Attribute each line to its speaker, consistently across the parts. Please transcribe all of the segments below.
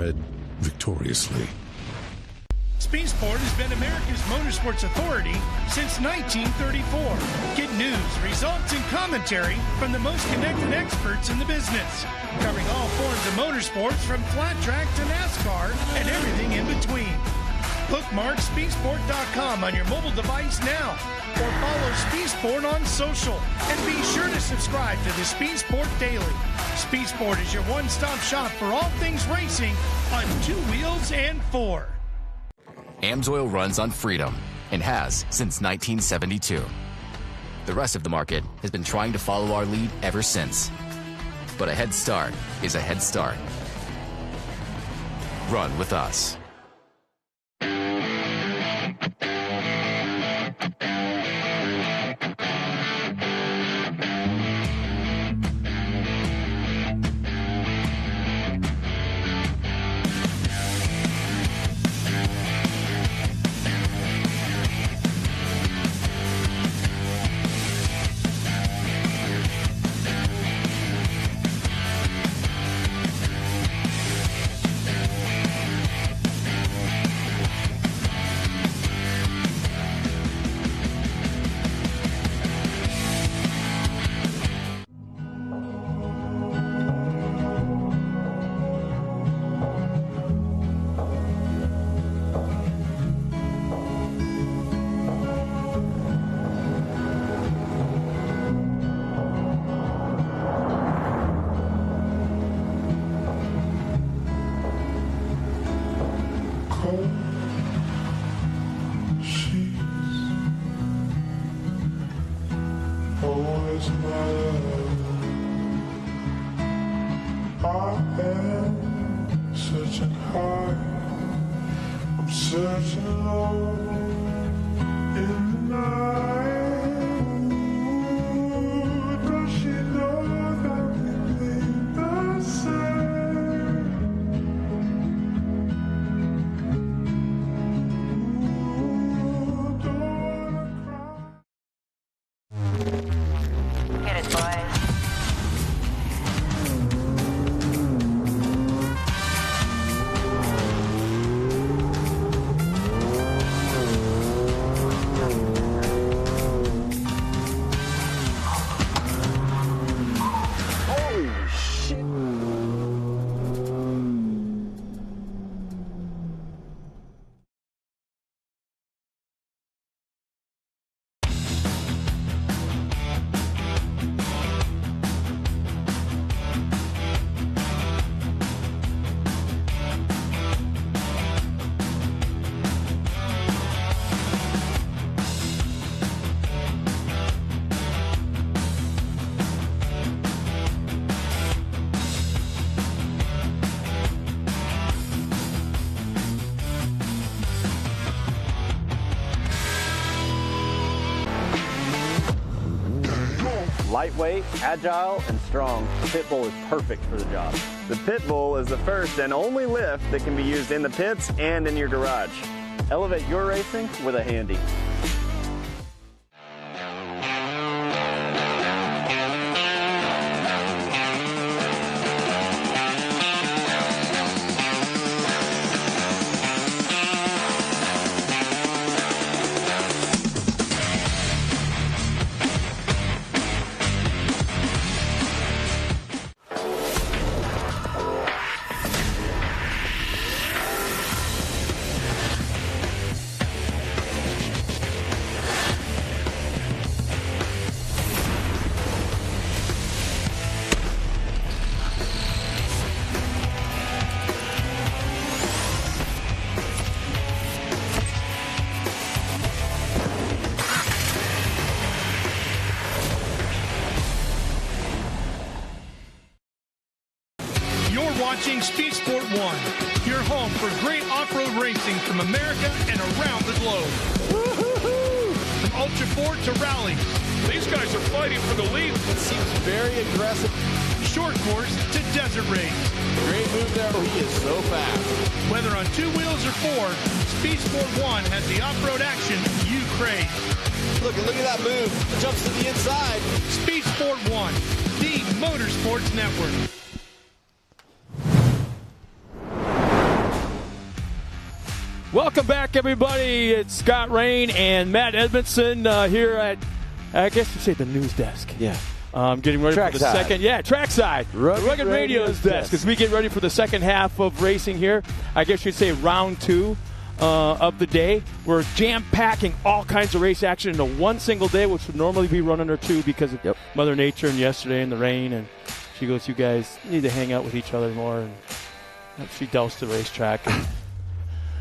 Speaker 1: tread victoriously.
Speaker 2: Speed Sport has been America's motorsports authority since 1934. Get news, results, and commentary from the most connected experts in the business, covering all forms of motorsports from flat track to NASCAR and everything in between. Bookmark speedsport.com on your mobile device now, or follow Speed Sport on social, and be sure to subscribe to the Speed Sport Daily. Speed Sport is your one-stop shop for all things racing on 2 wheels and 4.
Speaker 3: AMSOIL runs on freedom and has since 1972. The rest of the market has been trying to follow our lead ever since. But a head start is a head start. Run with us.
Speaker 4: Lightweight, agile, and strong, the Pit Bull is perfect for the job. The Pit Bull is the first and only lift that can be used in the pits and in your garage. Elevate your racing with a Handy.
Speaker 2: Watching Speed Sport 1, your home for great off-road racing from America and around the globe. Woo-hoo-hoo! From Ultra 4 to rallies. These guys are fighting for the lead.
Speaker 5: It seems very aggressive.
Speaker 2: Short course to desert race.
Speaker 5: Great move there. He is so fast.
Speaker 2: Whether on 2 wheels or 4, Speed Sport 1 has the off-road action you crave.
Speaker 5: Look at that move. It jumps to the inside.
Speaker 2: Speed Sport 1, the Motorsports Network.
Speaker 6: Welcome back, everybody. It's Scott Rain and Matt Edmondson here at, I guess you say, the news desk.
Speaker 7: Yeah.
Speaker 6: Getting ready
Speaker 7: Track
Speaker 6: for the
Speaker 7: side.
Speaker 6: second. Yeah, trackside. Rugged Radio's desk as we get ready for the second half of racing here. I guess you'd say round 2 of the day. We're jam-packing all kinds of race action into one single day, which would normally be run under 2 because of Mother Nature and yesterday and the rain. And she goes, you guys need to hang out with each other more. And she doused the racetrack. And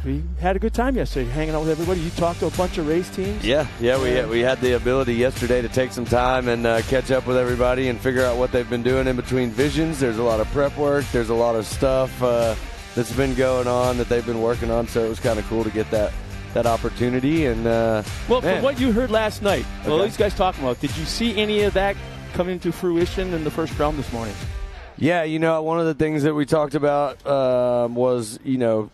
Speaker 6: we had a good time yesterday hanging out with everybody. You talked to a bunch of race teams.
Speaker 7: Yeah, we had the ability yesterday to take some time and catch up with everybody and figure out what they've been doing in between visions. There's a lot of prep work. There's a lot of stuff that's been going on that they've been working on, so it was kind of cool to get that opportunity. And
Speaker 6: from what you heard last night, these guys talking about, did you see any of that coming to fruition in the first round this morning?
Speaker 7: Yeah, one of the things that we talked about was,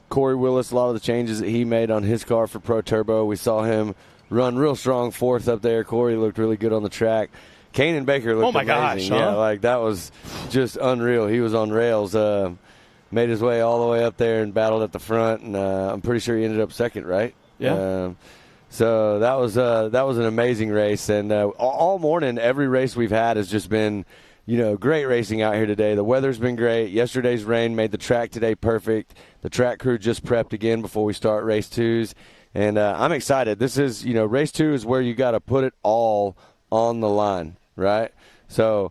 Speaker 7: Corey Willis, a lot of the changes that he made on his car for Pro Turbo. We saw him run real strong fourth up there. Corey looked really good on the track. Kanan Baker looked amazing.
Speaker 6: Gosh, huh?
Speaker 7: Yeah, that was just unreal. He was on rails. Made his way all the way up there and battled at the front, and I'm pretty sure he ended up second, right?
Speaker 6: Yeah.
Speaker 7: So that was an amazing race, and all morning, every race we've had has just been – great racing out here today. The weather's been great. Yesterday's rain made the track today perfect. The track crew just prepped again before we start race 2s. And I'm excited. This is, race 2 is where you got to put it all on the line, right? So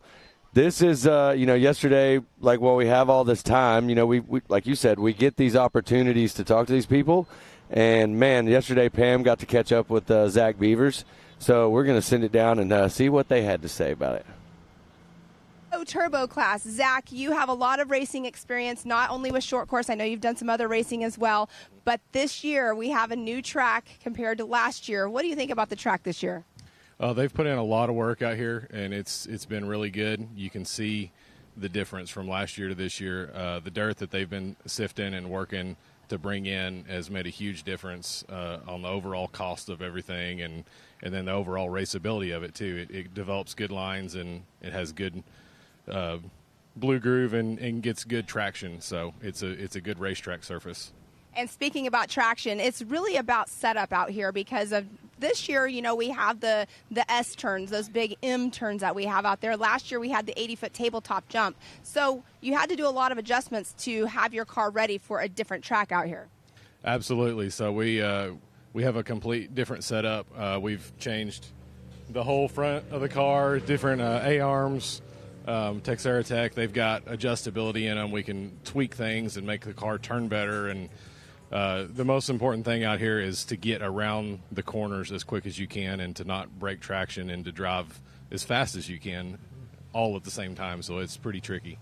Speaker 7: this is, yesterday, while we have all this time, we like you said, we get these opportunities to talk to these people. And, man, yesterday Pam got to catch up with Zach Beavers. So we're going to send it down and see what they had to say about it.
Speaker 8: Turbo class. Zach, you have a lot of racing experience, not only with short course. I know you've done some other racing as well. But this year we have a new track compared to last year. What do you think about the track this year?
Speaker 9: They've put in a lot of work out here, and it's been really good. You can see the difference from last year to this year. The dirt that they've been sifting and working to bring in has made a huge difference on the overall cost of everything, and then the overall raceability of it too. It develops good lines, and it has good blue groove and gets good traction, so it's a good racetrack surface.
Speaker 8: And speaking about traction, it's really about setup out here because of this year, we have the S turns, those big M turns that we have out there. Last year we had the 80-foot tabletop jump, so you had to do a lot of adjustments to have your car ready for a different track out here. Absolutely.
Speaker 9: So we have a complete different setup. We've changed the whole front of the car, different A-arms. Texera Tech, they've got adjustability in them. We can tweak things and make the car turn better. And the most important thing out here is to get around the corners as quick as you can and to not break traction and to drive as fast as you can all at the same time. So it's pretty tricky.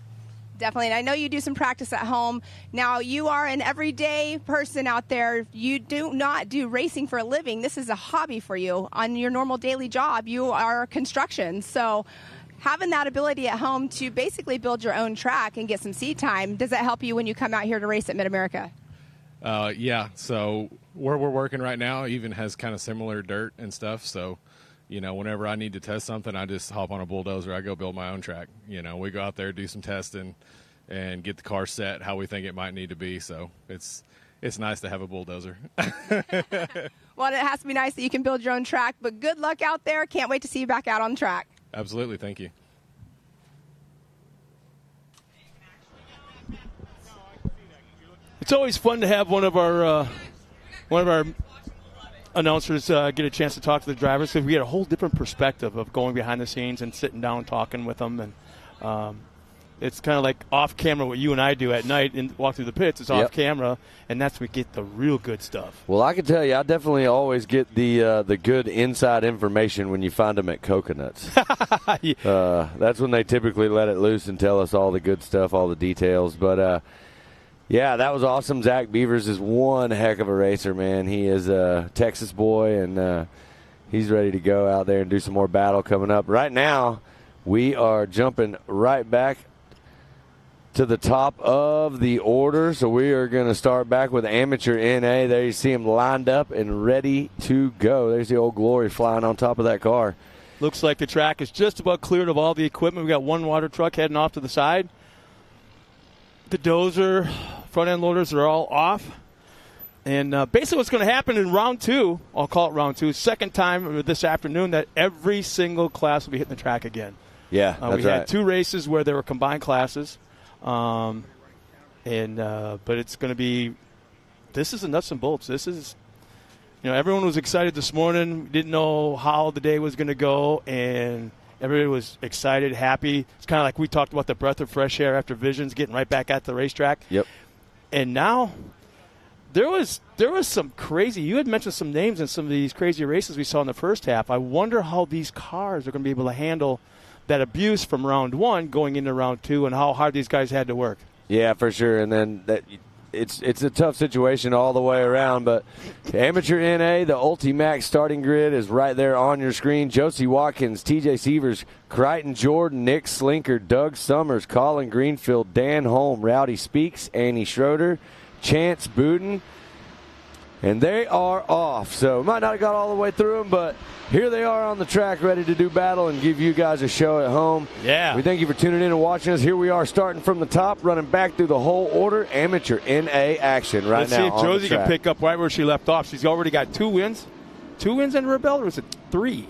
Speaker 8: Definitely. And I know you do some practice at home. Now, you are an everyday person out there. You do not do racing for a living. This is a hobby for you. On your normal daily job, you are construction. So having that ability at home to basically build your own track and get some seat time, does that help you when you come out here to race at MidAmerica?
Speaker 9: Yeah, so where we're working right now even has kind of similar dirt and stuff, so, whenever I need to test something, I just hop on a bulldozer, I go build my own track. We go out there, do some testing, and get the car set how we think it might need to be, so it's nice to have a bulldozer.
Speaker 8: Well, it has to be nice that you can build your own track, but good luck out there. Can't wait to see you back out on the track.
Speaker 9: Absolutely. Thank you.
Speaker 6: It's always fun to have one of our announcers get a chance to talk to the drivers because we get a whole different perspective of going behind the scenes and sitting down and talking with them. And it's kind of like off camera what you and I do at night and walk through the pits. It's off camera, and that's where we get the real good stuff.
Speaker 7: Well, I can tell you, I definitely always get the good inside information when you find them at Coconuts. That's when they typically let it loose and tell us all the good stuff, all the details. But, yeah, that was awesome. Zach Beavers is one heck of a racer, man. He is a Texas boy, and he's ready to go out there and do some more battle coming up. Right now, we are jumping right back to the top of the order, so we are going to start back with amateur NA. There you see him lined up and ready to go. There's the Old Glory flying on top of that car.
Speaker 6: Looks like the track is just about cleared of all the equipment. We got one water truck heading off to the side. The dozer, front end loaders are all off. And basically what's going to happen in round 2, I'll call it round 2, second time this afternoon, that every single class will be hitting the track again.
Speaker 7: Yeah, that's
Speaker 6: we had 2 races where there were combined classes. But it's going to be – this is the nuts and bolts. This is – everyone was excited this morning. Didn't know how the day was going to go, and everybody was excited, happy. It's kind of like we talked about the breath of fresh air after Visions, getting right back at the racetrack.
Speaker 7: Yep.
Speaker 6: And now – There was some crazy – you had mentioned some names in some of these crazy races we saw in the first half. I wonder how these cars are going to be able to handle that abuse from round 1 going into round 2 and how hard these guys had to work.
Speaker 7: Yeah, for sure. And then it's a tough situation all the way around. But Amateur NA, the Ultimax starting grid is right there on your screen. Josie Watkins, TJ Sievers, Crichton Jordan, Nick Slinker, Doug Summers, Colin Greenfield, Dan Holm, Rowdy Speaks, Annie Schroeder, Chance Booten, and they are off. So might not have got all the way through them, but here they are on the track ready to do battle and give you guys a show at home.
Speaker 6: Yeah.
Speaker 7: We thank you for tuning in and watching us. Here we are starting from the top, running back through the whole order. Amateur NA action right
Speaker 6: Let's
Speaker 7: now.
Speaker 6: Let's see if Josie can pick up right where she left off. She's already got 2 wins. 2 wins under her belt, or is it 3?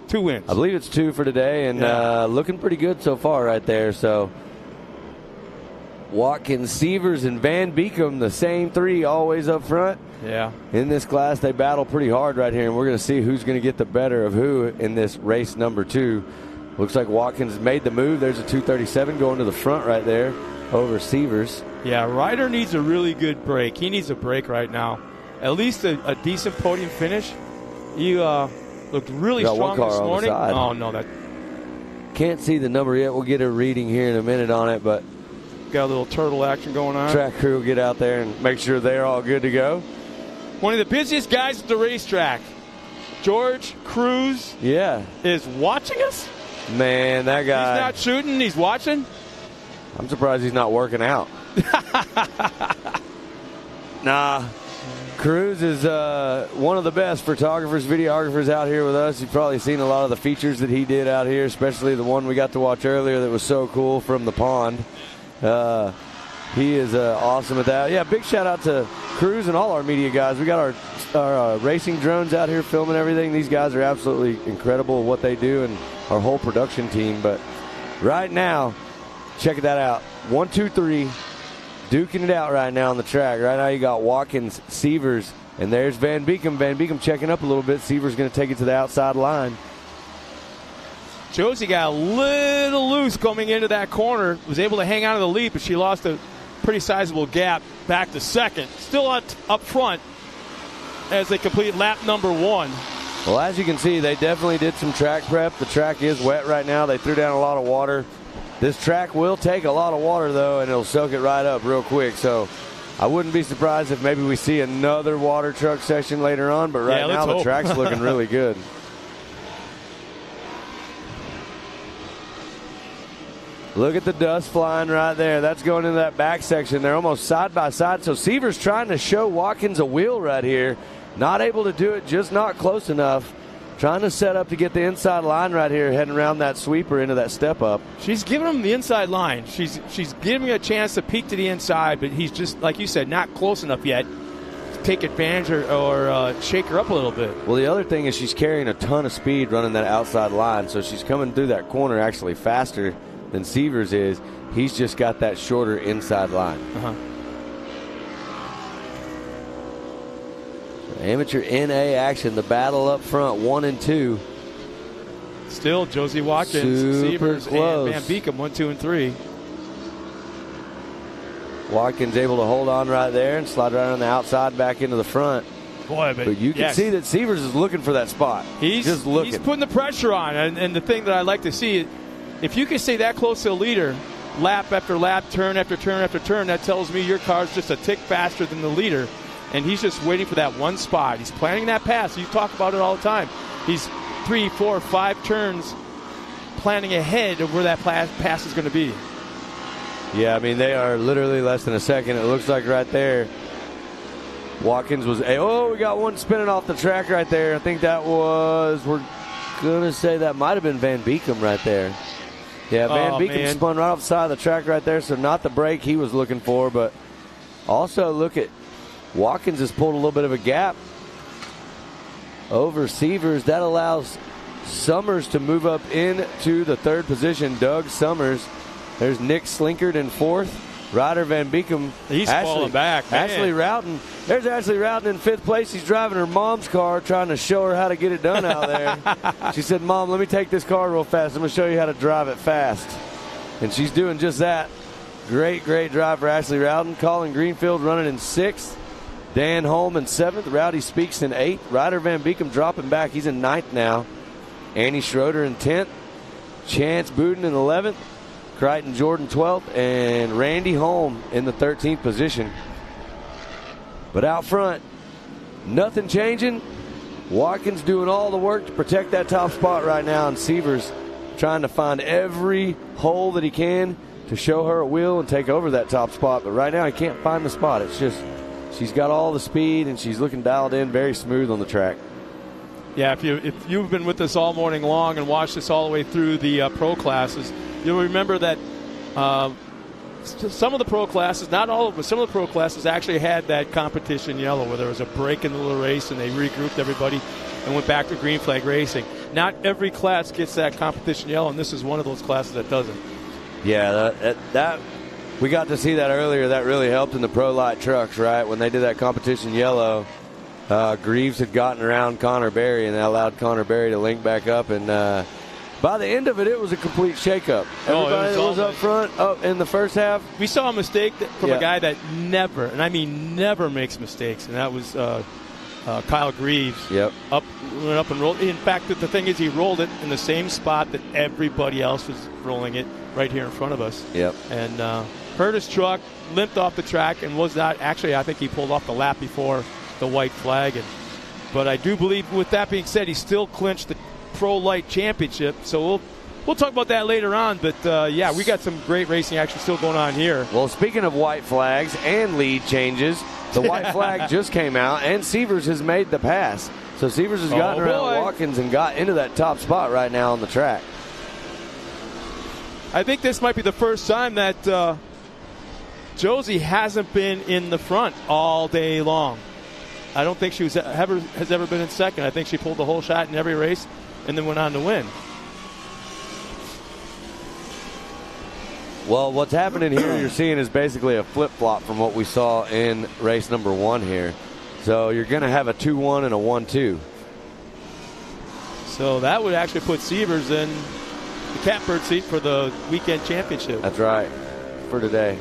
Speaker 6: 2 wins.
Speaker 7: I believe it's 2 for today, and looking pretty good so far right there. So Watkins, Sievers, and Van Beekum, the same 3 always up front.
Speaker 6: Yeah.
Speaker 7: In this class, they battle pretty hard right here, and we're going to see who's going to get the better of who in this race number 2. Looks like Watkins made the move. There's a 237 going to the front right there over Sievers.
Speaker 6: Yeah, Ryder needs a really good break. He needs a break right now. At least a decent podium finish. He looked really strong this morning. Oh, no. that
Speaker 7: Can't see the number yet. We'll get a reading here in a minute on it, but
Speaker 6: got a little turtle action going on.
Speaker 7: Track crew will get out there and make sure they're all good to go.
Speaker 6: One of the busiest guys at the racetrack, George Cruz, is watching us.
Speaker 7: Man, that guy.
Speaker 6: He's not shooting. He's watching.
Speaker 7: I'm surprised he's not working out. Nah. Cruz is one of the best photographers, videographers out here with us. You've probably seen a lot of the features that he did out here, especially the one we got to watch earlier that was so cool from the pond. He is awesome at that. Yeah, big shout out to Cruz and all our media guys. We got our racing drones out here filming everything. These guys are absolutely incredible at what they do, and our whole production team. But right now, check that out. 1, 2, 3, duking it out right now on the track. Right now you got Watkins, Sievers, and there's Van Beekum. Van Beekum checking up a little bit. Sievers going to take it to the outside line.
Speaker 6: Josie got a little loose coming into that corner. Was able to hang on to the lead, but she lost a pretty sizable gap back to second. Still up front as they complete lap number 1.
Speaker 7: Well, as you can see, they definitely did some track prep. The track is wet right now. They threw down a lot of water. This track will take a lot of water, though, and it'll soak it right up real quick. So I wouldn't be surprised if maybe we see another water truck session later on. But right now the track's looking really good. Look at the dust flying right there. That's going into that back section. They're almost side by side. So Sievers trying to show Watkins a wheel right here. Not able to do it, just not close enough. Trying to set up to get the inside line right here, heading around that sweeper into that step up.
Speaker 6: She's giving him the inside line. She's giving him a chance to peek to the inside, but he's just, like you said, not close enough yet to take advantage or shake her up a little bit.
Speaker 7: Well, the other thing is she's carrying a ton of speed running that outside line, so she's coming through that corner actually faster than Sievers is. He's just got that shorter inside line. Amateur NA action, the battle up front, 1 and 2.
Speaker 6: Still Josie Watkins, Sievers, and Van Beekum, 1, 2, and 3.
Speaker 7: Watkins able to hold on right there and slide right on the outside back into the front.
Speaker 6: Boy,
Speaker 7: but you can see that Sievers is looking for that spot.
Speaker 6: He's just looking. He's putting the pressure on, and the thing that I like to see, if you can stay that close to the leader, lap after lap, turn after turn after turn, that tells me your car's just a tick faster than the leader. And he's just waiting for that one spot. He's planning that pass. You talk about it all the time. He's 3, 4, 5 turns planning ahead of where that pass is going to be.
Speaker 7: Yeah, I mean, they are literally less than a second. It looks like right there. Watkins was, we got one spinning off the track right there. I think that was, we're going to say that might have been Van Beekum right there. Yeah, Van Beekum spun right off the side of the track right there, so not the break he was looking for, but also look at Watkins has pulled a little bit of a gap over Severs. That allows Summers to move up into the third position. Doug Summers. There's Nick Slinkard in fourth. Ryder Van Beekem.
Speaker 6: He's falling back, man.
Speaker 7: Ashley Routon. There's Ashley Routon in fifth place. She's driving her mom's car, trying to show her how to get it done out there. She said, Mom, let me take this car real fast. I'm going to show you how to drive it fast. And she's doing just that. Great drive for Ashley Routon. Colin Greenfield running in sixth. Dan Holm in seventh. Rowdy Speaks in eighth. Ryder Van Beekem dropping back. He's in ninth now. Annie Schroeder in 10th. Chance Buden in 11th. Crichton Jordan 12th, and Randy Holm in the 13th position. But out front, nothing changing. Watkins doing all the work to protect that top spot right now, and Severs trying to find every hole that he can to show her a wheel and take over that top spot. But right now he can't find the spot. It's just she's got all the speed, and she's looking dialed in, very smooth on the track.
Speaker 6: Yeah, if you've been with us all morning long and watched this all the way through the pro classes, you'll remember that some of the pro classes, not all of them, but some of the pro classes actually had that competition yellow where there was a break in the little race and they regrouped everybody and went back to green flag racing. Not every class gets that competition yellow, and this is one of those classes that doesn't.
Speaker 7: Yeah, that we got to see that earlier. That really helped in the pro light trucks, right? When they did that competition yellow, Greaves had gotten around Connor Berry, and that allowed Connor Berry to link back up. And by the end of it, it was a complete shakeup. Everybody that was up front in the first half.
Speaker 6: We saw a mistake from a guy that never, and I mean never, makes mistakes, and that was Kyle Greaves.
Speaker 7: Yep.
Speaker 6: Went up and rolled. In fact, the thing is, he rolled it in the same spot that everybody else was rolling it, right here in front of us.
Speaker 7: Yep.
Speaker 6: And hurt his truck, limped off the track, and was not actually. I think he pulled off the lap before the white flag. But I do believe, with that being said, he still clinched the Pro Light Championship. So we'll talk about that later on. But yeah, we got some great racing action still going on here.
Speaker 7: Well, speaking of white flags and lead changes, the white flag just came out, and Severs has made the pass. So Severs has gotten around Watkins and got into that top spot right now on the track.
Speaker 6: I think this might be the first time that Josie hasn't been in the front all day long. I don't think she has ever been in second. I think she pulled the whole shot in every race and then went on to win.
Speaker 7: Well, what's happening here you're seeing is basically a flip-flop from what we saw in race number 1 here. So you're going to have a 2-1 and a 1-2.
Speaker 6: So that would actually put Severs in the catbird seat for the weekend championship.
Speaker 7: That's right, for today.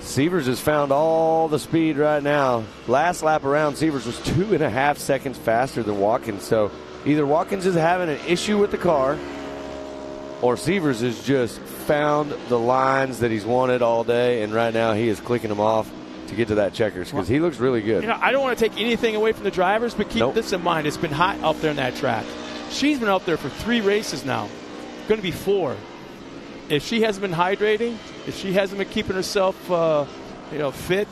Speaker 7: Severs has found all the speed right now. Last lap around, Severs was 2.5 seconds faster than Watkins. So either Watkins is having an issue with the car, or Severs has just found the lines that he's wanted all day, and right now he is clicking them off to get to that checkers because he looks really good.
Speaker 6: You know, I don't want to take anything away from the drivers, but keep this in mind. It's been hot out there in that track. She's been out there for 3 races now. Going to be 4. If she hasn't been hydrating, if she hasn't been keeping herself fit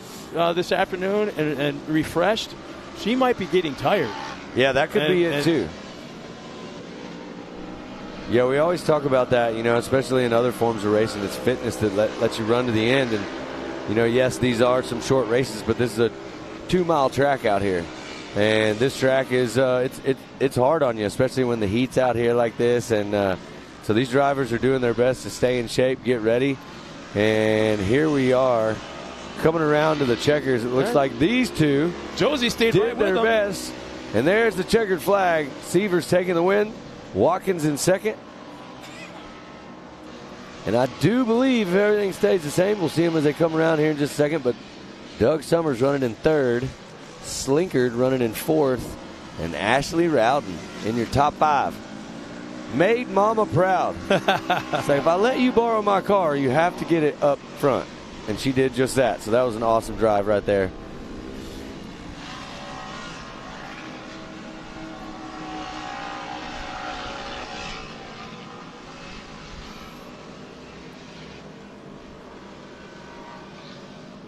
Speaker 6: this afternoon and refreshed, she might be getting tired.
Speaker 7: Yeah, that could be it too. Yeah, we always talk about that, especially in other forms of racing. It's fitness that lets you run to the end. And, yes, these are some short races, but this is a 2-mile track out here. And this track is it's hard on you, especially when the heat's out here like this. And so these drivers are doing their best to stay in shape, get ready. And here we are coming around to the checkers. It looks like these two
Speaker 6: Josie stayed
Speaker 7: did
Speaker 6: right with
Speaker 7: their
Speaker 6: them.
Speaker 7: best. And there's the checkered flag. Severs taking the win. Watkins in second. And I do believe if everything stays the same, we'll see them as they come around here in just a second. But Doug Summers running in third, Slinkard running in fourth, and Ashley Rowden in your top 5. Made Mama proud. So if I let you borrow my car, you have to get it up front. And she did just that. So that was an awesome drive right there.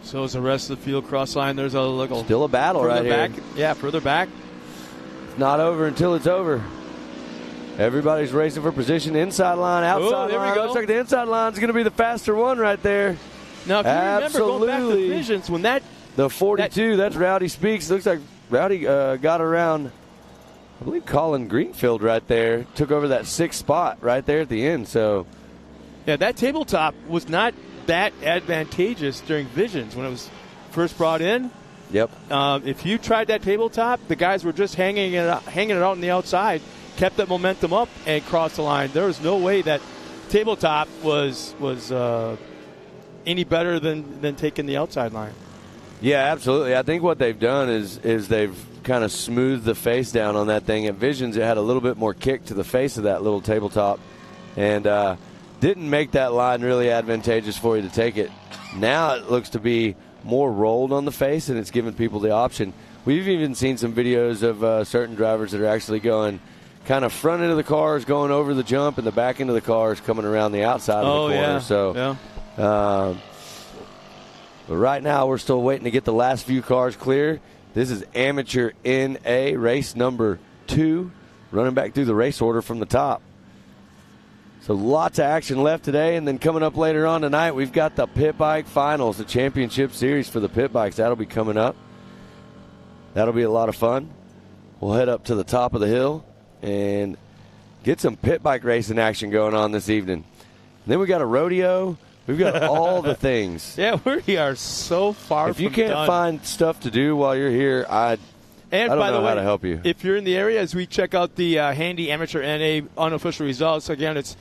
Speaker 6: So is the rest of the field cross line. There's
Speaker 7: still a battle right
Speaker 6: back.
Speaker 7: here.
Speaker 6: Yeah, further back.
Speaker 7: It's not over until it's over. Everybody's racing for position. Inside line, outside line.
Speaker 6: There we go.
Speaker 7: Looks like the inside line is going to be the faster one right there.
Speaker 6: Now, if you remember going back to
Speaker 7: Absolutely.
Speaker 6: Visions, when that
Speaker 7: The 42, that's Rowdy Speaks. Looks like Rowdy got around, I believe, Colin Greenfield right there. Took over that 6th spot right there at the end. So,
Speaker 6: yeah, that tabletop was not that advantageous during Visions when it was first brought in.
Speaker 7: yep.
Speaker 6: If you tried that tabletop, the guys were just hanging it out on the outside, kept that momentum up, and crossed the line. There was no way that tabletop was any better than taking the outside line.
Speaker 7: Yeah, absolutely. I think what they've done is they've kind of smoothed the face down on that thing. At Visions, it had a little bit more kick to the face of that little tabletop, and didn't make that line really advantageous for you to take it. Now it looks to be more rolled on the face, and it's giving people the option. We've even seen some videos of certain drivers that are actually going kind of front end of the cars, going over the jump, and the back end of the cars coming around the outside of the corner.
Speaker 6: Yeah.
Speaker 7: So, but right now we're still waiting to get the last few cars clear. This is Amateur NA race number 2, running back through the race order from the top. So lots of action left today, and then coming up later on tonight, we've got the Pit Bike Finals, the championship series for the pit bikes. That'll be coming up. That'll be a lot of fun. We'll head up to the top of the hill and get some pit bike racing action going on this evening. And then we got a rodeo. We've got all the things.
Speaker 6: Yeah, we are so far
Speaker 7: If
Speaker 6: from
Speaker 7: you can't
Speaker 6: done.
Speaker 7: find stuff to do while you're here, I don't
Speaker 6: by the
Speaker 7: know
Speaker 6: way,
Speaker 7: how to help you.
Speaker 6: If you're in the area, as we check out the handy Amateur NA unofficial results, again, it's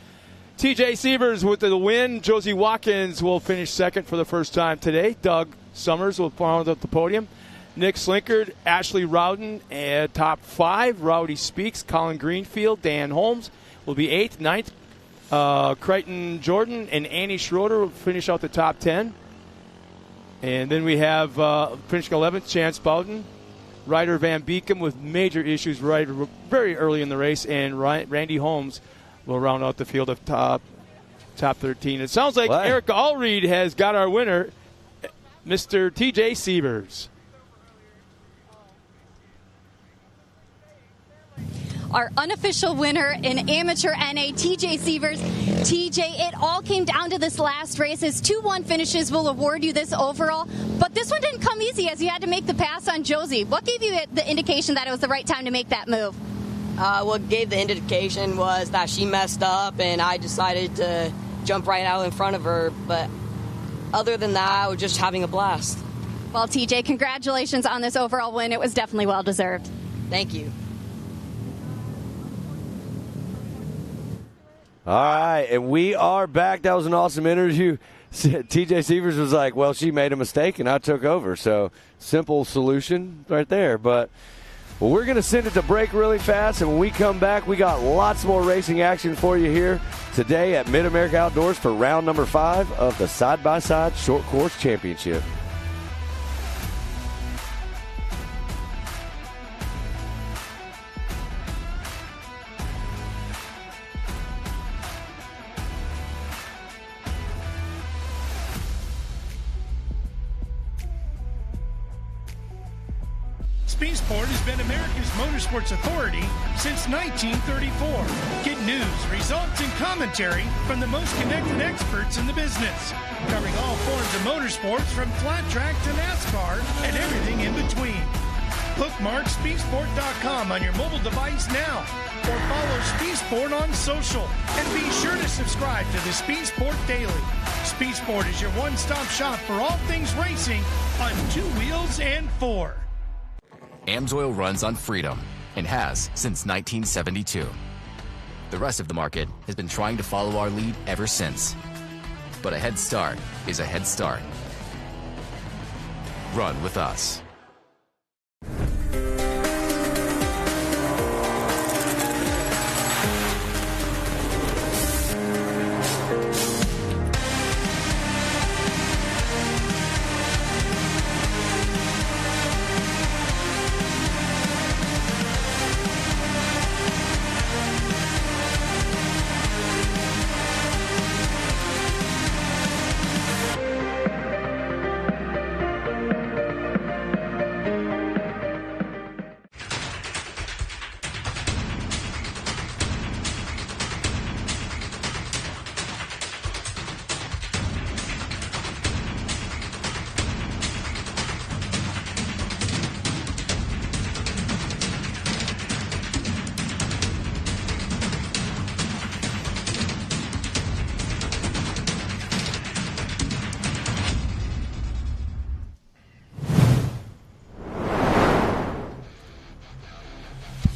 Speaker 6: TJ Sievers with the win. Josie Watkins will finish second for the first time today. Doug Summers will round out the podium. Nick Slinkard, Ashley Rowden at top 5. Rowdy Speaks, Colin Greenfield, Dan Holmes will be 8th, 9th. Crichton Jordan and Annie Schroeder will finish out the top 10. And then we have finishing 11th, Chance Bowden. Ryder Van Beekum with major issues right very early in the race. And Randy Holmes will round out the field of top 13. It sounds like Eric Allreed has got our winner, Mr. TJ Sievers.
Speaker 10: Our unofficial winner in Amateur NA, TJ Sievers. TJ, it all came down to this last race. As 2-1 finishes will award you this overall, but this one didn't come easy as you had to make the pass on Josie. What gave you the indication that it was the right time to make that move?
Speaker 11: What gave the indication was that she messed up and I decided to jump right out in front of her, but other than that, I was just having a blast.
Speaker 10: Well, TJ, congratulations on this overall win. It was definitely well deserved.
Speaker 11: Thank you.
Speaker 7: All right, and we are back. That was an awesome interview. TJ Sievers was like, well, she made a mistake and I took over. So simple solution right there. But well, we're going to send it to break really fast. And when we come back, we got lots more racing action for you here today at MidAmerica Outdoors for round number 5 of the Side-by-Side Short Course Championship.
Speaker 2: Sport has been America's motorsports authority since 1934. Get news, results, and commentary from the most connected experts in the business, covering all forms of motorsports from flat track to NASCAR and everything in between. Bookmark speedsport.com on your mobile device now, or follow Speedsport on social, and be sure to subscribe to the Speedsport Daily. Speedsport is your one-stop shop for all things racing on 2 wheels and 4.
Speaker 3: AMSOIL runs on freedom and has since 1972. The rest of the market has been trying to follow our lead ever since. But a head start is a head start. Run with us.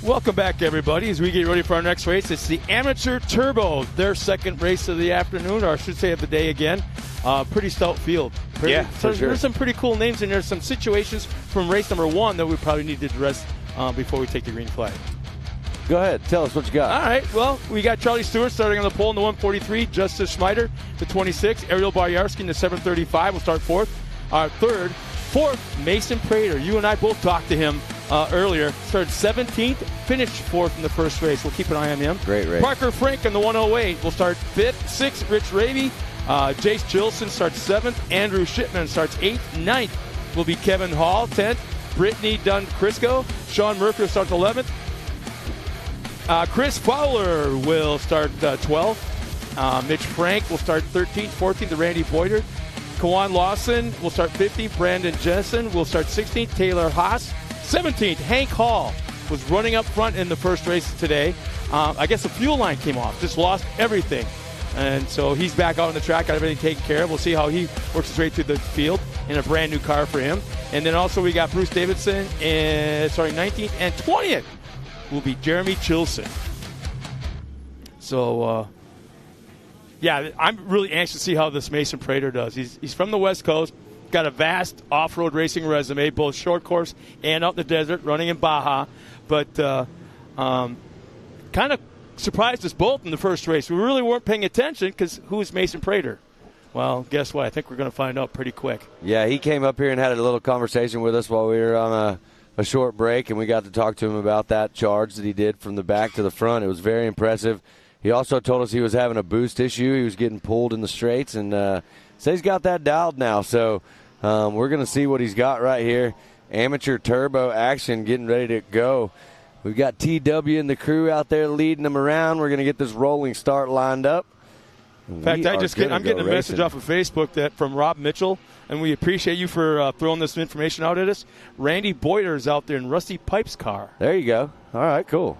Speaker 6: Welcome back, everybody, as we get ready for our next race. It's the Amateur Turbo, their second race of the afternoon, or I should say of the day again. Pretty stout field.
Speaker 7: For sure.
Speaker 6: There's some pretty cool names in there. Some situations from race number 1 that we probably need to address before we take the green flag.
Speaker 7: Go ahead. Tell us what you got.
Speaker 6: All right. Well, we got Charlie Stewart starting on the pole in the 143. Justice Schmeider, the 26. Ariel Boyarsky in the 735 will start fourth. Our third. Fourth, Mason Prater. You and I both talked to him earlier. Started 17th, finished fourth in the first race. We'll keep an eye on him.
Speaker 7: Great race.
Speaker 6: Parker Frank in the 108 will start fifth. Sixth, Rich Ravy. Jace Jilson starts seventh. Andrew Shipman starts eighth. Ninth will be Kevin Hall. 10th, Brittany Dunn-Crisco. Sean Murphy will start 11th. Chris Fowler will start 12th. Mitch Frank will start 13th. 14th, the Randy Boyder. Kawan Lawson will start 15th. Brandon Jensen will start 16th. Taylor Haas, 17th. Hank Hall was running up front in the first race today. I guess the fuel line came off. Just lost everything. And so he's back out on the track, got everything taken care of. We'll see how he works his way through the field in a brand new car for him. And then also we got Bruce Davidson, 19th and 20th will be Jeremy Chilson. So, yeah, I'm really anxious to see how this Mason Prater does. He's from the West Coast, got a vast off-road racing resume, both short course and out in the desert, running in Baja. But kind of surprised us both in the first race. We really weren't paying attention because who's Mason Prater? Well, guess what? I think we're going to find out pretty quick.
Speaker 7: Yeah, he came up here and had a little conversation with us while we were on a short break, and we got to talk to him about that charge that he did from the back to the front. It was very impressive. He also told us he was having a boost issue. He was getting pulled in the straights, and so he's got that dialed now. So we're going to see what he's got right here. Amateur turbo action getting ready to go. We've got TW and the crew out there leading them around. We're going to get this rolling start lined up.
Speaker 6: In fact, I'm getting a message off of Facebook from Rob Mitchell, and we appreciate you for throwing this information out at us. Randy Boyder is out there in Rusty Pipe's car.
Speaker 7: There you go. All right, cool.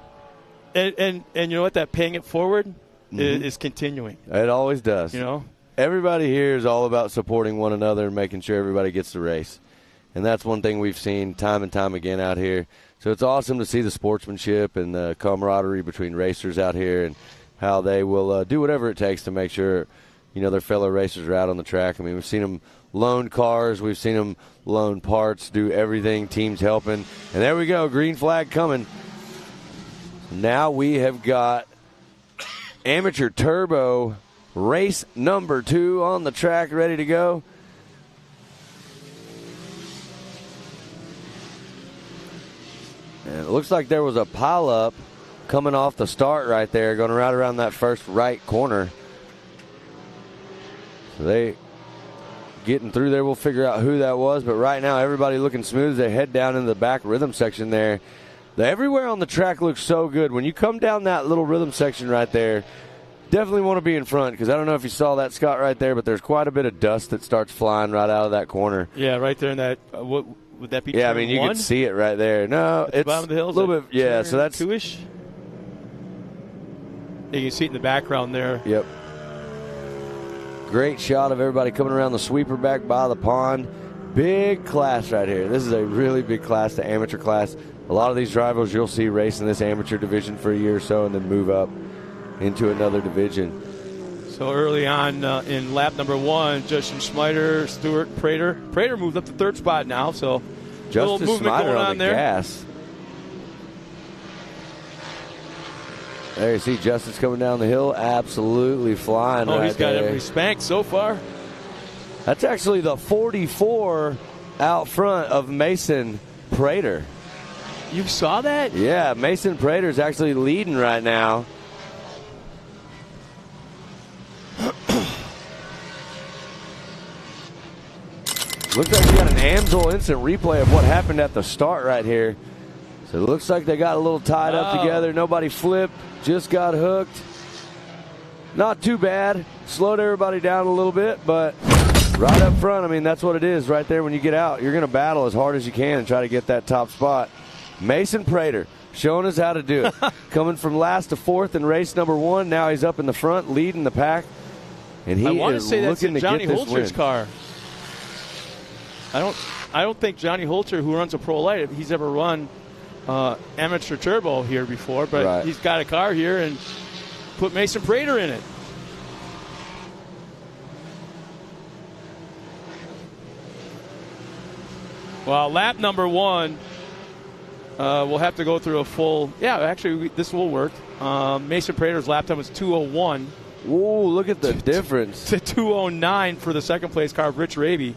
Speaker 6: And you know what? That paying it forward is continuing.
Speaker 7: It always does.
Speaker 6: You know,
Speaker 7: everybody here is all about supporting one another and making sure everybody gets the race. And that's one thing we've seen time and time again out here. So it's awesome to see the sportsmanship and the camaraderie between racers out here and how they will do whatever it takes to make sure, you know, their fellow racers are out on the track. I mean, we've seen them loan cars. We've seen them loan parts, do everything, teams helping. And there we go, green flag coming. Now we have got Amateur Turbo race number 2 on the track, ready to go. And it looks like there was a pileup coming off the start right there, going right around that first right corner. So they getting through there. We'll figure out who that was. But right now, everybody looking smooth as they head down into the back rhythm section there. Everywhere on the track looks so good. When you come down that little rhythm section right there, definitely want to be in front because I don't know if you saw that, Scott, right there, but there's quite a bit of dust that starts flying right out of that corner.
Speaker 6: Yeah, right there in that what would that be?
Speaker 7: Yeah, I mean, you can see it right there. No, it's
Speaker 6: bottom of the hill,
Speaker 7: a little bit. Yeah, so that's
Speaker 6: 2-ish. You can see it in the background there.
Speaker 7: Yep. Great shot of everybody coming around the sweeper back by the pond. Big class right here. This is a really big class, the amateur class. A lot of these drivers you'll see race in this amateur division for a year or so and then move up into another division.
Speaker 6: So early on in lap number 1, Justin Schmeider, Stewart, Prater. Prater moved up to third spot now, so
Speaker 7: Justice
Speaker 6: little movement
Speaker 7: Schmeider
Speaker 6: going
Speaker 7: on the
Speaker 6: there.
Speaker 7: Gas. There you see Justice coming down the hill, absolutely flying right there.
Speaker 6: He's got every spank so far.
Speaker 7: That's actually the 44 out front of Mason Prater.
Speaker 6: You saw that?
Speaker 7: Yeah, Mason Prater is actually leading right now. Looks like we got an Amsoil instant replay of what happened at the start right here. So it looks like they got a little tied up together. Nobody flipped, just got hooked. Not too bad. Slowed everybody down a little bit, but right up front, I mean, that's what it is right there when you get out. You're going to battle as hard as you can and try to get that top spot. Mason Prater showing us how to do it. Coming from last to fourth in race number 1. Now he's up in the front, leading the pack. And he is looking to
Speaker 6: Johnny
Speaker 7: get this
Speaker 6: Holter's
Speaker 7: win.
Speaker 6: car. I don't think Johnny Holter, who runs a Pro Light, he's ever run Amateur Turbo here before, but he's got a car here and put Mason Prater in it. Well, lap number 1, we'll have to go through a full. Yeah, actually, this will work. Mason Prater's lap time was 2:01.
Speaker 7: Ooh, look at the difference.
Speaker 6: To 2:09 for the second place car, Rich Raby.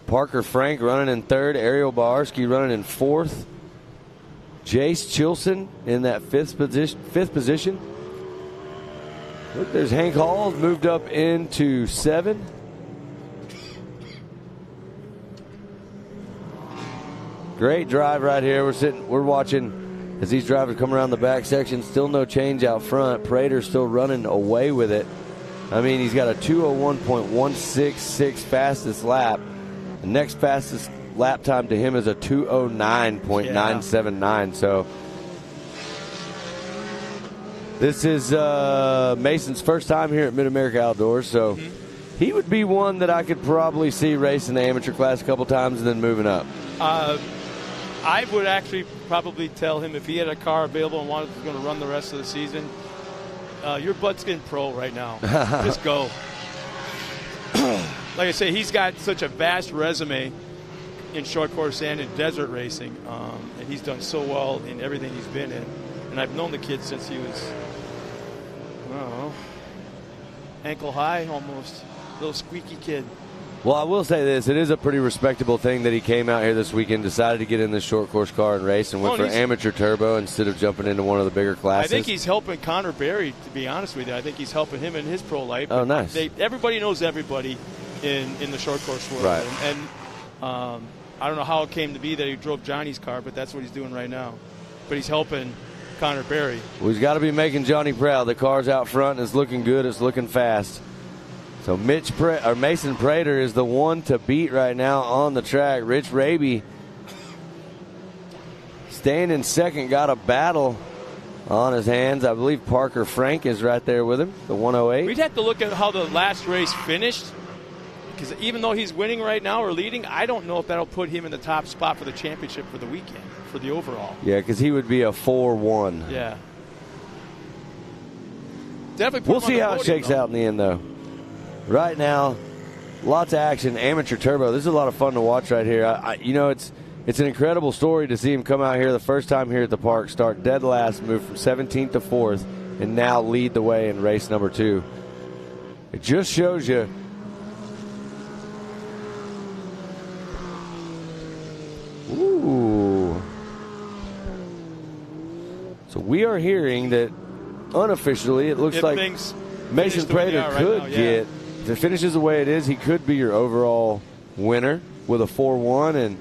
Speaker 7: Parker Frank running in third. Ariel Bawarski running in fourth. Jace Chilson in that fifth position. Look, there's Hank Hall moved up into 7. Great drive right here. We're watching as these drivers come around the back section. Still no change out front. Prater's still running away with it. I mean, he's got a 2:01.166 fastest lap. The next fastest lap time to him is a 2:09.979. So this is Mason's first time here at MidAmerica Outdoors. So he would be one that I could probably see racing the amateur class a couple times and then moving up.
Speaker 6: I would actually probably tell him if he had a car available and was going to run the rest of the season, your butt's getting pro right now. Just go. Like I say, he's got such a vast resume in short course and in desert racing, and he's done so well in everything he's been in. And I've known the kid since he was, I don't know, ankle high almost, little squeaky kid.
Speaker 7: Well, I will say this. It is a pretty respectable thing that he came out here this weekend, decided to get in this short course car and race, and went for amateur turbo instead of jumping into one of the bigger classes.
Speaker 6: I think he's helping Connor Berry, to be honest with you. I think he's helping him in his pro life.
Speaker 7: Oh, nice.
Speaker 6: Everybody knows everybody in the short course world.
Speaker 7: Right.
Speaker 6: And I don't know how it came to be that he drove Johnny's car, but that's what he's doing right now. But he's helping Connor Berry.
Speaker 7: Well, he's got to be making Johnny proud. The car's out front and it's looking good. It's looking fast. So Mason Prater is the one to beat right now on the track. Rich Raby staying in second, got a battle on his hands. I believe Parker Frank is right there with him, the 108.
Speaker 6: We'd have to look at how the last race finished, because even though he's winning right now or leading, I don't know if that'll put him in the top spot for the championship for the weekend, for the overall.
Speaker 7: Yeah, because he would be a 4-1.
Speaker 6: Yeah. Definitely.
Speaker 7: We'll see how it shakes out in the end, though. Right now, lots of action. Amateur turbo. This is a lot of fun to watch right here. It's an incredible story to see him come out here the first time here at the park, start dead last, move from 17th to 4th, and now lead the way in race number 2. It just shows you. Ooh. So we are hearing that unofficially, it looks like Mason Prater could get. If it finishes the way it is, he could be your overall winner with a 4-1. And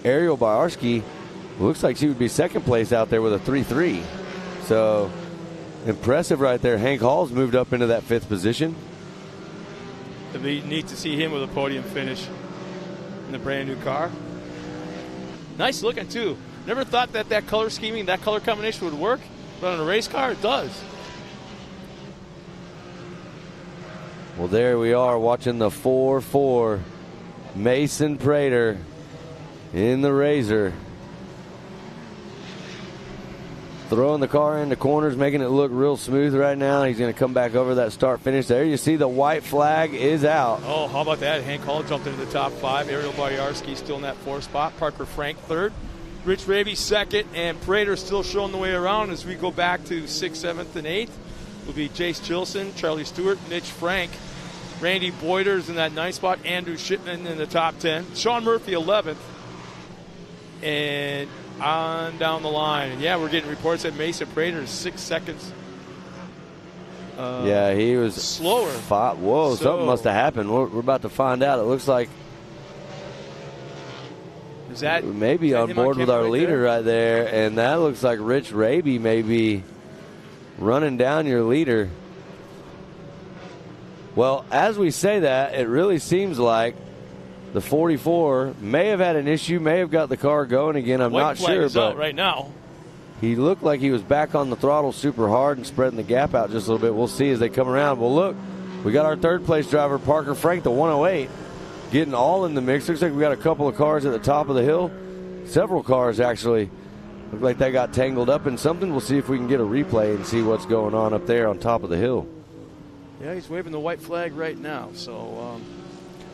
Speaker 7: Ariel Bawarski looks like she would be second place out there with a 3-3. So impressive right there. Hank Hall's moved up into that 5th position.
Speaker 6: It'd be neat to see him with a podium finish in the brand new car. Nice looking too. Never thought that color scheming, that color combination would work, but on a race car it does.
Speaker 7: Well, there we are watching the 4-4 Mason Prater in the Razor. Throwing the car into corners, making it look real smooth right now. He's going to come back over that start finish. There you see the white flag is out.
Speaker 6: Oh, how about that? Hank Hall jumped into the top 5. Ariel Bawarski still in that 4th spot. Parker Frank 3rd. Rich Raby 2nd. And Prater still showing the way around as we go back to 6th, 7th, and 8th. Will be Jace Chilson, Charlie Stewart, Mitch Frank, Randy Boyders in that 9th spot, Andrew Shipman in the top 10, Sean Murphy 11th, and on down the line. And yeah, we're getting reports that Mason Prater is 6 seconds.
Speaker 7: Yeah, he was
Speaker 6: slower.
Speaker 7: Whoa, something must have happened. We're about to find out. It looks like
Speaker 6: is that
Speaker 7: maybe on board with our leader right there, and that looks like Rich Raby maybe running down your leader. Well, as we say that, it really seems like the 44 may have had an issue, may have got the car going again. I'm not sure, but
Speaker 6: right now
Speaker 7: he looked like he was back on the throttle super hard and spreading the gap out just a little bit. We'll see as they come around. Well, look, we got our 3rd place driver, Parker Frank, the 108, getting all in the mix. Looks like we got a couple of cars at the top of the hill, several cars actually Looked like they got tangled up in something. We'll see if we can get a replay and see what's going on up there on top of the hill.
Speaker 6: Yeah, he's waving the white flag right now. So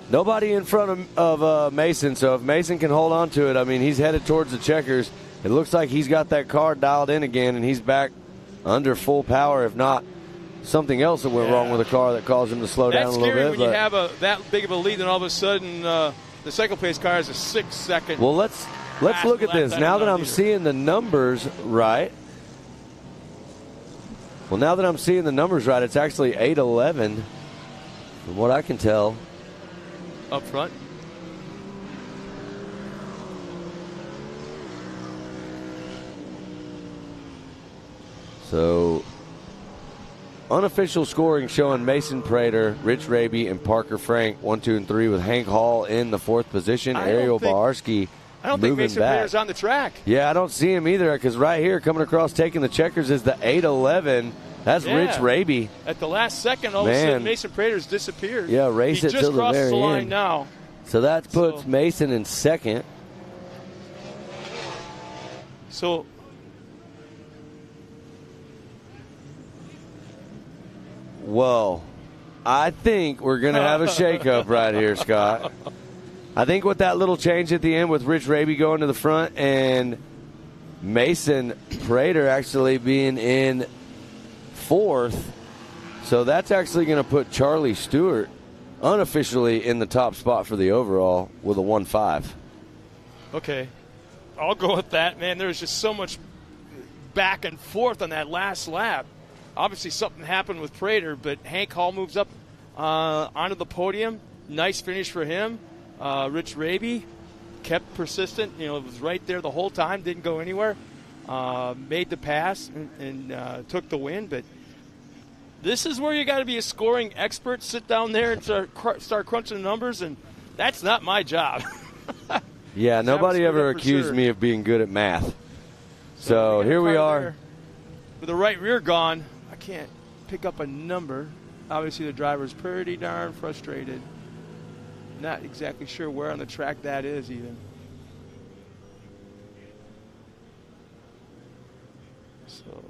Speaker 7: nobody in front of Mason. So if Mason can hold on to it, I mean, he's headed towards the checkers. It looks like he's got that car dialed in again, and he's back under full power. If not, something else that went wrong with the car that caused him to slow down a little bit.
Speaker 6: That's scary when you have that big of a lead, and all of a sudden the second place car has a 6-second.
Speaker 7: Well, let's look at this. Now that I'm seeing the numbers right. Well, now that I'm seeing the numbers right, it's actually 8:11, from what I can tell.
Speaker 6: Up front.
Speaker 7: So, unofficial scoring showing Mason Prater, Rich Raby, and Parker Frank 1, 2, and 3 with Hank Hall in the 4th position. Ariel Bawarski
Speaker 6: I don't think
Speaker 7: moving
Speaker 6: Mason
Speaker 7: back.
Speaker 6: Prater's on the track.
Speaker 7: Yeah, I don't see him either, because right here coming across taking the checkers is the 8:11. That's Rich Raby.
Speaker 6: At the last second, all of a sudden Mason Prater's disappeared.
Speaker 7: Yeah, race it till the very end.
Speaker 6: He just crossed the line now.
Speaker 7: So that puts Mason in second.
Speaker 6: So
Speaker 7: whoa. I think we're going to have a shakeup right here, Scott. I think with that little change at the end with Rich Raby going to the front and Mason Prater actually being in 4th, so that's actually going to put Charlie Stewart unofficially in the top spot for the overall with a 1-5.
Speaker 6: Okay. I'll go with that, man. There's just so much back and forth on that last lap. Obviously something happened with Prater, but Hank Hall moves up onto the podium. Nice finish for him. Rich Raby kept persistent. You know, it was right there the whole time, didn't go anywhere. Made the pass and took the win. But this is where you got to be a scoring expert. Sit down there and start crunching the numbers, and that's not my job.
Speaker 7: Yeah, nobody ever accused me of being good at math. So here we are.
Speaker 6: With the right rear gone, I can't pick up a number. Obviously, the driver's pretty darn frustrated. Not exactly sure where on the track that is even. So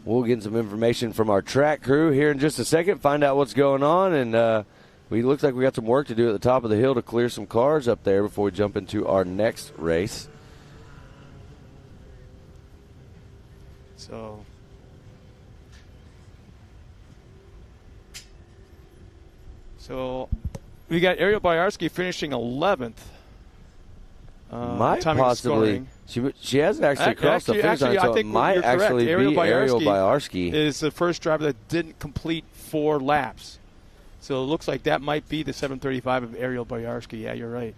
Speaker 7: we'll get some information from our track crew here in just a second, find out what's going on, and we looks like we got some work to do at the top of the hill to clear some cars up there before we jump into our next race.
Speaker 6: So we got Ariel Bawarski finishing 11th.
Speaker 7: Might possibly. She hasn't actually crossed the finish line, so it might actually be Ariel Bawarski.
Speaker 6: Is the first driver that didn't complete 4 laps. So it looks like that might be the 7:35 of Ariel Bawarski. Yeah, you're right.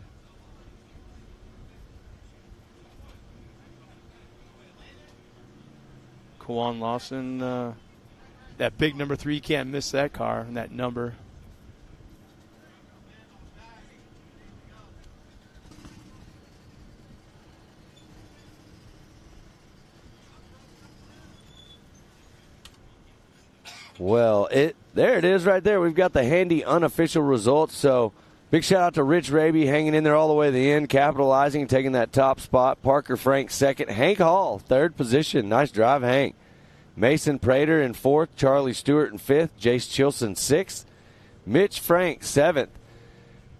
Speaker 6: Kwan Lawson, that big number 3, can't miss that car and that number.
Speaker 7: Well, there it is right there. We've got the handy unofficial results. So big shout out to Rich Raby hanging in there all the way to the end, capitalizing, taking that top spot. Parker Frank second. Hank Hall, 3rd position. Nice drive, Hank. Mason Prater in 4th. Charlie Stewart in 5th. Jace Chilson 6th. Mitch Frank 7th.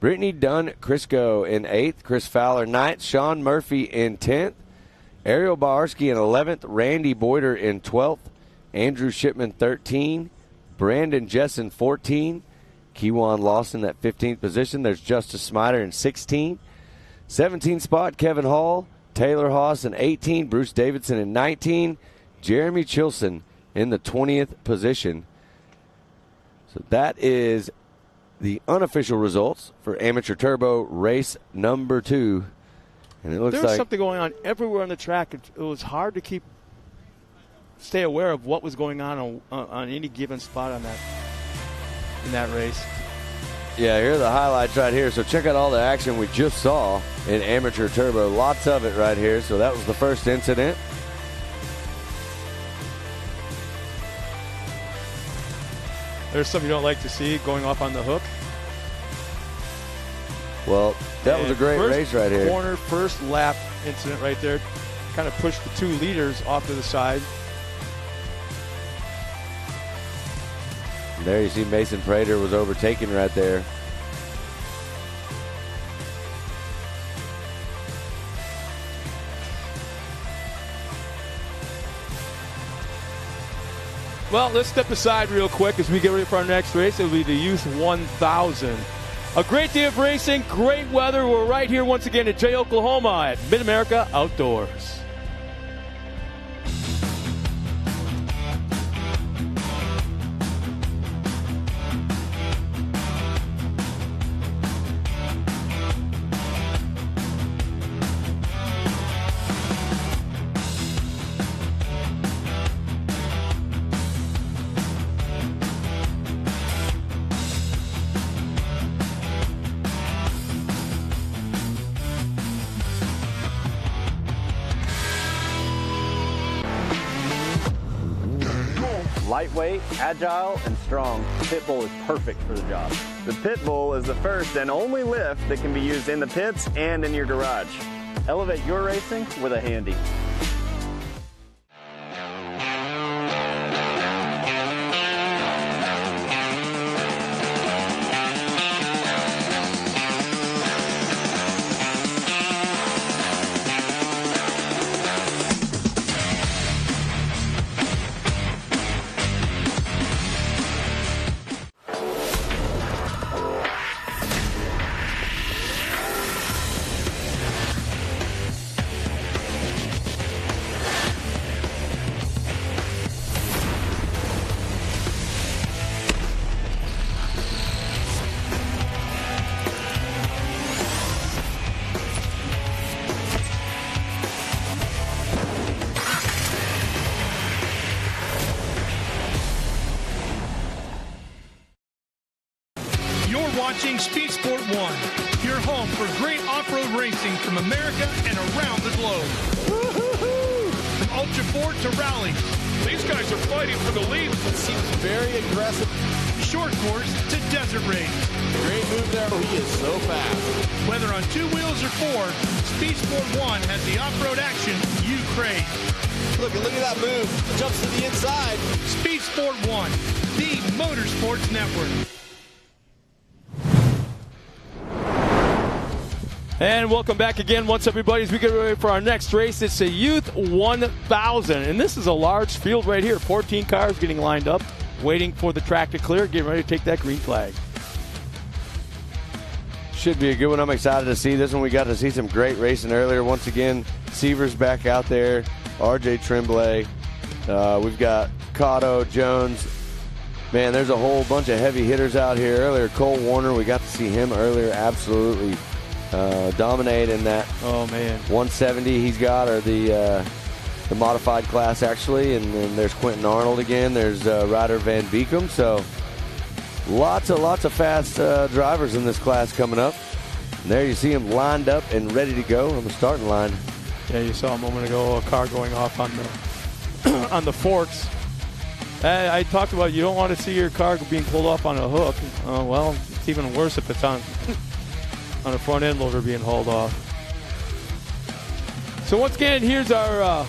Speaker 7: Brittany Dunn Crisco in 8th. Chris Fowler 9th. Sean Murphy in 10th. Ariel Bawarski in 11th. Randy Boyder in 12th. Andrew Shipman 13, Brandon Jessen 14, Kewan Lawson at 15th position. There's Justice Smider in 16, 17 spot Kevin Hall, Taylor Haas in 18, Bruce Davidson in 19, Jeremy Chilson in the 20th position. So that is the unofficial results for Amateur Turbo race number 2. And it looks
Speaker 6: There's something going on everywhere on the track. It was hard to stay aware of what was going on any given spot on that in that race.
Speaker 7: Yeah, here are the highlights right here. So check out all the action we just saw in Amateur Turbo. Lots of it right here. So that was the first incident.
Speaker 6: There's something you don't like to see going off on the hook.
Speaker 7: Well, That was a great race right here.
Speaker 6: Corner, first lap incident right there. Kind of pushed the 2 leaders off to the side.
Speaker 7: And there you see Mason Prater was overtaken right there.
Speaker 6: Well, let's step aside real quick as we get ready for our next race. It'll be the Youth 1000. A great day of racing, great weather. We're right here once again at Jay, Oklahoma at MidAmerica Outdoors.
Speaker 4: Lightweight, agile, and strong, the pit bull is perfect for the job. The pit bull is the first and only lift that can be used in the pits and in your garage. Elevate your racing with a Handy.
Speaker 2: Watching Speed Sport 1, your home for great off-road racing from America and around the globe. From Ultra 4 to rally, these guys are fighting for the lead.
Speaker 5: It seems very aggressive.
Speaker 2: Short course to desert race.
Speaker 5: Great move there. He is so fast.
Speaker 2: Whether on 2 wheels or 4, Speed Sport 1 has the off-road action you crave.
Speaker 5: Look at that move. Jumps to the inside.
Speaker 2: Speed Sport 1, the Motorsports Network.
Speaker 6: And welcome back again once everybody as we get ready for our next race. It's the Youth 1000, and this is a large field right here. 14 cars getting lined up, waiting for the track to clear, getting ready to take that green flag.
Speaker 7: Should be a good one. I'm excited to see this one. We got to see some great racing earlier. Once again, Seaver's back out there, RJ Tremblay. We've got Cotto, Jones. Man, there's a whole bunch of heavy hitters out here earlier. Cole Warner, we got to see him earlier, absolutely dominate in that 170 he's got, or the modified class actually. And then there's Quentin Arnold again. There's Ryder Van Beekum. So lots of fast drivers in this class coming up. And there you see them lined up and ready to go on the starting line.
Speaker 6: Yeah, you saw a moment ago a car going off on the on the forks. I talked about you don't want to see your car being pulled off on a hook. Well, it's even worse if it's on a front end loader being hauled off. So once again, here's our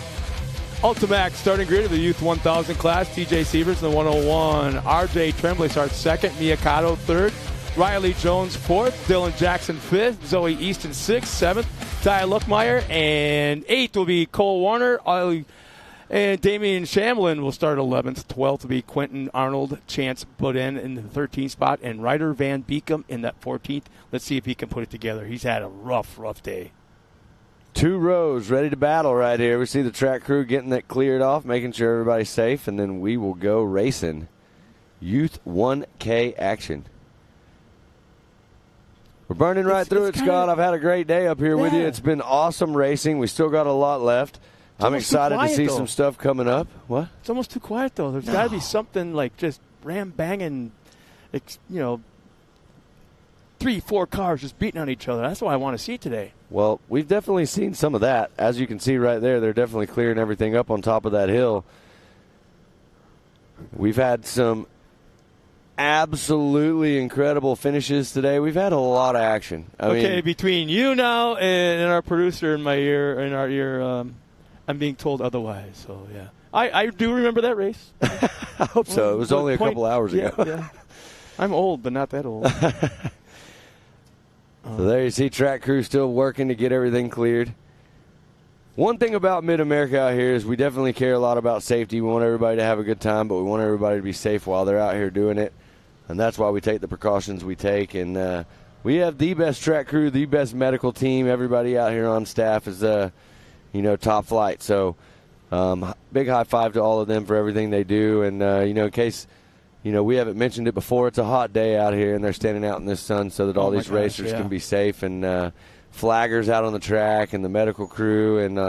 Speaker 6: Ultimax starting grid of the Youth 1000 class. TJ Sievers in the 101. RJ Tremblay starts second. Mia Cotto third. Riley Jones fourth. Dylan Jackson fifth. Zoe Easton sixth. Seventh, Ty Luckmeyer. And eighth will be Cole Warner. And Damian Shamlin will start 11th. 12th will be Quentin Arnold. Chance Bodin in the 13th spot. And Ryder Van Beekum in that 14th. Let's see if he can put it together. He's had a rough day.
Speaker 7: 2 rows ready to battle right here. We see the track crew getting that cleared off, making sure everybody's safe, and then we will go racing. Youth 1K action. We're burning right through it, Scott. I've had a great day up here with you. It's been awesome racing. We still got a lot left. I'm excited to see some stuff coming up. What?
Speaker 6: It's almost too quiet, though. There's got to be something like just ram-banging, 3-4 cars just beating on each other. That's what I want to see today.
Speaker 7: Well, we've definitely seen some of that. As you can see right there, they're definitely clearing everything up on top of that hill. We've had some absolutely incredible finishes today. We've had a lot of action. I mean,
Speaker 6: between you now and our producer in our ear, I'm being told otherwise. So, yeah. I do remember that race.
Speaker 7: I hope so. It was only a couple hours ago.
Speaker 6: Yeah. I'm old, but not that old.
Speaker 7: So there you see track crew still working to get everything cleared. One thing about MidAmerica out here is we definitely care a lot about safety. We want everybody to have a good time, but we want everybody to be safe while they're out here doing it. And that's why we take the precautions we take. And we have the best track crew, the best medical team. Everybody out here on staff is, top flight. So big high five to all of them for everything they do. And, in case, we haven't mentioned it before, it's a hot day out here, and they're standing out in this sun so that all these racers can be safe. And flaggers out on the track and the medical crew and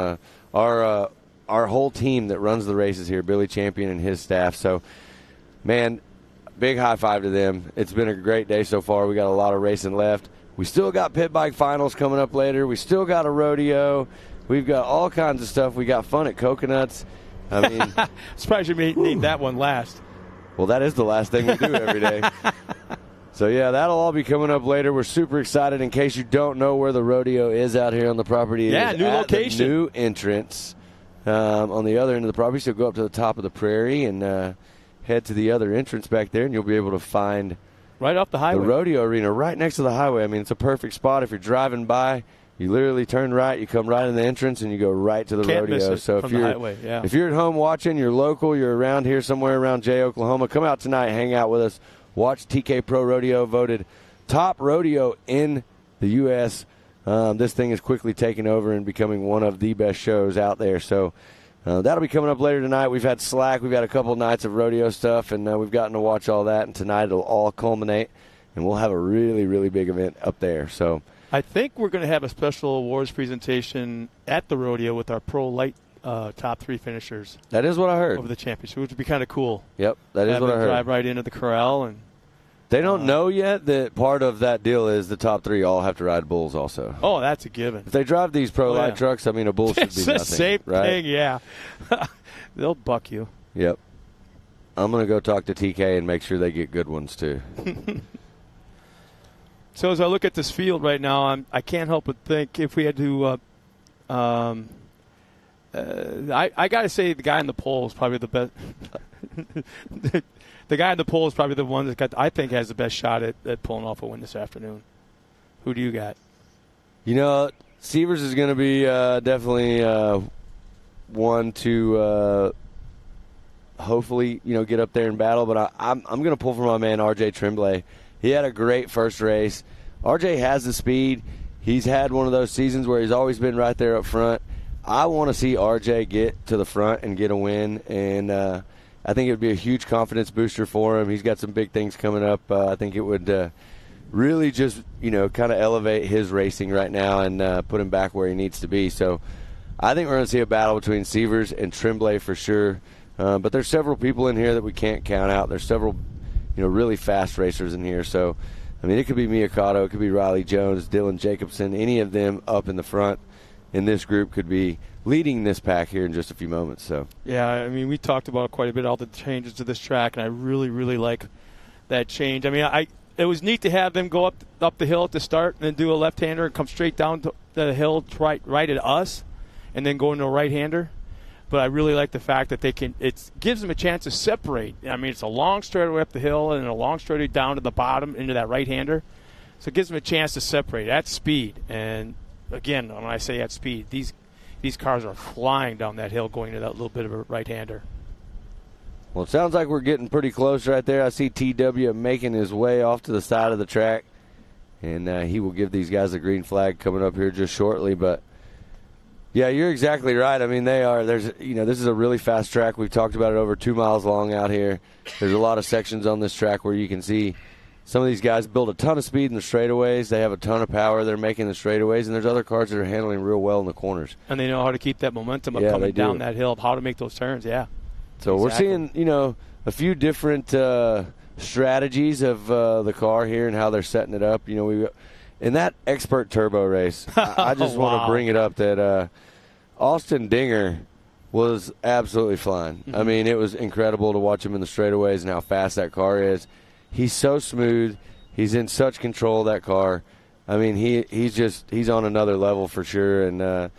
Speaker 7: our whole team that runs the races here, Billy Champion and his staff. So, man, big high five to them. It's been a great day so far. We got a lot of racing left. We still got pit bike finals coming up later. We still got a rodeo. We've got all kinds of stuff. We got fun at Coconuts. I mean,
Speaker 6: surprised you named that one last.
Speaker 7: Well, that is the last thing we do every day. So, yeah, that'll all be coming up later. We're super excited. In case you don't know where the rodeo is out here on the property, it is
Speaker 6: new
Speaker 7: at
Speaker 6: location.
Speaker 7: The new entrance on the other end of the property. So go up to the top of the prairie and head to the other entrance back there, and you'll be able to find
Speaker 6: right off the highway,
Speaker 7: the rodeo arena right next to the highway. I mean, it's a perfect spot. If you're driving by, you literally turn right, you come right in the entrance, and you go right to the
Speaker 6: Can't
Speaker 7: rodeo.
Speaker 6: miss it
Speaker 7: so
Speaker 6: from the highway, yeah.
Speaker 7: If you're at home watching, you're local, you're around here somewhere around Jay, Oklahoma, come out tonight, hang out with us, watch TK Pro Rodeo, voted top rodeo in the U.S. This thing is quickly taking over and becoming one of the best shows out there. So that'll be coming up later tonight. We've had slack. We've had a couple of nights of rodeo stuff, and we've gotten to watch all that. And tonight it'll all culminate, and we'll have a really, really big event up there. So
Speaker 6: I think we're going to have a special awards presentation at the rodeo with our pro light top three finishers.
Speaker 7: That is what I heard.
Speaker 6: Over the championship, which would be kind of cool.
Speaker 7: Yep, that is what I heard.
Speaker 6: Drive right into the corral and.
Speaker 7: They don't know yet that part of that deal is the top three all have to ride bulls also.
Speaker 6: Oh, that's a given.
Speaker 7: If they drive these pro light trucks, I mean, a bull should be nothing.
Speaker 6: It's the same thing, yeah. They'll buck you.
Speaker 7: Yep. I'm going to go talk to TK and make sure they get good ones, too.
Speaker 6: So as I look at this field right now, I can't help but think if we had to I got to say the guy in the pole is probably the best. The guy in the pole is probably the one that I think has the best shot at pulling off a win this afternoon. Who do you got?
Speaker 7: Severs is going to be definitely one to hopefully get up there and battle. But I'm going to pull for my man RJ Tremblay. He had a great first race. RJ has the speed. He's had one of those seasons where he's always been right there up front. I want to see RJ get to the front and get a win, and I think it would be a huge confidence booster for him. He's got some big things coming up. I think it would really just, kind of elevate his racing right now and put him back where he needs to be. So I think we're going to see a battle between Severs and Tremblay for sure. But there's several people in here that we can't count out. There's several, really fast racers in here. So, I mean, it could be Miyakato, it could be Riley Jones, Dylan Jacobson. Any of them up in the front in this group could be leading this pack here in just a few moments. So
Speaker 6: yeah, I mean, we talked about quite a bit all the changes to this track, and I really, really like that change. I mean, it was neat to have them go up the hill at the start and then do a left-hander and come straight down the hill right at us, and then go into a right-hander. But I really like the fact that it gives them a chance to separate. I mean, it's a long straightaway up the hill and a long straightaway down to the bottom into that right-hander. So it gives them a chance to separate at speed. And again, when I say at speed, these cars are flying down that hill going to that little bit of a right-hander.
Speaker 7: Well, it sounds like we're getting pretty close right there. I see TW making his way off to the side of the track, and he will give these guys a green flag coming up here just shortly. But, yeah, you're exactly right. I mean, this is a really fast track. We've talked about it, over 2 miles long out here. There's a lot of sections on this track where you can see some of these guys build a ton of speed in the straightaways. They have a ton of power. They're making the straightaways, and there's other cars that are handling real well in the corners.
Speaker 6: And they know how to keep that momentum of coming down that hill, how to make those turns, yeah.
Speaker 7: So We're seeing, a few different strategies of the car here and how they're setting it up. In that expert turbo race, I just want to bring it up that Austin Dinger was absolutely flying. Mm-hmm. I mean, it was incredible to watch him in the straightaways and how fast that car is. He's so smooth. He's in such control of that car. I mean, he's on another level for sure, and that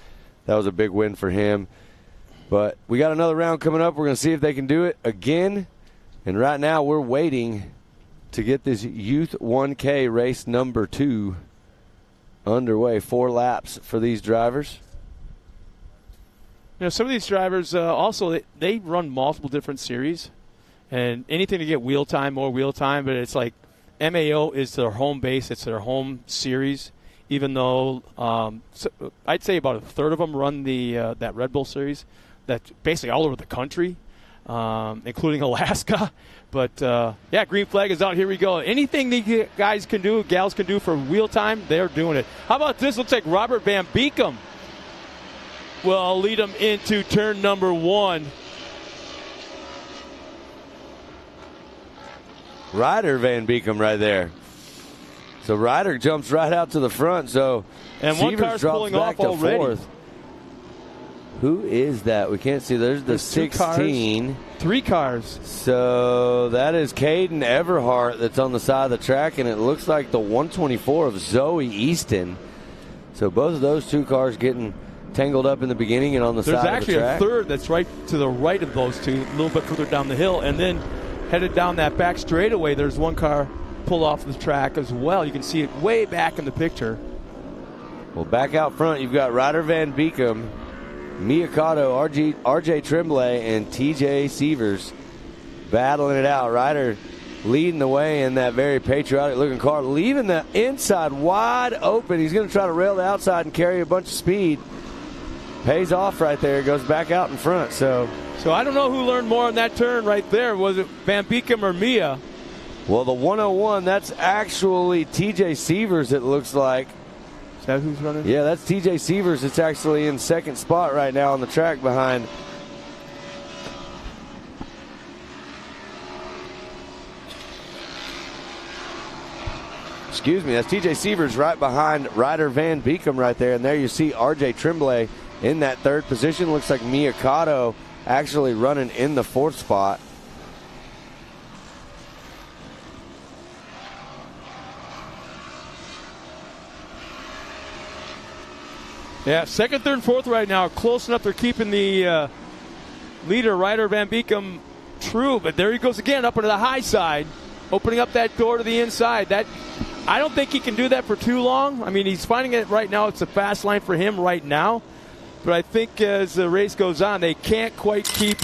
Speaker 7: was a big win for him. But we got another round coming up. We're going to see if they can do it again. And right now we're waiting to get this Youth 1K race number 2 underway. 4 laps for these drivers.
Speaker 6: You know, some of these drivers also, they run multiple different series. And anything to get wheel time, more wheel time. But it's like MAO is their home base. It's their home series. Even though I'd say about a third of them run that Red Bull series. That's basically all over the country, including Alaska. But, yeah, green flag is out. Here we go. Anything the guys can do, gals can do for wheel time, they're doing it. How about this? Looks like Robert Van Beekem will lead them into turn number 1.
Speaker 7: Ryder Van Beekem right there. So Ryder jumps right out to the front. So
Speaker 6: and one car's pulling off already. 4th.
Speaker 7: Who is that? We can't see. There's the 16.
Speaker 6: 3 cars.
Speaker 7: So that is Caden Everhart that's on the side of the track, and it looks like the 124 of Zoe Easton. So both of those 2 cars getting tangled up in the beginning and on the side of the track.
Speaker 6: There's actually a third that's right to the right of those 2, a little bit further down the hill, and then headed down that back straightaway, there's one car pull off the track as well. You can see it way back in the picture.
Speaker 7: Well, back out front, you've got Ryder Van Beekem, Miyakato, RJ Tremblay, and TJ Sievers battling it out. Ryder leading the way in that very patriotic-looking car, leaving the inside wide open. He's going to try to rail the outside and carry a bunch of speed. Pays off right there. Goes back out in front. So
Speaker 6: I don't know who learned more on that turn right there. Was it Van Beekem or Mia?
Speaker 7: Well, the 101, that's actually TJ Sievers, it looks like.
Speaker 6: Is that who's running?
Speaker 7: Yeah, that's TJ Sievers. It's actually in second spot right now on the track behind. Excuse me, that's TJ Sievers right behind Ryder Van Beekem right there. And there you see RJ Tremblay in that 3rd position. Looks like Miyakato actually running in the 4th spot.
Speaker 6: Yeah, 2nd, 3rd, and 4th right now. Close enough. They're keeping the leader, Ryder Van Beekem, true. But there he goes again, up into the high side, opening up that door to the inside. I don't think he can do that for too long. I mean, he's finding it right now. It's a fast line for him right now. But I think as the race goes on, they can't quite keep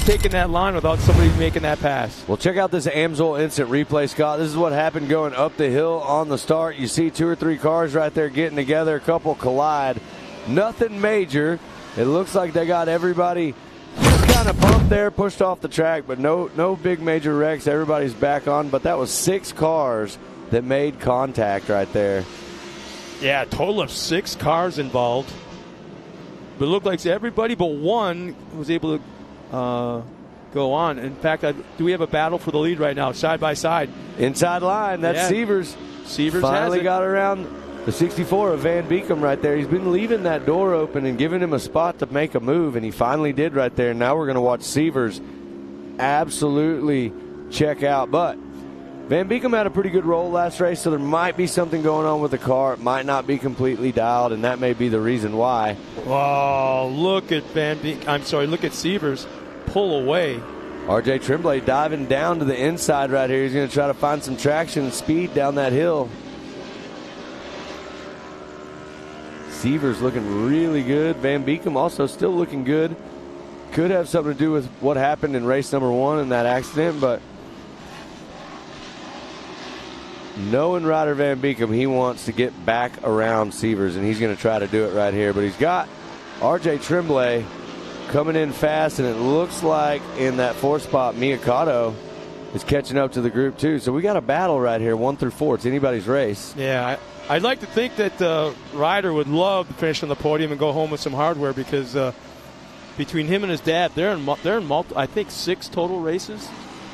Speaker 6: taking that line without somebody making that pass.
Speaker 7: Well, check out this Amsoil instant replay, Scott. This is what happened going up the hill on the start. You see 2 or 3 cars right there getting together. A couple collide. Nothing major. It looks like they got everybody just kind of bumped there, pushed off the track, but no big major wrecks. Everybody's back on. But that was 6 cars that made contact right there.
Speaker 6: Yeah, a total of 6 cars involved. But it looked like everybody but one was able to go on. In fact, do we have a battle for the lead right now, side by side?
Speaker 7: Inside line, that's Sievers.
Speaker 6: Sievers
Speaker 7: finally
Speaker 6: has it.
Speaker 7: Got around the 64 of Van Beekem right there. He's been leaving that door open and giving him a spot to make a move, and he finally did right there. Now we're going to watch Sievers absolutely check out. But Van Beekem had a pretty good roll last race, so there might be something going on with the car. It might not be completely dialed, and that may be the reason why.
Speaker 6: Oh, look at look at Sievers pull away.
Speaker 7: RJ Tremblay diving down to the inside right here. He's going to try to find some traction and speed down that hill. Sievers looking really good. Van Beekem also still looking good. Could have something to do with what happened in race number 1 in that accident, but knowing Ryder Van Beekem, he wants to get back around Sievers, and he's going to try to do it right here. But he's got RJ Tremblay coming in fast, and it looks like in that 4th spot, Miyakato is catching up to the group too. So we got a battle right here, 1 through 4. It's anybody's race.
Speaker 6: Yeah, I'd like to think that Ryder would love to finish on the podium and go home with some hardware, because between him and his dad, they're in I think 6 total races,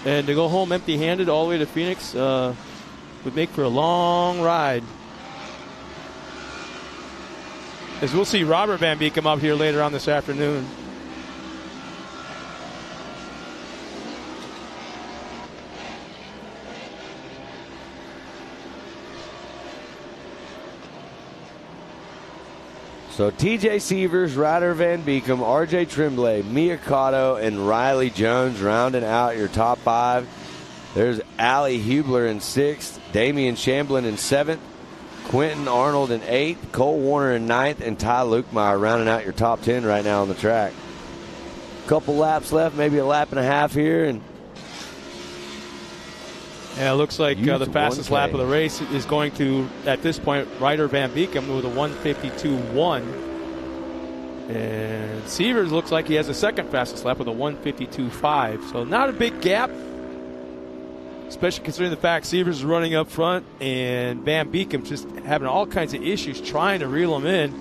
Speaker 6: and to go home empty-handed all the way to Phoenix would make for a long ride. As we'll see Robert Van Beekem up here later on this afternoon.
Speaker 7: So TJ Sievers, Ryder Van Beekem, RJ Tremblay, Mia Cotto, and Riley Jones rounding out your top 5. There's Allie Hubler in 6th, Damian Shamblin in 7th, Quentin Arnold in 8th, Cole Warner in 9th, and Ty Lukemire rounding out your top 10 right now on the track. Couple laps left, maybe a lap and a half here, and
Speaker 6: yeah, it looks like the fastest
Speaker 7: 1K.
Speaker 6: lap of the race is going to, at this point, Ryder Van Beekem with a 1:52.1. And Sievers looks like he has the second fastest lap with a 1:52.5. So not a big gap, especially considering the fact Sievers is running up front and Van Beekem just having all kinds of issues trying to reel him in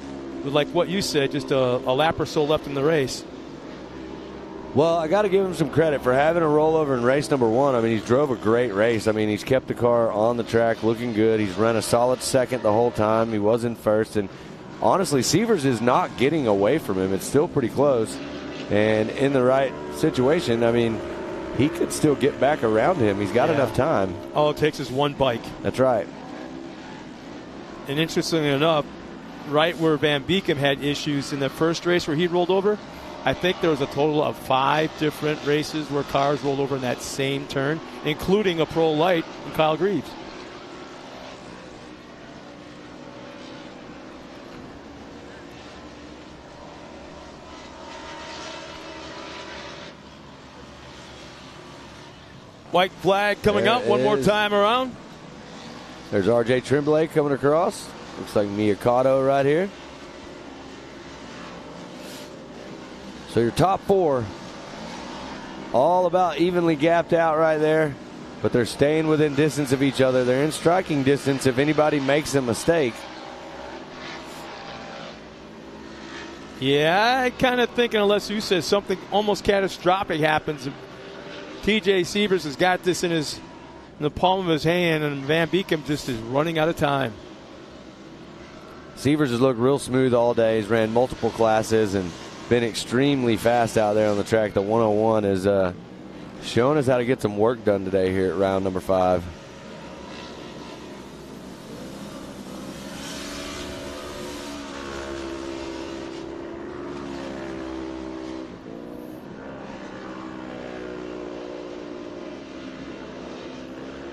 Speaker 6: with, like what you said, just a lap or so left in the race.
Speaker 7: well, I got to give him some credit for having a rollover in race number 1. I mean, he's drove a great race. I mean, he's kept the car on the track looking good. He's run a solid second the whole time. He was in first. And honestly, Sievers is not getting away from him. It's still pretty close. And in the right situation, I mean, he could still get back around him. He's got enough time.
Speaker 6: All it takes is one bike.
Speaker 7: That's right.
Speaker 6: And interestingly enough, right where Van Beekem had issues in the first race where he rolled over, I think there was a total of 5 different races where cars rolled over in that same turn, including a pro light and Kyle Greaves. White flag coming up one more time around.
Speaker 7: There's RJ Tremblay coming across. Looks like Mia Cotto right here. So your top 4, all about evenly gapped out right there, but they're staying within distance of each other. They're in striking distance if anybody makes a mistake.
Speaker 6: Yeah, I kind of thinking unless you said something almost catastrophic happens, TJ Sievers has got this in the palm of his hand, and Van Beekem just is running out of time.
Speaker 7: Sievers has looked real smooth all day. He's ran multiple classes and been extremely fast out there on the track. The 101 is showing us how to get some work done today here at round number 5.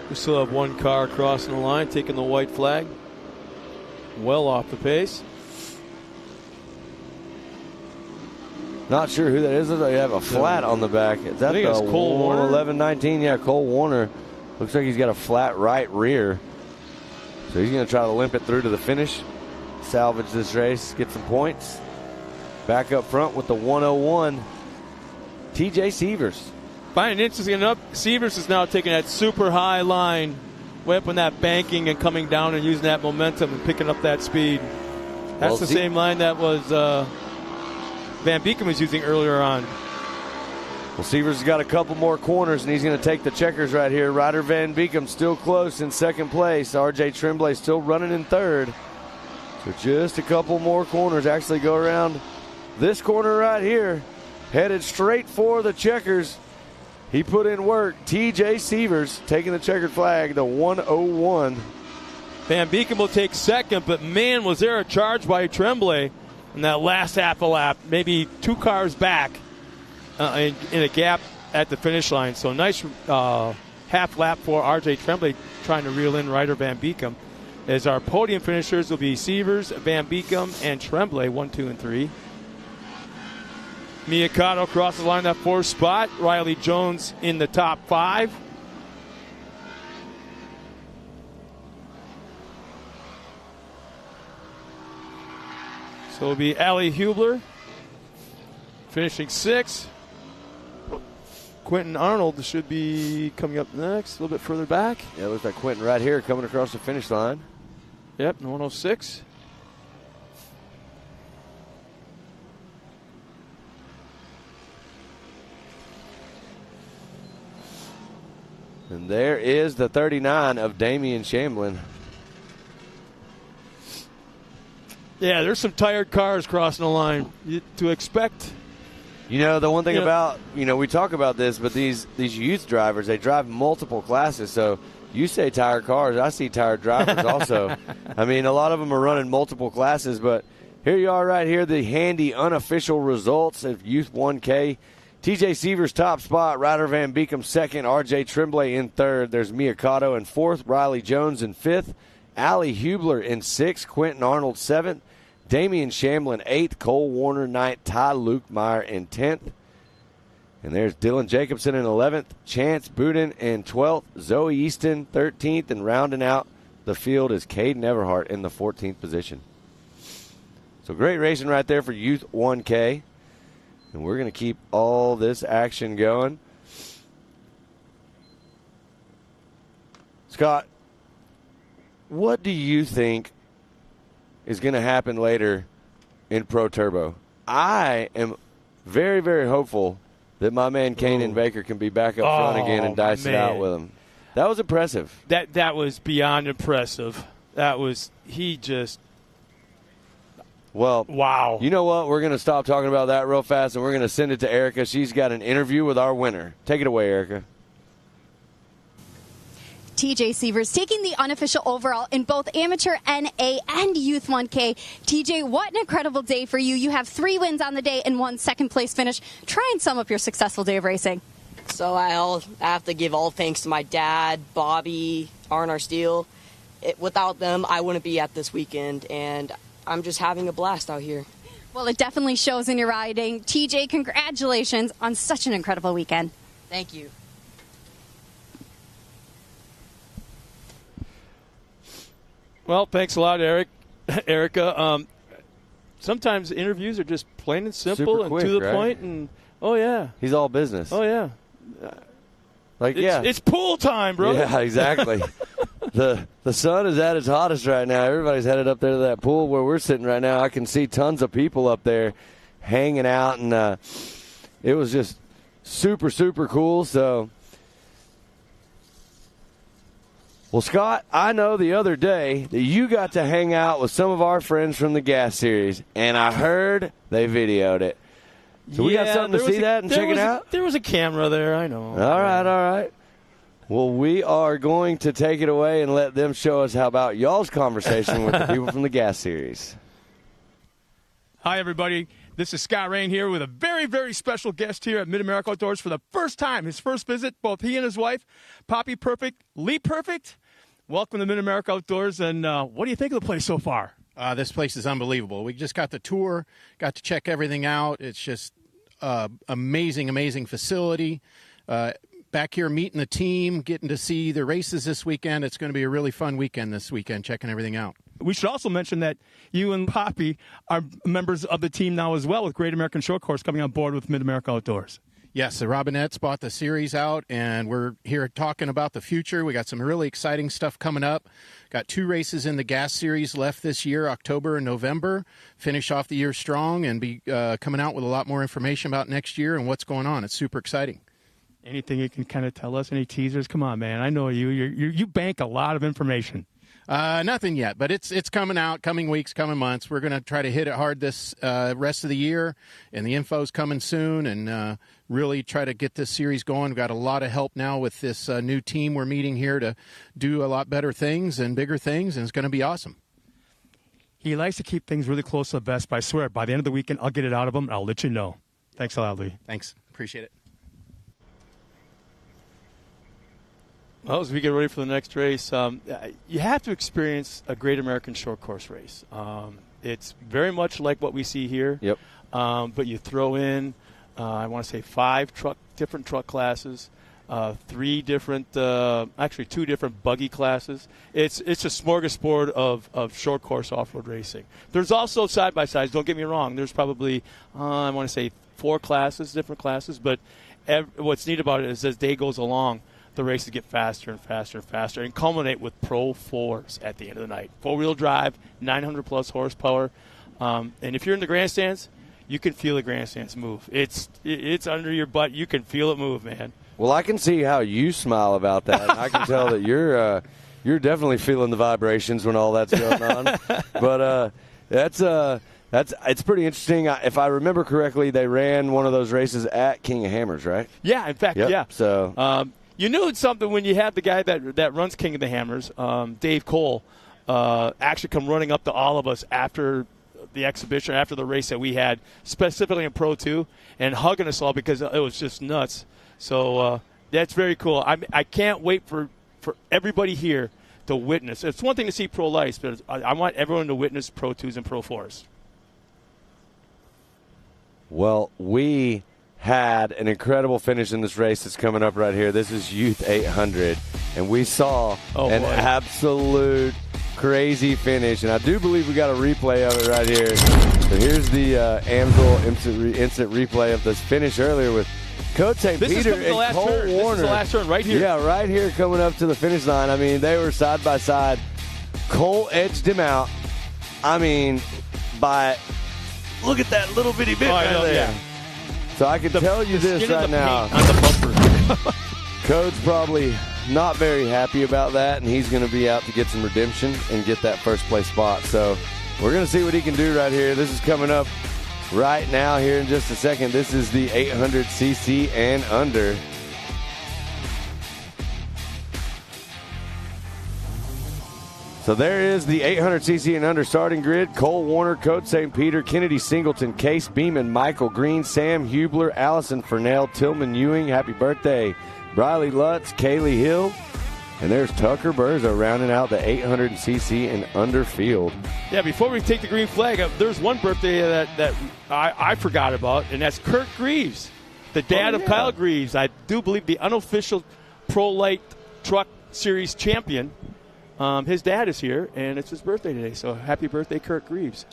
Speaker 6: We still have one car crossing the line, taking the white flag. Well off the pace.
Speaker 7: Not sure who that is. They have a flat on the back. Is that
Speaker 6: I think it's Cole Warner.
Speaker 7: 11-19? Yeah, Cole Warner. Looks like he's got a flat right rear. So he's going to try to limp it through to the finish, salvage this race, get some points. Back up front with the 101, TJ Sievers.
Speaker 6: Finding it interesting enough, Sievers is now taking that super high line, way up on that banking and coming down and using that momentum and picking up that speed. That's the same line that was Van Beekem was using earlier on.
Speaker 7: Well, Sievers has got a couple more corners, and he's going to take the checkers right here. Ryder Van Beekem still close in second place. RJ Tremblay still running in third. So just a couple more corners. Actually go around this corner right here. Headed straight for the checkers. He put in work. TJ Sievers taking the checkered flag, the 101.
Speaker 6: Van Beekem will take second, but man, was there a charge by Tremblay in that last half a lap, maybe 2 cars back in a gap at the finish line. So nice half lap for RJ Tremblay trying to reel in Ryder Van Beekem. As our podium finishers will be Sievers, Van Beekem, and Tremblay, 1, 2, and 3. Mia Cotto crosses the line, that 4th spot. Riley Jones in the top 5. So it'll be Allie Hubler finishing 6th. Quentin Arnold should be coming up next, a little bit further back.
Speaker 7: Yeah, it looks like Quentin right here coming across the finish line.
Speaker 6: Yep, 106.
Speaker 7: And there is the 39 of Damian Shamblin.
Speaker 6: Yeah, there's some tired cars crossing the line. To expect.
Speaker 7: You know, the one thing about, we talk about this, but these youth drivers, they drive multiple classes. So you say tired cars, I see tired drivers also. I mean, a lot of them are running multiple classes, but Here you are right here, the handy unofficial results of Youth 1K. TJ Seavers top spot, Ryder Van Beekem second, RJ Tremblay in third. There's Mia Cotto in fourth, Riley Jones in fifth, Allie Hubler in sixth, Quentin Arnold seventh, Damian Shamlin eighth, Cole Warner ninth, Ty Lukemeyer in 10th. And there's Dylan Jacobson in 11th, Chance Budin in 12th, Zoe Easton 13th, and rounding out the field is Caden Everhart in the 14th position. So great racing right there for Youth 1K. And we're going to keep all this action going. Scott, what do you think is going to happen later in Pro Turbo? I am very, very hopeful that my man Kanan Baker can be back up front again and dice it out with him. That was impressive.
Speaker 6: That was beyond impressive.
Speaker 7: Well,
Speaker 6: wow.
Speaker 7: You know what? We're going to stop talking about that real fast, and we're going to send it to Erica. She's got an interview with our winner. Take it away, Erica.
Speaker 10: TJ Seavers taking the unofficial overall in both Amateur NA and Youth 1K. TJ, what an incredible day for you. You have 3 wins on the day and 1 second-place finish. Try and sum up your successful day of racing.
Speaker 11: So I have to give all thanks to my dad, Bobby, Arnar Steele. Without them, I wouldn't be at this weekend, and I'm just having a blast out here.
Speaker 10: Well, it definitely shows in your riding. TJ, congratulations on such an incredible weekend.
Speaker 11: Thank you.
Speaker 6: Well, thanks a lot, Erica. Sometimes interviews are just plain and simple
Speaker 7: Super quick,
Speaker 6: and to the
Speaker 7: right?
Speaker 6: point, and oh yeah,
Speaker 7: he's all business.
Speaker 6: Oh yeah,
Speaker 7: it's
Speaker 6: pool time, bro.
Speaker 7: Yeah, exactly. The sun is at its hottest right now. Everybody's headed up there to that pool where we're sitting right now. I can see tons of people up there hanging out, and it was just super, super cool. So, well, Scott, I know the other day that you got to hang out with some of our friends from the Gas Series, and I heard they videoed it. So we got something to see that and check it out?
Speaker 6: There was a camera there, I know.
Speaker 7: All right. Well, we are going to take it away and let them show us how about y'all's conversation with the people from the Gas Series.
Speaker 12: Hi, everybody. This is Scott Rain here with a very, very special guest here at MidAmerica Outdoors for the first time. His first visit, both he and his wife, Poppy Perfect, Lee Perfect. Welcome to MidAmerica Outdoors, and what do you think of the place so far?
Speaker 13: This place is unbelievable. We just got the tour, got to check everything out. It's just amazing facility. Back here meeting the team, getting to see the races this weekend. It's going to be a really fun weekend this weekend, checking everything out.
Speaker 12: We should also mention that you and Poppy are members of the team now as well, with Great American Short Course coming on board with MidAmerica Outdoors.
Speaker 13: Yes, the Robinettes bought the series out, and we're here talking about the future. We got some really exciting stuff coming up. Got 2 races in the Gas Series left this year, October and November. Finish off the year strong and be coming out with a lot more information about next year and what's going on. It's super exciting.
Speaker 12: Anything you can kind of tell us? Any teasers? Come on, man. I know you bank a lot of information.
Speaker 13: Nothing yet, but it's coming out, coming weeks, coming months. We're going to try to hit it hard this rest of the year, and the info's coming soon, and really try to get this series going. We've got a lot of help now with this new team we're meeting here to do a lot better things and bigger things, and it's going to be awesome.
Speaker 12: He likes to keep things really close to the vest, but I swear, by the end of the weekend, I'll get it out of him, and I'll let you know. Thanks a lot, Lee.
Speaker 13: Thanks. Appreciate it.
Speaker 6: Well, as we get ready for the next race, you have to experience a Great American Short Course race. It's very much like what we see here.
Speaker 7: Yep.
Speaker 6: But you throw in, I want to say 5 different truck classes, 2 different buggy classes. It's a smorgasbord of short course off-road racing. There's also side-by-sides, don't get me wrong. There's probably, I want to say 4 different classes. But what's neat about it is as day goes along, the races get faster and faster and faster and culminate with Pro 4s at the end of the night. 4-wheel drive, 900-plus horsepower. And if you're in the grandstands, you can feel the grandstands move. It's under your butt. You can feel it move, man.
Speaker 7: Well, I can see how you smile about that. I can tell that you're definitely feeling the vibrations when all that's going on. But it's pretty interesting. If I remember correctly, they ran one of those races at King of Hammers, right?
Speaker 6: Yeah, in fact, yeah.
Speaker 7: So
Speaker 6: you knew it's something when you had the guy that runs King of the Hammers, Dave Cole, actually come running up to all of us after the exhibition, after the race that we had, specifically in Pro 2, and hugging us all because it was just nuts. So that's very cool. I can't wait for everybody here to witness. It's one thing to see Pro Lights, but I want everyone to witness Pro 2s and Pro 4s.
Speaker 7: Well, we had an incredible finish in this race that's coming up right here. This is Youth 800, and we saw an absolute crazy finish, and I do believe we got a replay of it right here. So here's the Amsoil instant replay of this finish earlier with Coach St. Peter and Cole Warner.
Speaker 6: This is the last turn right here.
Speaker 7: Yeah, right here coming up to the finish line. I mean, they were side by side. Cole edged him out. I mean, look at that little bitty bit right there. Yeah. So I can tell you this right now.
Speaker 6: On the bumper.
Speaker 7: Code's probably not very happy about that, and he's going to be out to get some redemption and get that first place spot. So we're going to see what he can do right here. This is coming up right now here in just a second. This is the 800cc and under. So there is the 800cc and under starting grid. Cole Warner, Coach St. Peter, Kennedy Singleton, Case Beeman, Michael Green, Sam Hubler, Allison Furnell, Tillman Ewing. Happy birthday, Briley Lutz, Kaylee Hill. And there's Tucker Burza rounding out the 800cc and under field.
Speaker 6: Yeah, before we take the green flag up, there's one birthday that I forgot about, and that's Kurt Greaves, the dad of Kyle Greaves. I do believe the unofficial Pro Light Truck Series champion. His dad is here, and it's his birthday today. So happy birthday, Kurt Greaves.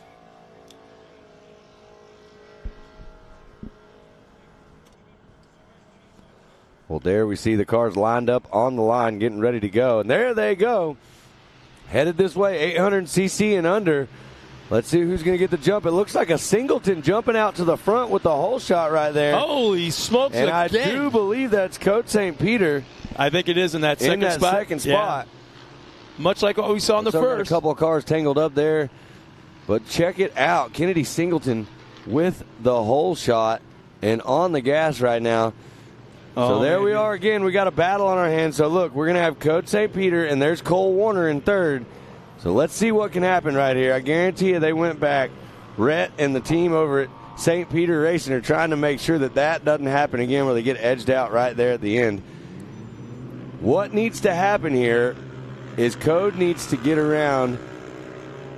Speaker 7: Well, there we see the cars lined up on the line, getting ready to go. And there they go. Headed this way, 800cc and under. Let's see who's going to get the jump. It looks like a Singleton jumping out to the front with the whole shot right there.
Speaker 6: Holy smokes,
Speaker 7: and
Speaker 6: again.
Speaker 7: I do believe that's Coach St. Peter.
Speaker 6: I think it is in that second spot.
Speaker 7: Yeah.
Speaker 6: Much like what we saw in the first.
Speaker 7: A couple of cars tangled up there. But check it out. Kennedy Singleton with the whole shot and on the gas right now. So there we are again. We got a battle on our hands. So look, we're going to have Coach St. Peter, and there's Cole Warner in third. So let's see what can happen right here. I guarantee you they went back. Rhett and the team over at St. Peter Racing are trying to make sure that doesn't happen again where they get edged out right there at the end. What needs to happen here is Code needs to get around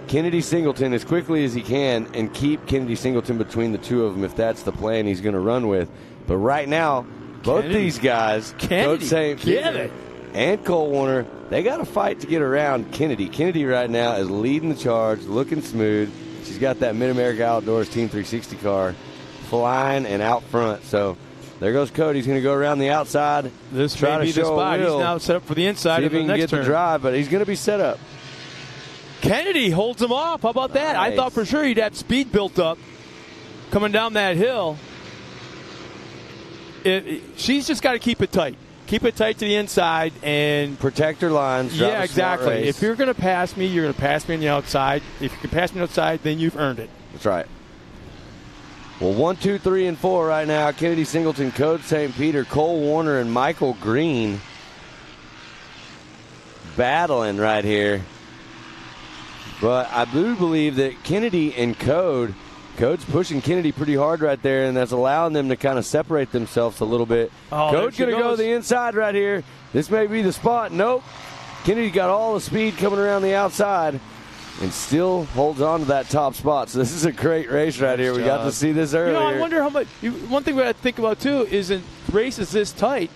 Speaker 7: Kennedy Singleton as quickly as he can and keep Kennedy Singleton between the two of them if that's the plan he's going to run with. But right now, both these guys, Coach St. Peter and Cole Warner, they got to fight to get around Kennedy. Kennedy right now is leading the charge, looking smooth. She's got that MidAmerica Outdoors Team 360 car flying and out front. So there goes Cody. He's going to go around the outside.
Speaker 6: This may be the spot. He's now set up for the inside
Speaker 7: of the next turn. See if he can get the drive, but he's going to be set up.
Speaker 6: Kennedy holds him off. How about that? Nice. I thought for sure he'd have speed built up coming down that hill. She's just got to keep it tight. Keep it tight to the inside and
Speaker 7: protect her lines.
Speaker 6: Yeah, exactly. If you're going to pass me, you're going to pass me on the outside. If you can pass me outside, then you've earned it.
Speaker 7: That's right. Well, 1, 2, 3, and 4 right now. Kennedy Singleton, Code St. Peter, Cole Warner, and Michael Green battling right here. But I do believe that Kennedy and Code's pushing Kennedy pretty hard right there, and that's allowing them to kind of separate themselves a little bit. Code's going to go the inside right here. This may be the spot. Nope. Kennedy got all the speed coming around the outside and still holds on to that top spot. So this is a great race right here. We got to see this earlier.
Speaker 6: I wonder how much. One thing we got to think about too is in races this tight,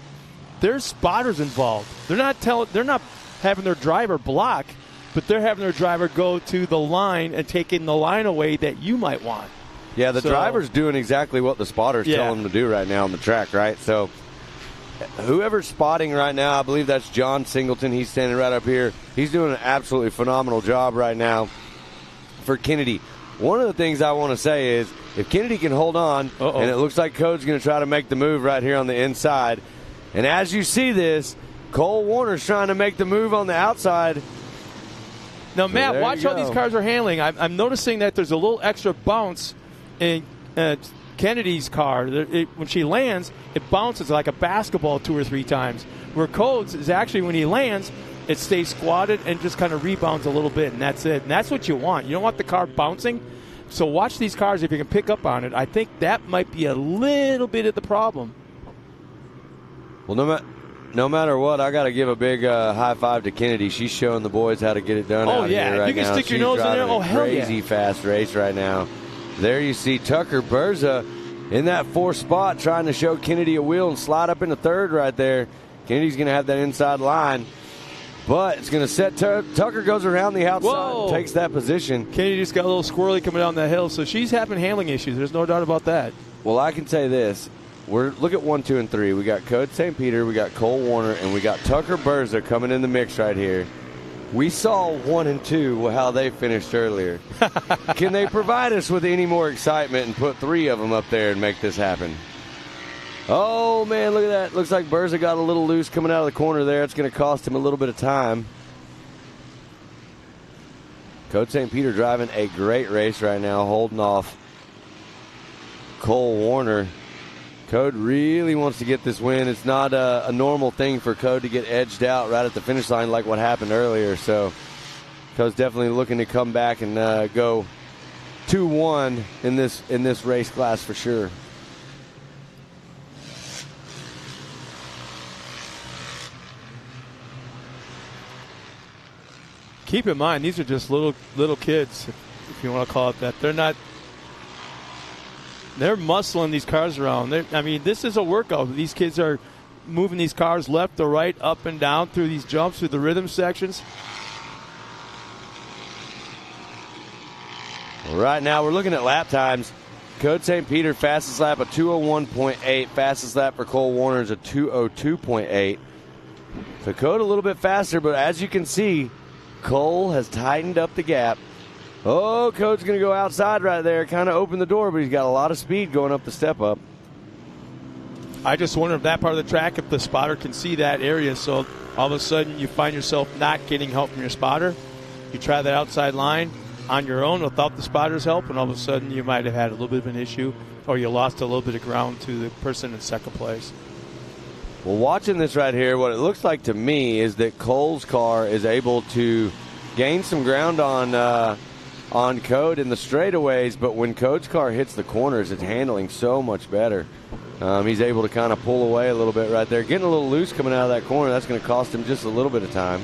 Speaker 6: there's spotters involved. They're not having their driver block, but they're having their driver go to the line and taking the line away that you might want.
Speaker 7: Yeah, the driver's doing exactly what the spotter's telling them to do right now on the track, right? So whoever's spotting right now, I believe that's John Singleton. He's standing right up here. He's doing an absolutely phenomenal job right now for Kennedy. One of the things I want to say is if Kennedy can hold on, and it looks like Code's going to try to make the move right here on the inside. And as you see this, Cole Warner's trying to make the move on the outside.
Speaker 6: Now, Matt, watch how these cars are handling. I'm noticing that there's a little extra bounce in Kennedy's car. When she lands, it bounces like a basketball 2 or 3 times. Where Code's is actually when he lands, it stays squatted and just kind of rebounds a little bit, and that's it. And that's what you want. You don't want the car bouncing. So watch these cars if you can pick up on it. I think that might be a little bit of the problem.
Speaker 7: Well, no matter what, I got to give a big high five to Kennedy. She's showing the boys how to get it done out here right
Speaker 6: you can
Speaker 7: now.
Speaker 6: stick your nose in there. Oh, hell yeah.
Speaker 7: Crazy fast race right now. There you see Tucker Berza in that 4th spot trying to show Kennedy a wheel and slide up into 3rd right there. Kennedy's going to have that inside line. But it's going to set Tucker goes around the outside and takes that position.
Speaker 6: Kennedy just got a little squirrely coming down that hill, so she's having handling issues. There's no doubt about that.
Speaker 7: Well, I can say this. Look at 1, 2, and 3. We got Code St. Peter, we got Cole Warner, and we got Tucker Berza coming in the mix right here. We saw 1 and 2, how they finished earlier. Can they provide us with any more excitement and put 3 of them up there and make this happen? Oh, man, look at that. Looks like Berza got a little loose coming out of the corner there. It's going to cost him a little bit of time. Code St. Peter driving a great race right now, holding off Cole Warner. Code really wants to get this win. It's not a normal thing for Code to get edged out right at the finish line like what happened earlier. So Code's definitely looking to come back and go 2-1 in this race class for sure.
Speaker 6: Keep in mind, these are just little kids, if you want to call it that. They're muscling these cars around. This is a workout. These kids are moving these cars left to right, up and down through these jumps, through the rhythm sections.
Speaker 7: Right now, we're looking at lap times. Code St. Peter, fastest lap a 2:01.8. Fastest lap for Cole Warner is a 2:02.8. So Code a little bit faster, but as you can see, Cole has tightened up the gap. Oh, Code's going to go outside right there, kind of open the door, but he's got a lot of speed going up the step up.
Speaker 6: I just wonder if that part of the track, if the spotter can see that area, so all of a sudden you find yourself not getting help from your spotter. You try that outside line on your own without the spotter's help, and all of a sudden you might have had a little bit of an issue, or you lost a little bit of ground to the person in 2nd place.
Speaker 7: Well, watching this right here, what it looks like to me is that Cole's car is able to gain some ground on Code in the straightaways, but when Code's car hits the corners, it's handling so much better. He's able to kind of pull away a little bit right there. Getting a little loose coming out of that corner, that's going to cost him just a little bit of time.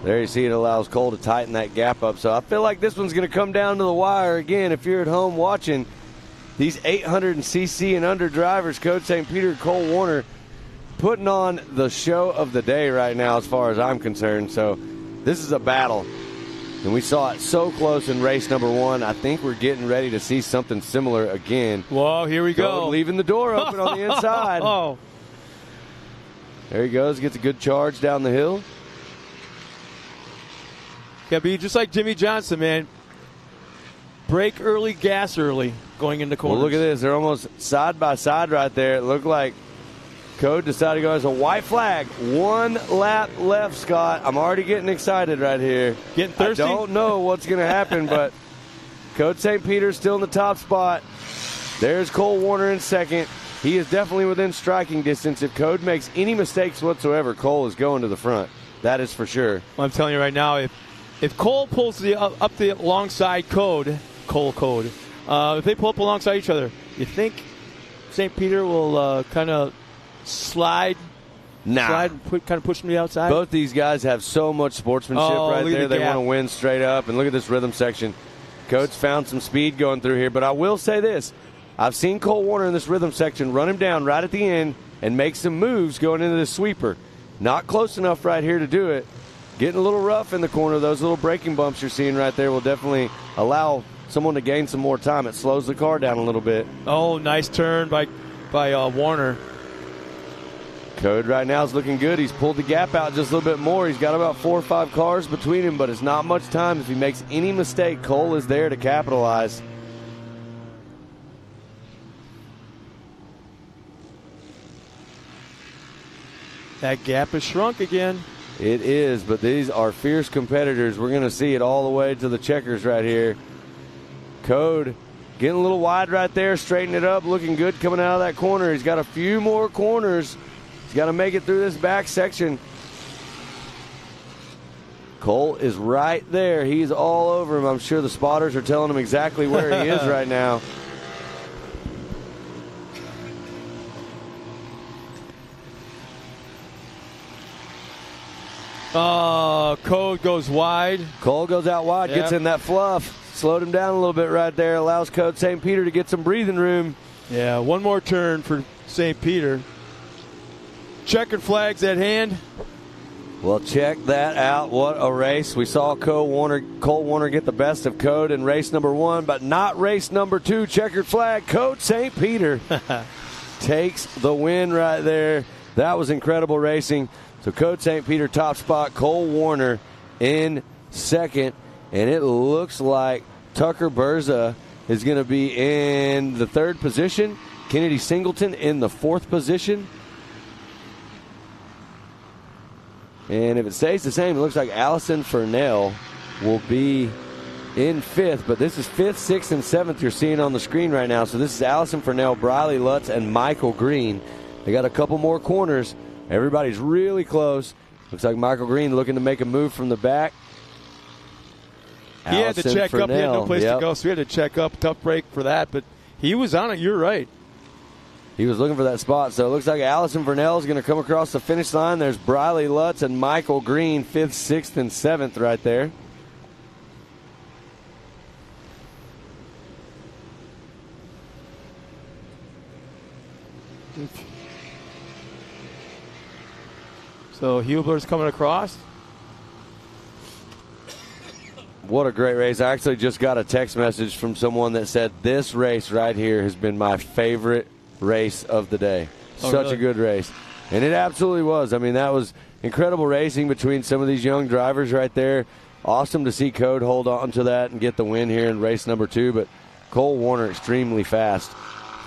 Speaker 7: There you see it allows Cole to tighten that gap up. So I feel like this one's going to come down to the wire. Again, if you're at home watching, these 800cc and under drivers, Code St. Peter, Cole Warner, putting on the show of the day right now as far as I'm concerned. So this is a battle. And we saw it so close in race number 1. I think we're getting ready to see something similar again.
Speaker 6: Whoa, here we go.
Speaker 7: Leaving the door open on the inside.
Speaker 6: Oh.
Speaker 7: There he goes. Gets a good charge down the hill.
Speaker 6: Yeah, be just like Jimmy Johnson, man. Brake early, gas early, going into corners.
Speaker 7: Well, look at this. They're almost side by side right there. It looked like Code decided to go as a white flag. 1 lap left, Scott. I'm already getting excited right here.
Speaker 6: Getting thirsty?
Speaker 7: I don't know what's going to happen, but Code St. Peter's still in the top spot. There's Cole Warner in 2nd. He is definitely within striking distance. If Code makes any mistakes whatsoever, Cole is going to the front. That is for sure.
Speaker 6: Well, I'm telling you right now, if Cole pulls up the alongside Code, if they pull up alongside each other, you think St. Peter will kind of slide and kind of push from the outside?
Speaker 7: Both these guys have so much sportsmanship right there. They want to win straight up. And look at this rhythm section. Coach found some speed going through here. But I will say this. I've seen Cole Warner in this rhythm section run him down right at the end and make some moves going into this sweeper. Not close enough right here to do it. Getting a little rough in the corner. Those little braking bumps you're seeing right there will definitely allow someone to gain some more time. It slows the car down a little bit.
Speaker 6: Oh, nice turn by Warner.
Speaker 7: Code right now is looking good. He's pulled the gap out just a little bit more. He's got about 4 or 5 cars between him, but it's not much time. If he makes any mistake, Cole is there to capitalize.
Speaker 6: That gap has shrunk again.
Speaker 7: It is, but these are fierce competitors. We're going to see it all the way to the checkers right here. Code getting a little wide right there, straightening it up, looking good coming out of that corner. He's got a few more corners. He's got to make it through this back section. Cole is right there. He's all over him. I'm sure the spotters are telling him exactly where he is right now.
Speaker 6: Cole goes wide.
Speaker 7: Cole goes out wide,
Speaker 6: Yep.
Speaker 7: gets in that fluff. Slowed him down a little bit right there. Allows Code St. Peter to get some breathing room.
Speaker 6: Yeah, one more turn for St. Peter. Checkered flags at hand.
Speaker 7: Well, check that out. What a race. We saw Cole Warner get the best of Code in race number 1, but not race number 2. Checkered flag. Code St. Peter takes the win right there. That was incredible racing. So Code St. Peter top spot. Cole Warner in second. And it looks like Tucker Berza is going to be in the 3rd position. Kennedy Singleton in the 4th position. And if it stays the same, it looks like Allison Furnell will be in 5th. But this is 5th, 6th, and 7th you're seeing on the screen right now. So this is Allison Furnell, Briley Lutz, and Michael Green. They got a couple more corners. Everybody's really close. Looks like Michael Green looking to make a move from the back.
Speaker 6: He had to check up. He had no place to go, so he had to check up. Tough break for that, but he was on it. You're right.
Speaker 7: He was looking for that spot. So it looks like Allison Vernell is going to come across the finish line. There's Briley Lutz and Michael Green, 5th, 6th, and 7th right there.
Speaker 6: So Hubler's coming across.
Speaker 7: What a great race. I actually just got a text message from someone that said this race right here has been my favorite race of the day.
Speaker 6: Oh,
Speaker 7: Such
Speaker 6: really?
Speaker 7: a good race. And it absolutely was. I mean, that was incredible racing between some of these young drivers right there. Awesome to see Code hold on to that and get the win here in race number 2. But Cole Warner extremely fast.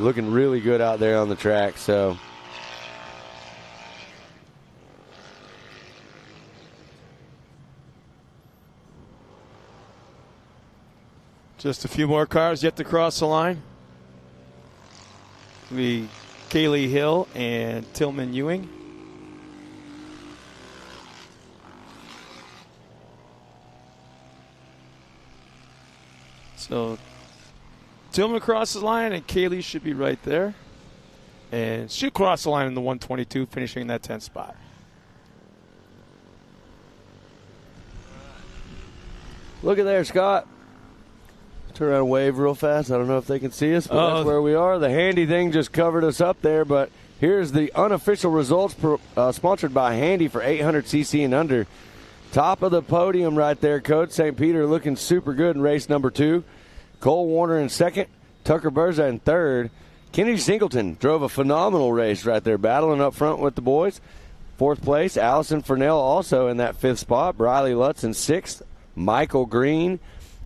Speaker 7: Looking really good out there on the track. So
Speaker 6: just a few more cars yet to cross the line. We Kaylee Hill and Tillman Ewing. So Tillman crosses the line and Kaylee should be right there. And she'll cross the line in the 122, finishing in that 10th spot.
Speaker 7: look at there, Scott. Turn around and wave real fast. I don't know if they can see us, but that's where we are. The handy thing just covered us up there, but here's the unofficial results sponsored by Handy for 800cc and under. Top of the podium right there, Coach St. Peter looking super good in race number 2. Cole Warner in second, Tucker Berza in third. Kennedy Singleton drove a phenomenal race right there, battling up front with the boys. 4th place, Allison Furnell also in that 5th spot. Briley Lutz in 6th, Michael Green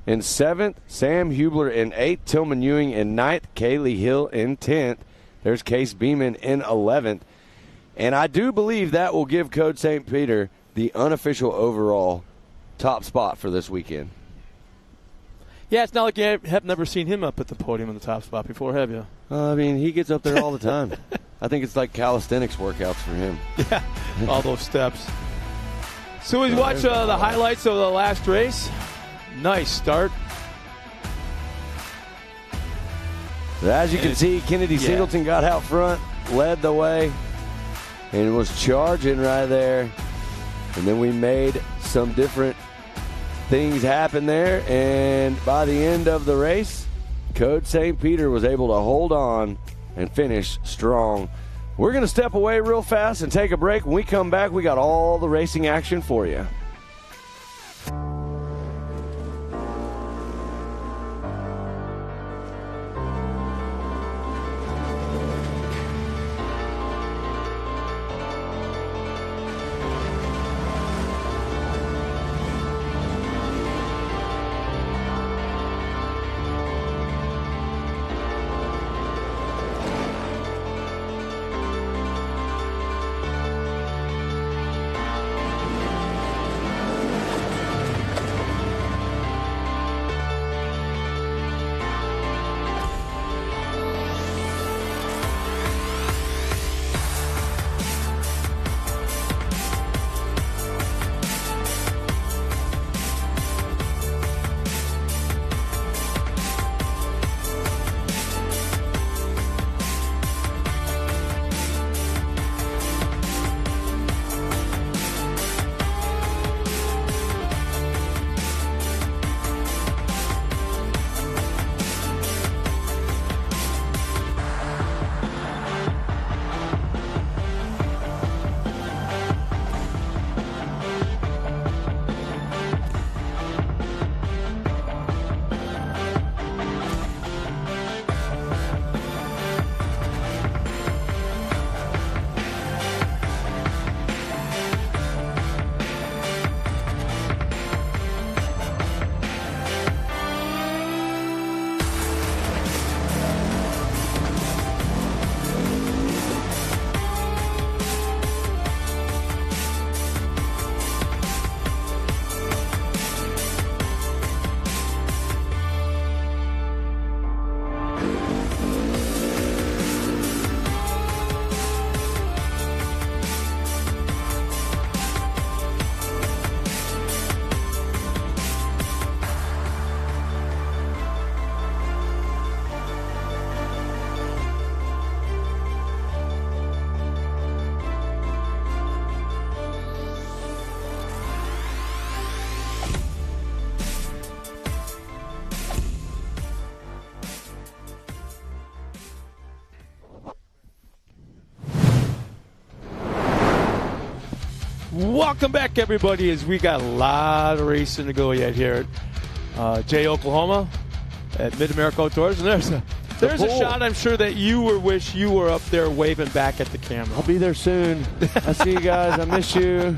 Speaker 7: in 7th, Sam Hubler in 8th, Tillman Ewing in 9th, Kaylee Hill in 10th. There's Case Beeman in 11th. And I do believe that will give Code St. Peter the unofficial overall top spot for this weekend.
Speaker 6: Yeah, it's not like you have never seen him up at the podium in the top spot before, have you?
Speaker 7: I mean, he gets up there all the time. I think it's like calisthenics workouts for him.
Speaker 6: Yeah, all those steps. So we watch the highlights of the last race. Nice start.
Speaker 7: As you can see, Kennedy Singleton got out front, led the way, and was charging right there. And then we made some different things happen there, and by the end of the race, Code St. Peter was able to hold on and finish strong. We're going to step away real fast and take a break. When we come back, we got all the racing action for you.
Speaker 6: Welcome back, everybody, as we got a lot of racing to go yet here at Jay, Oklahoma, at MidAmerica Outdoors. And there's a shot I'm sure that you wish you were up there waving back at the camera.
Speaker 7: I'll be there soon. I see you guys. I miss you.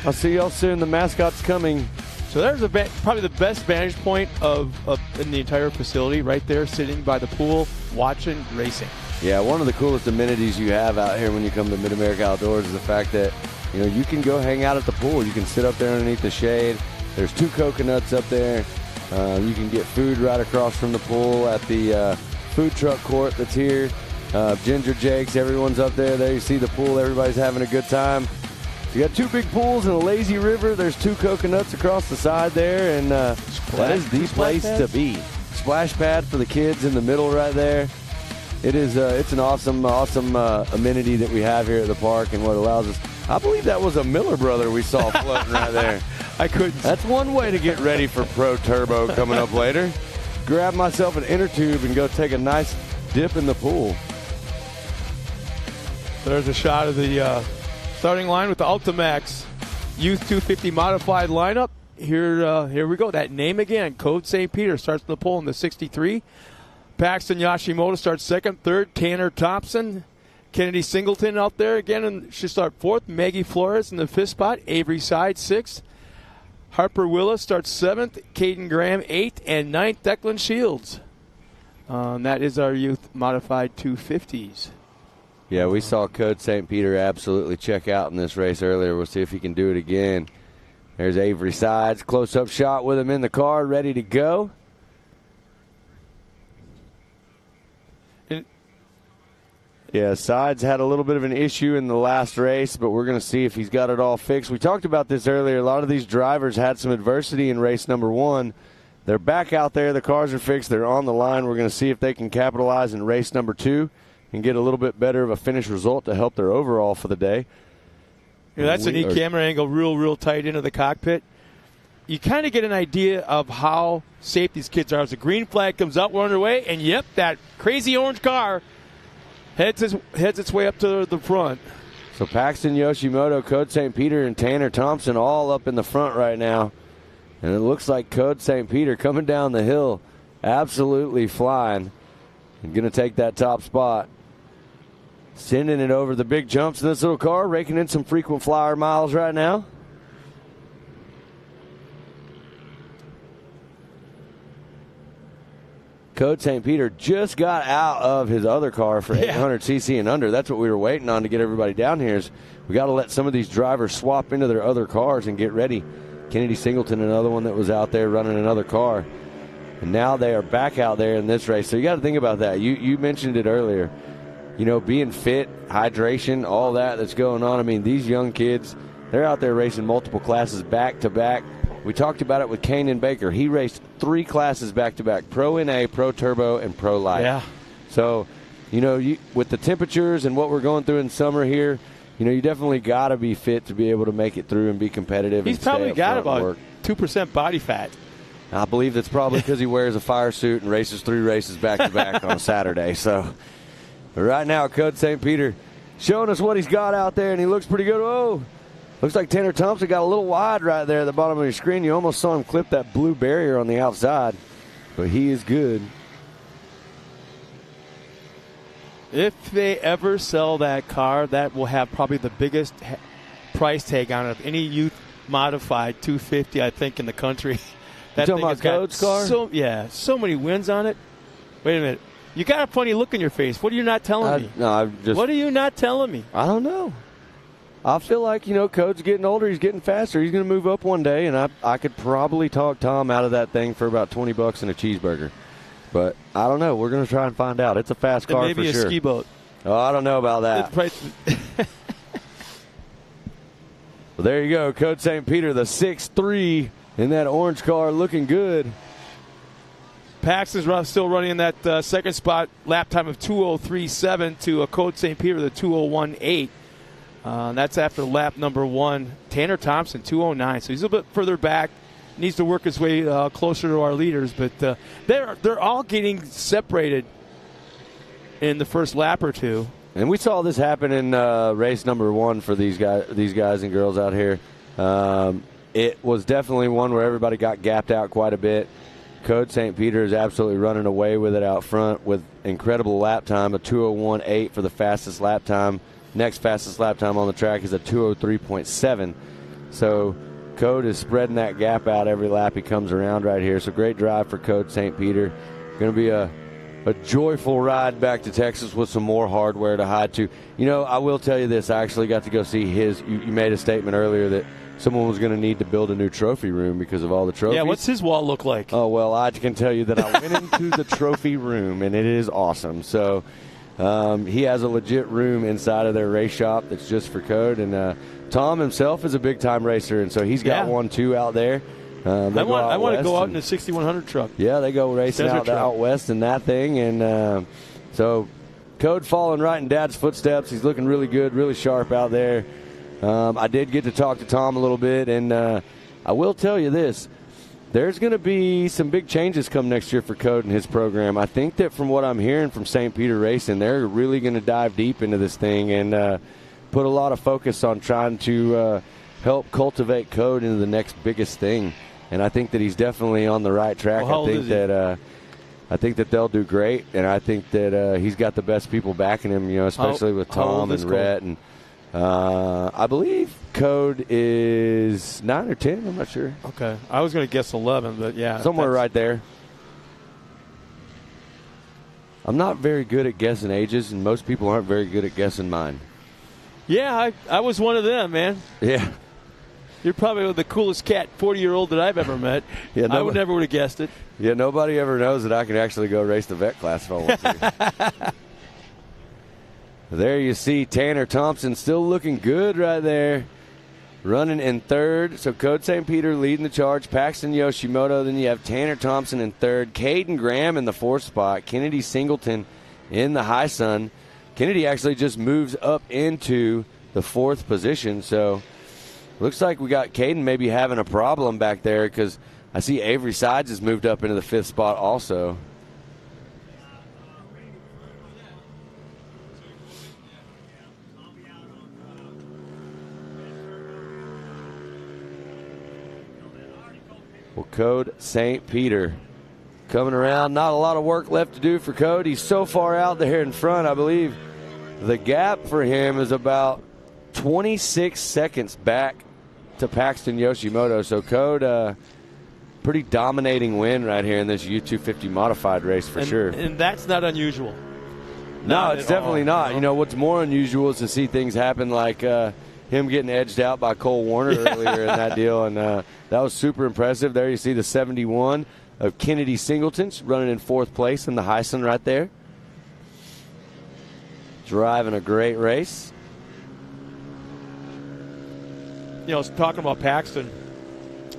Speaker 7: I'll see y'all soon. The mascot's coming.
Speaker 6: So there's probably the best vantage point in the entire facility, right there, sitting by the pool, watching racing.
Speaker 7: Yeah, one of the coolest amenities you have out here when you come to MidAmerica Outdoors is the fact that you can go hang out at the pool. You can sit up there underneath the shade. There's 2 coconuts up there. You can get food right across from the pool at the food truck court that's here. Ginger Jake's, everyone's up there. There you see the pool. Everybody's having a good time. You got 2 big pools and a lazy river. There's 2 coconuts across the side there, and that is the place to be. Splash pad for the kids in the middle right there. It is. It's an awesome amenity that we have here at the park, and what allows us. I believe that was a Miller brother we saw floating right there.
Speaker 6: I couldn't.
Speaker 7: That's one way to get ready for Pro Turbo coming up later. Grab myself an inner tube and go take a nice dip in the pool.
Speaker 6: There's a shot of the starting line with the Ultimax Youth 250 modified lineup. Here we go. That name again. Code St. Peter starts the pole in the 63. Paxton Yashimoto starts second. Third, Tanner Thompson. Kennedy Singleton out there again, and should start fourth. Maggie Flores in the 5th spot. Avery Side, 6th. Harper Willis starts 7th. Caden Graham, 8th. And 9th, Declan Shields. That is our youth modified 250s.
Speaker 7: Yeah, we saw Code St. Peter absolutely check out in this race earlier. We'll see if he can do it again. There's Avery Sides. Close-up shot with him in the car, ready to go. Yeah, Sides had a little bit of an issue in the last race, but we're going to see if he's got it all fixed. We talked about this earlier. A lot of these drivers had some adversity in race number 1. They're back out there. The cars are fixed. They're on the line. We're going to see if they can capitalize in race number 2 and get a little bit better of a finish result to help their overall for the day.
Speaker 6: Yeah, that's a neat camera angle, real tight into the cockpit. You kind of get an idea of how safe these kids are. As the green flag comes out, we're underway, and yep, that crazy orange car heads its way up to the front.
Speaker 7: So Paxton Yoshimoto, Code St. Peter, and Tanner Thompson all up in the front right now. And it looks like Code St. Peter coming down the hill, absolutely flying, and going to take that top spot. Sending it over the big jumps in this little car, raking in some frequent flyer miles right now. Code St. Peter just got out of his other car for 800cc and under. That's what we were waiting on to get everybody down here. Is we got to let some of these drivers swap into their other cars and get ready. Kennedy Singleton, another one that was out there running another car. And now they are back out there in this race. So you got to think about that. You mentioned it earlier. Being fit, hydration, all that's going on. I mean, these young kids, they're out there racing multiple classes back to back. We talked about it with Kanan Baker. He raced 3 classes back-to-back, Pro NA, Pro Turbo, and Pro Light.
Speaker 6: Yeah.
Speaker 7: So, with the temperatures and what we're going through in summer here, you definitely got to be fit to be able to make it through and be competitive.
Speaker 6: He's probably got about 2% body fat.
Speaker 7: I believe that's probably because he wears a fire suit and races 3 races back-to-back on a Saturday. So, right now, Code St. Peter showing us what he's got out there, and he looks pretty good. Oh! Looks like Tanner Thompson got a little wide right there at the bottom of your screen. You almost saw him clip that blue barrier on the outside, but he is good.
Speaker 6: If they ever sell that car, that will have probably the biggest price tag on it of any youth modified 250, I think, in the country. That
Speaker 7: you talking about Code's car?
Speaker 6: So many wins on it. Wait a minute. You got a funny look in your face. What are you not telling me?
Speaker 7: No,
Speaker 6: what are you not telling me?
Speaker 7: I don't know. I feel like, Code's getting older. He's getting faster. He's going to move up one day, and I could probably talk Tom out of that thing for about $20 and a cheeseburger. But I don't know. We're going to try and find out. It's a fast car
Speaker 6: maybe
Speaker 7: for sure.
Speaker 6: Maybe a ski boat.
Speaker 7: Oh, I don't know about that. Well, there you go. Code St. Peter, the 6'3", in that orange car, looking good.
Speaker 6: Paxton's still running in that second spot, lap time of 2:03.7 to a Code St. Peter, the 2:01.8. That's after lap number 1. Tanner Thompson, 2:09. So he's a little bit further back. Needs to work his way closer to our leaders. But they're all getting separated in the first lap or two.
Speaker 7: And we saw this happen in race number 1 for these guys and girls out here. It was definitely one where everybody got gapped out quite a bit. Code St. Peter is absolutely running away with it out front with incredible lap time, a 2:01.8 for the fastest lap time. Next fastest lap time on the track is a 2:03.7. So Code is spreading that gap out every lap he comes around right here. So great drive for Code St. Peter. Going to be a joyful ride back to Texas with some more hardware to hide to. You know, I will tell you this. I actually got to go see his. You made a statement earlier that someone was going to need to build a new trophy room because of all the trophies.
Speaker 6: Yeah, what's his wall look like?
Speaker 7: Oh, well, I can tell you that I went into the trophy room, and it is awesome. So he has a legit room inside of their race shop that's just for Code. And Tom himself is a big-time racer, and so he's got one, too, out there. I
Speaker 6: want to go out in the 6100 truck.
Speaker 7: Yeah, they go racing out west in that thing. And so Code following right in Dad's footsteps. He's looking really good, really sharp out there. I did get to talk to Tom a little bit, and I will tell you this. There's going to be some big changes come next year for Code and his program. I think that from what I'm hearing from St. Peter Racing, they're really going to dive deep into this thing and put a lot of focus on trying to help cultivate Code into the next biggest thing. And I think that he's definitely on the right track.
Speaker 6: Well,
Speaker 7: I think that they'll do great, and I think that he's got the best people backing him, you know, especially with Tom and Rhett and I believe Code is 9 or 10. I'm not sure.
Speaker 6: Okay. I was going to guess 11, but yeah.
Speaker 7: Somewhere right there. I'm not very good at guessing ages, and most people aren't very good at guessing mine.
Speaker 6: Yeah, I was one of them, man.
Speaker 7: Yeah.
Speaker 6: You're probably the coolest cat 40-year-old that I've ever met. Yeah, I would never would have guessed it.
Speaker 7: Yeah, nobody ever knows that I can actually go race the vet class if I want to. There you see Tanner Thompson still looking good right there. Running in third. So Code St. Peter leading the charge. Paxton Yoshimoto. Then you have Tanner Thompson in third. Caden Graham in the fourth spot. Kennedy Singleton in the high sun. Kennedy actually just moves up into the fourth position. So looks like we got Caden maybe having a problem back there because I see Avery Sides has moved up into the fifth spot also. Well, Code St. Peter coming around. Not a lot of work left to do for Code. He's so far out there in front, I believe the gap for him is about 26 seconds back to Paxton Yoshimoto. So Code, pretty dominating win right here in this U250 modified race for sure.
Speaker 6: And that's not unusual.
Speaker 7: No, it's definitely not. You know, what's more unusual is to see things happen like him getting edged out by Cole Warner earlier in that deal, and that was super impressive. There you see the 71 of Kennedy Singleton running in fourth place in the Heisen right there. Driving a great race.
Speaker 6: You know, talking about Paxton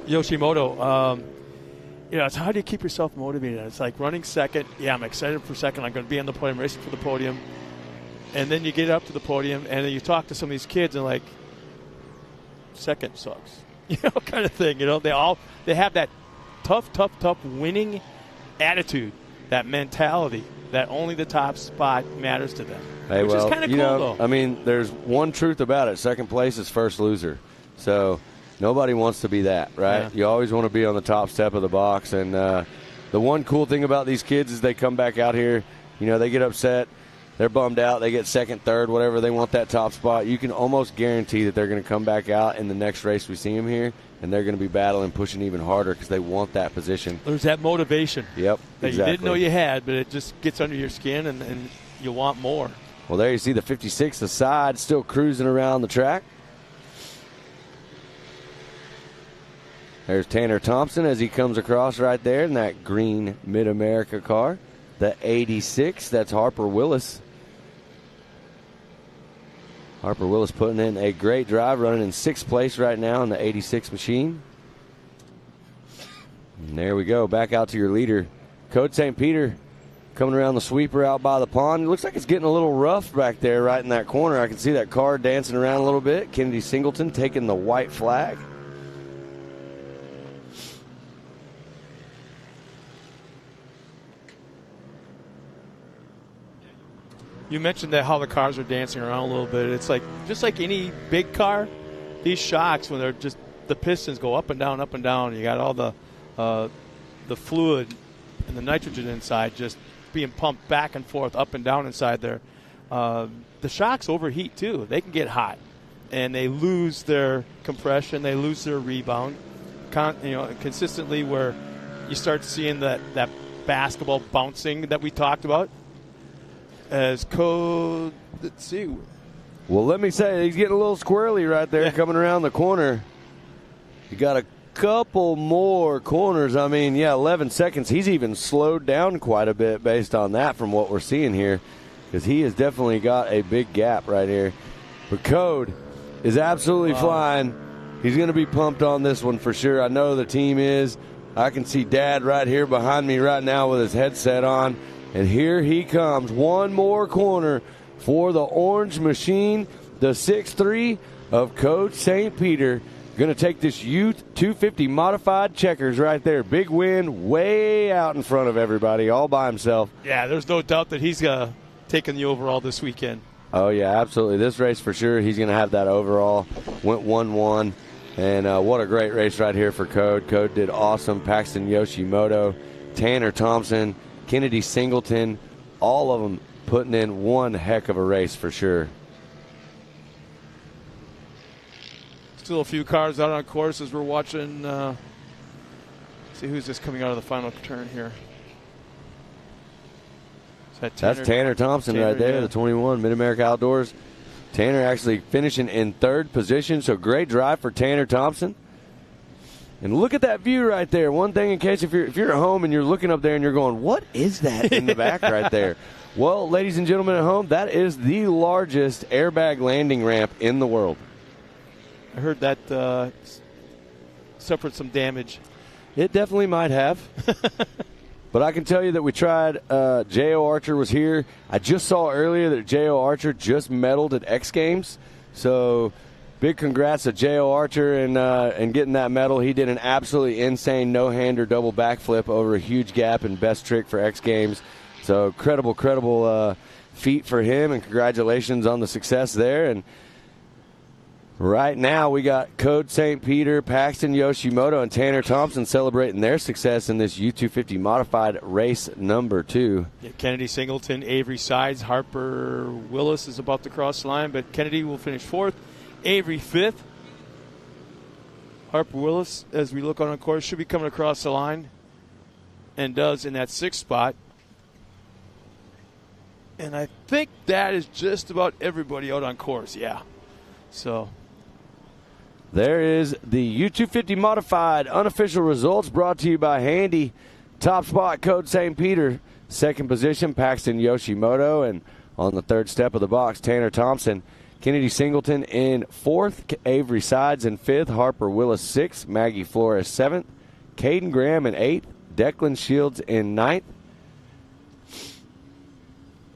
Speaker 6: Yoshimoto, you know, it's how do you keep yourself motivated? It's like running second. Yeah, I'm excited for second. I'm going to be on the podium, racing for the podium. And then you get up to the podium, and then you talk to some of these kids, and like, second sucks, you know, kind of thing. You know, they have that tough winning attitude, that mentality that only the top spot matters to them.
Speaker 7: Hey,
Speaker 6: which is kind of cool, though.
Speaker 7: I mean, there's one truth about it: second place is first loser. So nobody wants to be that, right? Yeah. You always want to be on the top step of the box. And the one cool thing about these kids is they come back out here. You know, they get upset. They're bummed out. They get second, third, whatever. They want that top spot. You can almost guarantee that they're going to come back out in the next race we see them here, and they're going to be battling, pushing even harder because they want that position.
Speaker 6: There's that motivation.
Speaker 7: Yep,
Speaker 6: that
Speaker 7: exactly.
Speaker 6: You didn't know you had, but it just gets under your skin, and you want more.
Speaker 7: Well, there you see the 56 aside still cruising around the track. There's Tanner Thompson as he comes across right there in that green MidAmerica car. The 86, that's Harper Willis. Harper Willis putting in a great drive, running in sixth place right now in the 86 machine. And there we go, back out to your leader. Code St. Peter coming around the sweeper out by the pond. It looks like it's getting a little rough back there right in that corner. I can see that car dancing around a little bit. Kennedy Singleton taking the white flag.
Speaker 6: You mentioned that how the cars are dancing around a little bit. It's like just like any big car, these shocks, when they're just the pistons go up and down, up and down. You got all the fluid and the nitrogen inside just being pumped back and forth, up and down inside there. The shocks overheat too. They can get hot, and they lose their compression. They lose their rebound, consistently. Where you start seeing that basketball bouncing that we talked about. As Code, let's see.
Speaker 7: Well, let me say, he's getting a little squirrely right there coming around the corner. You got a couple more corners. 11 seconds. He's even slowed down quite a bit based on that from what we're seeing here, because he has definitely got a big gap right here. But Code is absolutely flying. He's going to be pumped on this one for sure. I know the team is. I can see Dad right here behind me right now with his headset on. And here he comes. One more corner for the Orange Machine, the 6'3" of Coach St. Peter. Going to take this Youth 250 modified checkers right there. Big win, way out in front of everybody, all by himself.
Speaker 6: Yeah, there's no doubt that he's taking the overall this weekend.
Speaker 7: Oh, yeah, absolutely. This race for sure, he's going to have that overall. Went 1-1. And what a great race right here for Code. Code did awesome. Paxton Yoshimoto, Tanner Thompson, Kennedy Singleton, all of them putting in one heck of a race for sure.
Speaker 6: Still a few cars out on course as we're watching. See who's just coming out of the final turn here. That's
Speaker 7: Tanner Thompson right there, the 21, MidAmerica Outdoors. Tanner actually finishing in third position, so great drive for Tanner Thompson. And look at that view right there. One thing, in case if you're at home and you're looking up there and you're going, what is that in the back right there? Well, ladies and gentlemen at home, that is the largest airbag landing ramp in the world.
Speaker 6: I heard that suffered some damage.
Speaker 7: It definitely might have. But I can tell you that we tried. J.O. Archer was here. I just saw earlier that J.O. Archer just medaled at X Games. So big congrats to J.O. Archer and getting that medal. He did an absolutely insane no-hander double backflip over a huge gap and best trick for X Games. So credible feat for him, and congratulations on the success there. And right now we got Code St. Peter, Paxton Yoshimoto, and Tanner Thompson celebrating their success in this U250 modified race number 2.
Speaker 6: Yeah, Kennedy Singleton, Avery Sides, Harper Willis is about to cross the line, but Kennedy will finish 4th. Avery 5th. Harper Willis, as we look on course, should be coming across the line, and does in that 6th spot. And I think that is just about everybody out on course, yeah. So
Speaker 7: there is the U250 modified unofficial results brought to you by Handy. Top spot, Code St. Peter. 2nd position, Paxton Yoshimoto. And on the 3rd step of the box, Tanner Thompson. Kennedy Singleton in 4th. Avery Sides in 5th. Harper Willis 6th. Maggie Flores 7th. Caden Graham in 8th. Declan Shields in 9th.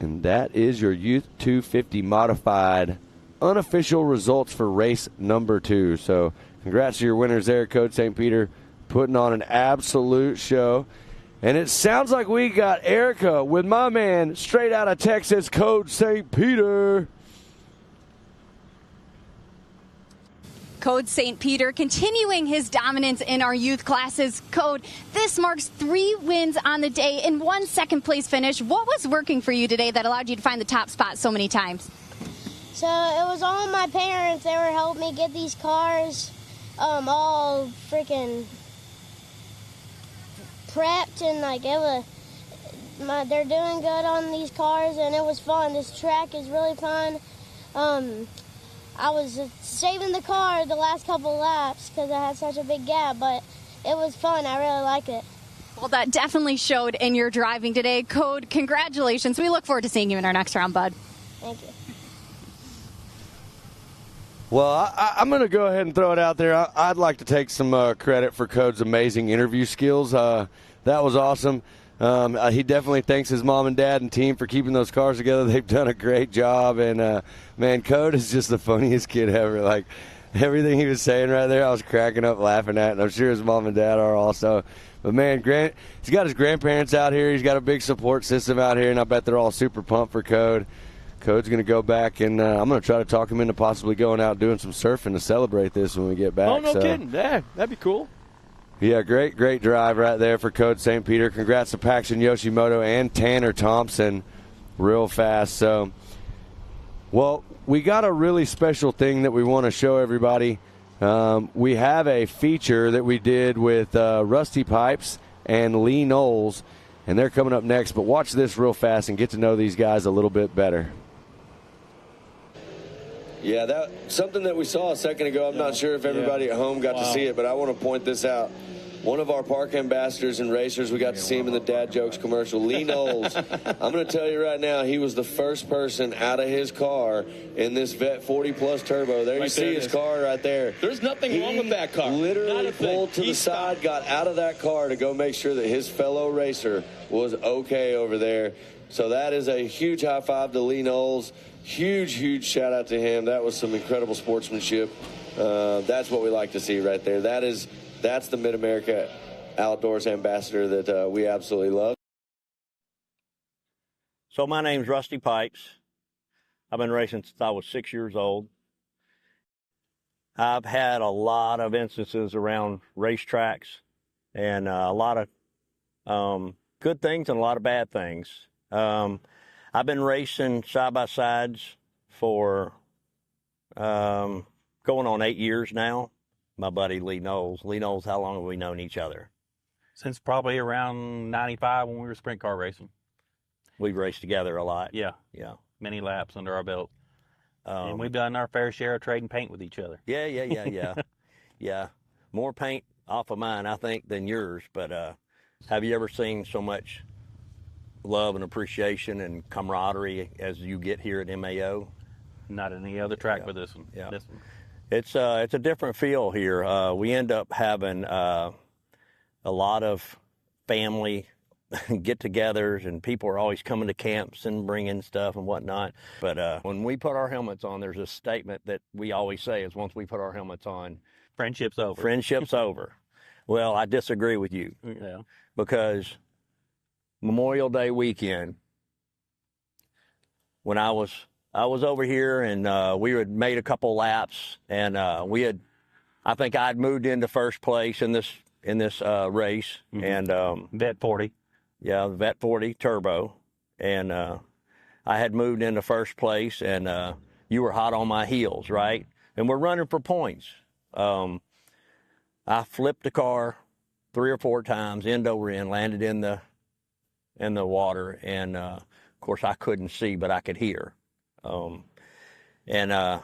Speaker 7: And that is your Youth 250 modified unofficial results for race number 2. So congrats to your winners there, Code St. Peter, putting on an absolute show. And it sounds like we got Erica with my man straight out of Texas, Code St. Peter.
Speaker 10: Code St. Peter continuing his dominance in our youth classes. Code, this marks 3 wins on the day and 1 second-place finish. What was working for you today that allowed you to find the top spot so many times?
Speaker 14: So it was all my parents. They were helping me get these cars all freaking prepped, and they're doing good on these cars, and it was fun. This track is really fun. I was saving the car the last couple laps because I had such a big gap, but it was fun. I really liked it.
Speaker 10: Well, that definitely showed in your driving today. Code, congratulations. We look forward to seeing you in our next round, bud.
Speaker 14: Thank you.
Speaker 7: Well, I'm going to go ahead and throw it out there. I'd like to take some credit for Code's amazing interview skills. That was awesome. He definitely thanks his mom and dad and team for keeping those cars together. They've done a great job. And, man, Code is just the funniest kid ever. Like, everything he was saying right there, I was cracking up laughing at. And I'm sure his mom and dad are also. But, man, he's got his grandparents out here. He's got a big support system out here. And I bet they're all super pumped for Code. Code's going to go back, and I'm going to try to talk him into possibly going out doing some surfing to celebrate this when we get back.
Speaker 6: Oh, no kidding. Yeah, that'd be cool.
Speaker 7: Yeah, great drive right there for Code St. Peter. Congrats to Paxton Yoshimoto and Tanner Thompson real fast. So, well, we got a really special thing that we want to show everybody. We have a feature that we did with Rusty Pipes and Lee Knowles, and they're coming up next. But watch this real fast and get to know these guys a little bit better. Yeah, that's something that we saw a second ago. I'm not sure if everybody at home got to see it, but I want to point this out. One of our park ambassadors and racers, we got to see him in the Dad Jokes commercial, Lee Knowles. I'm going to tell you right now, he was the first person out of his car in this Vet 40 Plus Turbo. There you see his car right there.
Speaker 15: There's nothing wrong with that car.
Speaker 7: Literally pulled to the side, got out of that car to go make sure that his fellow racer was okay over there. So that is a huge high five to Lee Knowles. Huge shout out to him. That was some incredible sportsmanship. That's what we like to see right there. That's the MidAmerica Outdoors ambassador that we absolutely love.
Speaker 16: So my name's Rusty Pipes. I've been racing since I was 6 years old. I've had a lot of instances around racetracks and a lot of good things and a lot of bad things. I've been racing side-by-sides for going on 8 years now. My buddy Lee Knowles. Lee Knowles, how long have we known each other?
Speaker 17: Since probably around 95 when we were sprint car racing.
Speaker 16: We've raced together a lot.
Speaker 17: Yeah. Many laps under our belt. And we've done our fair share of trading paint with each other.
Speaker 16: Yeah. Yeah. More paint off of mine, I think, than yours. But have you ever seen so much love and appreciation and camaraderie as you get here at MAO?
Speaker 17: Not any other track but this one.
Speaker 16: Yeah.
Speaker 17: This one.
Speaker 16: It's a different feel here. We end up having a lot of family get-togethers, and people are always coming to camps and bringing stuff and whatnot. But when we put our helmets on, there's a statement that we always say is once we put our helmets on,
Speaker 17: friendship's over.
Speaker 16: Friendship's over. Well, I disagree with you.
Speaker 17: Yeah.
Speaker 16: Because Memorial Day weekend, when I was over here, and we had made a couple laps, and I think I'd moved into first place in this race, and
Speaker 17: Vet 40.
Speaker 16: Yeah, the Vet 40 Turbo, and I had moved into first place, and you were hot on my heels, right? And we're running for points. I flipped the car 3 or 4 times, end over end, landed in the water, and of course I couldn't see, but I could hear. And a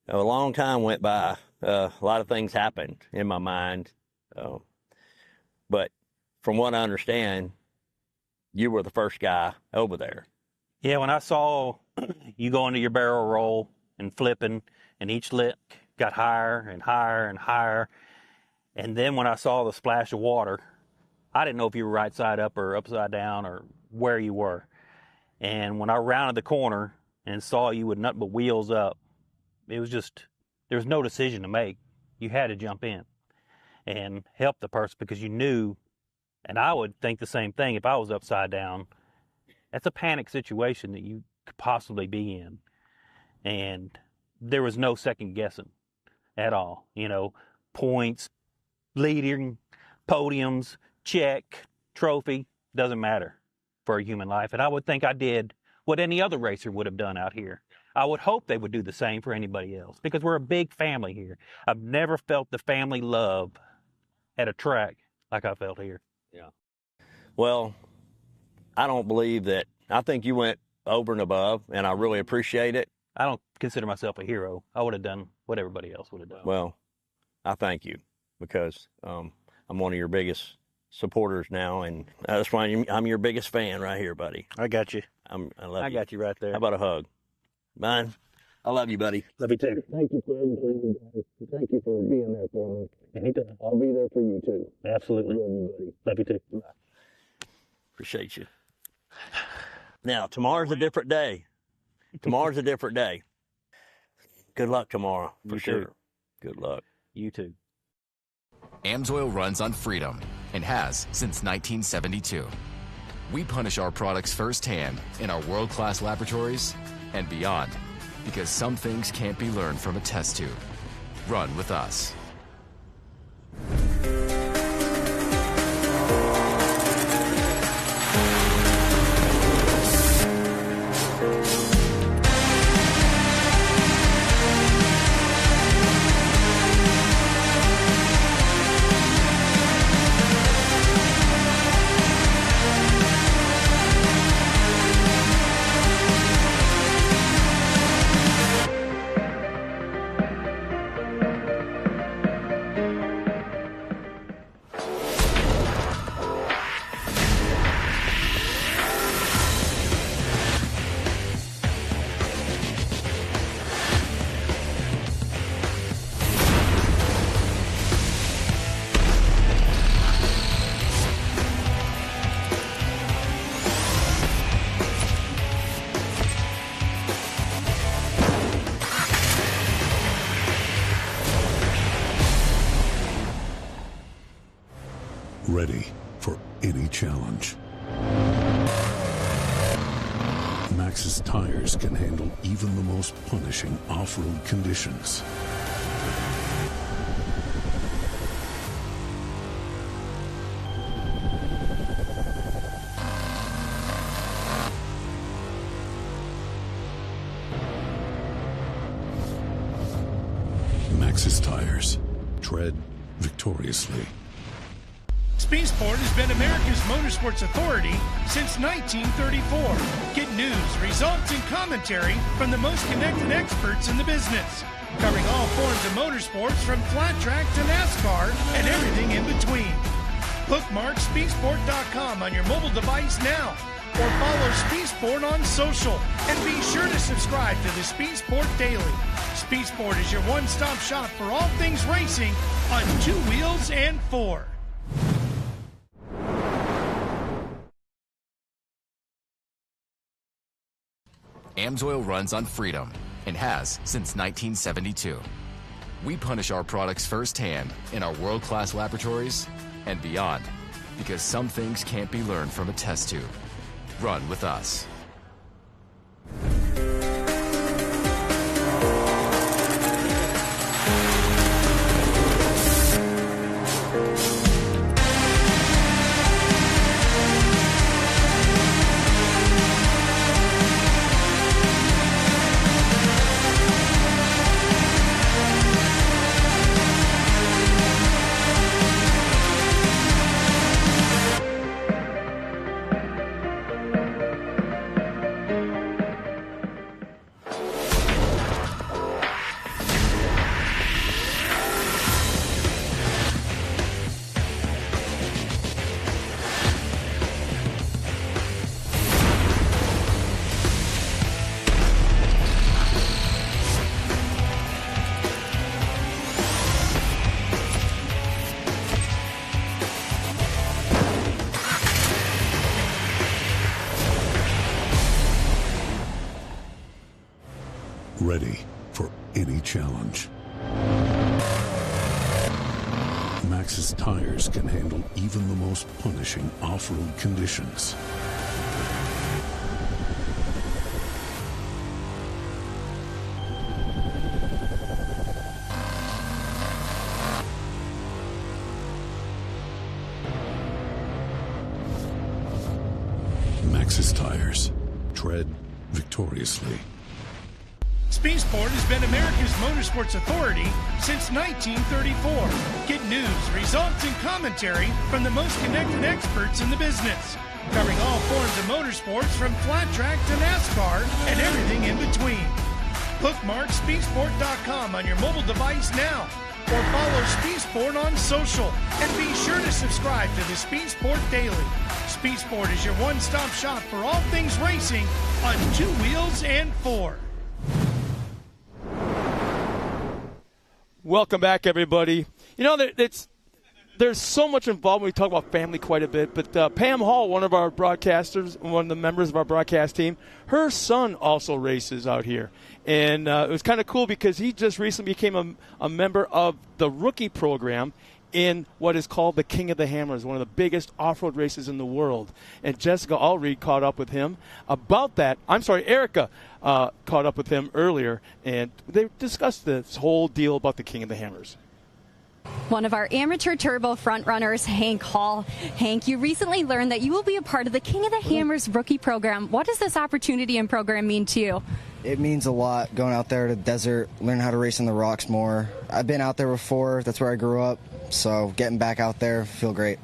Speaker 16: long time went by. A lot of things happened in my mind. But from what I understand, you were the first guy over there.
Speaker 17: Yeah, when I saw you go into your barrel roll and flipping, and each lick got higher and higher and higher, and then when I saw the splash of water, I didn't know if you were right side up or upside down or where you were. And when I rounded the corner and saw you with nothing but wheels up, it was just, there was no decision to make. You had to jump in and help the person because you knew, and I would think the same thing if I was upside down. That's a panic situation that you could possibly be in. And there was no second guessing at all. You know, points, leading, podiums, check, trophy, doesn't matter for a human life. And I would think I did what any other racer would have done out here. I would hope they would do the same for anybody else because we're a big family here. I've never felt the family love at a track like I felt here.
Speaker 16: Yeah. Well, I don't believe that. I think you went over and above, and I really appreciate it.
Speaker 17: I don't consider myself a hero. I would have done what everybody else would have done.
Speaker 16: Well, I thank you because I'm one of your biggest supporters now, and that's why I'm your biggest fan right here, buddy.
Speaker 17: I got you.
Speaker 16: I love you.
Speaker 17: I got you right there.
Speaker 16: How about a hug? Mine? I love you, buddy.
Speaker 17: Love you too.
Speaker 18: Thank you for everything, guys. Thank you for being there for me.
Speaker 17: Anytime.
Speaker 18: I'll be there for you too.
Speaker 17: Absolutely.
Speaker 18: Love you, buddy.
Speaker 17: Love you too.
Speaker 16: Bye. Appreciate you. Now, tomorrow's a different day. Tomorrow's a different day. Good luck tomorrow, for sure. Good luck.
Speaker 17: You too.
Speaker 3: AMSOIL runs on freedom and has since 1972. We punish our products firsthand in our world-class laboratories and beyond, because some things can't be learned from a test tube. Run with us.
Speaker 1: Ready for any challenge. Maxxis tires can handle even the most punishing off-road conditions. Maxxis tires. Tread victoriously.
Speaker 2: Speed Sport has been America's motorsports authority since 1934. Get news, results, and commentary from the most connected experts in the business, covering all forms of motorsports from flat track to NASCAR and everything in between. Bookmark speedsport.com on your mobile device now, or follow Speed Sport on social, and be sure to subscribe to the Speed Sport Daily. Speed Sport is your one-stop shop for all things racing on 2 wheels and 4.
Speaker 3: AMSOIL runs on freedom and has since 1972. We punish our products firsthand in our world-class laboratories and beyond, because some things can't be learned from a test tube. Run with us.
Speaker 1: Ready for any challenge. Maxxis tires can handle even the most punishing off-road conditions. Maxxis tires. Tread victoriously.
Speaker 2: Speed Sport has been America's motorsports authority since 1934. Get news, results, and commentary from the most connected experts in the business, covering all forms of motorsports from flat track to NASCAR and everything in between. Bookmark speedsport.com on your mobile device now, or follow Speed Sport on social, and be sure to subscribe to the Speed Sport Daily. Speed Sport is your one-stop shop for all things racing on 2 wheels and 4.
Speaker 6: Welcome back, everybody. You know, there's so much involved when we talk about family quite a bit, but Pam Hall, one of our broadcasters, one of the members of our broadcast team, her son also races out here. And it was kind of cool because he just recently became a member of the rookie program, in what is called the King of the Hammers, one of the biggest off-road races in the world. And Jessica Allred caught up with him about that. Erica caught up with him earlier, and they discussed this whole deal about the King of the Hammers.
Speaker 10: One of our amateur turbo frontrunners, Hank Hall. Hank, you recently learned that you will be a part of the King of the Hammers rookie program. What does this opportunity and program mean to you?
Speaker 19: It means a lot, going out there to the desert, learn how to race in the rocks more. I've been out there before. That's where I grew up. So getting back out there, feel great.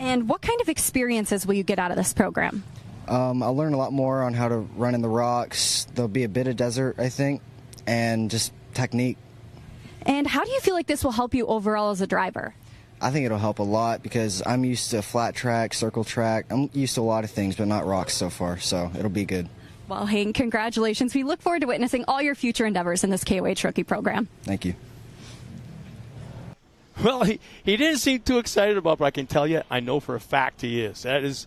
Speaker 10: And what kind of experiences will you get out of this program?
Speaker 19: I'll learn a lot more on how to run in the rocks. There'll be a bit of desert, I think, and just technique.
Speaker 10: And how do you feel like this will help you overall as a driver?
Speaker 19: I think it'll help a lot because I'm used to flat track, circle track. I'm used to a lot of things, but not rocks so far, so it'll be good.
Speaker 10: Well, Hank, congratulations. We look forward to witnessing all your future endeavors in this KOH rookie program.
Speaker 19: Thank you.
Speaker 6: Well, he didn't seem too excited about it, but I can tell you, I know for a fact he is. That is,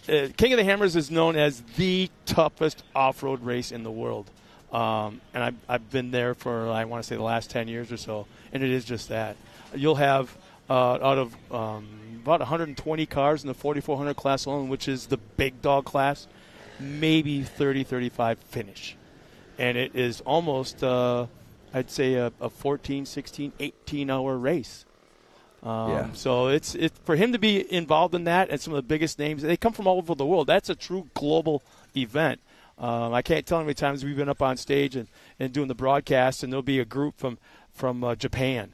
Speaker 6: King of the Hammers is known as the toughest off-road race in the world. And I've been there for, I want to say, the last 10 years or so, and it is just that. You'll have, out of about 120 cars in the 4400 class alone, which is the big dog class, maybe 30, 35 finish. And it is almost, I'd say, a 14, 16, 18-hour race. So it's for him to be involved in that, and some of the biggest names, they come from all over the world. That's a true global event. I can't tell how many times we've been up on stage and doing the broadcast, and there'll be a group from Japan,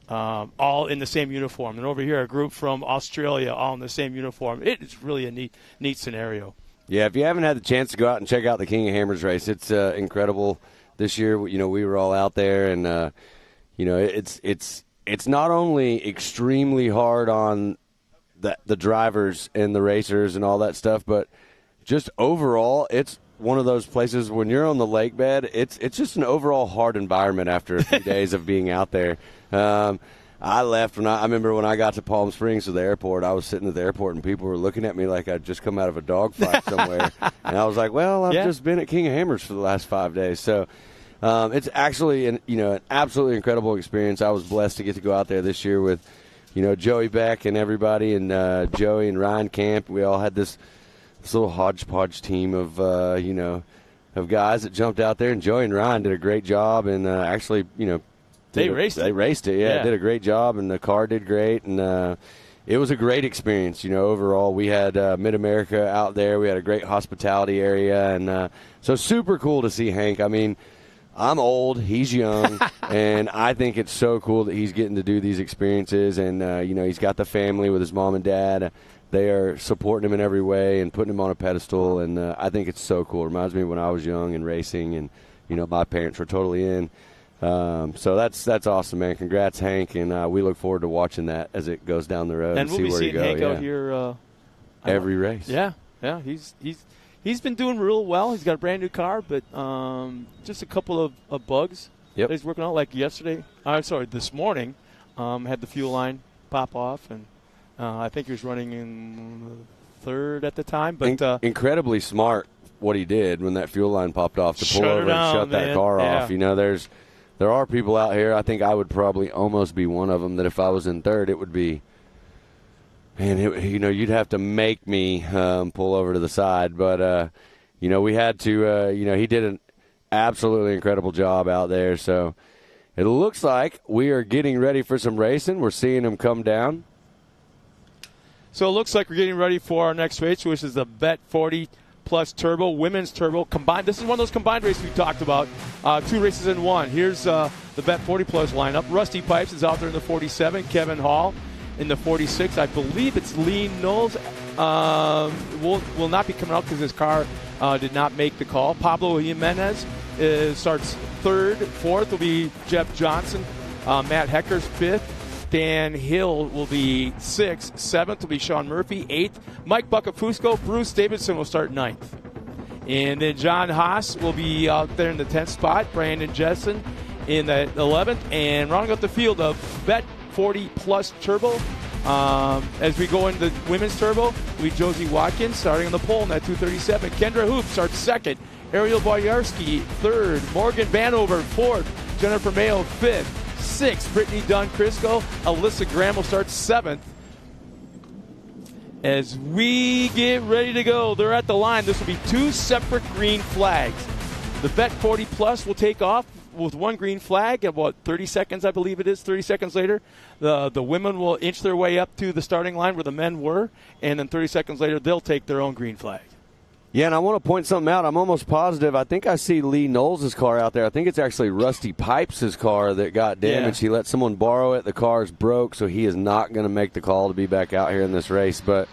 Speaker 6: all in the same uniform. And over here, a group from Australia, all in the same uniform. It is really a neat scenario.
Speaker 7: Yeah, if you haven't had the chance to go out and check out the King of Hammers race, it's incredible. This year, we were all out there, and it's not only extremely hard on the drivers and the racers and all that stuff, but just overall, it's one of those places when you're on the lake bed, it's just an overall hard environment after a few days of being out there. I left I remember when I got to Palm Springs to the airport, I was sitting at the airport and people were looking at me like I'd just come out of a dogfight somewhere. And I was like, well, I've just been at King of Hammers for the last 5 days. So it's actually an absolutely incredible experience. I was blessed to get to go out there this year with, Joey Beck and everybody, and Joey and Ryan Camp. We all had this little hodgepodge team of guys that jumped out there, and Joey and Ryan did a great job, and actually, they raced it. Yeah, did a great job, and the car did great, and it was a great experience. Overall, we had MidAmerica out there. We had a great hospitality area, and so super cool to see Hank. I mean, I'm old, he's young, and I think it's so cool that he's getting to do these experiences, and he's got the family with his mom and dad. They are supporting him in every way and putting him on a pedestal, and I think it's so cool. It reminds me of when I was young and racing, and my parents were totally in. So that's awesome, man. Congrats, Hank, and we look forward to watching that as it goes down the road and
Speaker 6: we'll
Speaker 7: see where you go.
Speaker 6: Hank out here
Speaker 7: every race.
Speaker 6: Yeah. He's been doing real well. He's got a brand new car, but just a couple of bugs that he's working on. Like this morning, had the fuel line pop off, and I think he was running in third at the time. But
Speaker 7: incredibly smart what he did when that fuel line popped off to pull over and shut that car off. There are people out here. I think I would probably almost be one of them that if I was in third, it would be, man, you'd have to make me pull over to the side. But, we had to, he did an absolutely incredible job out there. So it looks like we are getting ready for some racing. We're seeing him come down.
Speaker 6: So it looks like we're getting ready for our next race, which is the Bet 40 Plus Turbo, Women's Turbo combined. This is one of those combined races we talked about. 2 races in one. Here's the Bet 40 Plus lineup. Rusty Pipes is out there in the 47. Kevin Hall in the 46. I believe it's Lee Knowles. Will not be coming out because his car did not make the call. Pablo Jimenez starts third. Fourth will be Jeff Johnson. Matt Hecker's fifth. Dan Hill will be 6th. 7th will be Sean Murphy. 8th, Mike Buccafusco. Bruce Davidson will start 9th. And then John Haas will be out there in the 10th spot. Brandon Jessen in the 11th. And rounding up the field of Bet 40 Plus Turbo. As we go into the Women's Turbo, we have Josie Watkins starting on the pole in that 237. Kendra Hoop starts 2nd. Ariel Boyarski 3rd. Morgan Vanover 4th. Jennifer Mayo 5th. 6th. Brittany Dunn Crisco. Alyssa Graham will start 7th. As we get ready to go, they're at the line. This will be 2 separate green flags. The Vet 40 Plus will take off with 1 green flag. About 30 seconds, I believe it is. 30 seconds later, the women will inch their way up to the starting line where the men were, and then 30 seconds later, they'll take their own green flag.
Speaker 7: Yeah, and I want to point something out. I'm almost positive. I think I see Lee Knowles' car out there. I think it's actually Rusty Pipes' car that got damaged.
Speaker 6: Yeah.
Speaker 7: He let someone borrow it. The car's broke, so he is not going to make the call to be back out here in this race. But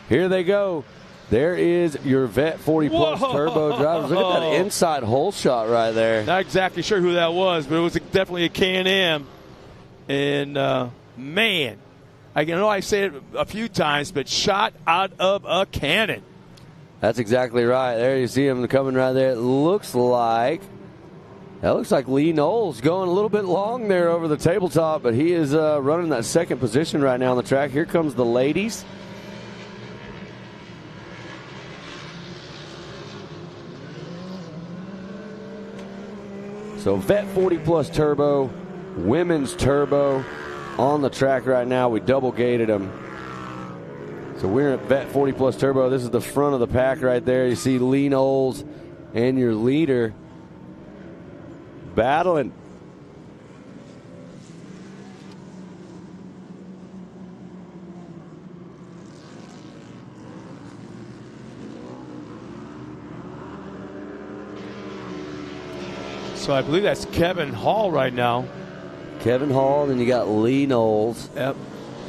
Speaker 7: here they go. There is your Vet 40 Plus Turbo drivers. Look at that inside hole shot right there.
Speaker 6: Not exactly sure who that was, but it was definitely a K&M. And, man, I know I say it a few times, but shot out of a cannon.
Speaker 7: That's exactly right. There you see him coming right there. It looks like Lee Knowles going a little bit long there over the tabletop, but he is running that second position right now on the track. Here comes the ladies. So Vet 40 Plus Turbo, Women's Turbo on the track right now. We double gated them. So we're at Vet 40 Plus Turbo. This is the front of the pack right there. You see Lee Knowles and your leader battling.
Speaker 6: So I believe that's Kevin Hall right now.
Speaker 7: Kevin Hall, then you got Lee Knowles.
Speaker 6: Yep.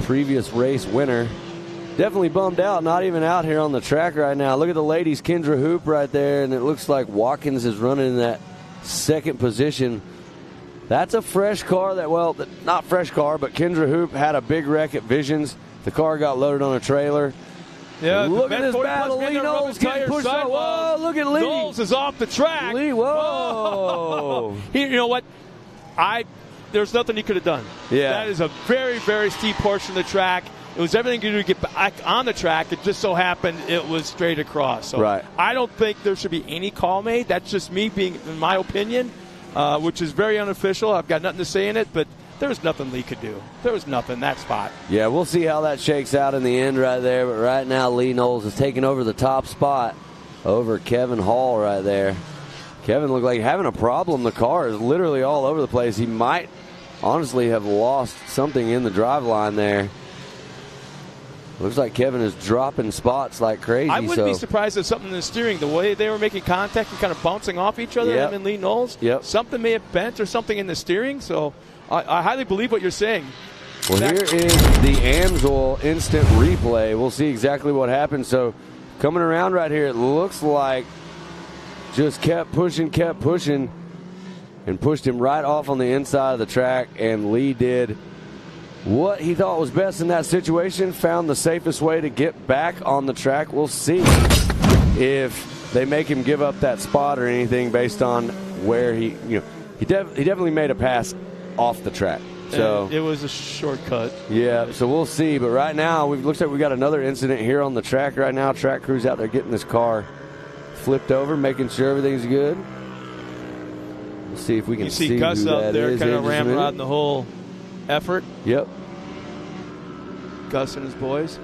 Speaker 7: Previous race winner. Definitely bummed out, not even out here on the track right now. Look at the ladies, Kendra Hoop right there, and it looks like Watkins is running in that second position. That's a fresh car not fresh car, but Kendra Hoop had a big wreck at Visions. The car got loaded on a trailer.
Speaker 6: Yeah,
Speaker 7: look at this battle. Lee Knowles getting pushed out. Whoa, look at Lee.
Speaker 6: Knowles is off the track.
Speaker 7: Lee, whoa.
Speaker 6: You know what? There's nothing he could have done.
Speaker 7: Yeah.
Speaker 6: That is a very, very steep portion of the track. It was everything to do to get back on the track. It just so happened it was straight across. So
Speaker 7: right.
Speaker 6: I don't think there should be any call made. That's just me being, in my opinion, which is very unofficial. I've got nothing to say in it, but there was nothing Lee could do. There was nothing, that spot.
Speaker 7: Yeah, we'll see how that shakes out in the end right there. But right now, Lee Knowles is taking over the top spot over Kevin Hall right there. Kevin looked like having a problem. The car is literally all over the place. He might honestly have lost something in the drive line there. Looks like Kevin is dropping spots like crazy.
Speaker 6: I wouldn't be surprised if something in the steering, the way they were making contact and kind of bouncing off each other, him and Lee Knowles, something may have bent or something in the steering. So I highly believe what you're saying.
Speaker 7: Well, here is the AMSOIL instant replay. We'll see exactly what happened. So coming around right here, it looks like just kept pushing, and pushed him right off on the inside of the track, and Lee did what he thought was best in that situation, found the safest way to get back on the track. We'll see if they make him give up that spot or anything based on where he definitely made a pass off the track. So
Speaker 6: it was a shortcut.
Speaker 7: Yeah, so we'll see. But right now, it looks like we got another incident here on the track right now. Track crew's out there getting this car flipped over, making sure everything's good. We'll see if we can see
Speaker 6: Gus
Speaker 7: who
Speaker 6: out
Speaker 7: that
Speaker 6: there
Speaker 7: is
Speaker 6: kind
Speaker 7: here
Speaker 6: of
Speaker 7: in just a minute.
Speaker 6: ramrodding the whole effort.
Speaker 7: Yep.
Speaker 6: Gus and his boys.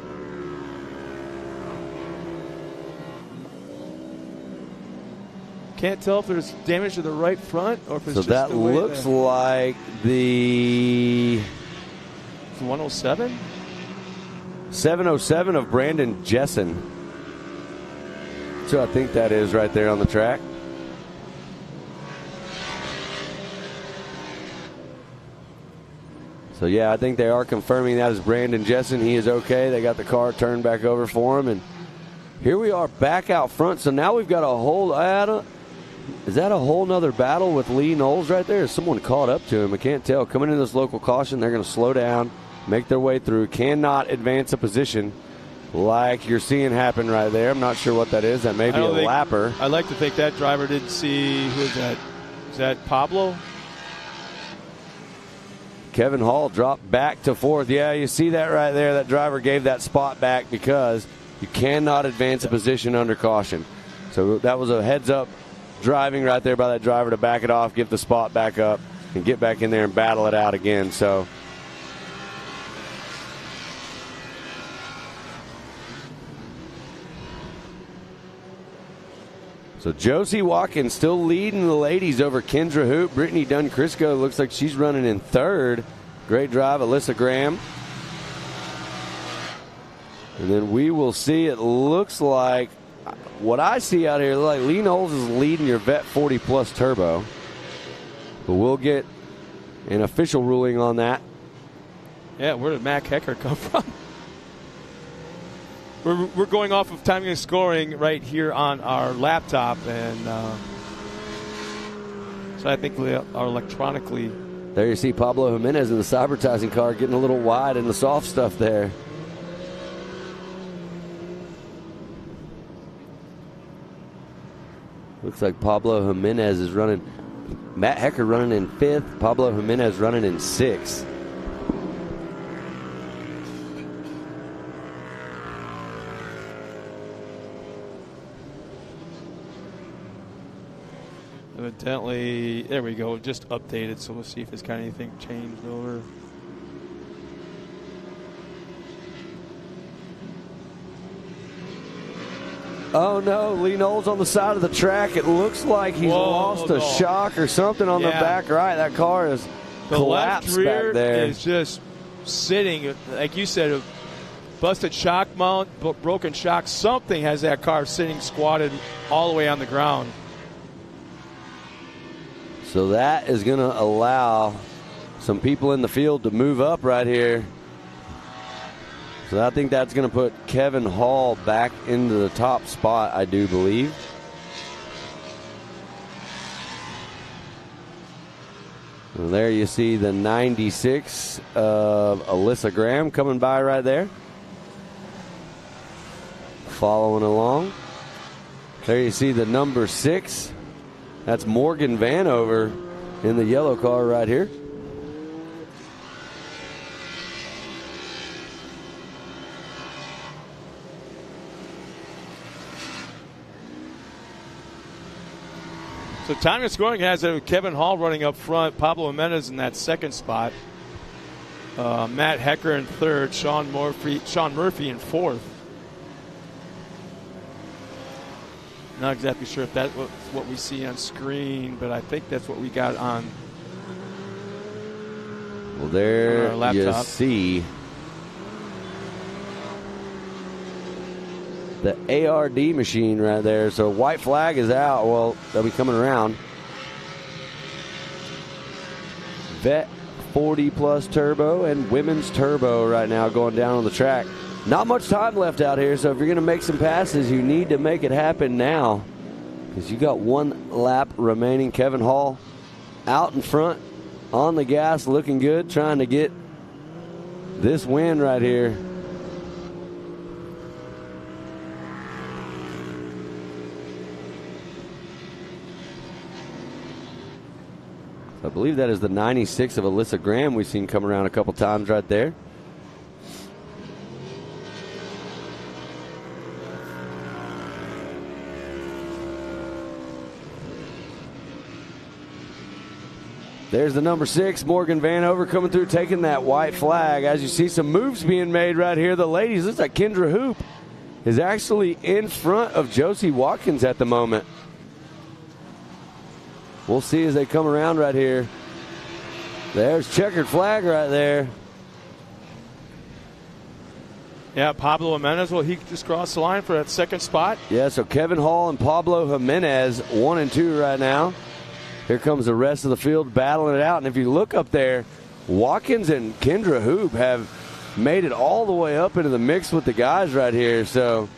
Speaker 6: Can't tell if there's damage to the right front or if it's just
Speaker 7: that
Speaker 6: the way
Speaker 7: looks like the
Speaker 6: 107?
Speaker 7: 707 of Brandon Jessen. So I think that is right there on the track. So, yeah, I think they are confirming that is Brandon Jessen. He is okay. They got the car turned back over for him. And here we are back out front. So now we've got a whole is that a whole nother battle with Lee Knowles right there? Is someone caught up to him? I can't tell. Coming into this local caution, they're going to slow down, make their way through, cannot advance a position like you're seeing happen right there. I'm not sure what that is. That may be a lapper.
Speaker 6: I'd like to think that driver didn't see, who is that? Is that Pablo?
Speaker 7: Kevin Hall dropped back to fourth. Yeah, you see that right there. That driver gave that spot back because you cannot advance a position under caution. So that was a heads-up driving right there by that driver to back it off, give the spot back up. and get back in there and battle it out again. So Josie Watkins still leading the ladies over Kendra Hoop. Brittany Dunn-Crisco looks like she's running in third. Great drive, Alyssa Graham. And then we will see, it looks like, what I see out here, like Lee Knowles is leading your Vet 40 Plus Turbo. But we'll get an official ruling on that.
Speaker 6: Yeah, where did Matt Hecker come from? We're going off of timing and scoring right here on our laptop, and so I think we are electronically.
Speaker 7: There you see Pablo Jimenez in the Cybertizing car getting a little wide in the soft stuff there. Looks like Pablo Jimenez is running. Matt Hecker running in 5th. Pablo Jimenez running in 6th.
Speaker 6: Evidently, there we go, just updated, so we'll see if there's kind of anything changed over.
Speaker 7: Oh no, Lee Knowles on the side of the track. It looks like he's lost a shock or something on the back right. That car is collapsed
Speaker 6: left rear
Speaker 7: back there.
Speaker 6: Is just sitting, like you said, a busted shock mount, broken shock. Something has that car sitting squatted all the way on the ground.
Speaker 7: So that is going to allow some people in the field to move up right here. So I think that's going to put Kevin Hall back into the top spot, I do believe. Well, there you see the 96 of Alyssa Graham coming by right there. Following along. There you see the number 6. That's Morgan Vanover in the yellow car right here.
Speaker 6: So time and scoring has Kevin Hall running up front, Pablo Jimenez in that 2nd spot, Matt Hecker in 3rd, Sean Murphy in 4th. Not exactly sure if that's what we see on screen, but I think that's what we got on.
Speaker 7: Well, there
Speaker 6: on our laptop.
Speaker 7: you see the ARD machine right there. So white flag is out. Well, they'll be coming around. Vet 40 Plus Turbo and Women's Turbo right now going down on the track. Not much time left out here, so if you're going to make some passes, you need to make it happen now, because you got 1 lap remaining. Kevin Hall out in front on the gas, looking good, trying to get this win right here. I believe that is the 96 of Alyssa Graham we've seen come around a couple times right there. There's the number 6, Morgan Vanover, coming through, taking that white flag. As you see, some moves being made right here. The ladies, looks like Kendra Hoop is actually in front of Josie Watkins at the moment. We'll see as they come around right here. There's checkered flag right there.
Speaker 6: Yeah, Pablo Jimenez, well, he just crossed the line for that 2nd spot.
Speaker 7: Yeah, so Kevin Hall and Pablo Jimenez, 1 and 2 right now. Here comes the rest of the field battling it out. And if you look up there, Watkins and Kendra Hoop have made it all the way up into the mix with the guys right here. So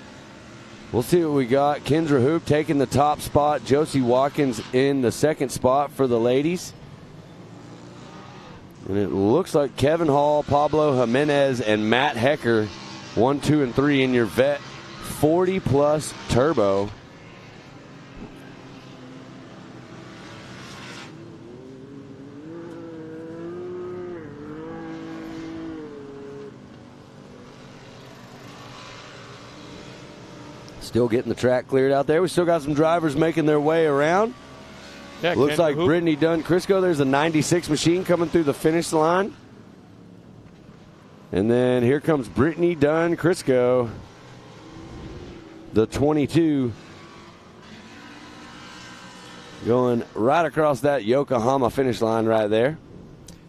Speaker 7: we'll see what we got. Kendra Hoop taking the top spot. Josie Watkins in the 2nd spot for the ladies. And it looks like Kevin Hall, Pablo Jimenez, and Matt Hecker, 1, 2, and 3 in your Vet 40 Plus Turbo. Still getting the track cleared out there. We still got some drivers making their way around.
Speaker 6: Yeah,
Speaker 7: looks like Brittany Dunn Crisco. There's a 96 machine coming through the finish line. And then here comes Brittany Dunn Crisco, the 22, going right across that Yokohama finish line right there.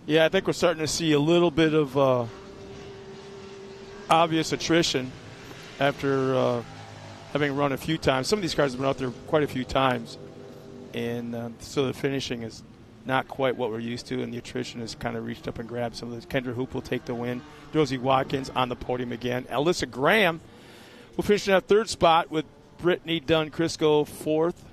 Speaker 6: Yeah, I think we're starting to see a little bit of obvious attrition after having run a few times. Some of these cars have been out there quite a few times, and so the finishing is not quite what we're used to, and the attrition has kind of reached up and grabbed some of those. Kendra Hoop will take the win. Josie Watkins on the podium again. Alyssa Graham will finish in that third spot with Brittany Dunn Crisco fourth.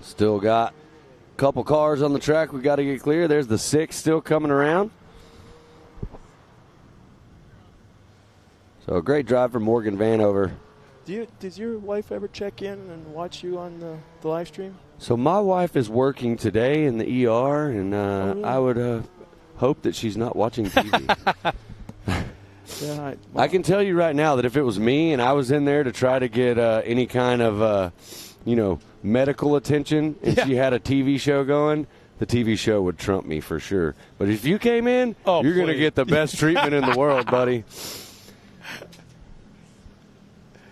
Speaker 7: Still got a couple cars on the track we got to get clear. There's the 6 still coming around. So a great drive from Morgan Vanover.
Speaker 6: Does your wife ever check in and watch you on the live stream?
Speaker 7: So my wife is working today in the ER, and I would hope that she's not watching TV.
Speaker 6: Yeah,
Speaker 7: I can tell you right now that if it was me and I was in there to try to get any kind of, medical attention and she had a TV show going, the TV show would trump me for sure. But if you came in, you're going to get the best treatment in the world, buddy.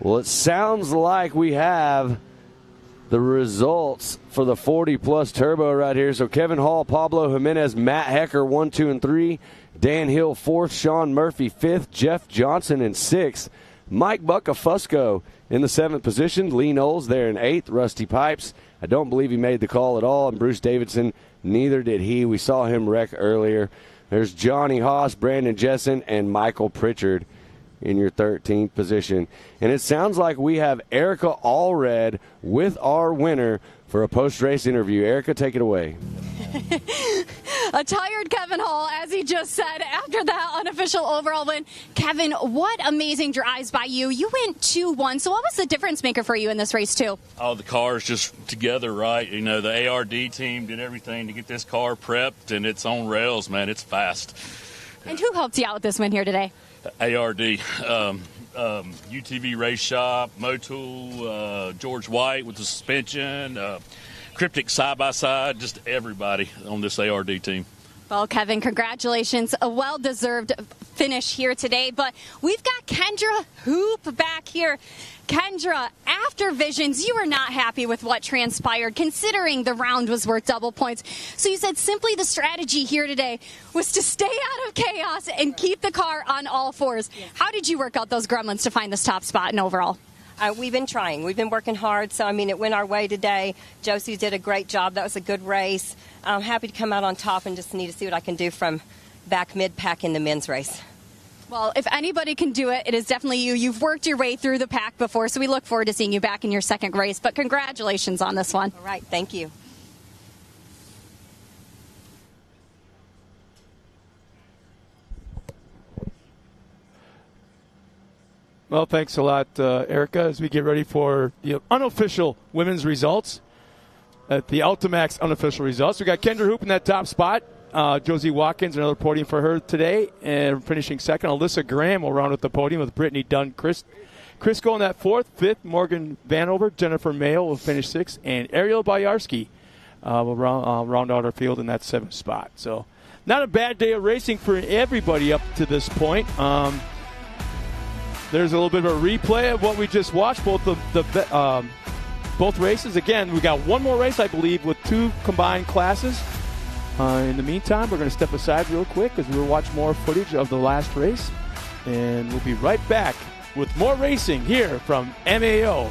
Speaker 7: Well, it sounds like we have the results for the 40-plus turbo right here. So Kevin Hall, Pablo Jimenez, Matt Hecker, 1, 2, and 3. Dan Hill, 4th. Sean Murphy, 5th. Jeff Johnson in 6th. Mike Buccafusco in the 7th position. Lee Knowles there in 8th. Rusty Pipes, I don't believe he made the call at all. And Bruce Davidson, neither did he. We saw him wreck earlier. There's Johnny Haas, Brandon Jessen, and Michael Pritchard in your 13th position. And it sounds like we have Erica Allred with our winner for a post-race interview. Erica, take it away.
Speaker 10: A tired Kevin Hall, as he just said, after that unofficial overall win. Kevin, what amazing drives by you. You went 2-1. So what was the difference maker for you in this race, too?
Speaker 20: Oh, the cars just together, right? You know, the ARD team did everything to get this car prepped, and it's on rails, man. It's fast.
Speaker 10: And who helped you out with this win here today?
Speaker 20: ARD, UTV Race Shop, Motul, George White with the suspension, Cryptic side-by-side, just everybody on this ARD team.
Speaker 10: Well, Kevin, congratulations. A well-deserved finish here today. But we've got Kendra Hoop back here. Kendra, after Visions, you were not happy with what transpired, considering the round was worth double points. So you said simply the strategy here today was to stay out of chaos and keep the car on all fours. Yes. How did you work out those gremlins to find this top spot and overall?
Speaker 21: We've been trying. We've been working hard. So, it went our way today. Josie did a great job. That was a good race. I'm happy to come out on top and just need to see what I can do from back mid-pack in the men's race.
Speaker 10: Well, if anybody can do it, it is definitely you. You've worked your way through the pack before, so we look forward to seeing you back in your second race. But congratulations on this one.
Speaker 21: All right. Thank you.
Speaker 6: Well, thanks a lot, Erica, as we get ready for the unofficial women's results at the Ultimax unofficial results. We got Kendra Hoop in that top spot. Josie Watkins, another podium for her today, and finishing second. Alyssa Graham will round out the podium with Brittany Dunn Crisco in that 4th. 5th, Morgan Vanover. Jennifer Mayo will finish 6th, and Ariel Boyarsky will round out our field in that 7th spot. So not a bad day of racing for everybody up to this point. There's a little bit of a replay of what we just watched, both races. Again, we got one more race, I believe, with 2 combined classes. In the meantime, we're going to step aside real quick as we'll watch more footage of the last race. And we'll be right back with more racing here from MAO.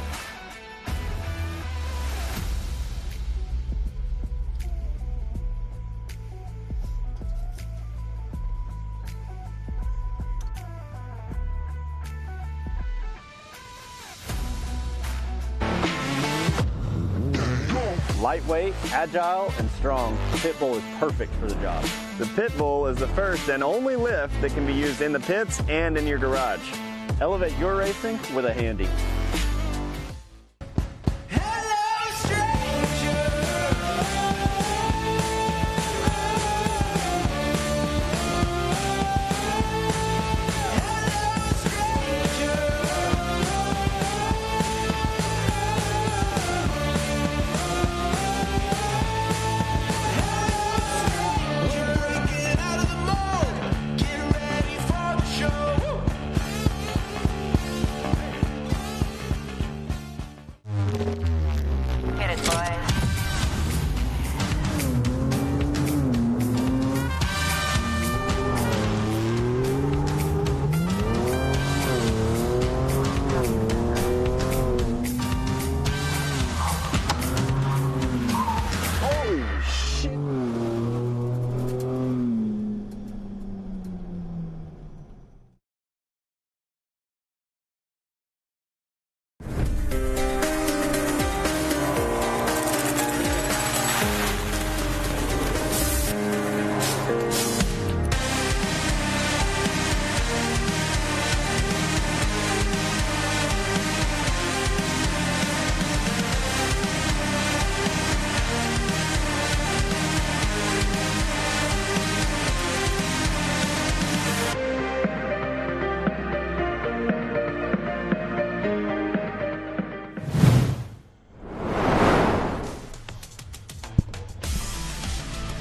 Speaker 4: Lightweight, agile, and strong, the Pitbull is perfect for the job. The Pitbull is the first and only lift that can be used in the pits and in your garage. Elevate your racing with a Handy.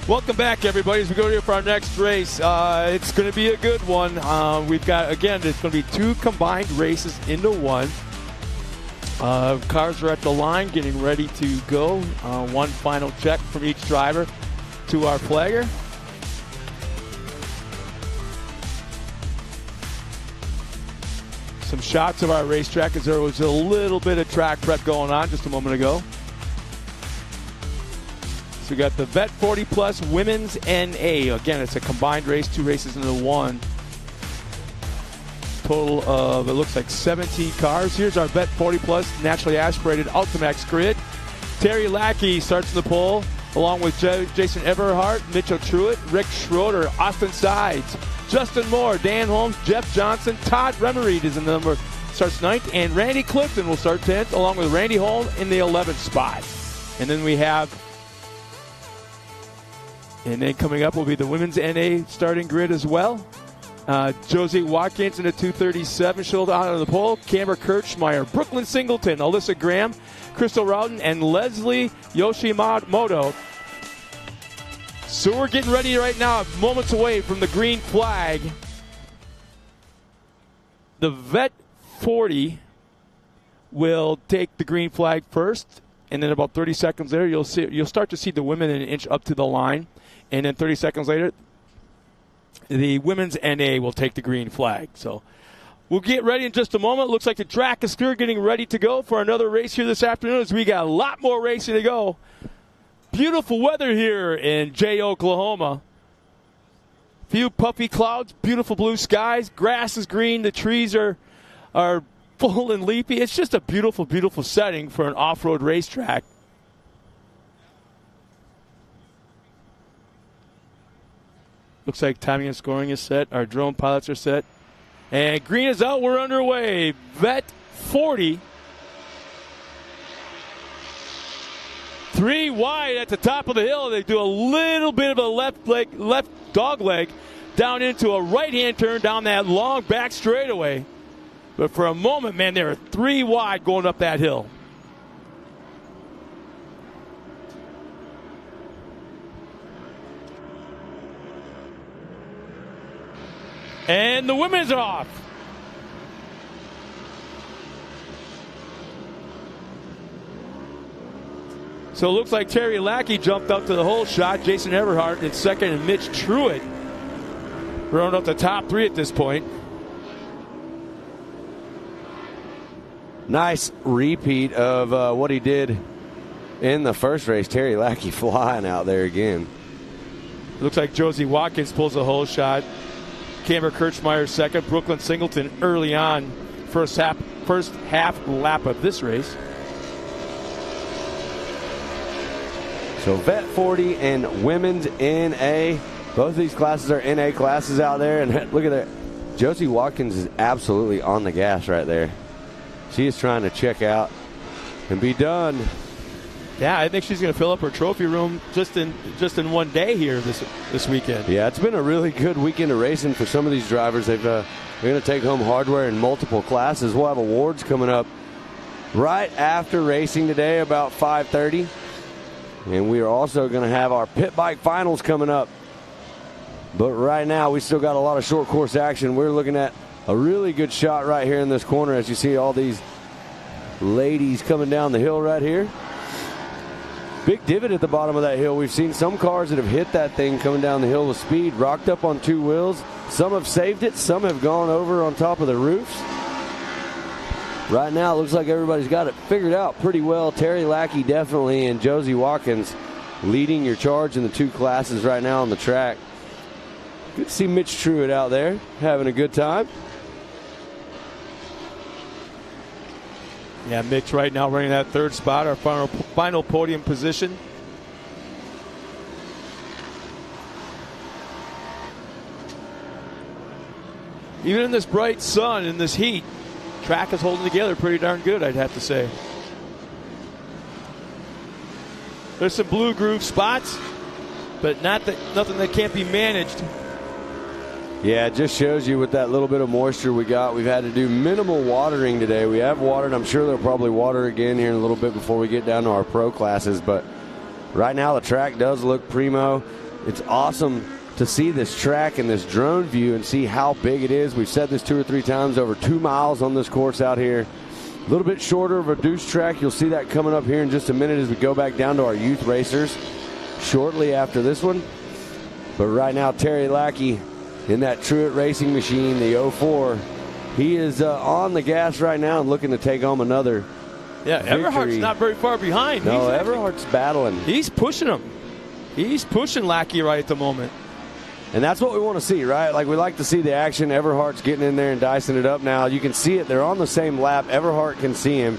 Speaker 6: Welcome back, everybody, as we go here for our next race. It's going to be a good one. We've got, again, it's going to be 2 combined races into one. Cars are at the line getting ready to go. One final check from each driver to our flagger. Some shots of our racetrack as there was a little bit of track prep going on just a moment ago. So we got the Vet 40 Plus Women's NA. Again, it's a combined race, 2 races into one. Total of, it looks like 17 cars. Here's our Vet 40 Plus naturally aspirated Ultimax grid. Terry Lackey starts in the pole, along with Jason Everhart, Mitchell Truitt, Rick Schroeder, Austin Sides, Justin Moore, Dan Holmes, Jeff Johnson, Todd Remereed is in the number, starts 9th, and Randy Clifton will start 10th, along with Randy Holm in the 11th spot. And then we have, and then coming up will be the Women's NA starting grid as well. Josie Watkins in the 237, she'll out on the pole. Camber Kirchmeyer, Brooklyn Singleton, Alyssa Graham, Crystal Rowden, and Leslie Yoshimoto. So we're getting ready right now, moments away from the green flag. The Vet 40 will take the green flag first, and then about 30 seconds later, you'll start to see the women an inch up to the line, and then 30 seconds later, the Women's NA will take the green flag. So we'll get ready in just a moment. Looks like the track is clear, getting ready to go for another race here this afternoon as we got a lot more racing to go. Beautiful weather here in Jay, Oklahoma. Few puffy clouds, beautiful blue skies. Grass is green. The trees are full and leafy. It's just a beautiful, beautiful setting for an off-road racetrack. Looks like timing and scoring is set. Our drone pilots are set. And green is out. We're underway. Vet 40. 3 wide at the top of the hill. They do a little bit of a left dog leg down into a right-hand turn down that long back straightaway. But for a moment, man, they were 3 wide going up that hill. And the women's are off. So it looks like Terry Lackey jumped up to the hole shot. Jason Everhart in second, and Mitch Truitt running up the top 3 at this point.
Speaker 7: Nice repeat of what he did in the first race. Terry Lackey flying out there again.
Speaker 6: Looks like Josie Watkins pulls the hole shot. Camber Kirchmeyer second. Brooklyn Singleton early on. First half lap of this race.
Speaker 7: So Vet 40 and Women's NA. Both of these classes are NA classes out there. And look at that. Josie Watkins is absolutely on the gas right there. She is trying to check out and be done.
Speaker 6: Yeah, I think she's going to fill up her trophy room just in one day here this weekend.
Speaker 7: Yeah, it's been a really good weekend of racing for some of these drivers. They're going to take home hardware in multiple classes. We'll have awards coming up right after racing today, about 5:30. And we are also going to have our pit bike finals coming up. But right now, we still got a lot of short course action. We're looking at a really good shot right here in this corner as you see all these ladies coming down the hill right here. Big divot at the bottom of that hill. We've seen some cars that have hit that thing coming down the hill with speed, rocked up on 2 wheels. Some have saved it. Some have gone over on top of the roofs. Right now, it looks like everybody's got it figured out pretty well. Terry Lackey definitely, and Josie Watkins leading your charge in the 2 classes right now on the track. Good to see Mitch Truitt out there having a good time.
Speaker 6: Yeah, Mitch right now running that 3rd spot, our final podium position. Even in this bright sun, in this heat, track is holding together pretty darn good, I'd have to say. There's some blue groove spots, but nothing that can't be managed.
Speaker 7: Yeah, it just shows you with that little bit of moisture we got. We've had to do minimal watering today. We have watered. I'm sure they'll probably water again here in a little bit before we get down to our pro classes. But right now the track does look primo. It's awesome to see this track and this drone view and see how big it is. We've said this 2 or 3 times, over 2 miles on this course out here. A little bit shorter of a deuce track. You'll see that coming up here in just a minute as we go back down to our youth racers shortly after this one. But right now, Terry Lackey in that Truett Racing machine, the 04, he is on the gas right now and looking to take home another victory.
Speaker 6: Everhart's not very far behind.
Speaker 7: No, Everhart's battling.
Speaker 6: He's pushing him. He's pushing Lackey right at the moment.
Speaker 7: And that's what we want to see, right? Like, we like to see the action. Everhart's getting in there and dicing it up now. You can see it. They're on the same lap. Everhart can see him.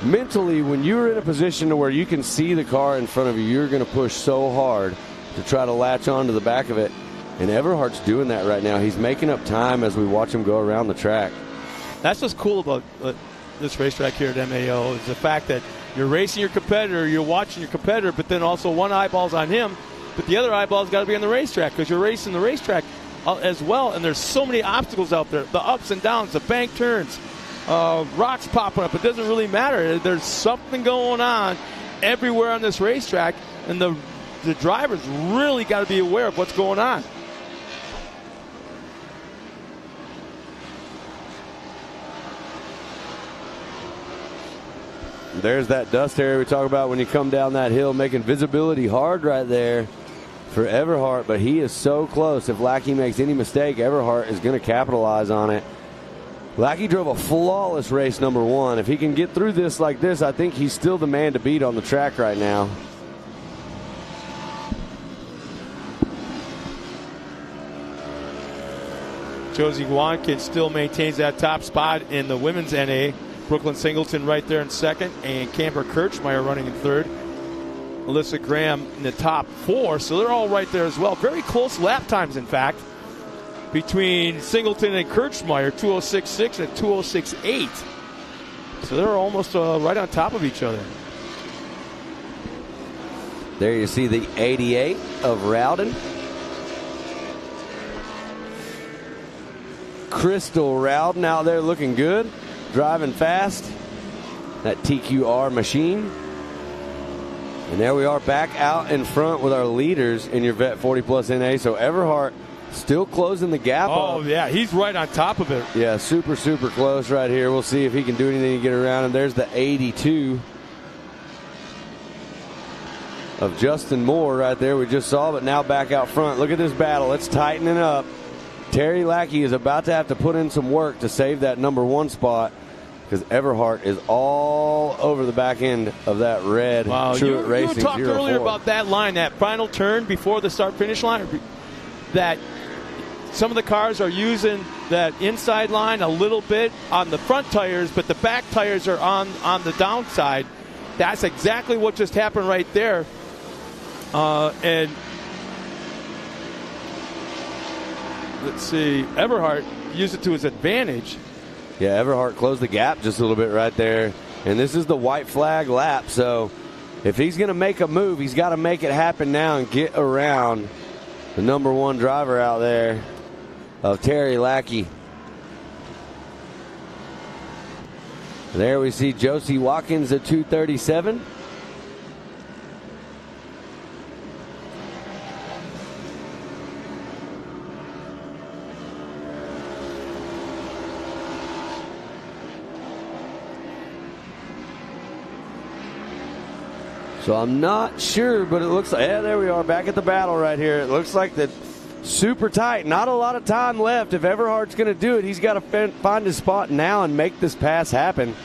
Speaker 7: Mentally, when you're in a position to where you can see the car in front of you, you're going to push so hard to try to latch on to the back of it. And Everhart's doing that right now. He's making up time as we watch him go around the track.
Speaker 6: That's what's cool about this racetrack here at MAO is the fact that you're racing your competitor, you're watching your competitor, but then also one eyeball's on him, but the other eyeball's got to be on the racetrack because you're racing the racetrack as well, and there's so many obstacles out there, the ups and downs, the bank turns, rocks popping up. It doesn't really matter. There's something going on everywhere on this racetrack, and the drivers really got to be aware of what's going on.
Speaker 7: There's that dust area we talk about when you come down that hill, making visibility hard right there for Everhart, but he is so close. If Lackey makes any mistake, Everhart is going to capitalize on it. Lackey drove a flawless race number 1. If he can get through this like this, I think he's still the man to beat on the track right now.
Speaker 6: Josie Watkins still maintains that top spot in the women's NA. Brooklyn Singleton right there in second, and Camber Kirchmeyer running in third. Alyssa Graham in the top 4, so they're all right there as well. Very close lap times, in fact, between Singleton and Kirchmeyer, 206.6 and 206.8. So they're almost right on top of each other.
Speaker 7: There you see the 88 of Rowden. Crystal Rowden out there looking good. Driving fast, that TQR machine. And there we are back out in front with our leaders in your Vet 40 Plus NA. So Everhart still closing the gap.
Speaker 6: Oh, yeah, he's right on top of it.
Speaker 7: Yeah, super, super close right here. We'll see if he can do anything to get around him. There's the 82 of Justin Moore right there. We just saw, but now back out front. Look at this battle. It's tightening up. Terry Lackey is about to have to put in some work to save that number 1 spot, because Everhart is all over the back end of that red Truett Racing 04.
Speaker 6: You talked earlier about that line, that final turn before the start-finish line, that some of the cars are using that inside line a little bit on the front tires, but the back tires are on the downside. That's exactly what just happened right there. And let's see, Everhart used it to his advantage.
Speaker 7: Yeah, Everhart closed the gap just a little bit right there. And this is the white flag lap. So if he's going to make a move, he's got to make it happen now and get around the number 1 driver out there of Terry Lackey. There we see Josie Watkins at 237. So I'm not sure, but it looks like, yeah, there we are, back at the battle right here. It looks like that super tight. Not a lot of time left. If Everhart's going to do it, he's got to find his spot now and make this pass happen.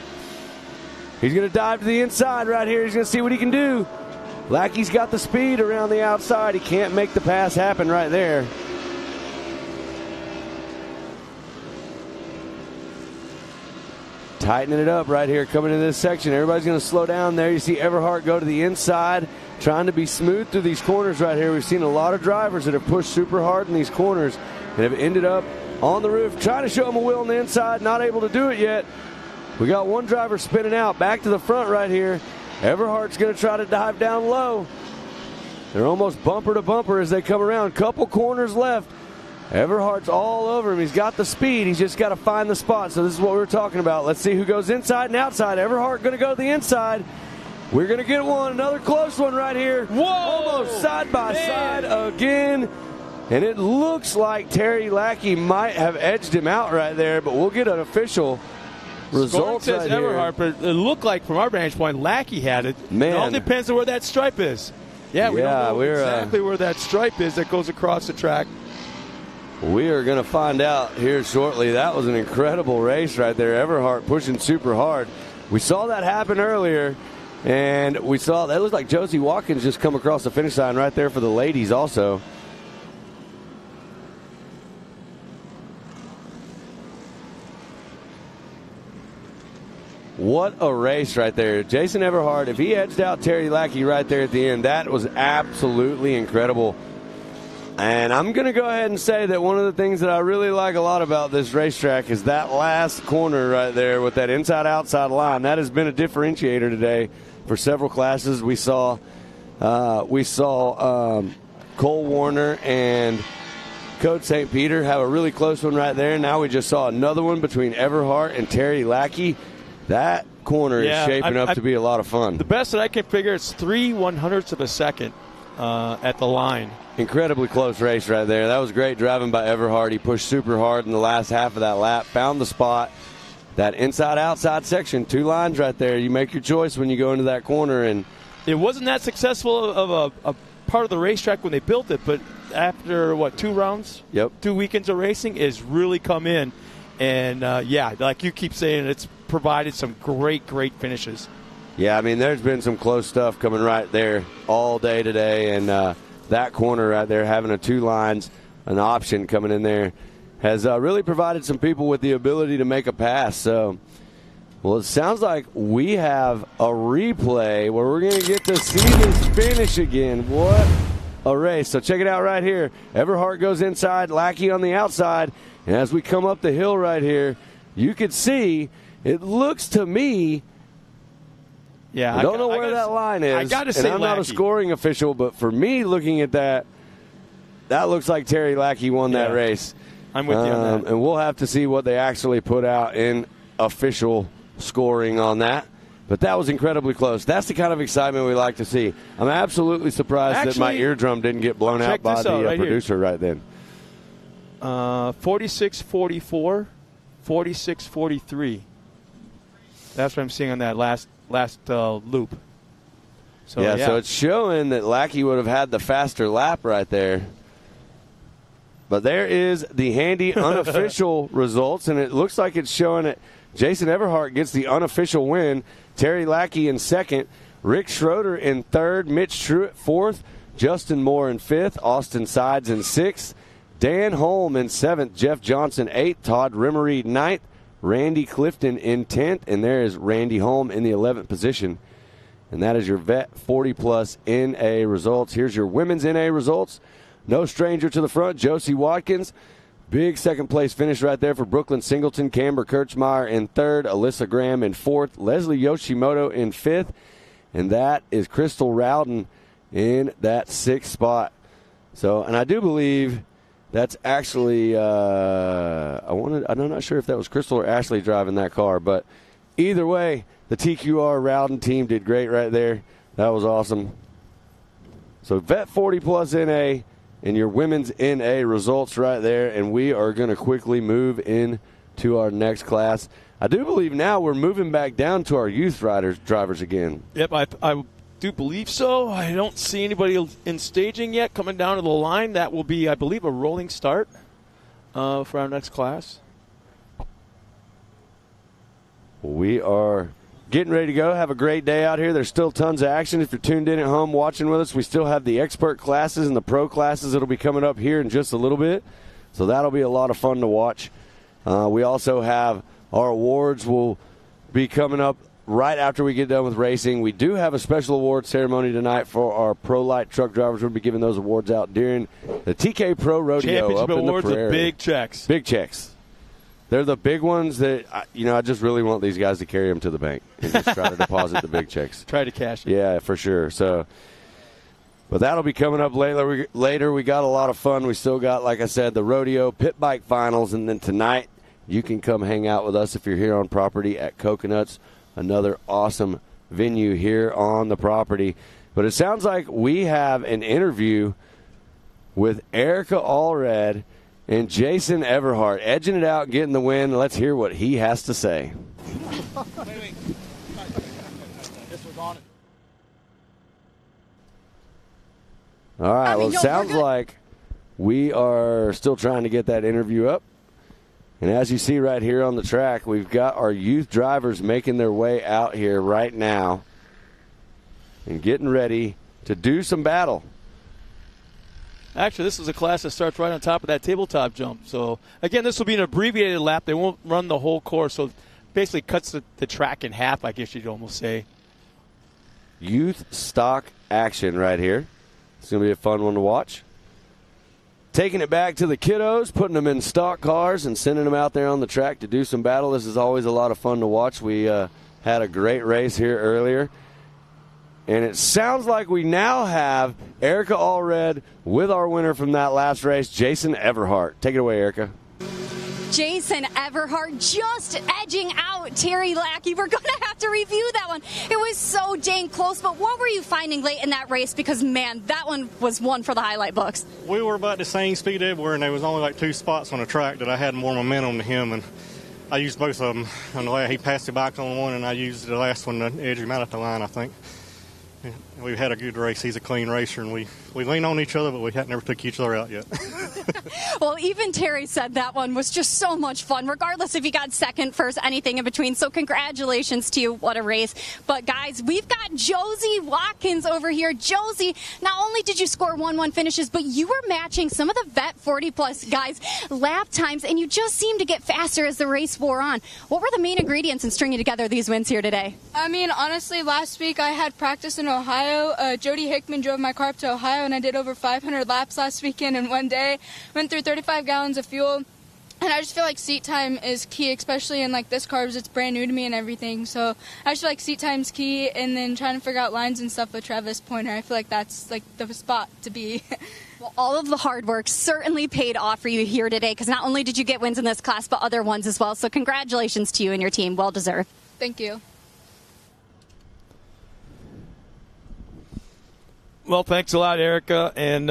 Speaker 7: He's going to dive to the inside right here. He's going to see what he can do. Lackey's got the speed around the outside. He can't make the pass happen right there. Tightening it up right here coming into this section. Everybody's going to slow down there. You see Everhart go to the inside, trying to be smooth through these corners right here. We've seen a lot of drivers that have pushed super hard in these corners and have ended up on the roof, trying to show them a wheel on the inside, not able to do it yet. We got one driver spinning out back to the front right here. Everhart's going to try to dive down low. They're almost bumper to bumper as they come around. Couple corners left. Everhart's all over him. He's got the speed. He's just got to find the spot. So this is what we were talking about. Let's see who goes inside and outside. Everhart going to go to the inside. We're going to get one, another close one right here.
Speaker 6: Whoa!
Speaker 7: Almost side by side again. And it looks like Terry Lackey might have edged him out right there, but we'll get an official result
Speaker 6: says
Speaker 7: right
Speaker 6: Everhart,
Speaker 7: here.
Speaker 6: but it looked like from our vantage point, Lackey had it.
Speaker 7: Man.
Speaker 6: It all depends on where that stripe is. Yeah, we don't know exactly where that stripe is that goes across the track.
Speaker 7: We are going to find out here shortly. That was an incredible race right there. Everhart pushing super hard. We saw that happen earlier. And we saw that looked like Josie Watkins just come across the finish line right there for the ladies also. What a race right there. Jason Everhart, if he edged out Terry Lackey right there at the end, that was absolutely incredible. And I'm going to go ahead and say that one of the things that I really like a lot about this racetrack is that last corner right there with that inside-outside line. That has been a differentiator today for several classes. We saw Cole Warner and Coach St. Peter have a really close one right there. Now we just saw another one between Everhart and Terry Lackey. That corner is shaping up to be a lot of fun.
Speaker 6: The best that I can figure is 3/100ths of a second at the line.
Speaker 7: Incredibly close race right there. That was great driving by Everhart. He pushed super hard in the last half of that lap, found the spot. That inside-outside section, 2 lines right there. You make your choice when you go into that corner. And
Speaker 6: it wasn't that successful of a part of the racetrack when they built it, but after, 2 rounds?
Speaker 7: Yep.
Speaker 6: 2 weekends of racing is really come in. And, like you keep saying, it's provided some great finishes.
Speaker 7: Yeah, I mean, there's been some close stuff coming right there all day today. And that corner right there, having a 2 lines, an option coming in there, has really provided some people with the ability to make a pass. So, well, it sounds like we have a replay where we're going to get to see this finish again. What a race. So check it out right here. Everhart goes inside, Lackey on the outside. And as we come up the hill right here, you can see, it looks to me, I don't know where that line is.
Speaker 6: I got to say,
Speaker 7: and I'm not a scoring official, but for me, looking at that, that looks like Terry Lackey won that race.
Speaker 6: I'm with you on that.
Speaker 7: And we'll have to see what they actually put out in official scoring on that. But that was incredibly close. That's the kind of excitement we like to see. I'm absolutely surprised that my eardrum didn't get blown out by the producer right then.
Speaker 6: 46-44, 46-43. That's what I'm seeing on that last loop. So,
Speaker 7: so it's showing that Lackey would have had the faster lap right there. But there is the handy unofficial results, and it looks like it's showing that Jason Everhart gets the unofficial win. Terry Lackey in second, Rick Schroeder in third, Mitch Truitt fourth, Justin Moore in fifth, Austin Sides in sixth, Dan Holm in seventh, Jeff Johnson eighth, Todd Rimmery ninth, Randy Clifton in 10th, and there is Randy Holm in the 11th position. And that is your Vet 40-plus NA results. Here's your women's NA results. No stranger to the front, Josie Watkins. Big second-place finish right there for Brooklyn Singleton. Camber Kirchmeyer in third, Alyssa Graham in fourth, Leslie Yoshimoto in fifth, and that is Crystal Rowden in that sixth spot. So, and I do believe that's actually, I'm not sure if that was Crystal or Ashley driving that car, but either way, the TQR Rowden team did great right there. That was awesome. So Vet 40-plus NA and your women's NA results right there, and we are going to quickly move into our next class. I do believe now we're moving back down to our youth drivers again.
Speaker 6: Yep, I do believe so. I don't see anybody in staging yet coming down to the line. That will be, I believe, a rolling start for our next class.
Speaker 7: We are getting ready to go. Have a great day out here. There's still tons of action. If you're tuned in at home watching with us, we still have the expert classes and the pro classes that'll be coming up here in just a little bit. So that'll be a lot of fun to watch. We also have our awards will be coming up right after we get done with racing. We do have a special award ceremony tonight for our Pro Light truck drivers. We'll be giving those awards out during the TK Pro Rodeo
Speaker 6: Championship
Speaker 7: up in the
Speaker 6: awards
Speaker 7: Prairie.
Speaker 6: with big checks.
Speaker 7: Big checks. They're the big ones that, I just really want these guys to carry them to the bank and just try to deposit the big checks.
Speaker 6: Try to cash it.
Speaker 7: Yeah, for sure. So, but that'll be coming up later. We got a lot of fun. We still got, like I said, the rodeo, pit bike finals, and then tonight you can come hang out with us if you're here on property at Coconuts. Another awesome venue here on the property. But it sounds like we have an interview with Erica Allred and Jason Everhart, edging it out, getting the win. Let's hear what he has to say. All right, well, it sounds like we are still trying to get that interview up. And as you see right here on the track, we've got our youth drivers making their way out here right now and getting ready to do some battle.
Speaker 6: Actually, this is a class that starts right on top of that tabletop jump. So, again, this will be an abbreviated lap. They won't run the whole course, so basically cuts the track in half, I guess you'd almost say.
Speaker 7: Youth stock action right here. It's going to be a fun one to watch. Taking it back to the kiddos, putting them in stock cars and sending them out there on the track to do some battle. This is always a lot of fun to watch. We had a great race here earlier. And it sounds like we now have Erica Allred with our winner from that last race, Jason Everhart. Take it away, Erica.
Speaker 10: Jason Everhart just edging out Terry Lackey. We're going to have to review that one. It was so dang close, but what were you finding late in that race? Because, man, that one was one for the highlight books.
Speaker 8: We were about the same speed everywhere, and there was only like 2 spots on the track that I had more momentum than him, and I used both of them. On the way, he passed the bike on one, and I used the last one to edge him out at the line, I think. We've had a good race. He's a clean racer, and we lean on each other, but we never took each other out yet.
Speaker 10: Well, even Terry said that one was just so much fun, regardless if you got second, first, anything in between. So congratulations to you. What a race. But, guys, we've got Josie Watkins over here. Josie, not only did you score 1-1 finishes, but you were matching some of the vet 40-plus guys' lap times, and you just seemed to get faster as the race wore on. What were the main ingredients in stringing together these wins here today?
Speaker 22: I mean, honestly, last week I had practice in Ohio. Jody Hickman drove my car up to Ohio, and I did over 500 laps last weekend in one day. Went through 35 gallons of fuel, and I just feel like seat time is key, especially in like this car because it's brand new to me and everything. So I just feel like seat time's key, and then trying to figure out lines and stuff with Travis Pointer. I feel like that's like the spot to be.
Speaker 10: Well, all of the hard work certainly paid off for you here today, because not only did you get wins in this class, but other ones as well. So congratulations to you and your team. Well deserved.
Speaker 22: Thank you.
Speaker 6: Well, thanks a lot, Erica. And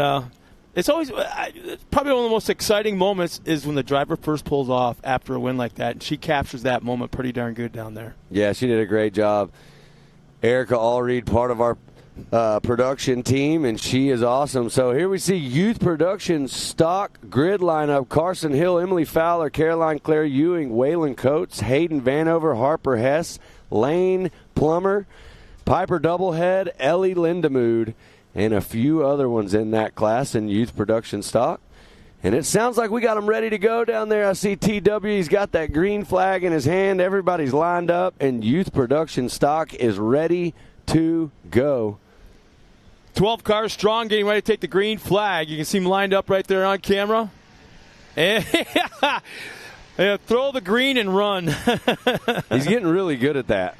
Speaker 6: it's always probably one of the most exciting moments is when the driver first pulls off after a win like that. And she captures that moment pretty darn good down there.
Speaker 7: Yeah, she did a great job. Erica Allred, part of our production team, and she is awesome. So here we see youth production stock grid lineup. Carson Hill, Emily Fowler, Caroline Claire Ewing, Waylon Coates, Hayden Vanover, Harper Hess, Lane Plummer, Piper Doublehead, Ellie Lindemood, and a few other ones in that class in youth production stock. And it sounds like we got them ready to go down there. I see TW. He's got that green flag in his hand. Everybody's lined up, and youth production stock is ready to go.
Speaker 6: 12 cars strong, getting ready to take the green flag. You can see them lined up right there on camera. And throw the green and run.
Speaker 7: He's getting really good at that.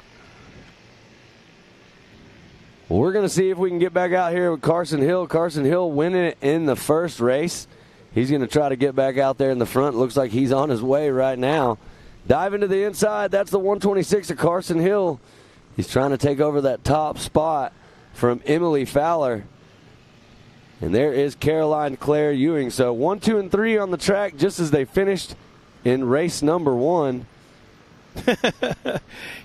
Speaker 7: We're going to see if we can get back out here with Carson Hill. Carson Hill winning it in the first race. He's going to try to get back out there in the front. Looks like he's on his way right now. Diving to the inside. That's the 126 of Carson Hill. He's trying to take over that top spot from Emily Fowler. And there is Caroline Claire Ewing. So 1, 2, and 3 on the track just as they finished in race number 1.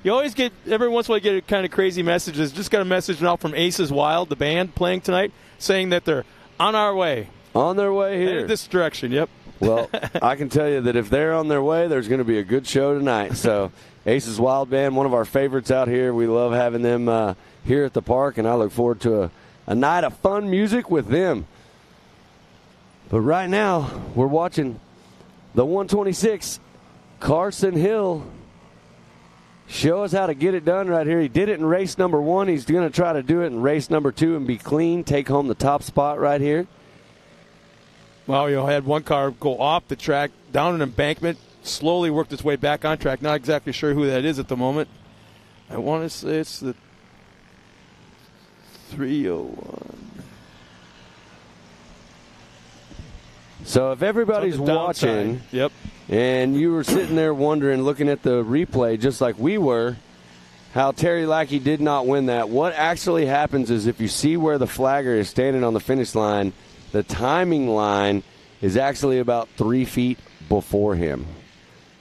Speaker 6: You always get, every once in a while, get kind of crazy messages. Just got a message now from Aces Wild, the band playing tonight, saying that they're on our way.
Speaker 7: On their way here.
Speaker 6: Headed this direction, yep.
Speaker 7: Well, I can tell you that if they're on their way, there's going to be a good show tonight. So Aces Wild Band, one of our favorites out here. We love having them here at the park, and I look forward to a night of fun music with them. But right now, we're watching the 126, Carson Hill, show us how to get it done right here. He did it in race number 1. He's going to try to do it in race number 2 and be clean, take home the top spot right here.
Speaker 6: Well, you had one car go off the track, down an embankment, slowly worked its way back on track. Not exactly sure who that is at the moment. I want to say it's the 301.
Speaker 7: So if everybody's watching,
Speaker 6: yep,
Speaker 7: and you were sitting there wondering, looking at the replay just like we were, how Terry Lackey did not win that. What actually happens is if you see where the flagger is standing on the finish line, the timing line is actually about 3 feet before him.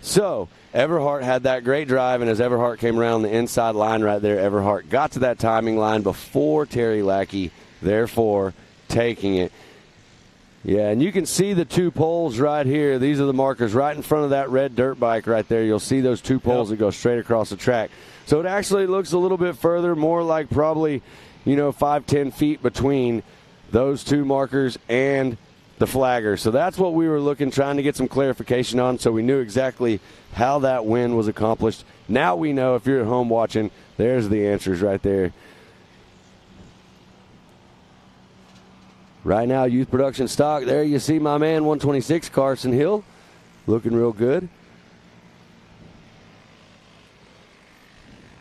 Speaker 7: So Everhart had that great drive, and as Everhart came around the inside line right there, Everhart got to that timing line before Terry Lackey, therefore taking it. Yeah, and you can see the 2 poles right here. These are the markers right in front of that red dirt bike right there. You'll see those 2 poles that go straight across the track. So it actually looks a little bit further, more like probably, 5-10 feet between those 2 markers and the flagger. So that's what we were trying to get some clarification on, so we knew exactly how that win was accomplished. Now we know, if you're at home watching, there's the answers right there. Right now, youth production stock. There you see my man, 126, Carson Hill, looking real good.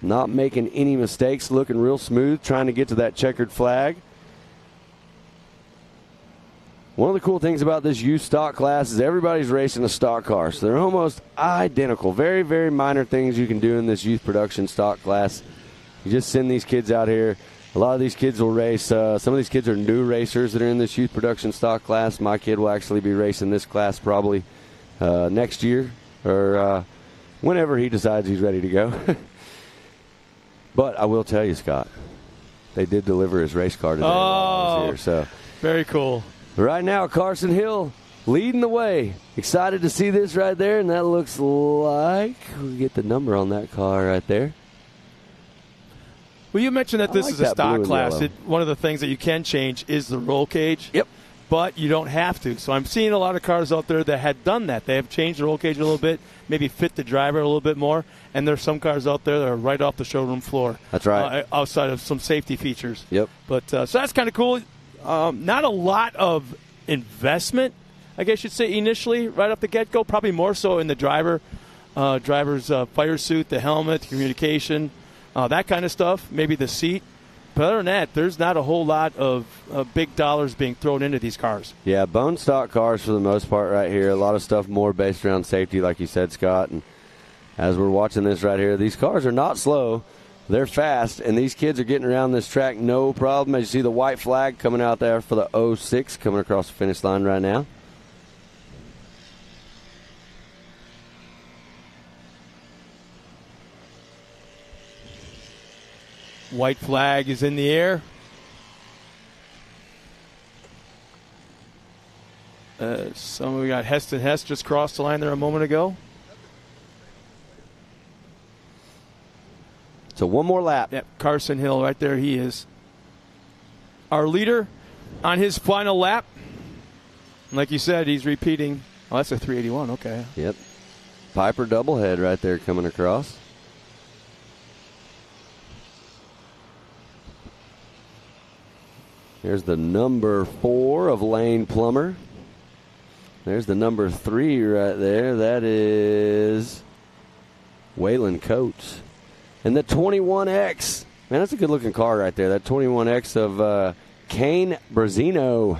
Speaker 7: Not making any mistakes, looking real smooth, trying to get to that checkered flag. One of the cool things about this youth stock class is everybody's racing a stock car, so they're almost identical. Very, very minor things you can do in this youth production stock class. You just send these kids out here. A lot of these kids will race. Some of these kids are new racers that are in this youth production stock class. My kid will actually be racing this class probably next year or whenever he decides he's ready to go. But I will tell you, Scott, they did deliver his race car today while I was here. So
Speaker 6: very cool.
Speaker 7: Right now, Carson Hill leading the way. Excited to see this right there, and that looks like we get the number on that car right there.
Speaker 6: Well, you mentioned that this is a stock class. One of the things that you can change is the roll cage.
Speaker 7: Yep.
Speaker 6: But you don't have to. So I'm seeing a lot of cars out there that had done that. They have changed the roll cage a little bit, maybe fit the driver a little bit more. And there's some cars out there that are right off the showroom floor.
Speaker 7: That's right.
Speaker 6: Outside of some safety features.
Speaker 7: Yep.
Speaker 6: But so that's kind of cool. Not a lot of investment, I guess you'd say, initially, right off the get-go. Probably more so in the driver's fire suit, the helmet, communication, that kind of stuff. Maybe the seat. But other than that, there's not a whole lot of big dollars being thrown into these cars.
Speaker 7: Yeah, bone stock cars for the most part right here. A lot of stuff more based around safety, like you said, Scott. And as we're watching this right here, these cars are not slow. They're fast, and these kids are getting around this track no problem. As you see the white flag coming out there for the 06 coming across the finish line right now.
Speaker 6: White flag is in the air. We got Heston Hess just crossed the line there a moment ago.
Speaker 7: So one more lap.
Speaker 6: Yep, Carson Hill right there. He is our leader on his final lap. And like you said, he's repeating. Oh, that's a 381. Okay.
Speaker 7: Yep. Piper doublehead right there coming across. There's the number 4 of Lane Plummer. There's the number 3 right there. That is Waylon Coates. And the 21X. Man, that's a good-looking car right there. That 21X of Kane Brazino.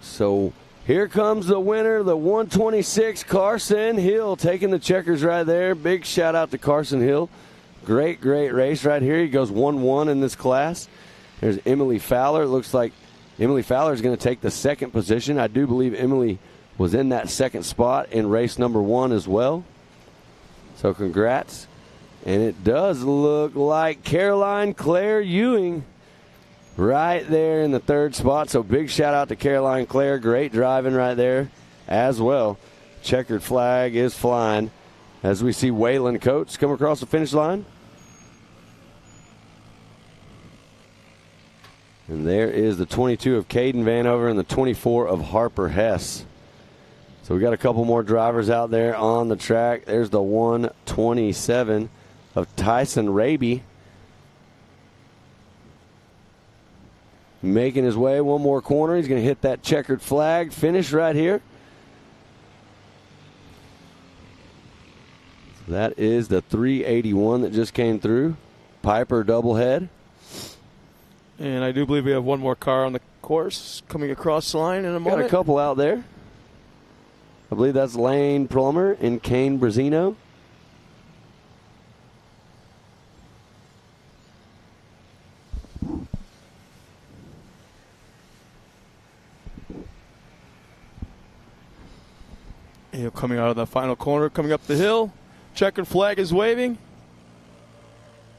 Speaker 7: So here comes the winner, the 126, Carson Hill, taking the checkers right there. Big shout-out to Carson Hill. Great, great race right here. He goes 1-1 in this class. There's Emily Fowler. It looks like Emily Fowler is going to take the second position. I do believe Emily was in that second spot in race number 1 as well. So congrats. And it does look like Caroline Claire Ewing right there in the third spot. So big shout out to Caroline Claire. Great driving right there as well. Checkered flag is flying as we see Waylon Coates come across the finish line. And there is the 22 of Caden Vanover and the 24 of Harper Hess. So we got a couple more drivers out there on the track. There's the 127 of Tyson Raby. Making his way one more corner. He's going to hit that checkered flag. Finish right here. That is the 381 that just came through. Piper doublehead.
Speaker 6: And I do believe we have one more car on the course coming across the line in a moment.
Speaker 7: Got a couple out there. I believe that's Lane Plummer and Kane Brazino.
Speaker 6: Coming out of the final corner, coming up the hill. Checkered flag is waving.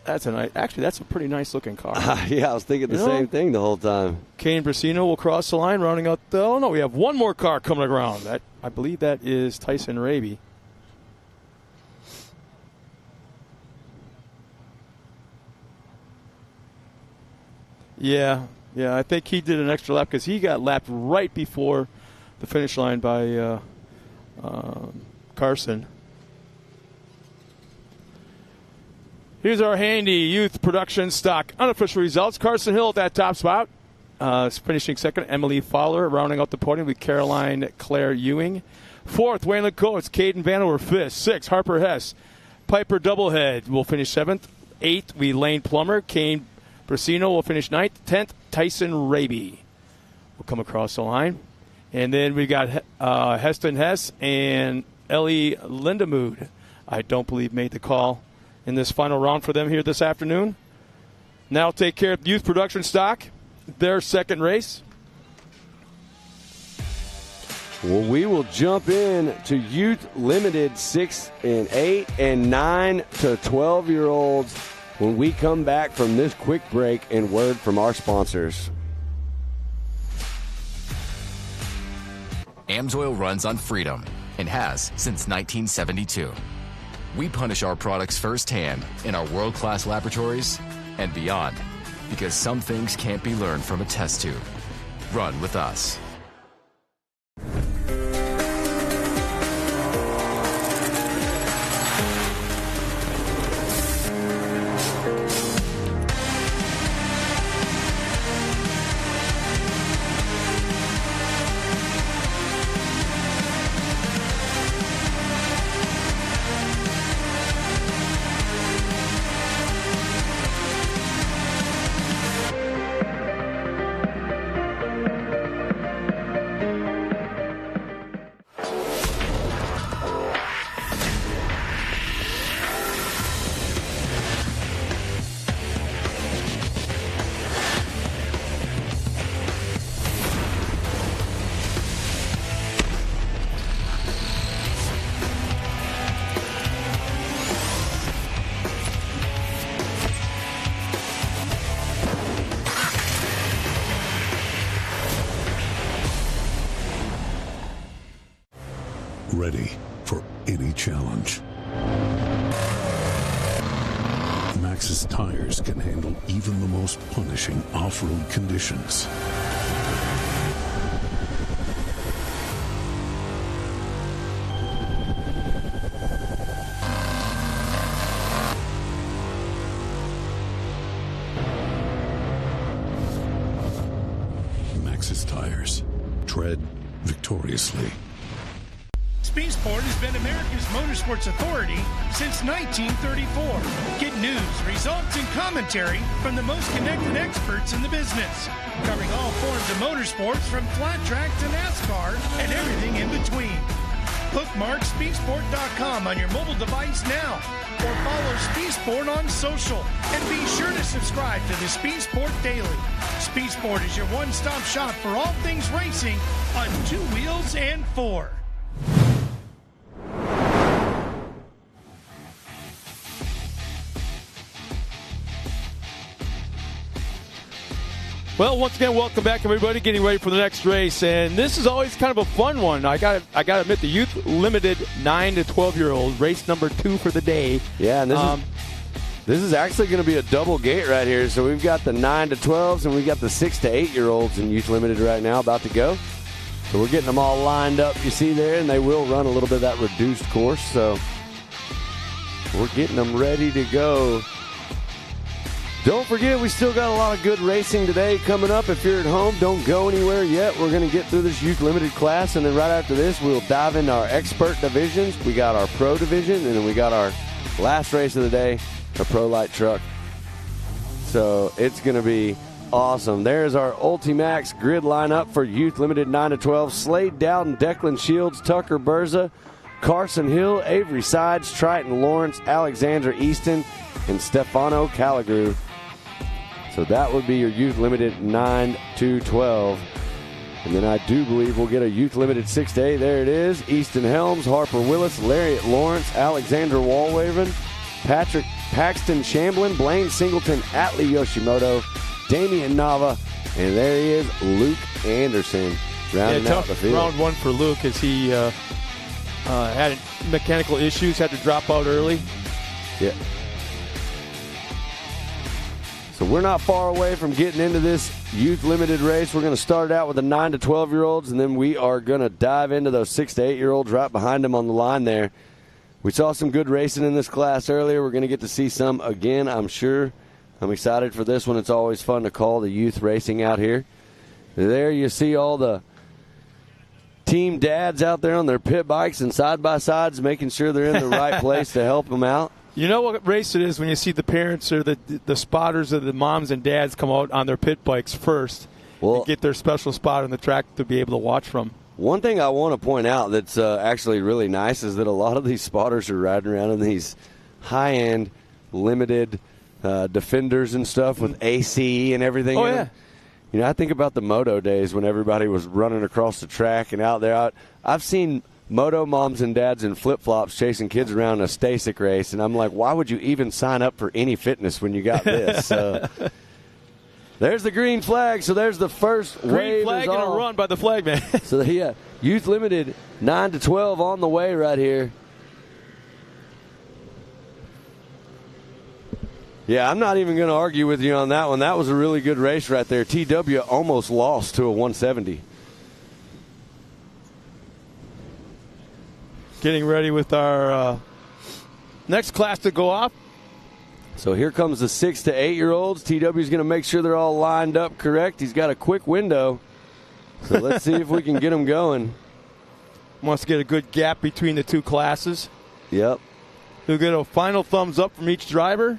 Speaker 6: That's a pretty nice looking car.
Speaker 7: Yeah, I was thinking the same thing the whole time.
Speaker 6: Kane Brazino will cross the line, rounding out the. Oh no, we have one more car coming around. I believe that is Tyson Raby. Yeah, I think he did an extra lap because he got lapped right before the finish line by Carson. Here's our handy youth production stock unofficial results. Carson Hill at that top spot, finishing second. Emily Fowler rounding out the podium with Caroline Claire Ewing. Fourth, Waylon Coates, Caden Vanover fifth. Sixth, Harper Hess. Piper Doublehead will finish seventh. Eighth, Lane Plummer. Kane Brazino will finish ninth. 10th, Tyson Raby will come across the line. And then we got Heston Hess and Ellie Lindemood. I don't believe made the call in this final round for them here this afternoon. Now take care of youth production stock, their second race.
Speaker 7: Well, we will jump in to youth limited 6 and 8 and 9 to 12-year-olds when we come back from this quick break and word from our sponsors.
Speaker 3: AMSOIL runs on freedom and has since 1972. We punish our products firsthand in our world-class laboratories and beyond, because some things can't be learned from a test tube. Run with us.
Speaker 1: Ready for any challenge. Maxxis tires can handle even the most punishing off-road conditions. Maxxis tires. Tread victoriously.
Speaker 2: Sport has been America's motorsports authority since 1934. Get news, results, and commentary from the most connected experts in the business, covering all forms of motorsports from flat track to NASCAR and everything in between. Bookmark speedsport.com on your mobile device now, or follow Speedsport on social, and be sure to subscribe to the Speedsport Daily. Speedsport is your one-stop shop for all things racing on 2 wheels and 4.
Speaker 6: Well, once again, welcome back, everybody. Getting ready for the next race, and this is always kind of a fun one. I got to admit, the youth limited 9 to 12-year-old race number 2 for the day.
Speaker 7: Yeah, and this is actually going to be a double gate right here. So we've got the 9 to 12s, and we've got the 6 to 8-year-olds in youth limited right now, about to go. So we're getting them all lined up. You see there, and they will run a little bit of that reduced course. So we're getting them ready to go. Don't forget, we still got a lot of good racing today coming up. If you're at home, don't go anywhere yet. We're going to get through this youth limited class, and then right after this, we'll dive into our expert divisions. We got our pro division, and then we got our last race of the day, a pro light truck. So it's going to be awesome. There's our Ultimax grid lineup for Youth Limited 9-12. Slade Dowden, Declan Shields, Tucker Berza, Carson Hill, Avery Sides, Triton Lawrence, Alexandra Easton, and Stefano Calagru. So that would be your Youth Limited 9-12. And then I do believe we'll get a Youth Limited 6-8. There it is. Easton Helms, Harper Willis, Lariat Lawrence, Alexander Walwaven, Patrick Paxton Shamblin, Blaine Singleton, Atlee Yoshimoto, Damian Nava, and there he is, Luke Anderson, rounding out the field.
Speaker 6: Round one for Luke as he had mechanical issues, had to drop out early.
Speaker 7: Yeah. So we're not far away from getting into this Youth Limited race. We're going to start out with the 9 to 12-year-olds, and then we are going to dive into those 6 to 8-year-olds right behind them on the line there. We saw some good racing in this class earlier. We're going to get to see some again, I'm sure. I'm excited for this one. It's always fun to call the youth racing out here. There you see all the team dads out there on their pit bikes and side-by-sides making sure they're in the right place to help them out.
Speaker 6: You know what race it is when you see the parents or the spotters or the moms and dads come out on their pit bikes first and get their special spot on the track to be able to watch from.
Speaker 7: One thing I want to point out that's actually really nice is that a lot of these spotters are riding around in these high-end, limited Defenders and stuff with AC and everything.
Speaker 6: Oh, yeah.
Speaker 7: You know, I think about the moto days when everybody was running across the track and out there. I've seen moto moms and dads in flip-flops chasing kids around a Stasic race, and I'm like, why would you even sign up for any fitness when you got this? There's the green flag, so there's the first
Speaker 6: green
Speaker 7: wave.
Speaker 6: Green flag and a run by the flag man.
Speaker 7: So, yeah, Youth Limited 9 to 12 on the way right here. Yeah, I'm not even going to argue with you on that one. That was a really good race right there. TW almost lost to a 170.
Speaker 6: Getting ready with our next class to go off.
Speaker 7: So here comes the 6 to 8-year-olds. TW's going to make sure they're all lined up correct. He's got a quick window. So let's see if we can get them going.
Speaker 6: Wants to get a good gap between the two classes.
Speaker 7: Yep.
Speaker 6: He'll get a final thumbs up from each driver.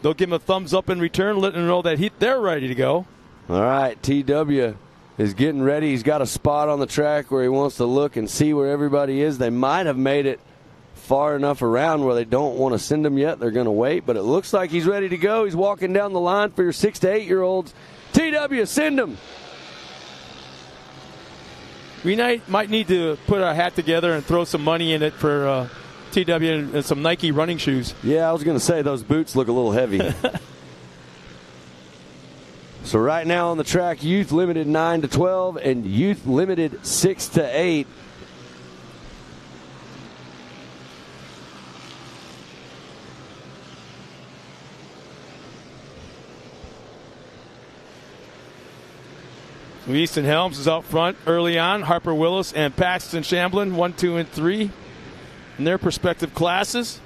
Speaker 6: They'll give him a thumbs up in return, letting them know that they're ready to go.
Speaker 7: All right, TW is getting ready. He's got a spot on the track where he wants to look and see where everybody is. They might have made it far enough around where they don't want to send him yet. They're going to wait, but it looks like he's ready to go. He's walking down the line for your 6 to 8-year-olds. TW, send him.
Speaker 6: We might need to put our hat together and throw some money in it for TW and some Nike running shoes.
Speaker 7: Yeah, I was going to say those boots look a little heavy. So right now on the track, Youth Limited 9 to 12 and Youth Limited 6 to 8.
Speaker 6: Easton Helms is out front early on. Harper Willis and Paxton Shamblin, 1, 2, and 3 in their respective classes.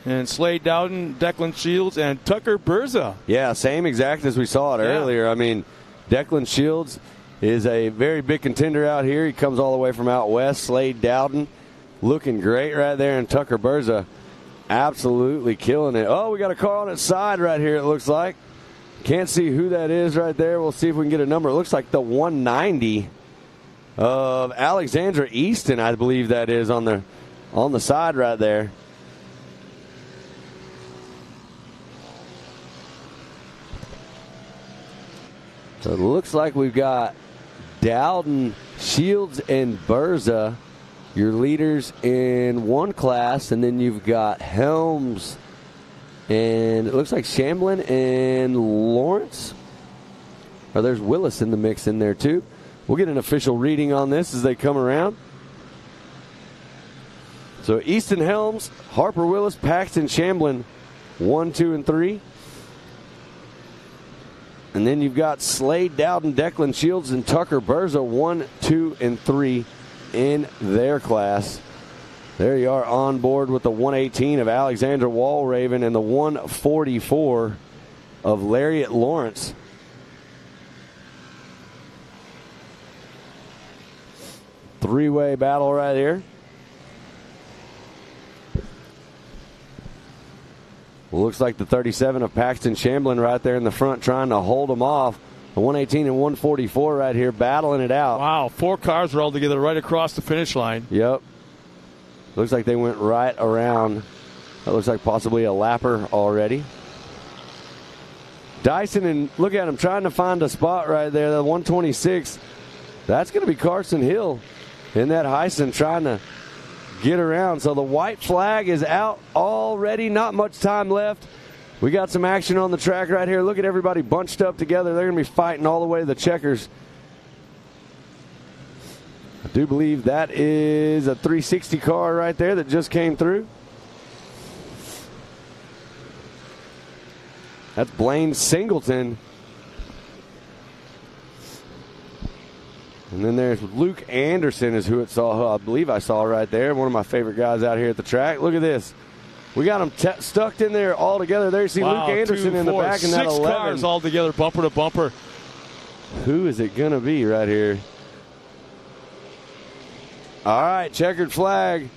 Speaker 6: And Slade Dowden, Declan Shields, and Tucker Berza.
Speaker 7: Yeah, same exact as we saw it earlier. I mean, Declan Shields is a very big contender out here. He comes all the way from out west. Slade Dowden looking great right there. And Tucker Berza absolutely killing it. Oh, we got a car on its side right here, it looks like. Can't see who that is right there. We'll see if we can get a number. It looks like the 190 of Alexandra Easton, I believe that is on the side right there. So it looks like we've got Dowden, Shields, and Berza, your leaders in one class, and then you've got Helms, and it looks like Shamblin and Lawrence. Or there's Willis in the mix in there too. We'll get an official reading on this as they come around. So Easton Helms, Harper Willis, Paxton Shamblin, 1, 2, and 3. And then you've got Slade Dowden, Declan Shields, and Tucker Berza, 1, 2, and 3 in their class. There you are on board with the 118 of Alexander Walraven and the 144 of Lariat Lawrence. Three-way battle right here. Looks like the 37 of Paxton Shamblin right there in the front trying to hold them off. The 118 and 144 right here battling it out.
Speaker 6: Wow, 4 cars are all together right across the finish line.
Speaker 7: Yep. Looks like they went right around. That looks like possibly a lapper already. Dyson, and look at him trying to find a spot right there. The 126. That's going to be Carson Hill in that Heisen trying to get around. So the white flag is out already. Not much time left. We got some action on the track right here. Look at everybody bunched up together. They're going to be fighting all the way to the checkers. I do believe that is a 360 car right there that just came through. That's Blaine Singleton. And then there's Luke Anderson is who I believe I saw right there. One of my favorite guys out here at the track. Look at this. We got them stuck in there all together. There you see Luke Anderson in the back in that 11.
Speaker 6: 6 cars all together, bumper to bumper.
Speaker 7: Who is it going to be right here? All right, checkered flag.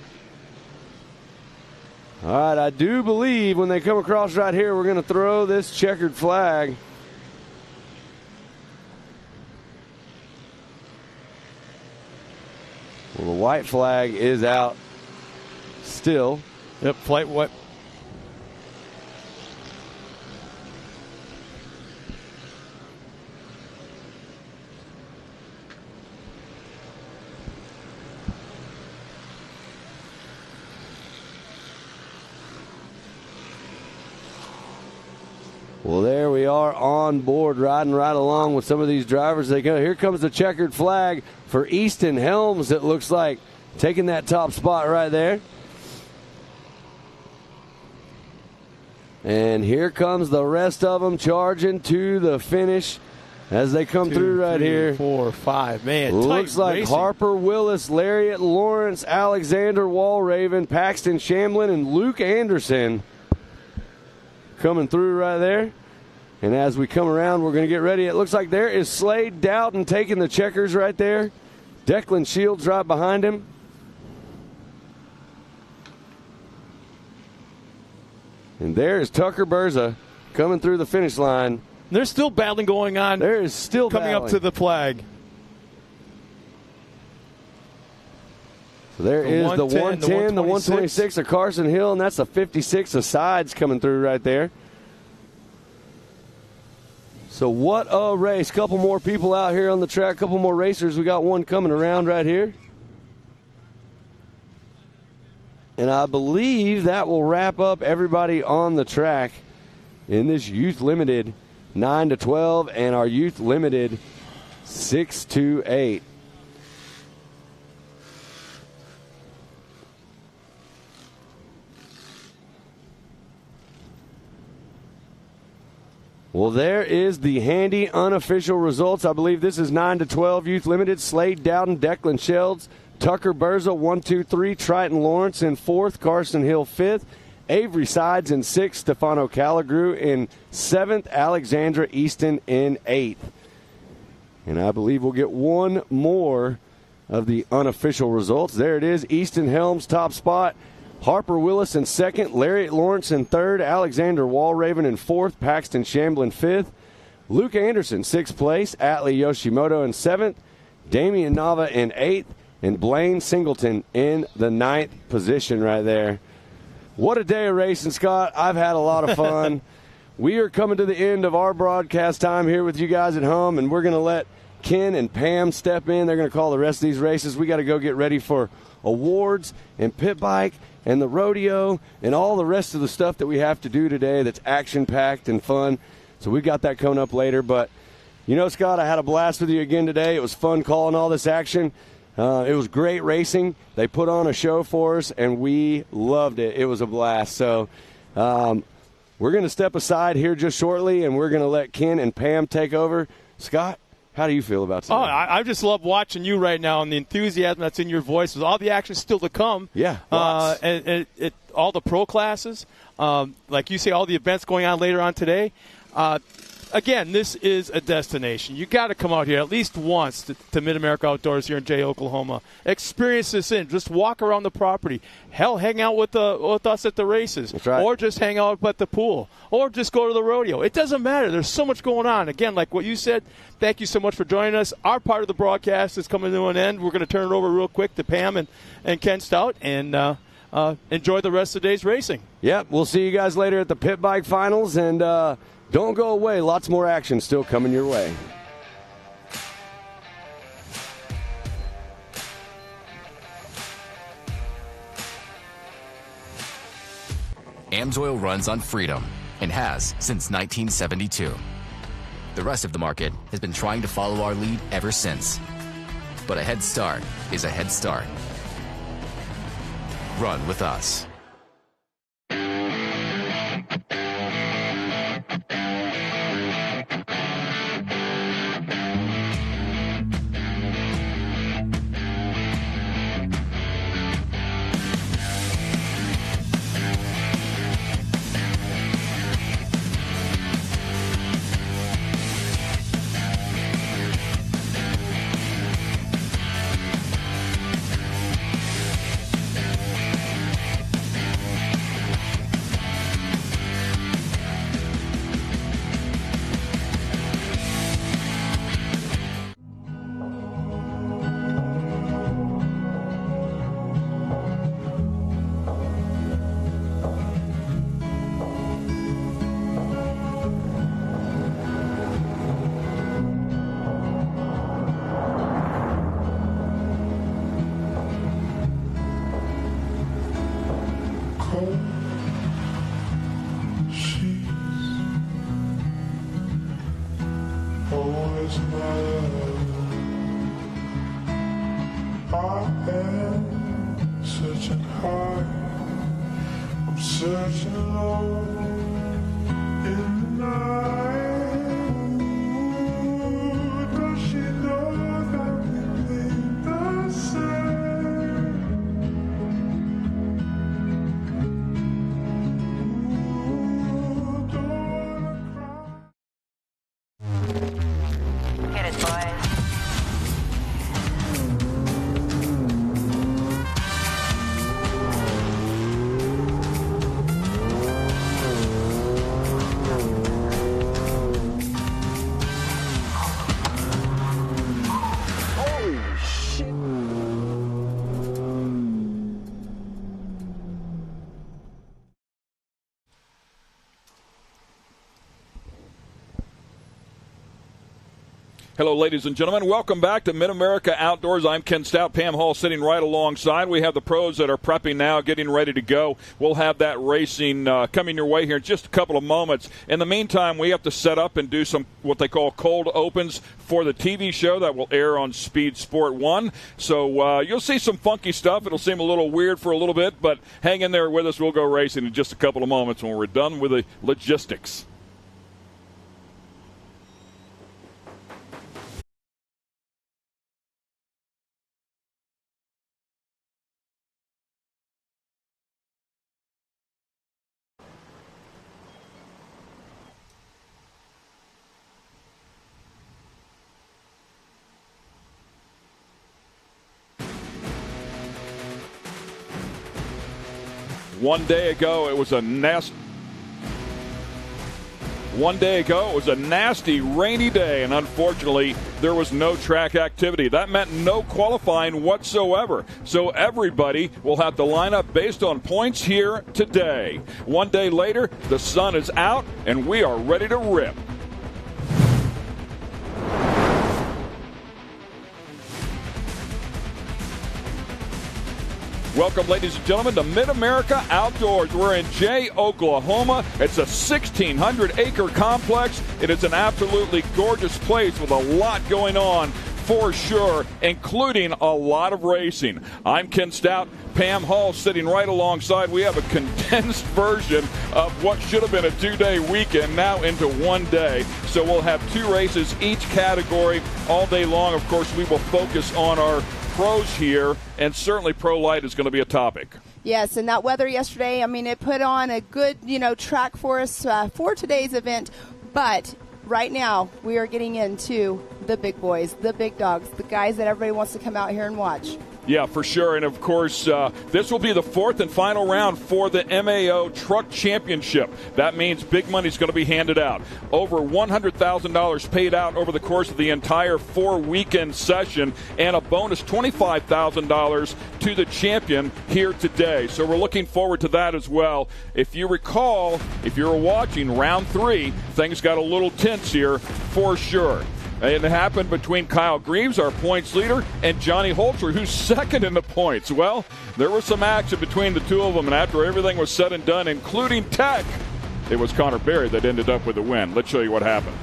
Speaker 7: All right, I do believe when they come across right here, we're going to throw this checkered flag. Well, the white flag is out still.
Speaker 6: Yep, flight what?
Speaker 7: Well, there we are on board, riding right along with some of these drivers. They go. Here comes the checkered flag for Easton Helms, it looks like, taking that top spot right there. And here comes the rest of them charging to the finish as they come through right here.
Speaker 6: 4, 5, man.
Speaker 7: Looks like
Speaker 6: racing.
Speaker 7: Harper Willis, Lariat Lawrence, Alexander Walraven, Paxton Shamblin, and Luke Anderson coming through right there. And as we come around, we're going to get ready. It looks like there is Slade Doughton taking the checkers right there. Declan Shields right behind him. And there is Tucker Berza coming through the finish line.
Speaker 6: There's still battling going on.
Speaker 7: There is still
Speaker 6: coming up to the flag.
Speaker 7: So there is the 110, the 126 of Carson Hill, and that's a 56 of Sides coming through right there. So what a race. Couple more people out here on the track, couple more racers. We got one coming around right here. And I believe that will wrap up everybody on the track in this Youth Limited 9-12 and our Youth Limited 6-8. Well, there is the handy unofficial results. I believe this is 9-12 Youth Limited. Slade Dowden, Declan Shields, Tucker Berza, 1, 2, 3. Triton Lawrence in 4th. Carson Hill 5th. Avery Sides in 6th. Stefano Calagru in 7th. Alexandra Easton in 8th. And I believe we'll get one more of the unofficial results. There it is. Easton Helms, top spot. Harper Willis in 2nd. Lariat Lawrence in 3rd. Alexander Walraven in 4th. Paxton Shamblin 5th. Luke Anderson, 6th place. Atlee Yoshimoto in 7th. Damian Nava in 8th. And Blaine Singleton in the 9th position right there. What a day of racing, Scott. I've had a lot of fun. We are coming to the end of our broadcast time here with you guys at home, and we're going to let Ken and Pam step in. They're going to call the rest of these races. We got to go get ready for awards and pit bike and the rodeo and all the rest of the stuff that we have to do today that's action-packed and fun. So we got that coming up later. But, you know, Scott, I had a blast with you again today. It was fun calling all this action. It was great racing. They put on a show for us, and we loved it. It was a blast. So we're going to step aside here just shortly, and we're going to let Ken and Pam take over. Scott, how do you feel about today?
Speaker 6: Oh, I just love watching you right now and the enthusiasm that's in your voice. With all the action still to come.
Speaker 7: Yeah,
Speaker 6: and all the pro classes, like you say, all the events going on later on today. again, this is a destination. You got to come out here at least once to MidAmerica Outdoors here in Jay, Oklahoma. Experience this in. Just walk around the property. Hell, hang out with us at the races.
Speaker 7: That's right.
Speaker 6: Or just hang out at the pool. Or just go to the rodeo. It doesn't matter. There's so much going on. Again, like what you said, thank you so much for joining us. Our part of the broadcast is coming to an end. We're going to turn it over real quick to Pam and Ken Stout and enjoy the rest of the day's racing.
Speaker 7: Yep, we'll see you guys later at the Pit Bike Finals, and don't go away. Lots more action still coming your way.
Speaker 3: AMSOIL runs on freedom and has since 1972. The rest of the market has been trying to follow our lead ever since. But a head start is a head start. Run with us.
Speaker 5: Hello, ladies and gentlemen. Welcome back to MidAmerica Outdoors. I'm Ken Stout. Pam Hall sitting right alongside. We have the pros that are prepping now, getting ready to go. We'll have that racing coming your way here in just a couple of moments. In the meantime, we have to set up and do some what they call cold opens for the TV show that will air on Speed Sport 1. So you'll see some funky stuff. It'll seem a little weird for a little bit, but hang in there with us. We'll go racing in just a couple of moments when we're done with the logistics. One day ago, it was a nasty, rainy day, and unfortunately, there was no track activity. That meant no qualifying whatsoever. So everybody will have to line up based on points here today. One day later, the sun is out, and we are ready to rip. Welcome, ladies and gentlemen, to MidAmerica Outdoors. We're in Jay, Oklahoma. It's a 1,600-acre complex. It is an absolutely gorgeous place with a lot going on for sure, including a lot of racing. I'm Ken Stout. Pam Hall sitting right alongside. We have a condensed version of what should have been a two-day weekend now into one day. So we'll have two races each category all day long. Of course, we will focus on our pros here, and certainly Pro Light is going to be a topic.
Speaker 9: Yes, and that weather yesterday, I mean, it put on a good, track for us for today's event, but right now we are getting into the big boys, the big dogs, the guys that everybody wants to come out here and watch.
Speaker 5: Yeah, for sure. And, of course, this will be the fourth and final round for the MAO Truck Championship. That means big money is going to be handed out. Over $100,000 paid out over the course of the entire 4-weekend session, and a bonus $25,000 to the champion here today. So we're looking forward to that as well. If you recall, if you were watching round 3, things got a little tense here for sure. It happened between Kyle Greaves, our points leader, and Johnny Holter, who's second in the points. Well, there was some action between the two of them, and after everything was said and done, including tech, it was Connor Berry that ended up with the win. Let's show you what happened.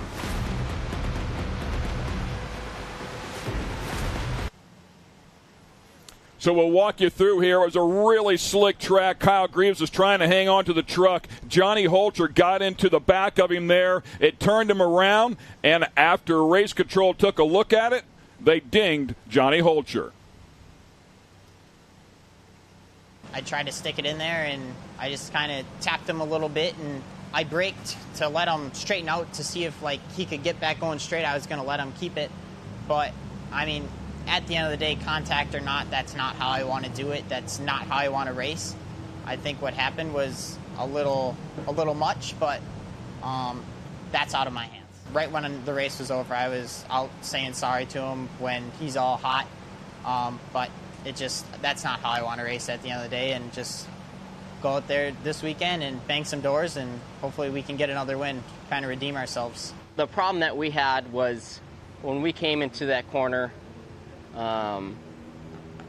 Speaker 5: So we'll walk you through here. It was a really slick track. Kyle Greaves was trying to hang on to the truck. Johnny Holter got into the back of him there. It turned him around, and after race control took a look at it, they dinged Johnny Holter.
Speaker 11: I tried to stick it in there, and I just kind of tapped him a little bit, and I braked to let him straighten out to see if he could get back going straight. I was going to let him keep it, but I mean, at the end of the day, contact or not, that's not how I want to do it. That's not how I want to race. I think what happened was a little much, but that's out of my hands. Right when the race was over, I was out saying sorry to him when he's all hot, but that's not how I want to race at the end of the day, and just go out there this weekend and bang some doors, and hopefully we can get another win, kind of redeem ourselves.
Speaker 23: The problem that we had was when we came into that corner,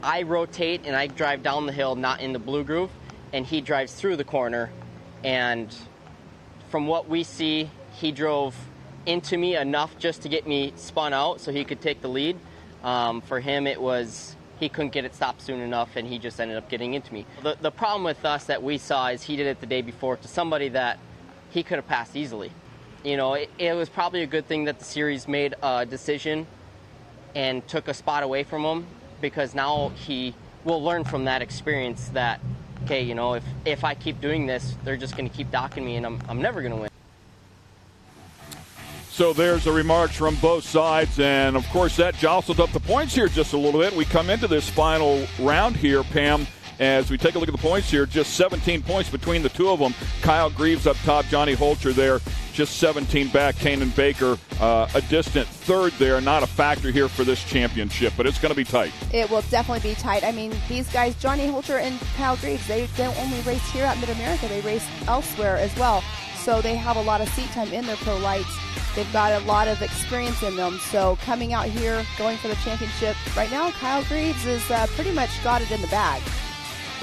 Speaker 23: I rotate and I drive down the hill, not in the blue groove, and he drives through the corner. And from what we see, he drove into me enough just to get me spun out so he could take the lead. For him, it was he couldn't get it stopped soon enough, and he just ended up getting into me. The problem with us that we saw is he did it the day before to somebody that he could have passed easily. You know, it was probably a good thing that the series made a decision and took a spot away from him, because now he will learn from that experience that, okay, you know, if I keep doing this, they're just going to keep docking me, and I'm never going to win.
Speaker 5: So there's the remarks from both sides, and of course that jostled up the points here just a little bit. We come into this final round here, Pam, as we take a look at the points here, just 17 points between the two of them. Kyle Greaves up top, Johnny Holter there, just 17 back. Kanan Baker, a distant third there, not a factor here for this championship, but it's going to be tight.
Speaker 9: It will definitely be tight. I mean, these guys, Johnny Holter and Kyle Greaves, they don't only race here at MidAmerica, they race elsewhere as well. So they have a lot of seat time in their pro lights. They've got a lot of experience in them. So coming out here, going for the championship, right now, Kyle Greaves is pretty much got it in the bag.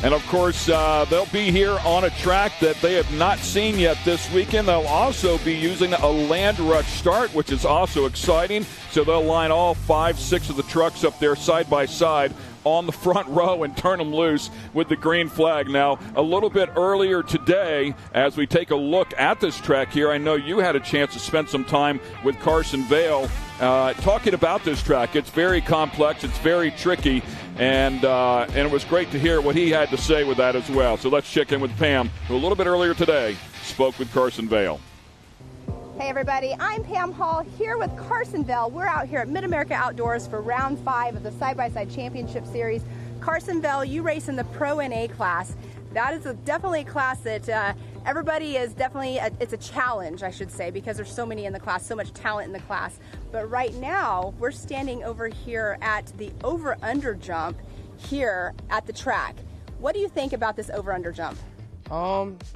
Speaker 5: And, of course, they'll be here on a track that they have not seen yet this weekend. They'll also be using a land rush start, which is also exciting. So they'll line all 5-6 of the trucks up there side by side on the front row and turn them loose with the green flag. Now, a little bit earlier today, as we take a look at this track here, I know you had a chance to spend some time with Carson Vale talking about this track. It's very complex. It's very tricky. And it was great to hear what he had to say with that as well. So let's check in with Pam, who a little bit earlier today spoke with Carson Vale.
Speaker 9: Hey everybody, I'm Pam Hall here with Carson Vale. We're out here at MidAmerica Outdoors for round 5 of the Side-by-Side Championship Series. Carson Vale, you race in the Pro NA class. That is definitely a class that everybody is definitely, it's a challenge, I should say, because there's so many in the class, so much talent in the class. But right now, we're standing over here at the over-under jump here at the track. What do you think about this over-under jump?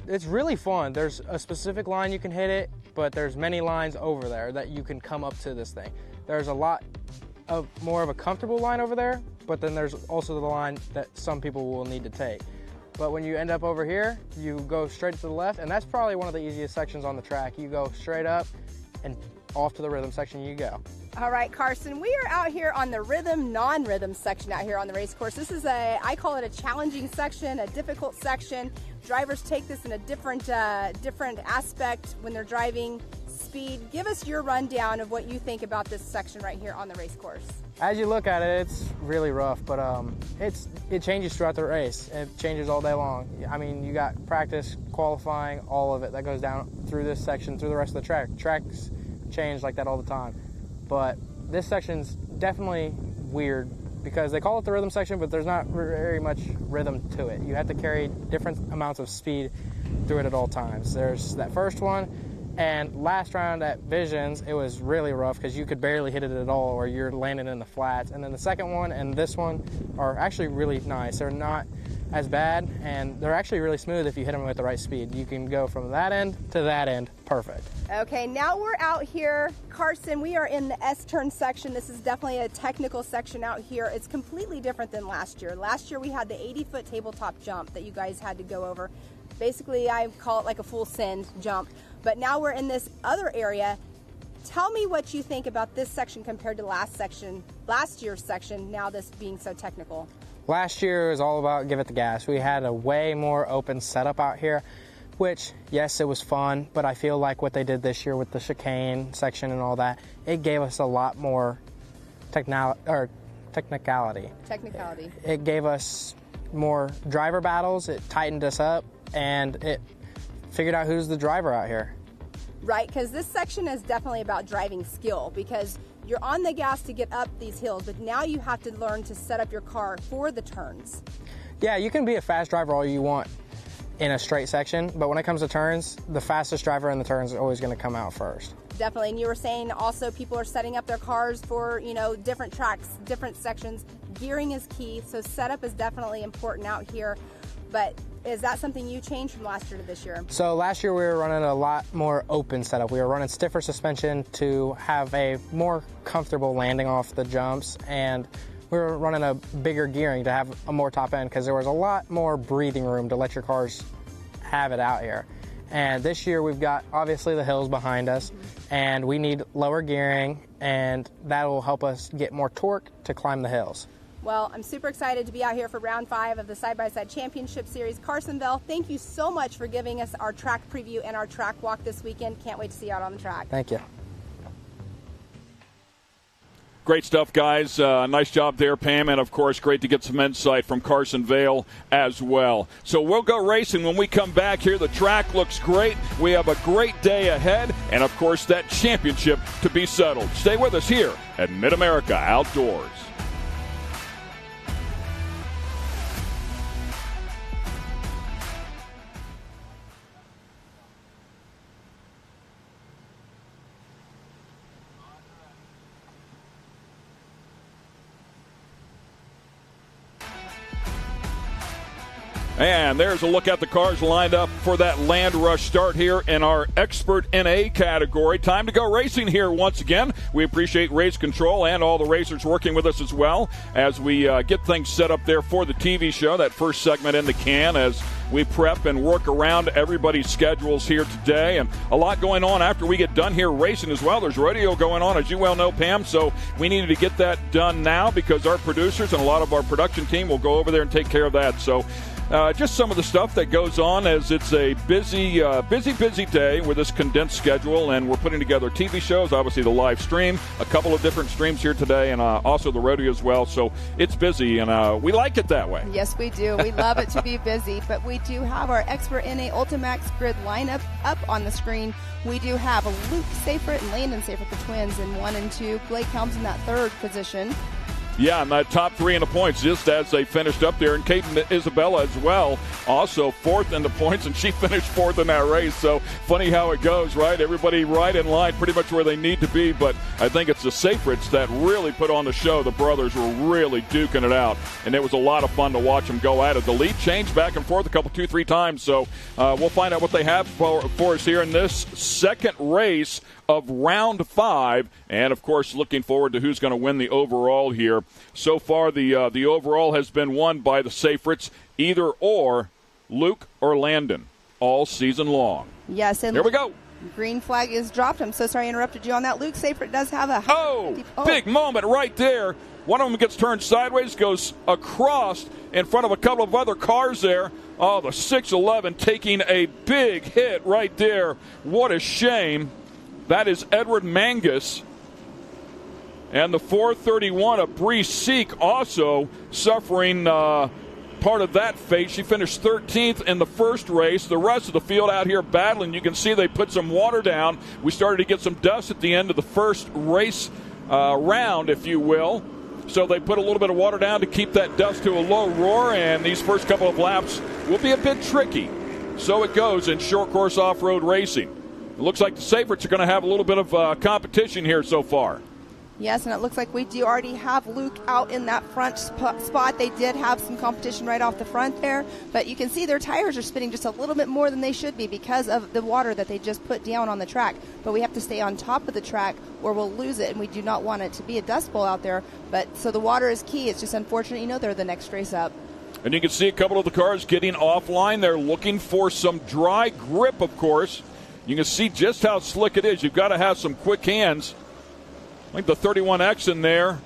Speaker 24: It's really fun. There's a specific line you can hit it, but there's many lines over there that you can come up to this thing. There's a lot of more of a comfortable line over there, but then there's also the line that some people will need to take. But when you end up over here, you go straight to the left, and that's probably one of the easiest sections on the track. You go straight up and off to the rhythm section you go.
Speaker 9: All right, Carson, we are out here on the rhythm, non-rhythm section out here on the race course. This is I call it a challenging section, a difficult section. Drivers take this in a different aspect when they're driving speed. Give us your rundown of what you think about this section right here on the race course.
Speaker 24: As you look at it, it's really rough, but it changes throughout the race. It changes all day long. I mean, you got practice, qualifying, all of it that goes down through this section, through the rest of the track. Track's change like that all the time. But this section's definitely weird because they call it the rhythm section, but there's not very much rhythm to it. You have to carry different amounts of speed through it at all times. There's that first one, and last round at Visions, it was really rough because you could barely hit it at all or you're landing in the flats. And then the second one and this one are actually really nice. They're not as bad, and they're actually really smooth if you hit them with the right speed. You can go from that end to that end perfect.
Speaker 9: Okay, now we're out here. Carson, we are in the S-turn section. This is definitely a technical section out here. It's completely different than last year. Last year we had the 80-foot tabletop jump that you guys had to go over. Basically, I call it like a full send jump. But now we're in this other area. Tell me what you think about this section compared to last year's section, now this being so technical.
Speaker 24: Last year was all about give it the gas. We had a way more open setup out here, which, yes, it was fun, but I feel like what they did this year with the chicane section and all that, it gave us a lot more technicality. It gave us more driver battles, it tightened us up, and it figured out who's the driver out here.
Speaker 9: Right, because this section is definitely about driving skill, because you're on the gas to get up these hills, but now you have to learn to set up your car for the turns.
Speaker 24: Yeah, you can be a fast driver all you want in a straight section, but when it comes to turns, the fastest driver in the turns is always going to come out first.
Speaker 9: Definitely, and you were saying also people are setting up their cars for, different tracks, different sections. Gearing is key, so setup is definitely important out here. But is that something you changed from last year to this year?
Speaker 24: So last year we were running a lot more open setup. We were running stiffer suspension to have a more comfortable landing off the jumps, and we were running a bigger gearing to have a more top end because there was a lot more breathing room to let your cars have it out here. And this year we've got obviously the hills behind us, and we need lower gearing, and that will help us get more torque to climb the hills.
Speaker 9: Well, I'm super excited to be out here for round 5 of the Side-by-Side Championship Series. Carsonville, thank you so much for giving us our track preview and our track walk this weekend. Can't wait to see you out on the track.
Speaker 24: Thank you.
Speaker 5: Great stuff, guys. Nice job there, Pam. And, of course, great to get some insight from Carson Vale as well. So we'll go racing when we come back here. The track looks great. We have a great day ahead. And, of course, that championship to be settled. Stay with us here at MidAmerica Outdoors. And there's a look at the cars lined up for that Land Rush start here in our Expert NA category. Time to go racing here once again. We appreciate Race Control and all the racers working with us as well as we get things set up there for the TV show, that first segment in the can as we prep and work around everybody's schedules here today. And a lot going on after we get done here racing as well. There's rodeo going on, as you well know, Pam, so we needed to get that done now because our producers and a lot of our production team will go over there and take care of that. So just some of the stuff that goes on as it's a busy day with this condensed schedule, and we're putting together TV shows, obviously the live stream, a couple of different streams here today, and also the rodeo as well. So it's busy, and we like it that way.
Speaker 9: Yes, we do. We love it to be busy, but we do have our Expert NA Ultimax grid lineup up on the screen. We do have Luke Seyfried and Landon Seyfried, the twins, in 1 and 2. Blake Helms in that 3rd position.
Speaker 5: Yeah, and that top 3 in the points just as they finished up there. And Kate and Isabella as well, also 4th in the points, and she finished 4th in that race. So funny how it goes, right? Everybody right in line, pretty much where they need to be. But I think it's the Seyfrieds that really put on the show. The brothers were really duking it out, and it was a lot of fun to watch them go at it. The lead changed back and forth a couple, 2-3 times. So we'll find out what they have for us here in this second race of round 5, and of course looking forward to who's going to win the overall here. So far the overall has been won by the Seyfrieds, either or Luke or Landon, all season long.
Speaker 9: Yes, and
Speaker 5: here we go.
Speaker 9: Green flag is dropped. I'm so sorry I interrupted you on that. Luke Seyfried does have a
Speaker 5: big moment right there. One of them gets turned sideways, goes across in front of a couple of other cars there. Oh, the 611 taking a big hit right there. What a shame. That is Edward Mangus. And the 431 of Bree Seek also suffering part of that fate. She finished 13th in the first race. The rest of the field out here battling. You can see they put some water down. We started to get some dust at the end of the first race round, if you will. So they put a little bit of water down to keep that dust to a low roar, and these first couple of laps will be a bit tricky. So it goes in short course off-road racing. It looks like the Saferts are going to have a little bit of competition here so far.
Speaker 9: Yes, and it looks like we do already have Luke out in that front spot. They did have some competition right off the front there, but you can see their tires are spinning just a little bit more than they should be because of the water that they just put down on the track. But we have to stay on top of the track or we'll lose it, and we do not want it to be a dust bowl out there. But so the water is key. It's just unfortunate, they're the next race up.
Speaker 5: And you can see a couple of the cars getting offline. They're looking for some dry grip, of course. You can see just how slick it is. You've got to have some quick hands. I think the 31X in there,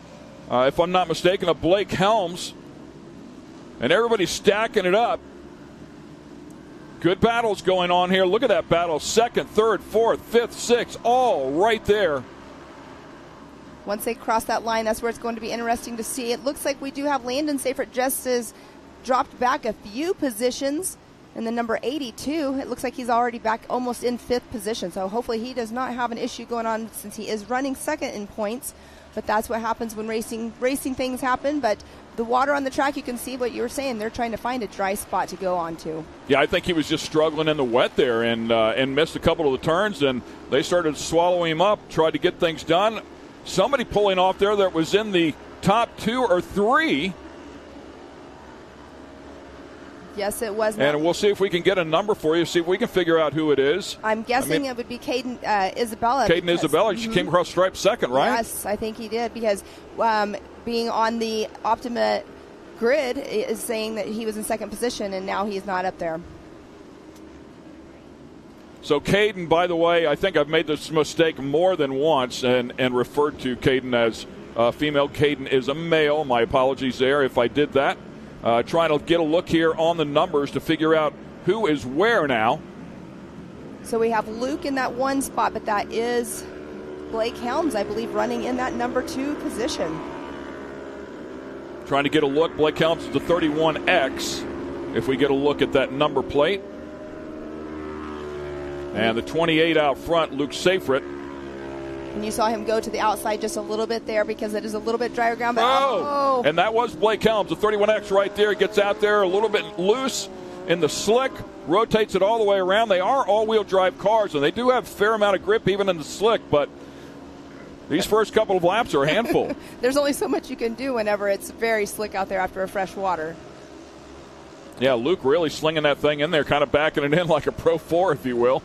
Speaker 5: if I'm not mistaken, of Blake Helms. And everybody's stacking it up. Good battles going on here. Look at that battle. Second, third, fourth, fifth, sixth, all right there.
Speaker 9: Once they cross that line, that's where it's going to be interesting to see. It looks like we do have Landon Seyfert just as dropped back a few positions. And the number 82, it looks like he's already back almost in fifth position. So hopefully he does not have an issue going on since he is running second in points. But that's what happens when racing things happen. But the water on the track, you can see what you were saying. They're trying to find a dry spot to go on to.
Speaker 5: Yeah, I think he was just struggling in the wet there and missed a couple of the turns. And they started swallowing him up, tried to get things done. Somebody pulling off there that was in the top 2 or 3.
Speaker 9: Yes, it was.
Speaker 5: And we'll see if we can get a number for you, see if we can figure out who it is.
Speaker 9: I'm guessing it would be Caden Isabella.
Speaker 5: Caden Isabella. She came across stripe second, right?
Speaker 9: Yes, I think he did because being on the Optima grid is saying that he was in second position, and now he's not up there.
Speaker 5: So Caden, by the way, I think I've made this mistake more than once and referred to Caden as female. Caden is a male. My apologies there if I did that. Trying to get a look here on the numbers to figure out who is where now.
Speaker 9: So we have Luke in that one spot, but that is Blake Helms, I believe, running in that number 2 position.
Speaker 5: Trying to get a look. Blake Helms is the 31X. If we get a look at that number plate. And the 28 out front, Luke Seyfert.
Speaker 9: And you saw him go to the outside just a little bit there because it is a little bit drier ground.
Speaker 5: But and that was Blake Helms, the 31X right there. Gets out there a little bit loose in the slick, rotates it all the way around. They are all-wheel drive cars, and they do have a fair amount of grip even in the slick, but these first couple of laps are a handful.
Speaker 9: There's only so much you can do whenever it's very slick out there after a fresh water.
Speaker 5: Yeah, Luke really slinging that thing in there, kind of backing it in like a Pro 4, if you will.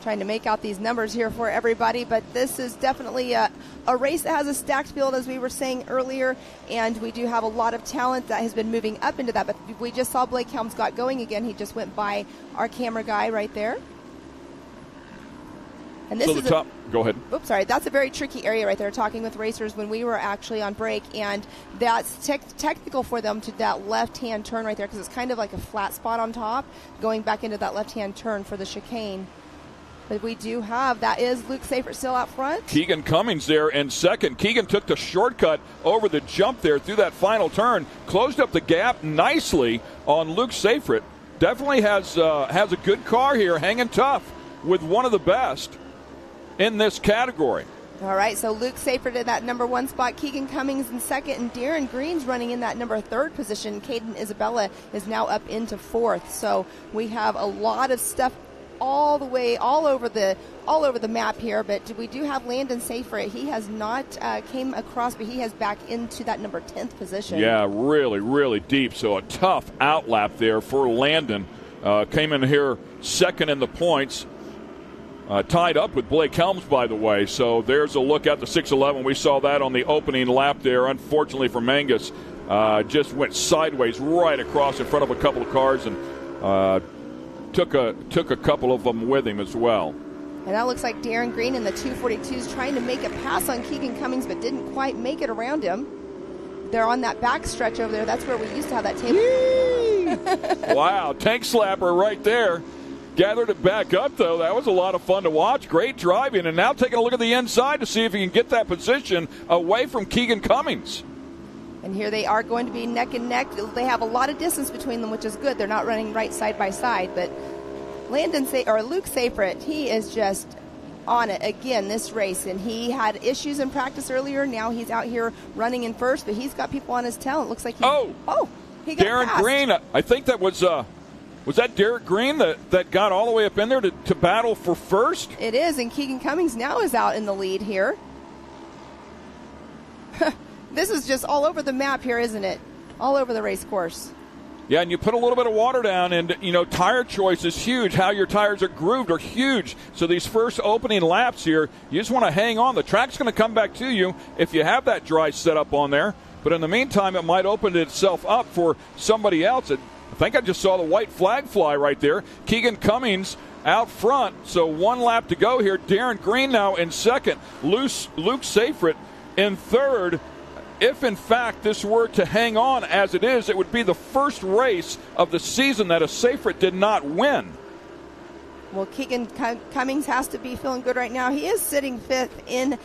Speaker 9: Trying to make out these numbers here for everybody, but this is definitely a race that has a stacked field, as we were saying earlier, and we do have a lot of talent that has been moving up into that, but we just saw Blake Helms got going again. He just went by our camera guy right there. And this is
Speaker 5: go ahead.
Speaker 9: Oops, sorry. That's a very tricky area right there, talking with racers when we were actually on break, and that's technical for them to that left-hand turn right there because it's kind of like a flat spot on top, going back into that left-hand turn for the chicane. But we do have, that is Luke Seyfert still out front.
Speaker 5: Keegan Cummings there in second. Keegan took the shortcut over the jump there through that final turn, closed up the gap nicely on Luke Seyfert. Definitely has a good car here, hanging tough with one of the best in this category.
Speaker 9: All right, so Luke Seyfert in that number 1 spot, Keegan Cummings in second, and Darren Green's running in that number 3rd position. Caden Isabella is now up into 4th. So we have a lot of stuff all over the map here, but we do have Landon Seyfert. He has not came across, but he has back into that number 10th position.
Speaker 5: Yeah, really, really deep. So a tough outlap there for Landon. Came in here second in the points. Tied up with Blake Helms, by the way. So there's a look at the 611. We saw that on the opening lap there. Unfortunately for Mangus, just went sideways right across in front of a couple of cars and took a couple of them with him as well.
Speaker 9: And that looks like Darren Green in the 242s trying to make a pass on Keegan Cummings, but didn't quite make it around him. They're on that back stretch over there. That's where we used to have that table.
Speaker 5: Wow, tank slapper right there. Gathered it back up, though. That was a lot of fun to watch. Great driving. And now taking a look at the inside to see if he can get that position away from Keegan Cummings.
Speaker 9: And here they are going to be neck and neck. They have a lot of distance between them, which is good. They're not running right side by side. But Luke Seyfried, he is just on it again this race. And he had issues in practice earlier. Now he's out here running in first, but he's got people on his tail. It looks like he got
Speaker 5: Darren
Speaker 9: passed.
Speaker 5: Green. I think that was that Derek Green that got all the way up in there to battle for first?
Speaker 9: It is, and Keegan Cummings now is out in the lead here. This is just all over the map here, isn't it? All over the race course.
Speaker 5: Yeah, and you put a little bit of water down, and, tire choice is huge. How your tires are grooved are huge. So these first opening laps here, you just want to hang on. The track's going to come back to you if you have that dry setup on there. But in the meantime, it might open itself up for somebody else. I think I just saw the white flag fly right there. Keegan Cummings out front. So 1 lap to go here. Darren Green now in second. Luke Seyfried in third. If, in fact, this were to hang on as it is, it would be the first race of the season that a Seyfried did not win.
Speaker 9: Well, Keegan Cummings has to be feeling good right now. He is sitting fifth in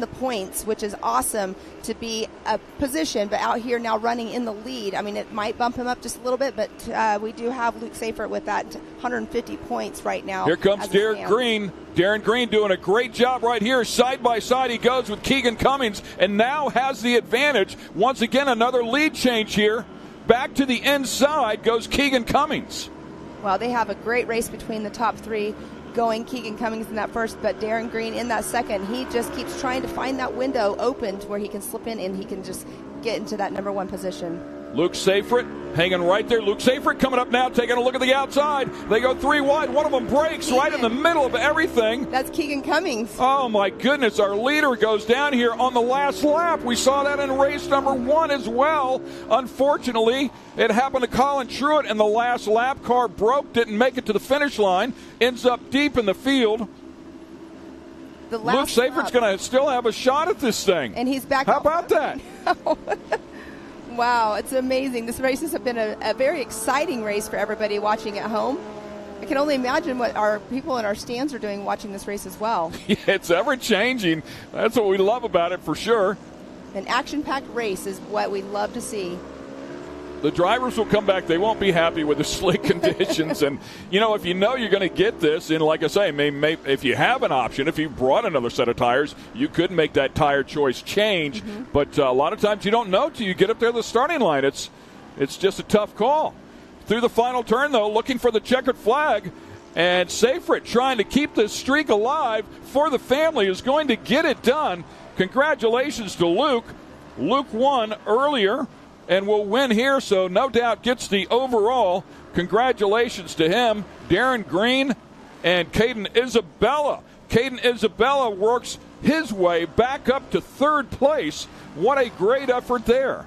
Speaker 9: the points, which is awesome to be a position, but out here now running in the lead. I mean, it might bump him up just a little bit, but we do have Luke Seyfried with that 150 points right now.
Speaker 5: Here comes Darren Green. Darren Green doing a great job right here. Side by side he goes with Keegan Cummings and now has the advantage. Once again, another lead change here. Back to the inside goes Keegan Cummings.
Speaker 9: Well, they have a great race between the top three going. Keegan Cummings in that first, but Darren Green in that second. He just keeps trying to find that window opened where he can slip in and he can just get into that number 1 position.
Speaker 5: Luke Seyfried hanging right there. Luke Seyfried coming up now, taking a look at the outside. They go 3 wide. One of them breaks right in the middle of everything.
Speaker 9: That's Keegan Cummings.
Speaker 5: Oh, my goodness. Our leader goes down here on the last lap. We saw that in race number 1 as well. Unfortunately, it happened to Colin Truitt in the last lap. Car broke, didn't make it to the finish line. Ends up deep in the field. Luke Seyfried's going to still have a shot at this thing.
Speaker 9: And he's back.
Speaker 5: How about that?
Speaker 9: Wow, it's amazing. This race has been a very exciting race for everybody watching at home. I can only imagine what our people in our stands are doing watching this race as well.
Speaker 5: Yeah, it's ever-changing. That's what we love about it for sure.
Speaker 9: An action-packed race is what we love to see.
Speaker 5: The drivers will come back. They won't be happy with the slick conditions. And, if you know you're going to get this, and like I say, if you have an option, if you brought another set of tires, you could make that tire choice change. Mm-hmm. But a lot of times you don't know till you get up there to the starting line. It's just a tough call. Through the final turn, though, looking for the checkered flag. And Seyfried, trying to keep this streak alive for the family, is going to get it done. Congratulations to Luke. Luke won earlier and will win here, so no doubt gets the overall. Congratulations to him. Darren Green and Caden Isabella. Caden Isabella works his way back up to third place. What a great effort there.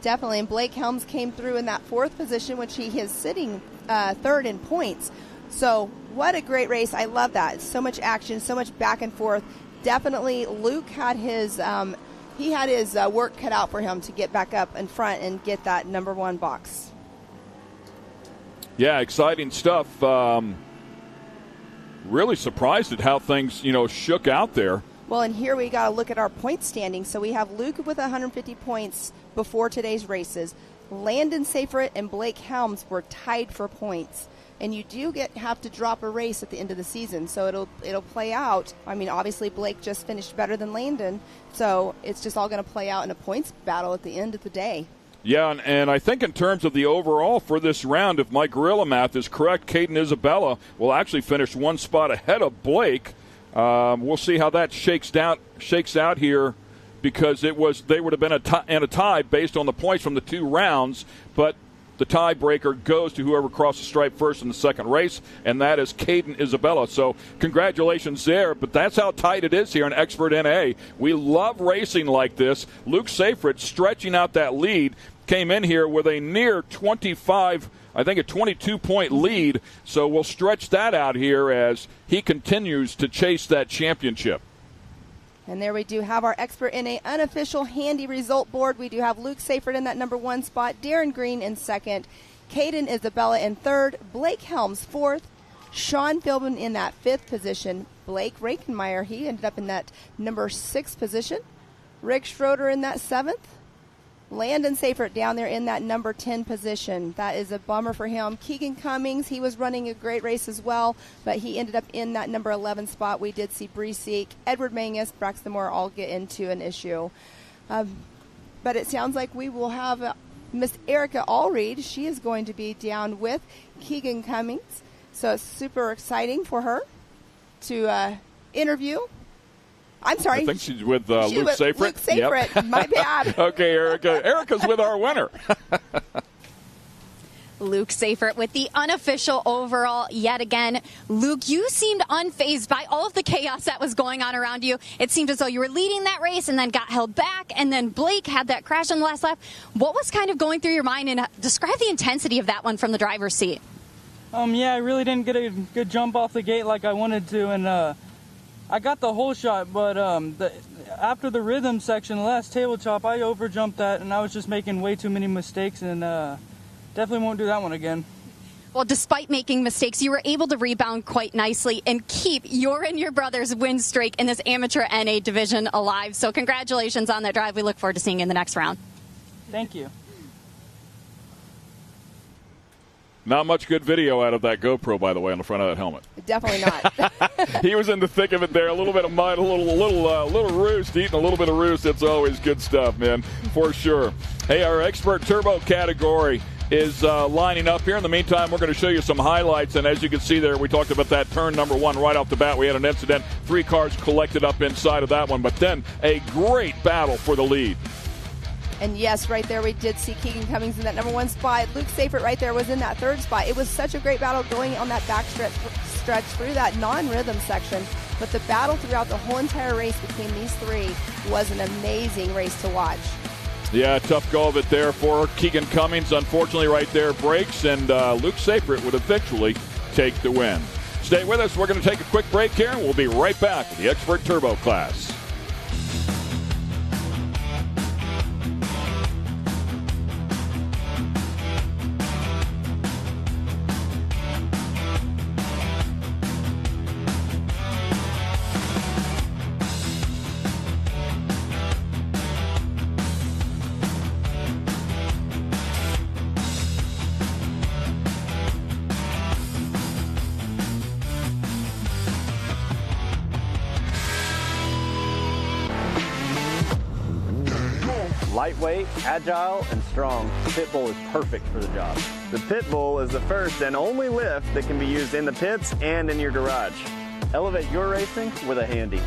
Speaker 9: Definitely, and Blake Helms came through in that 4th position, which he is sitting 3rd in points. So what a great race. I love that. So much action, so much back and forth. Definitely Luke had his work cut out for him to get back up in front and get that number 1 box.
Speaker 5: Yeah, exciting stuff. Really surprised at how things, shook out there.
Speaker 9: Well, and here we got to look at our point standing. So we have Luke with 150 points before today's races. Landon Seyfried and Blake Helms were tied for points. And you do have to drop a race at the end of the season, so it'll play out. I mean, obviously Blake just finished better than Landon, so it's just all going to play out in a points battle at the end of the day.
Speaker 5: Yeah, and I think in terms of the overall for this round, if my gorilla math is correct, Caden Isabella will actually finish 1 spot ahead of Blake. We'll see how that shakes out here, because they would have been in a tie based on the points from the 2 rounds, but the tiebreaker goes to whoever crossed the stripe first in the second race, and that is Caden Isabella. So congratulations there, but that's how tight it is here in Expert NA. We love racing like this. Luke Seyfried stretching out that lead, came in here with a near 25, I think a 22-point lead, so we'll stretch that out here as he continues to chase that championship.
Speaker 9: And there we do have our Expert NA unofficial handy result board. We do have Luke Seyfried in that number 1 spot, Darren Green in 2nd, Caden Isabella in 3rd, Blake Helms 4th, Sean Philbin in that 5th position, Blake Rakenmeyer, he ended up in that number 6 position, Rick Schroeder in that 7th, Landon Seyfert down there in that number 10 position. That is a bummer for him. Keegan Cummings, he was running a great race as well, but he ended up in that number 11 spot. We did see Bree Seek, Edward Mangus, Braxton Moore all get into an issue. But it sounds like we will have Miss Erica Allreed. She is going to be down with Keegan Cummings. So it's super exciting for her to interview. I'm sorry.
Speaker 5: I think she's with Luke Seyfert.
Speaker 9: Luke Seyfert, yep. My bad.
Speaker 5: Okay, Erica. Erica's with our winner.
Speaker 10: Luke Seyfert with the unofficial overall yet again. Luke, you seemed unfazed by all of the chaos that was going on around you. It seemed as though you were leading that race and then got held back, and then Blake had that crash on the last lap. What was kind of going through your mind, and describe the intensity of that one from the driver's seat?
Speaker 12: Yeah, I really didn't get a good jump off the gate like I wanted to, and I got the whole shot, but after the rhythm section, the last table chop, I overjumped that, and I was just making way too many mistakes, and definitely won't do that one again.
Speaker 10: Well, despite making mistakes, you were able to rebound quite nicely and keep your and your brother's win streak in this amateur NA division alive. So congratulations on that drive. We look forward to seeing you in the next round.
Speaker 12: Thank you.
Speaker 5: Not much good video out of that GoPro, by the way, on the front of that helmet.
Speaker 9: Definitely not.
Speaker 5: He was in the thick of it there. A little bit of mud, a little roost, eating a little bit of roost. That's always good stuff, man, for sure. Hey, our expert turbo category is lining up here. In the meantime, we're going to show you some highlights. And as you can see there, we talked about that turn number 1 right off the bat. We had an incident. 3 cars collected up inside of that one. But then a great battle for the lead.
Speaker 9: And yes, right there we did see Keegan Cummings in that number 1 spot. Luke Seyfert right there was in that 3rd spot. It was such a great battle going on that back stretch through that non-rhythm section. But the battle throughout the whole entire race between these 3 was an amazing race to watch.
Speaker 5: Yeah, tough go of it there for Keegan Cummings. Unfortunately, right there breaks, and Luke Seyfert would eventually take the win. Stay with us. We're going to take a quick break here, and we'll be right back with the Expert Turbo class.
Speaker 4: Lightweight, agile, and strong, the Pit Bull is perfect for the job. The Pit Bull is the first and only lift that can be used in the pits and in your garage. Elevate your racing with a Handy.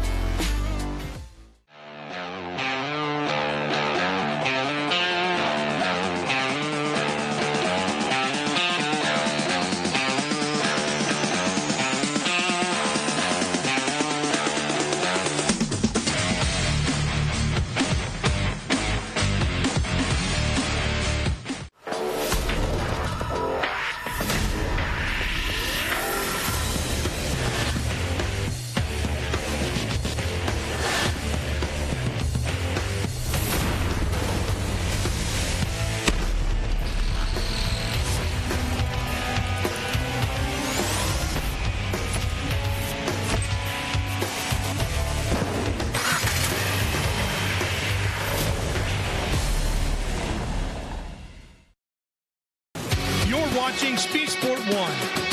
Speaker 2: Watching Speed Sport 1,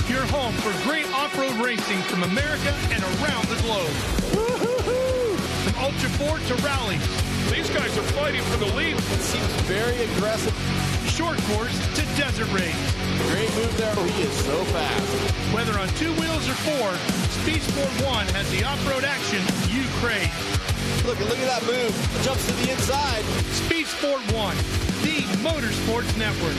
Speaker 2: your home for great off-road racing from America and around the globe. Woo-hoo-hoo! From Ultra 4 to rallies.
Speaker 5: These guys are fighting for the lead.
Speaker 13: It seems very aggressive.
Speaker 2: Short course to desert race.
Speaker 13: Great move there. Oh, he is so fast.
Speaker 2: Whether on 2 wheels or 4, Speed Sport 1 has the off-road action you crave.
Speaker 13: Look at that move. Jumps to the inside.
Speaker 2: Speed Sport 1, the Motorsports Network.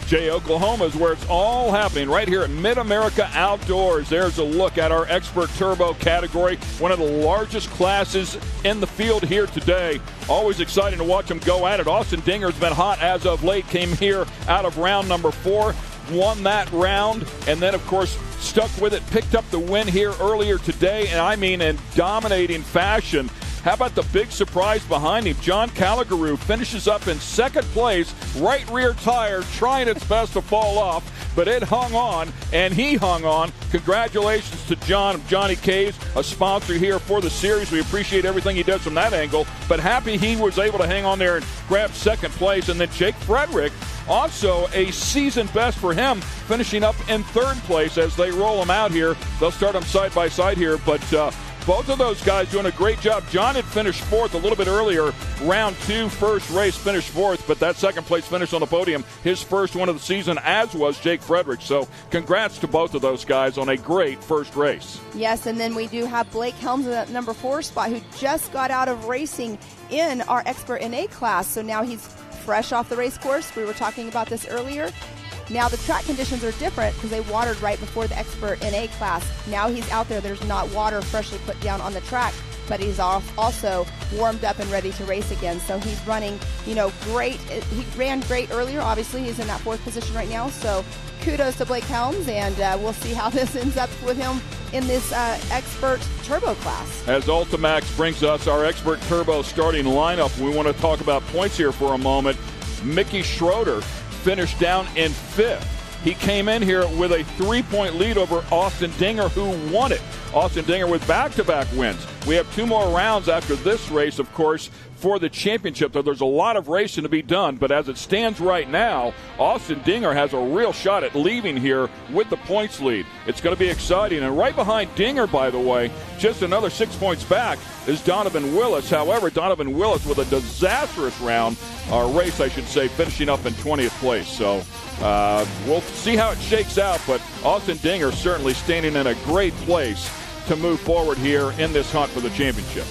Speaker 5: Jay, Oklahoma is where it's all happening, right here at MidAmerica Outdoors. There's a look at our Expert Turbo category, one of the largest classes in the field here today. Always exciting to watch them go at it. Austin Dinger's been hot as of late, came here out of round number 4, won that round, and then, of course, stuck with it, picked up the win here earlier today, and I mean in dominating fashion. How about the big surprise behind him? John Calligaroo finishes up in second place, right rear tire, trying its best to fall off, but it hung on, and he hung on. Congratulations to John of Johnny K's, a sponsor here for the series. We appreciate everything he does from that angle, but happy he was able to hang on there and grab second place. And then Jake Frederick, also a season best for him, finishing up in third place as they roll them out here. They'll start them side by side here, but both of those guys doing a great job. John had finished fourth a little bit earlier. Round 2, first race, finished fourth, but that second place finish on the podium, his first one of the season, as was Jake Frederick. So congrats to both of those guys on a great first race.
Speaker 9: Yes, and then we do have Blake Helms in that number 4 spot, who just got out of racing in our Expert NA class. So now he's fresh off the race course. We were talking about this earlier. Now the track conditions are different because they watered right before the Expert NA class. Now he's out there. There's not water freshly put down on the track, but he's also warmed up and ready to race again. So he's running, great. He ran great earlier. Obviously, he's in that 4th position right now. So kudos to Blake Helms, and we'll see how this ends up with him in this Expert Turbo class.
Speaker 5: As Ultimax brings us our Expert Turbo starting lineup, we want to talk about points here for a moment. Mickey Schroeder finished down in 5th. He came in here with a 3-point lead over Austin Dinger, who won it. Austin Dinger with back-to-back wins. We have 2 more rounds after this race, of course, for the championship. So there's a lot of racing to be done, but as it stands right now, Austin Dinger has a real shot at leaving here with the points lead. It's going to be exciting. And right behind Dinger, by the way, just another 6 points back, is Donovan Willis. However, Donovan Willis with a disastrous race, I should say, finishing up in 20th place. So we'll see how it shakes out, but Austin Dinger certainly standing in a great place to move forward here in this hunt for the championship.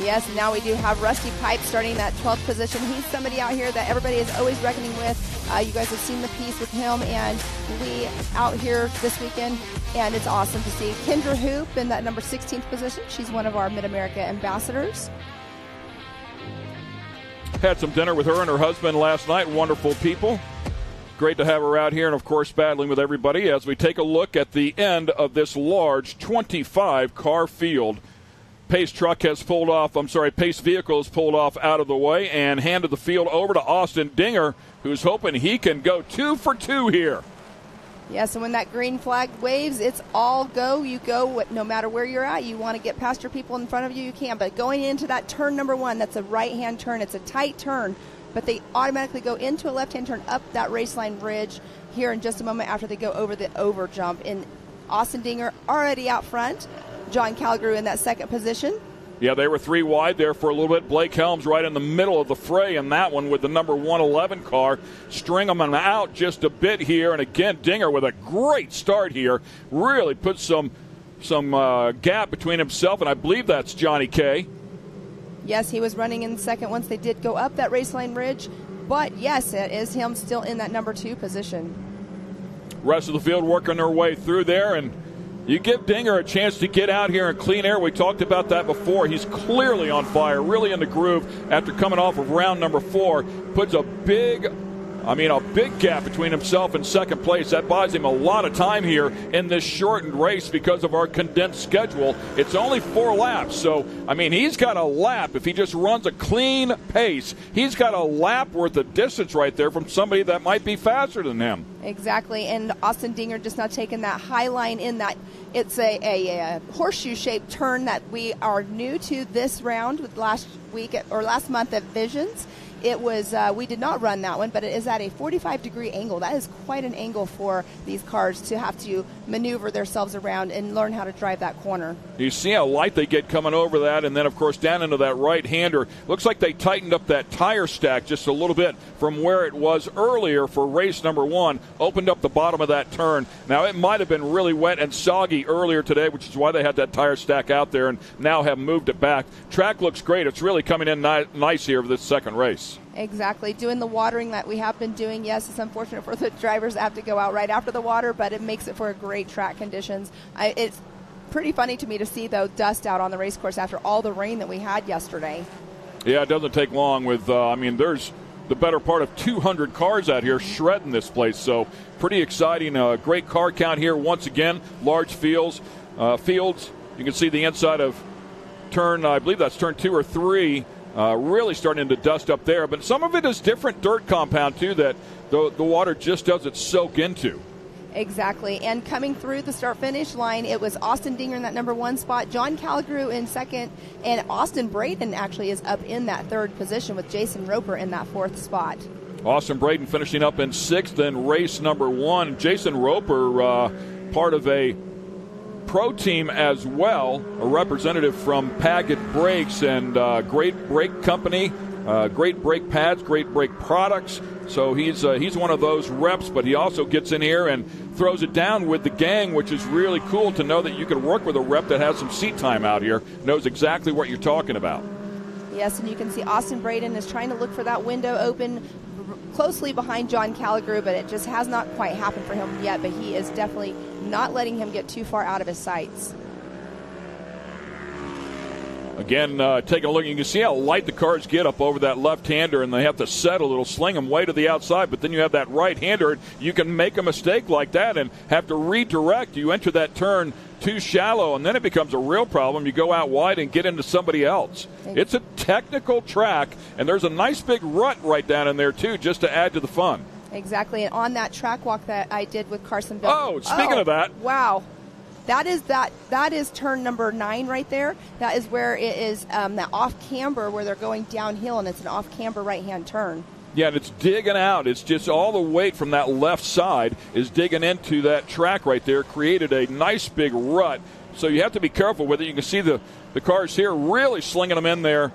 Speaker 9: Yes, and now we do have Rusty Pipe starting that 12th position. He's somebody out here that everybody is always reckoning with. You guys have seen the piece with him and Lee out here this weekend, and it's awesome to see. Kendra Hoop in that number 16th position. She's one of our MidAmerica ambassadors.
Speaker 5: Had some dinner with her and her husband last night. Wonderful people. Great to have her out here and, of course, battling with everybody as we take a look at the end of this large 25-car field. Pace vehicle has pulled off out of the way and handed the field over to Austin Dinger, who's hoping he can go 2 for 2 here.
Speaker 9: Yes, and when that green flag waves, it's all go. You go no matter where you're at. You want to get past your people in front of you, you can. But going into that turn number 1, that's a right-hand turn. It's a tight turn, but they automatically go into a left-hand turn up that raceline ridge here in just a moment after they go over the over jump. And Austin Dinger already out front. John Calgrew in that 2nd position.
Speaker 5: Yeah, they were 3 wide there for a little bit. Blake Helms right in the middle of the fray in that one with the number 111 car. String them out just a bit here. And again, Dinger with a great start here. Really put some gap between himself, and I believe that's Johnny K.
Speaker 9: Yes, he was running in 2nd once they did go up that raceline ridge. But, yes, it is him still in that number 2 position.
Speaker 5: Rest of the field working their way through there, and you give Dinger a chance to get out here in clean air. We talked about that before. He's clearly on fire, really in the groove after coming off of round number 4. Puts a big gap between himself and 2nd place. That buys him a lot of time here in this shortened race because of our condensed schedule. It's only 4 laps, so, he's got a lap. If he just runs a clean pace, he's got a lap worth of distance right there from somebody that might be faster than him.
Speaker 9: Exactly, and Austin Dinger just now taking that high line in that. It's a horseshoe-shaped turn that we are new to this round with last month at Visions. It was we did not run that one, but it is at a 45-degree angle. That is quite an angle for these cars to have to maneuver themselves around and learn how to drive that corner.
Speaker 5: You see how light they get coming over that, and then, of course, down into that right-hander. Looks like they tightened up that tire stack just a little bit from where it was earlier for race number 1. Opened up the bottom of that turn. Now, it might have been really wet and soggy earlier today, which is why they had that tire stack out there and now have moved it back. Track looks great. It's really coming in nice here for this 2nd race.
Speaker 9: Exactly. Doing the watering that we have been doing. Yes, it's unfortunate for the drivers that have to go out right after the water, but it makes it for great track conditions. It's pretty funny to me to see, though, dust out on the race course after all the rain that we had yesterday.
Speaker 5: Yeah, it doesn't take long with, there's the better part of 200 cars out here shredding this place. So pretty exciting. Great car count here once again. Large fields. You can see the inside of turn, I believe that's turn 2 or 3, really starting to dust up there. But some of it is different dirt compound, too, that the water just doesn't soak into.
Speaker 9: Exactly. And coming through the start-finish line, it was Austin Dinger in that number 1 spot, John Calgrew in second, and Austin Braden actually is up in that 3rd position with Jason Roper in that 4th spot.
Speaker 5: Austin Braden finishing up in 6th in race number 1. Jason Roper, part of a pro team as well, a representative from Paget Brakes, and great brake company, great brake pads, great brake products. So he's one of those reps, but he also gets in here and throws it down with the gang, which is really cool to know that you can work with a rep that has some seat time out here, knows exactly what you're talking about.
Speaker 9: Yes, and you can see Austin Braden is trying to look for that window open closely behind John Calgrew, but it just has not quite happened for him yet, but he is definitely not letting him get too far out of his sights.
Speaker 5: Again, taking a look, you can see how light the cars get up over that left-hander, and they have to settle. It'll sling them way to the outside, but then you have that right-hander. You can make a mistake like that and have to redirect. You enter that turn too shallow, and then it becomes a real problem. You go out wide and get into somebody else. It's a technical track, and there's a nice big rut right down in there, too, just to add to the fun.
Speaker 9: Exactly, and on that track walk that I did with Carson Bell.
Speaker 5: Oh, speaking of that.
Speaker 9: Wow. That is turn number 9 right there. That is where it is that off camber where they're going downhill, and it's an off camber right-hand turn.
Speaker 5: Yeah, and it's digging out. It's just all the weight from that left side is digging into that track right there, created a nice big rut. So you have to be careful with it. You can see the cars here really slinging them in there.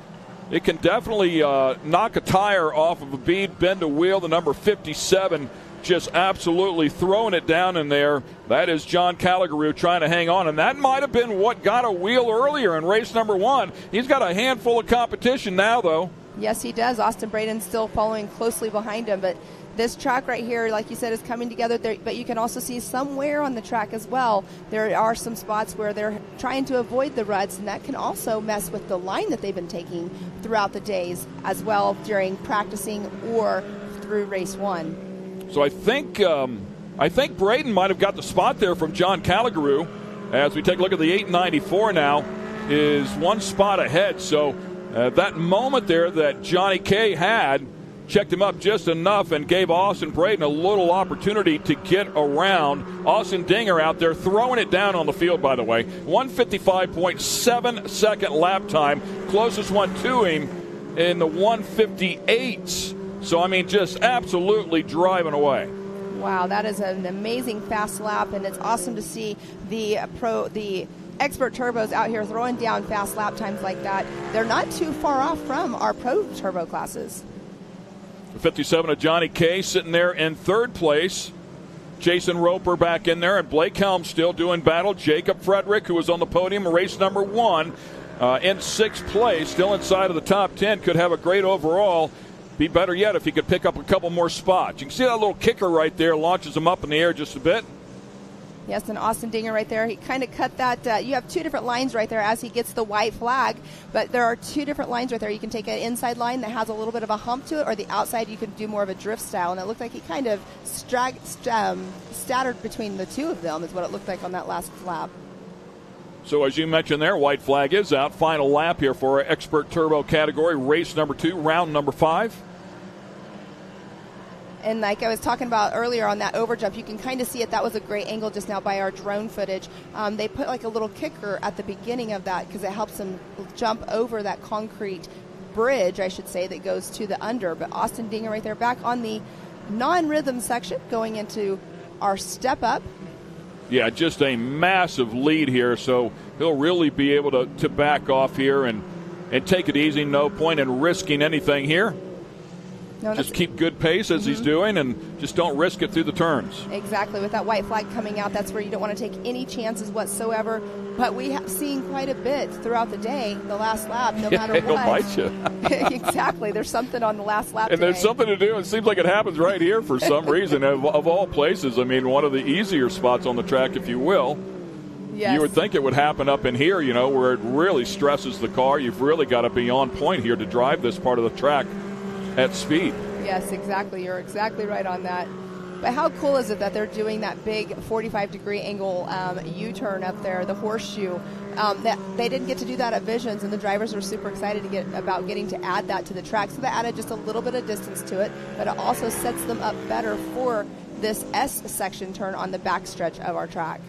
Speaker 5: It can definitely knock a tire off of a bead, bend a wheel. The number 57 just absolutely throwing it down in there. That is John Calgrew trying to hang on, and that might have been what got a wheel earlier in race number 1. He's got a handful of competition now, though.
Speaker 9: Yes, he does. Austin Braden still following closely behind him, but this track right here, like you said, is coming together there, but you can also see somewhere on the track as well, there are some spots where they're trying to avoid the ruts, and that can also mess with the line that they've been taking throughout the days as well during practicing or through race 1.
Speaker 5: So I think Braden might have got the spot there from John Calgrew. As we take a look at the 894 now, is 1 spot ahead. So that moment there that Johnny K had checked him up just enough and gave Austin Braden a little opportunity to get around. Austin Dinger out there throwing it down on the field, by the way. 155.7 second lap time. Closest one to him in the 158s. So, I mean, just absolutely driving away.
Speaker 9: Wow, that is an amazing fast lap, and it's awesome to see the expert turbos out here throwing down fast lap times like that. They're not too far off from our pro turbo classes.
Speaker 5: 57 of Johnny K sitting there in 3rd place. Jason Roper back in there, and Blake Helm still doing battle. Jacob Frederick, who was on the podium in race number 1, in 6th place, still inside of the top 10, could have a great overall. Be better yet if he could pick up a couple more spots. You can see that little kicker right there launches him up in the air just a bit.
Speaker 9: Yes, and Austin Dinger right there, he kind of cut that. You have 2 different lines right there as he gets the white flag, but there are 2 different lines right there. You can take an inside line that has a little bit of a hump to it, or the outside you can do more of a drift style, and it looked like he kind of scattered between the 2 of them is what it looked like on that last lap.
Speaker 5: So as you mentioned there, white flag is out. Final lap here for our expert turbo category, race number 2, round number 5.
Speaker 9: And like I was talking about earlier on that overjump, you can kind of see it. That was a great angle just now by our drone footage. They put like a little kicker at the beginning of that because it helps them jump over that concrete bridge, I should say, that goes to the under. But Austin Dinger right there back on the non-rhythm section going into our step up.
Speaker 5: Yeah, just a massive lead here, so he'll really be able to back off here and take it easy. No point in risking anything here. No, just keep good pace as he's doing, and just don't risk it through the turns.
Speaker 9: Exactly. With that white flag coming out, that's where you don't want to take any chances whatsoever. But we have seen quite a bit throughout the day, the last lap, no matter what.
Speaker 5: He'll bite you.
Speaker 9: Exactly. There's something on the last lap
Speaker 5: and
Speaker 9: today.
Speaker 5: There's something to do. It seems like it happens right here for some reason. Of all places, I mean, one of the easier spots on the track, if you will. Yes. You would think it would happen up in here, you know, where it really stresses the car. You've really got to be on point here to drive this part of the track at speed.
Speaker 9: Yes, exactly. You're exactly right on that. But how cool is it that they're doing that big 45-degree angle U-turn up there, the horseshoe? That they didn't get to do that at Visions, and the drivers were super excited about getting to add that to the track. So they added just a little bit of distance to it, but it also sets them up better for this S-section turn on the backstretch of our track.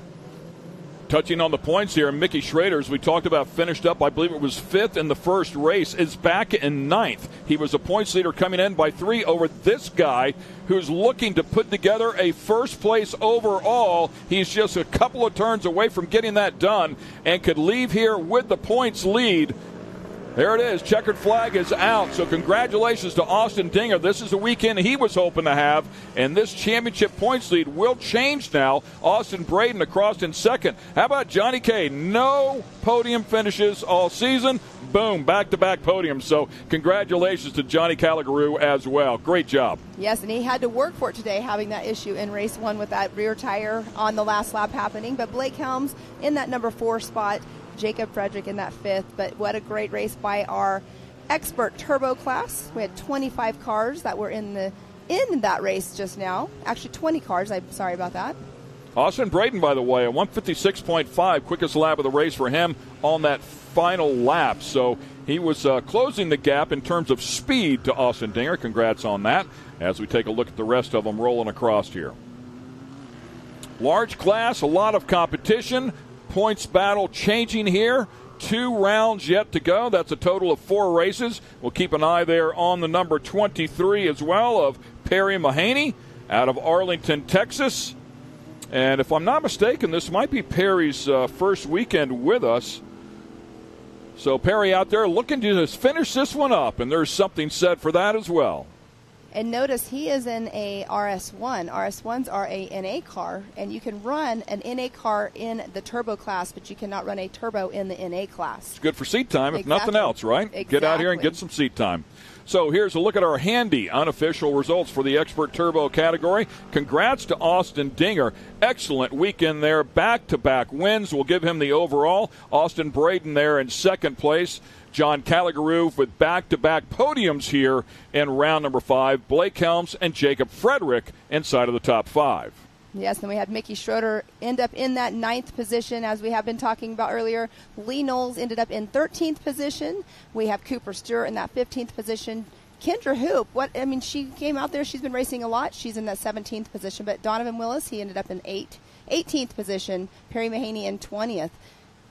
Speaker 5: Touching on the points here, Mickey Schrader, as we talked about, finished up, I believe it was 5th in the first race, is back in 9th. He was a points leader coming in by 3 over this guy who's looking to put together a first place overall. He's just a couple of turns away from getting that done and could leave here with the points lead. There it is. Checkered flag is out. So congratulations to Austin Dinger. This is the weekend he was hoping to have, and this championship points lead will change now. Austin Braden across in second. How about Johnny K? No podium finishes all season. Boom, back-to-back podiums. So congratulations to Johnny Calligaroo as well. Great job.
Speaker 9: Yes, and he had to work for it today, having that issue in race 1 with that rear tire on the last lap happening. But Blake Helms in that number 4 spot. Jacob Frederick in that 5th, but what a great race by our expert turbo class. We had 25 cars that were in that race just now. Actually, 20 cars. I'm sorry about that.
Speaker 5: Austin Braden, by the way, a 156.5, quickest lap of the race for him on that final lap. So he was closing the gap in terms of speed to Austin Dinger. Congrats on that. As we take a look at the rest of them rolling across here. Large class, a lot of competition. Points battle changing here. 2 rounds yet to go. That's a total of 4 races. We'll keep an eye there on the number 23 as well of Perry Mahaney out of Arlington, Texas. And if I'm not mistaken, this might be Perry's first weekend with us. So Perry out there looking to just finish this one up, and there's something said for that as well.
Speaker 9: And notice he is in a RS1. RS1s are a NA car, and you can run an NA car in the turbo class, but you cannot run a turbo in the NA class.
Speaker 5: It's good for seat time, if nothing else, right?
Speaker 9: Exactly.
Speaker 5: Get out here and get some seat time. So here's a look at our handy unofficial results for the Expert Turbo category. Congrats to Austin Dinger. Excellent weekend there. Back-to-back wins will give him the overall. Austin Braden there in second place. John Calligaroo with back-to-back podiums here in round number 5. Blake Helms and Jacob Frederick inside of the top 5.
Speaker 9: Yes, and we had Mickey Schroeder end up in that 9th position, as we have been talking about earlier. Lee Knowles ended up in 13th position. We have Cooper Stewart in that 15th position. Kendra Hoop, she came out there. She's been racing a lot. She's in that 17th position. But Donovan Willis, he ended up in 18th position. Perry Mahaney in 20th.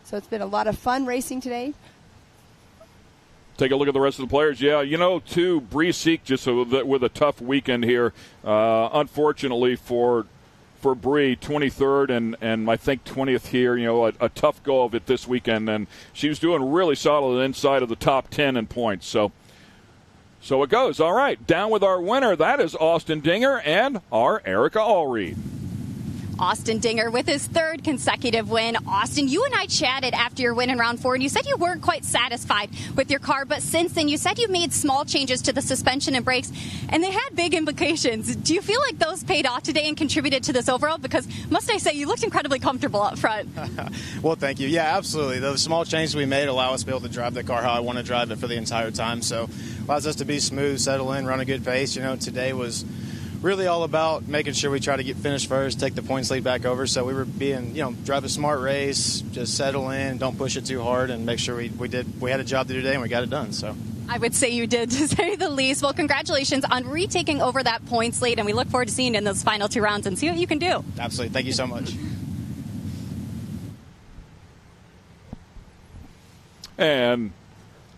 Speaker 9: So it's been a lot of fun racing today.
Speaker 5: Take a look at the rest of the players. Yeah, too, Bree Seek just with a tough weekend here. Unfortunately for Bree, 23rd and I think 20th here. A tough go of it this weekend, and she was doing really solid inside of the top 10 in points. So it goes. All right, down with our winner. That is Austin Dinger and our Erica Allreed.
Speaker 10: Austin Dinger with his 3rd consecutive win. Austin, you and I chatted after your win in round 4, and you said you weren't quite satisfied with your car, but since then you said you made small changes to the suspension and brakes, and they had big implications. Do you feel like those paid off today and contributed to this overall? Because, must I say, you looked incredibly comfortable up front.
Speaker 14: Well, thank you. Yeah, absolutely. Those small changes we made allow us to be able to drive the car how I want to drive it for the entire time, so allows us to be smooth, settle in, run a good pace. Today was really all about making sure we try to get finished first, take the points lead back over. So we were being, drive a smart race, just settle in, don't push it too hard, and make sure we had a job to do today and we got it done. So
Speaker 10: I would say you did, to say the least. Well, congratulations on retaking over that points lead, and we look forward to seeing you in those final 2 rounds and see what you can do.
Speaker 14: Absolutely. Thank you so much.
Speaker 5: And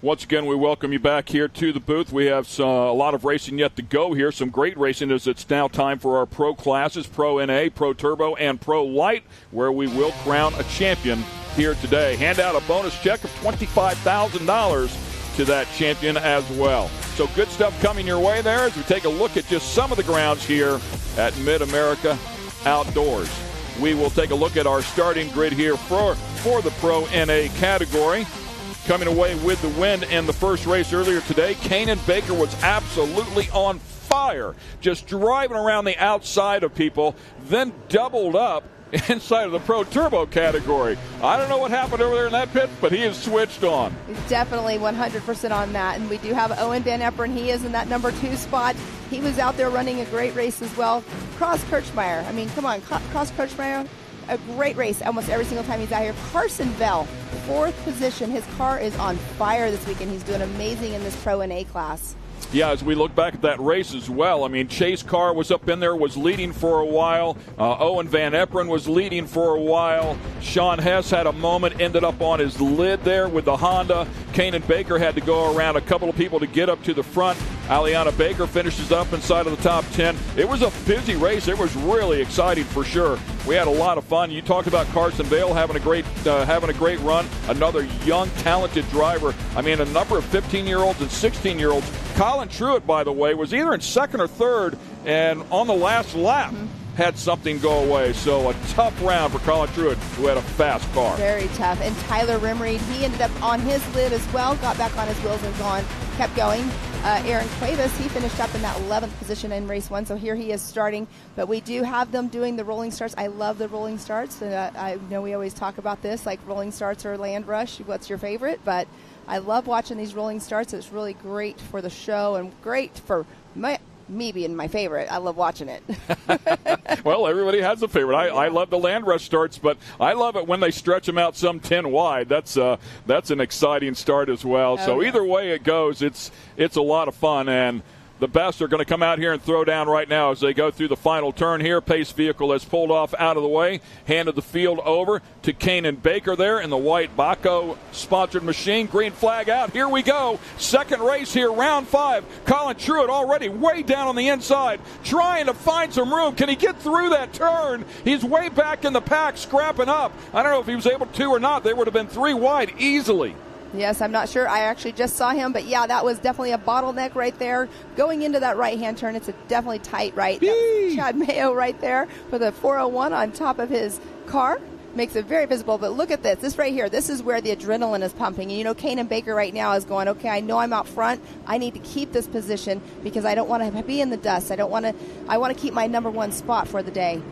Speaker 5: once again, we welcome you back here to the booth. We have a lot of racing yet to go here. Some great racing as it's now time for our pro classes, Pro NA, Pro Turbo, and Pro Light, where we will crown a champion here today. Hand out a bonus check of $25,000 to that champion as well. So good stuff coming your way there as we take a look at just some of the grounds here at MidAmerica Outdoors. We will take a look at our starting grid here for the Pro NA category. Coming away with the win in the first race earlier today, Kanan Baker was absolutely on fire, just driving around the outside of people, then doubled up inside of the Pro Turbo category. I don't know what happened over there in that pit, but he is switched on.
Speaker 9: He's definitely 100% on that. And we do have Owen Van Epperen. He is in that number 2 spot. He was out there running a great race as well. Cross Kirchmeier. I mean, come on, Cross Kirchmeier, a great race almost every single time he's out here. Carson Bell, 4th position. His car is on fire this weekend. He's doing amazing in this Pro and A class.
Speaker 5: Yeah, as we look back at that race as well, I mean, Chase Carr was up in there, was leading for a while. Owen Van Eperen was leading for a while. Sean Hess had a moment, ended up on his lid there with the Honda. Kanan Baker had to go around a couple of people to get up to the front. Aliana Baker finishes up inside of the top 10. It was a busy race. It was really exciting for sure. We had a lot of fun. You talked about Carson Vale having a great run. Another young, talented driver. I mean, a number of 15-year-olds and 16-year-olds. Colin Truitt, by the way, was either in second or third, and on the last lap had something go away. So a tough round for Colin Truitt, who had a fast car.
Speaker 9: Very tough. And Tyler Rimreed, he ended up on his lid as well, got back on his wheels and kept going. Aaron Cuevas, he finished up in that 11th position in race 1, so here he is starting. But we do have them doing the rolling starts. I love the rolling starts. I know we always talk about this, like rolling starts or land rush. What's your favorite? But I love watching these rolling starts. It's really great for the show and great for me being my favorite. I love watching it.
Speaker 5: Well, everybody has a favorite. I love the land rush starts, but I love it when they stretch them out some 10 wide. That's an exciting start as well. So either way it goes, it's a lot of fun, and the best are going to come out here and throw down right now as they go through the final turn here. Pace vehicle has pulled off out of the way, handed the field over to Kanan Baker there in the white Baco-sponsored machine. Green flag out. Here we go. Second race here, round 5. Colin Truitt already way down on the inside, trying to find some room. Can he get through that turn? He's way back in the pack, scrapping up. I don't know if he was able to or not. They would have been 3 wide easily.
Speaker 9: Yes, I'm not sure. I actually just saw him, but yeah, that was definitely a bottleneck right there. Going into that right-hand turn, it's a definitely tight right. Chad Mayo right there with a 401 on top of his car. Makes it very visible, but look at this. This right here, this is where the adrenaline is pumping. And you know, Kanan Baker right now is going, okay, I know I'm out front. I need to keep this position because I don't want to be in the dust. I want to keep my number 1 spot for the day.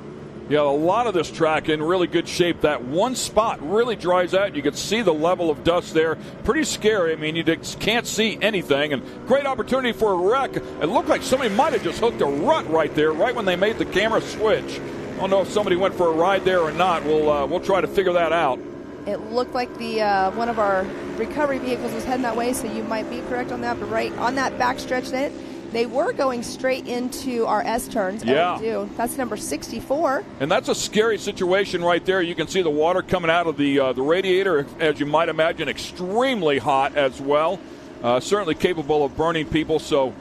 Speaker 5: Yeah, a lot of this track in really good shape. That one spot really dries out. You can see the level of dust there. Pretty scary. I mean, you just can't see anything. And great opportunity for a wreck. It looked like somebody might have just hooked a rut right there, right when they made the camera switch. I don't know if somebody went for a ride there or not. We'll try to figure that out.
Speaker 9: It looked like the one of our recovery vehicles was heading that way, so you might be correct on that. But right on that backstretch there, they were going straight into our S turns.
Speaker 5: Yeah.
Speaker 9: That's number 64.
Speaker 5: And that's a scary situation right there. You can see the water coming out of the radiator, as you might imagine, extremely hot as well. Certainly capable of burning people. So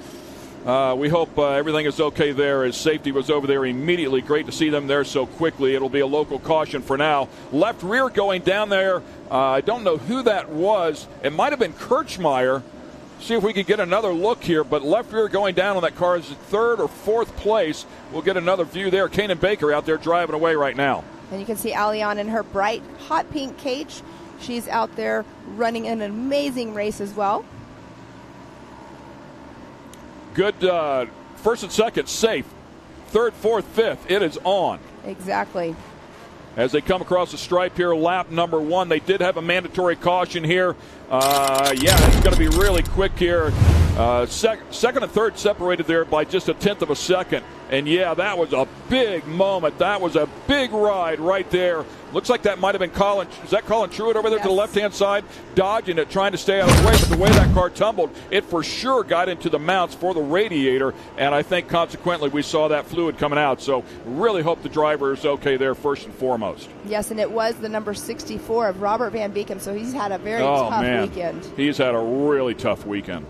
Speaker 5: we hope everything is okay there, as safety was over there immediately. Great to see them there so quickly. It'll be a local caution for now. Left rear going down there. I don't know who that was. It might have been Kirchmeier. See if we can get another look here, but left rear going down on that car is 3rd or 4th place. We'll get another view there. Kanan Baker out there driving away right now.
Speaker 9: And you can see Allianz in her bright hot pink cage. She's out there running an amazing race as well.
Speaker 5: Good first and second, safe. 3rd, 4th, 5th, it is on.
Speaker 9: Exactly.
Speaker 5: As they come across the stripe here, lap number 1. They did have a mandatory caution here. It's going to be really quick here. Second and third separated there by just a 1/10 of a second. And, yeah, that was a big moment. That was a big ride right there. Looks like that might have been Colin. Is that Colin Truitt over there to the left-hand side? Dodging it, trying to stay out of the way. But the way that car tumbled, it for sure got into the mounts for the radiator. And I think, consequently, we saw that fluid coming out. So really hope the driver is okay there first and foremost.
Speaker 9: Yes, and it was the number 64 of Robert Van Beekem. So he's had a very tough weekend.
Speaker 5: He's had a really tough weekend.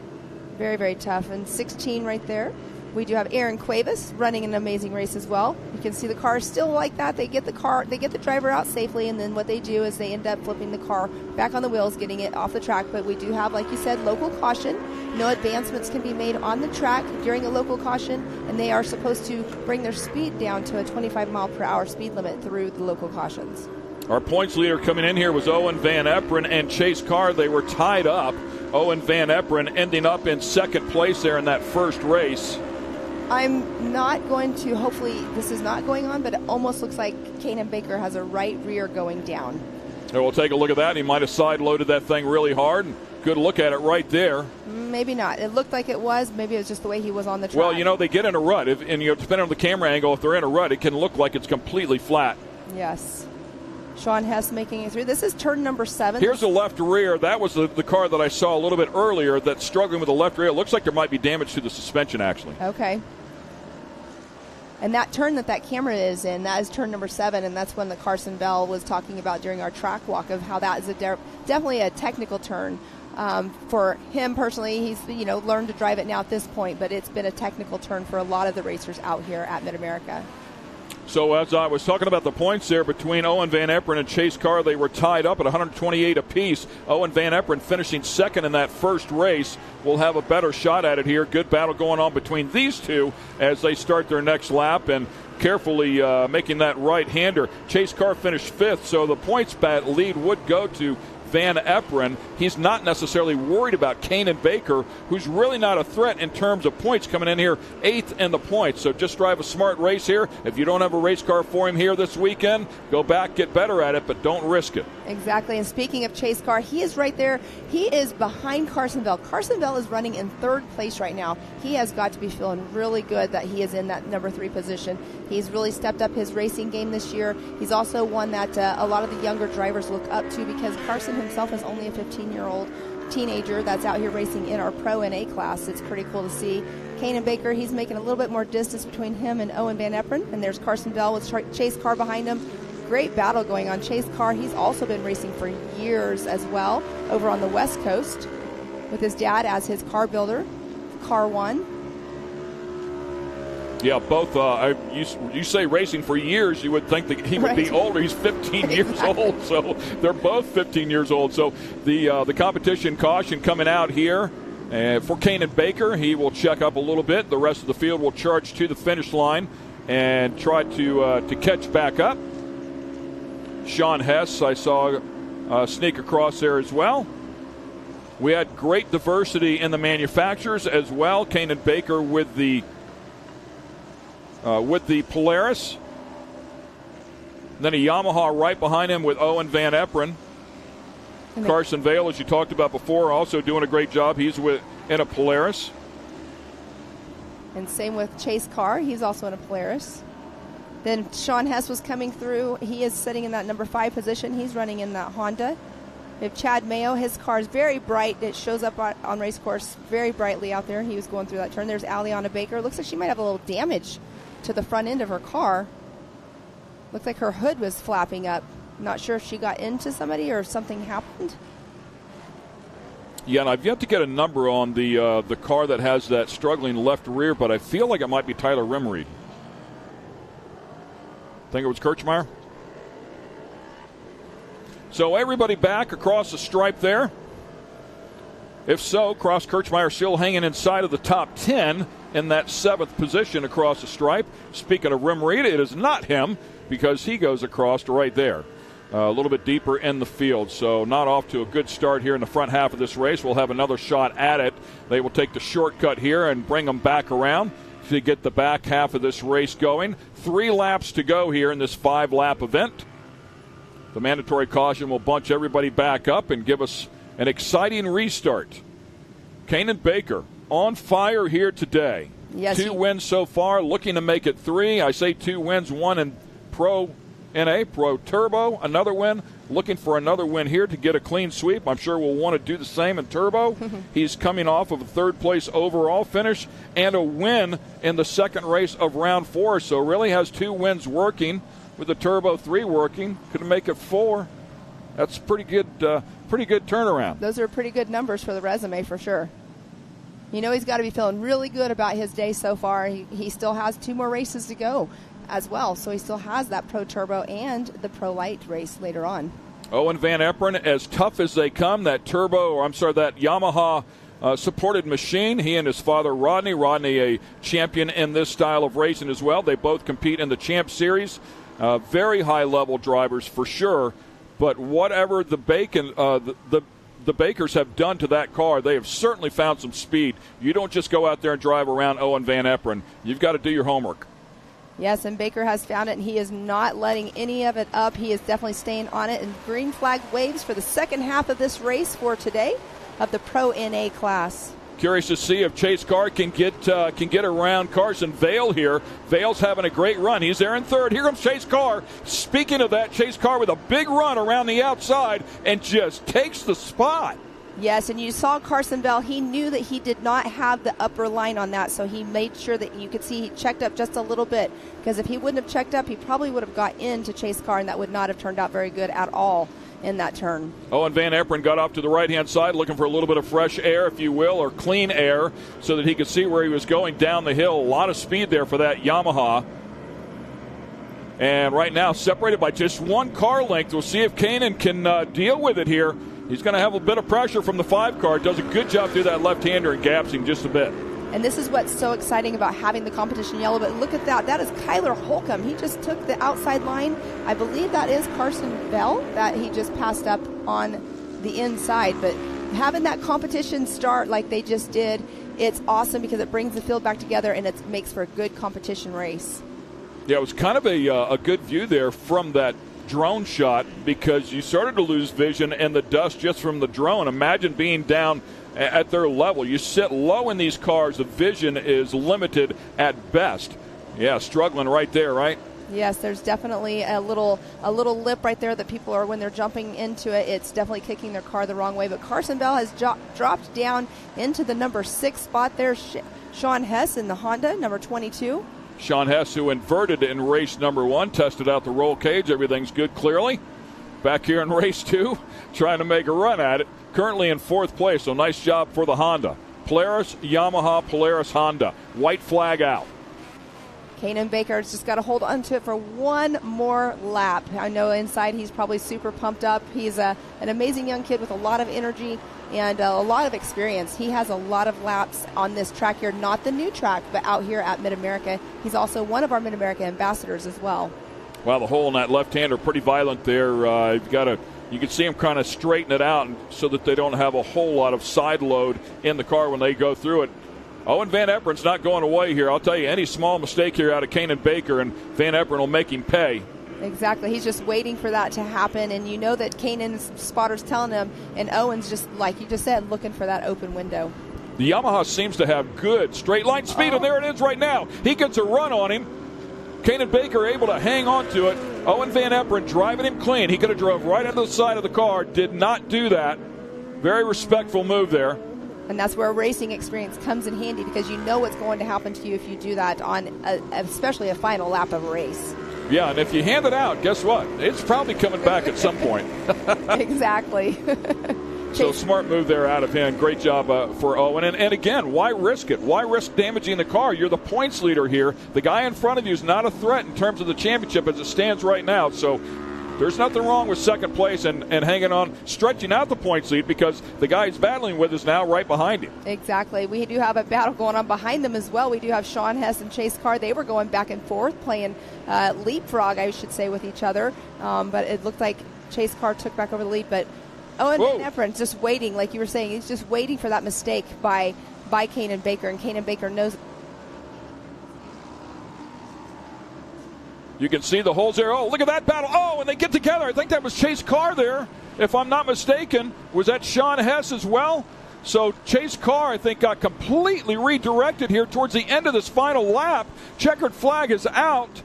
Speaker 9: Very, very tough. And 16 right there. We do have Aaron Cuevas running an amazing race as well. You can see the car is still like that. They get the driver out safely, and then what they do is they end up flipping the car back on the wheels, getting it off the track. But we do have, like you said, local caution. No advancements can be made on the track during a local caution, and they are supposed to bring their speed down to a 25-mile-per-hour speed limit through the local cautions.
Speaker 5: Our points leader coming in here was Owen Van Eperen and Chase Carr. They were tied up. Owen Van Eperen ending up in second place there in that first race.
Speaker 9: I'm not going to, hopefully this is not going on, but it almost looks like Kanan Baker has a right rear going down.
Speaker 5: And we'll take a look at that. He might have side-loaded that thing really hard. Good look at it right there.
Speaker 9: Maybe not. It looked like it was. Maybe it was just the way he was on the track.
Speaker 5: Well, you know, they get in a rut. Depending on the camera angle, if they're in a rut, it can look like it's completely flat.
Speaker 9: Yes. Sean Hess making it through. This is turn number 7.
Speaker 5: Here's the left rear. That was the car that I saw a little bit earlier that's struggling with the left rear. It looks like there might be damage to the suspension, actually.
Speaker 9: Okay. And that turn that camera is in, that is turn number 7, and that's when the Carson Bell was talking about during our track walk of how that is definitely a technical turn. For him personally, he's learned to drive it now at this point, but it's been a technical turn for a lot of the racers out here at MidAmerica.
Speaker 5: So as I was talking about the points there between Owen Van Eperen and Chase Carr, they were tied up at 128 apiece. Owen Van Eperen finishing second in that first race. Will have a better shot at it here. Good battle going on between these two as they start their next lap and carefully making that right-hander. Chase Carr finished 5th, so the points lead would go to Van Eperen. He's not necessarily worried about Kanan Baker, who's really not a threat in terms of points, coming in here 8th in the points. So just drive a smart race here. If you don't have a race car for him here this weekend, go back, get better at it, but don't risk it.
Speaker 9: Exactly. And speaking of Chase Carr, he is right there. He is behind Carson Bell. Carson Bell is running in 3rd place right now. He has got to be feeling really good that he is in that number 3 position. He's really stepped up his racing game this year. He's also one that a lot of the younger drivers look up to, because Carson himself is only a 15-year-old teenager that's out here racing in our Pro and A class. It's pretty cool to see. Kanan Baker, he's making a little bit more distance between him and Owen Van Eperen. And there's Carson Bell with Chase Carr behind him. Great battle going on. Chase Carr, he's also been racing for years as well over on the West Coast with his dad as his car builder, Car One.
Speaker 5: Yeah, both. You say racing for years, you would think that he would be older. He's 15 years old, so they're both 15 years old. So the competition caution coming out here for Kanan Baker. He will check up a little bit. The rest of the field will charge to the finish line and try to catch back up. Sean Hess, I saw sneak across there as well. We had great diversity in the manufacturers as well. Kanan Baker with the Polaris. Then a Yamaha right behind him with Owen Van Eperen. Carson Vale, as you talked about before, also doing a great job. He's in a Polaris.
Speaker 9: And same with Chase Carr. He's also in a Polaris. Then Sean Hess was coming through. He is sitting in that number 5 position. He's running in that Honda. We have Chad Mayo. His car is very bright. It shows up on race course very brightly out there. He was going through that turn. There's Aliana Baker. Looks like she might have a little damage to the front end of her car. Looks like her hood was flapping up. Not sure if she got into somebody or something happened.
Speaker 5: Yeah, and I've yet to get a number on the car that has that struggling left rear, but I feel like it might be Tyler Rimreed. Think it was Kirchmeier? So everybody back across the stripe there. If so, Cross Kirchmeier still hanging inside of the top 10 in that 7th position across the stripe. Speaking of Rimreed, it is not him because he goes across right there. A little bit deeper in the field, so not off to a good start here in the front half of this race. We'll have another shot at it. They will take the shortcut here and bring them back around to get the back half of this race going. 3 laps to go here in this 5-lap event. The mandatory caution will bunch everybody back up and give us an exciting restart. Kanan Baker on fire here today.
Speaker 9: Yes,
Speaker 5: 2 wins so far, looking to make it 3. I say 2 wins, 1 in Pro NA, Pro Turbo, another win. Looking for another win here to get a clean sweep. I'm sure we'll want to do the same in Turbo. He's coming off of a 3rd place overall finish and a win in the 2nd race of round 4. So really has 2 wins working with the Turbo 3 working. Could make it 4. That's pretty good turnaround.
Speaker 9: Those are pretty good numbers for the resume for sure. You know he's got to be feeling really good about his day so far. He still has 2 more races to go as well, so he still has that Pro Turbo and the Pro Light race later on.
Speaker 5: Owen Van Eperen, as tough as they come, that that Yamaha supported machine. He and his father Rodney, a champion in this style of racing as well. They both compete in the Champ Series. Very high-level drivers for sure, but whatever the Bakers have done to that car, they have certainly found some speed. You don't just go out there and drive around Owen Van Eperen. You've got to do your homework.
Speaker 9: Yes, and Baker has found it, and he is not letting any of it up. He is definitely staying on it, and green flag waves for the second half of this race for today of the Pro NA class.
Speaker 5: Curious to see if Chase Carr can get around Carson Vale here. Vale's having a great run. He's there in third. Here comes Chase Carr. Speaking of that, Chase Carr with a big run around the outside and just takes the spot.
Speaker 9: Yes, and you saw Carson Vale. He knew that he did not have the upper line on that, so he made sure that you could see he checked up just a little bit, because if he wouldn't have checked up, he probably would have got into Chase Carr, and that would not have turned out very good at all in that turn.
Speaker 5: Owen Van Eperen got off to the right-hand side looking for a little bit of fresh air, if you will, or clean air, so that he could see where he was going down the hill. A lot of speed there for that Yamaha. And right now, separated by just one car length. We'll see if Kanan can deal with it here. He's going to have a bit of pressure from the 5 car. Does a good job through that left-hander and gaps him just a bit.
Speaker 9: And this is what's so exciting about having the competition yellow. But look at that. That is Kyler Holcomb. He just took the outside line. I believe that is Carson Bell that he just passed up on the inside. But having that competition start like they just did, it's awesome because it brings the field back together and it makes for a good competition race.
Speaker 5: Yeah, it was kind of a good view there from that drone shot, because you started to lose vision and the dust just from the drone. Imagine being down at their level. You sit low in these cars, the vision is limited at best. Yeah, struggling right there, right?
Speaker 9: Yes, there's definitely a little lip right there that people are, when they're jumping into it, it's definitely kicking their car the wrong way. But Carson Bell has dropped down into the number 6 spot there. Sean Hess in the Honda, number 22.
Speaker 5: Sean Hess, who inverted in race number 1, tested out the roll cage. Everything's good clearly. Back here in race 2, trying to make a run at it. Currently in 4th place, so nice job for the Honda. Polaris, Yamaha, Polaris, Honda. White flag out.
Speaker 9: Kanan Baker's just got to hold on to it for one more lap. I know inside he's probably super pumped up. He's an amazing young kid with a lot of energy and a lot of experience. He has a lot of laps on this track here, not the new track, but out here at MidAmerica. He's also one of our MidAmerica ambassadors as well.
Speaker 5: Well, the hole in that left-hander pretty violent there. You can see him kind of straighten it out so that they don't have a whole lot of side load in the car when they go through it. Owen Van Eperen's not going away here. I'll tell you, any small mistake here out of Kanan Baker, and Van Eperen will make him pay.
Speaker 9: Exactly. He's just waiting for that to happen, and you know that Kanan's spotter's telling him, and Owen's just, like you just said, looking for that open window.
Speaker 5: The Yamaha seems to have good straight-line speed, and there it is right now. He gets a run on him. Kanan Baker able to hang on to it. Owen Van Eperen driving him clean. He could have drove right into the side of the car. Did not do that. Very respectful move there.
Speaker 9: And that's where racing experience comes in handy, because you know what's going to happen to you if you do that on especially a final lap of a race.
Speaker 5: Yeah, and if you hand it out, guess what? It's probably coming back at some point.
Speaker 9: Exactly.
Speaker 5: So smart move there out of him. Great job for Owen. And again, why risk it? Why risk damaging the car? You're the points leader here. The guy in front of you is not a threat in terms of the championship as it stands right now. So there's nothing wrong with second place and hanging on, stretching out the points lead, because the guy he's battling with is now right behind him.
Speaker 9: Exactly. We do have a battle going on behind them as well. We do have Sean Hess and Chase Carr. They were going back and forth, playing leapfrog, I should say, with each other. But it looked like Chase Carr took back over the lead. But Owen Van Eperen's just waiting, like you were saying. He's just waiting for that mistake by Kanan Baker, and Kanan Baker knows.
Speaker 5: You can see the holes there. Oh, look at that battle. Oh, and they get together. I think that was Chase Carr there, if I'm not mistaken. Was that Sean Hess as well? So Chase Carr, I think, got completely redirected here towards the end of this final lap. Checkered flag is out.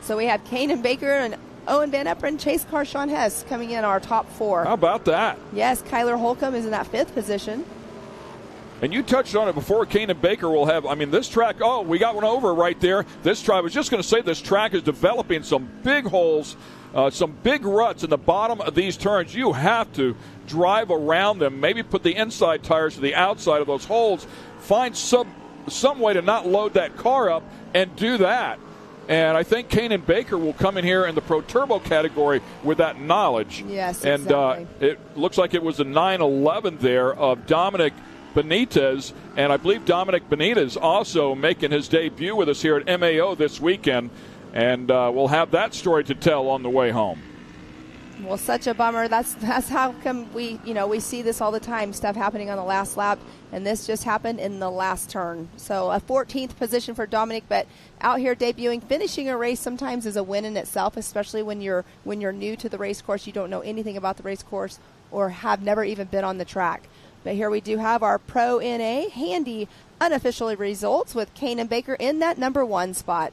Speaker 9: So we have Kanan Baker and Owen Van Eperen, Chase Carr, Sean Hess coming in our top 4.
Speaker 5: How about that?
Speaker 9: Yes, Kyler Holcomb is in that 5th position.
Speaker 5: And you touched on it before. Kanan Baker will have, this track, we got one over right there. This track, I was just going to say, this track is developing some big holes, some big ruts in the bottom of these turns. You have to drive around them, maybe put the inside tires to the outside of those holes, find some way to not load that car up and do that. And I think Kanan Baker will come in here in the Pro Turbo category with that knowledge.
Speaker 9: Yes,
Speaker 5: and
Speaker 9: exactly.
Speaker 5: It looks like it was a 911 there of Dominic Benitez, and I believe Dominic Benitez also making his debut with us here at MAO this weekend, and we'll have that story to tell on the way home.
Speaker 9: Well, such a bummer. That's how come we see this all the time, stuff happening on the last lap, and this just happened in the last turn. So a 14th position for Dominic, but out here debuting, finishing a race sometimes is a win in itself, especially when you're new to the race course, you don't know anything about the race course or have never even been on the track. But here we do have our Pro NA handy unofficial results with Kanan Baker in that number 1 spot.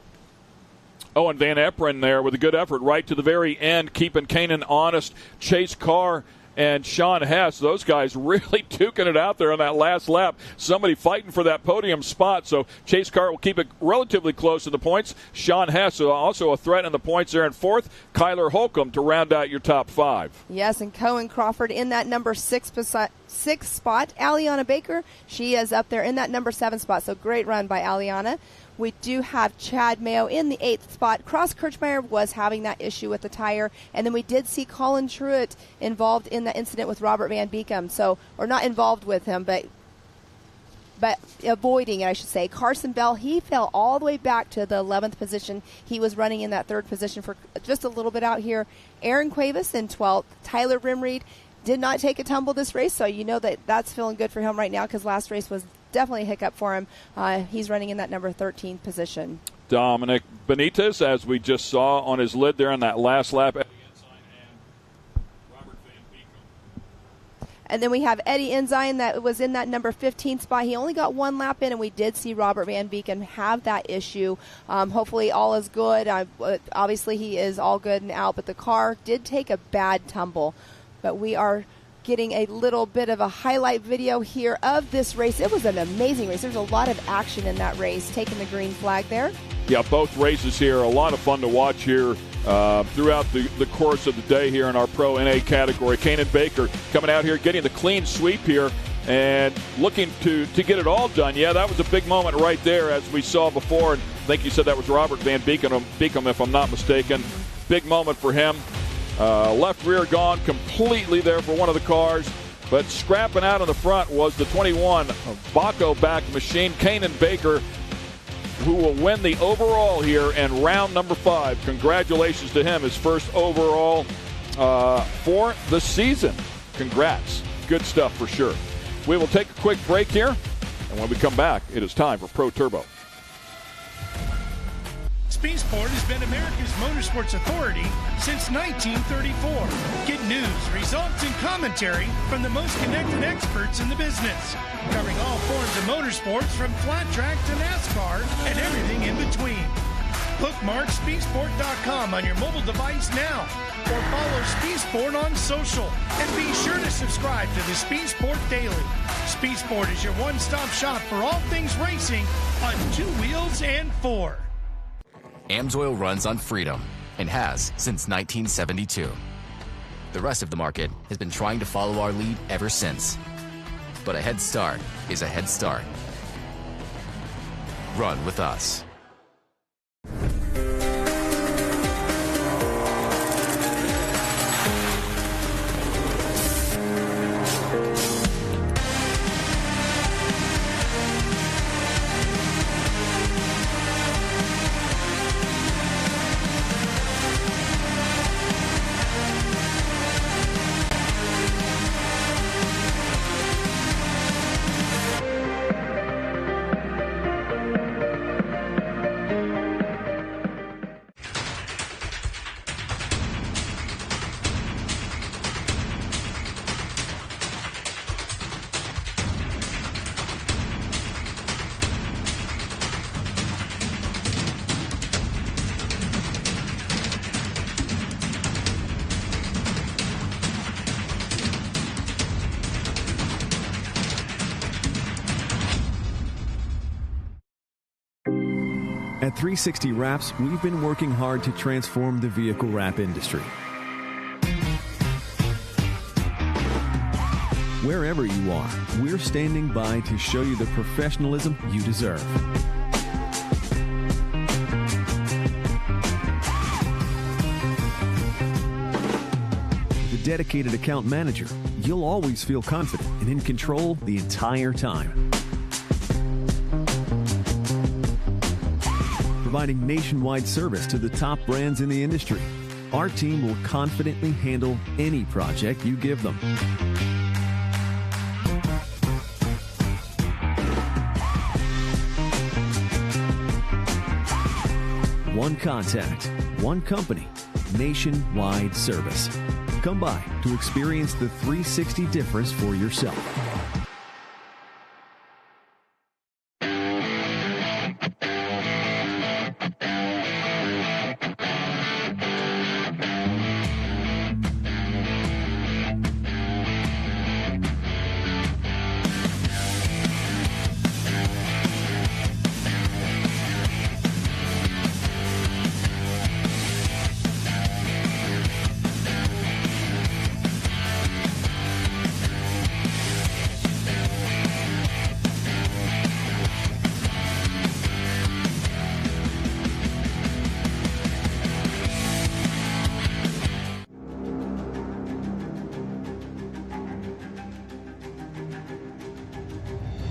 Speaker 5: Oh, and Van Eperen there with a good effort right to the very end, keeping Kanan honest. Chase Carr and Sean Hess, those guys really duking it out there on that last lap. Somebody fighting for that podium spot. So Chase Carr will keep it relatively close to the points. Sean Hess also a threat in the points there in 4th. Kyler Holcomb to round out your top 5.
Speaker 9: Yes, and Cohen Crawford in that number 6 spot. Aliana Baker, she is up there in that number 7 spot. So great run by Aliana. We do have Chad Mayo in the 8th spot. Cross Kirchmeier was having that issue with the tire. And then we did see Colin Truitt involved in the incident with Robert Van Beekum. Or not involved with him, but avoiding it, I should say. Carson Bell, he fell all the way back to the 11th position. He was running in that 3rd position for just a little bit out here. Aaron Cuevas in 12th. Tyler Rimreed did not take a tumble this race, so you know that's feeling good for him right now because last race was definitely a hiccup for him. He's running in that number 13 position.
Speaker 5: Dominic Benitez, as we just saw on his lid there on that last lap.
Speaker 9: And then we have Eddie Ensign that was in that number 15 spot. He only got 1 lap in, and we did see Robert Van Beeken have that issue. Hopefully all is good. Obviously he is all good and out, but the car did take a bad tumble. But we are getting a little bit of a highlight video here of this race. It was an amazing race. There's a lot of action in that race, taking the green flag there.
Speaker 5: Yeah, both races here, a lot of fun to watch here throughout the course of the day here in our Pro NA category. Kanan Baker coming out here, getting the clean sweep here and looking to get it all done. Yeah, that was a big moment right there, as we saw before. And I think you said that was Robert Van Beekum, if I'm not mistaken. Big moment for him. Left rear gone completely there for one of the cars, but scrapping out in the front was the 21 Baco-backed machine, Kanan Baker, who will win the overall here in round number 5. Congratulations to him, his first overall for the season. Congrats. Good stuff for sure. We will take a quick break here, and when we come back, it is time for Pro Turbo.
Speaker 2: Sport has been America's motorsports authority since 1934. Get news, results, and commentary from the most connected experts in the business, covering all forms of motorsports from flat track to NASCAR and everything in between. Bookmark SpeedSport.com on your mobile device now, or follow SpeedSport on social, and be sure to subscribe to the SpeedSport Daily. SpeedSport is your one-stop shop for all things racing on 2 wheels and 4.
Speaker 3: AMSOIL runs on freedom and has since 1972. The rest of the market has been trying to follow our lead ever since. But a head start is a head start. Run with us.
Speaker 15: At 360 Wraps, we've been working hard to transform the vehicle wrap industry. Wherever you are, we're standing by to show you the professionalism you deserve. With a dedicated account manager, you'll always feel confident and in control the entire time. Providing nationwide service to the top brands in the industry. our team will confidently handle any project you give them. One contact, one company, nationwide service. Come by to experience the 360 difference for yourself.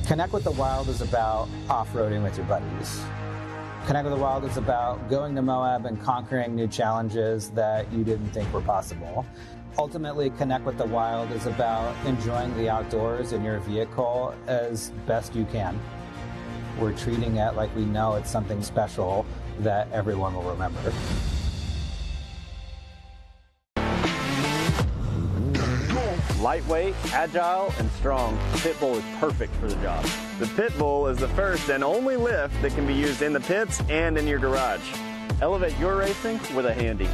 Speaker 16: Connect with the Wild is about off-roading with your buddies. Connect with the Wild is about going to Moab and conquering new challenges that you didn't think were possible. Ultimately, Connect with the Wild is about enjoying the outdoors in your vehicle as best you can. We're treating it like we know it's something special that everyone will remember.
Speaker 4: Lightweight, agile, and strong, the Pitbull is perfect for the job. The Pitbull is the first and only lift that can be used in the pits and in your garage. Elevate your racing with a Handy.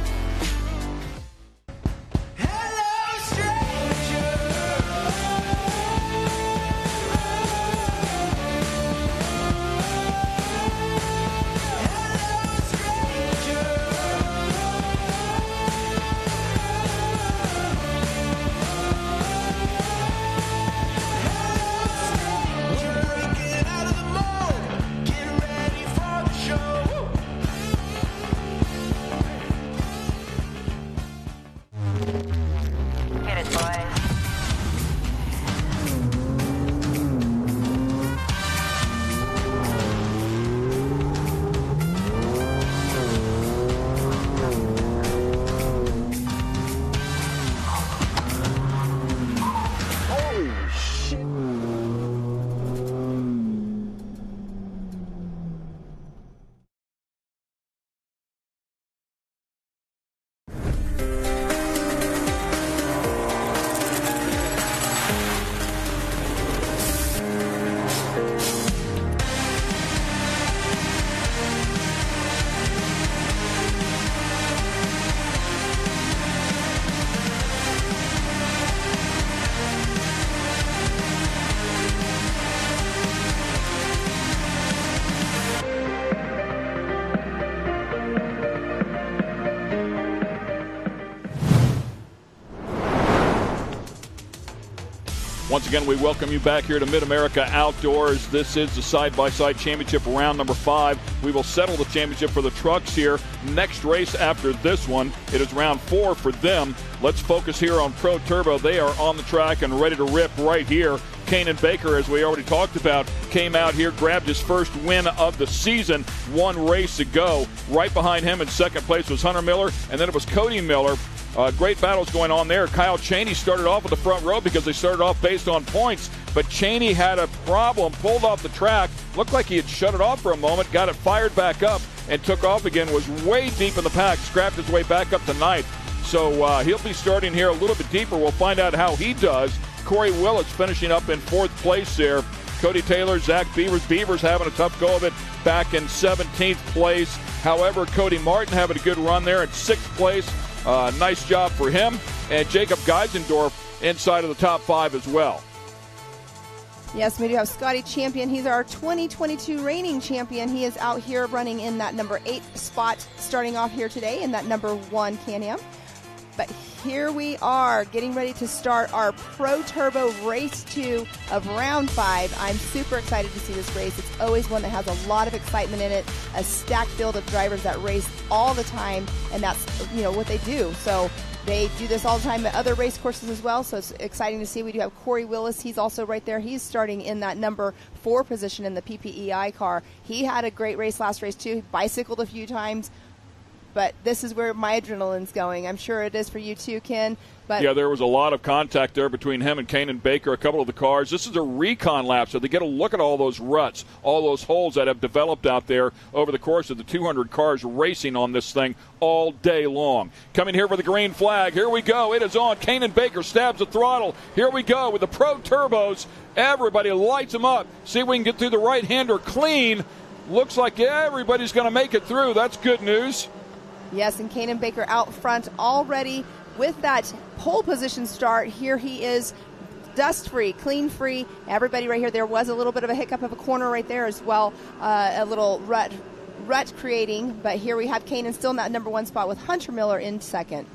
Speaker 5: Once again, we welcome you back here to MidAmerica Outdoors. This is the side-by-side championship round number 5. We will settle the championship for the trucks here. Next race after this one, it is round 4 for them. Let's focus here on Pro Turbo. They are on the track and ready to rip right here. Kanan Baker, as we already talked about, came out here, grabbed his first win of the season, 1 race ago. Right behind him in second place was Hunter Miller, and then it was Cody Miller. Great battles going on there. Kyle Cheney started off with the front row because they started off based on points, but Cheney had a problem, pulled off the track, looked like he had shut it off for a moment, got it fired back up, and took off again, was way deep in the pack, scrapped his way back up to 9th. So he'll be starting here a little bit deeper. We'll find out how he does. Corey Willis finishing up in 4th place there. Cody Taylor, Zach Beavers having a tough go of it back in 17th place. However, Cody Martin having a good run there in 6th place. Nice job for him. And Jacob Geisendorf inside of the top 5 as well.
Speaker 9: Yes, we do have Scotty Champion. He's our 2022 reigning champion. He is out here running in that number 8 spot, starting off here today in that number 1 Can-Am. But here we are getting ready to start our Pro Turbo Race 2 of Round 5. I'm super excited to see this race. It's always one that has a lot of excitement in it, a stacked field of drivers that race all the time, and that's what they do. So they do this all the time at other race courses as well, so it's exciting to see. We do have Corey Willis. He's also right there. He's starting in that number 4 position in the PPEI car. He had a great race last race too. He bicycled a few times. but this is where my adrenaline's going. I'm sure it is for you too, Ken. But
Speaker 5: yeah, there was a lot of contact there between him and Kanan Baker, a couple of the cars. This is a recon lap, so they get a look at all those ruts, all those holes that have developed out there over the course of the 200 cars racing on this thing all day long. Coming here for the green flag. Here we go. It is on. Kanan Baker stabs the throttle. Here we go with the Pro Turbos. Everybody lights them up. See if we can get through the right-hander clean. Looks like everybody's going to make it through. That's good news.
Speaker 9: Yes, and Kanan Baker out front already with that pole position start. Here he is, dust-free, clean-free. Everybody right here. There was a little bit of a hiccup of a corner right there as well, a little rut creating. But here we have Kanan still in that number 1 spot with Hunter Miller in second.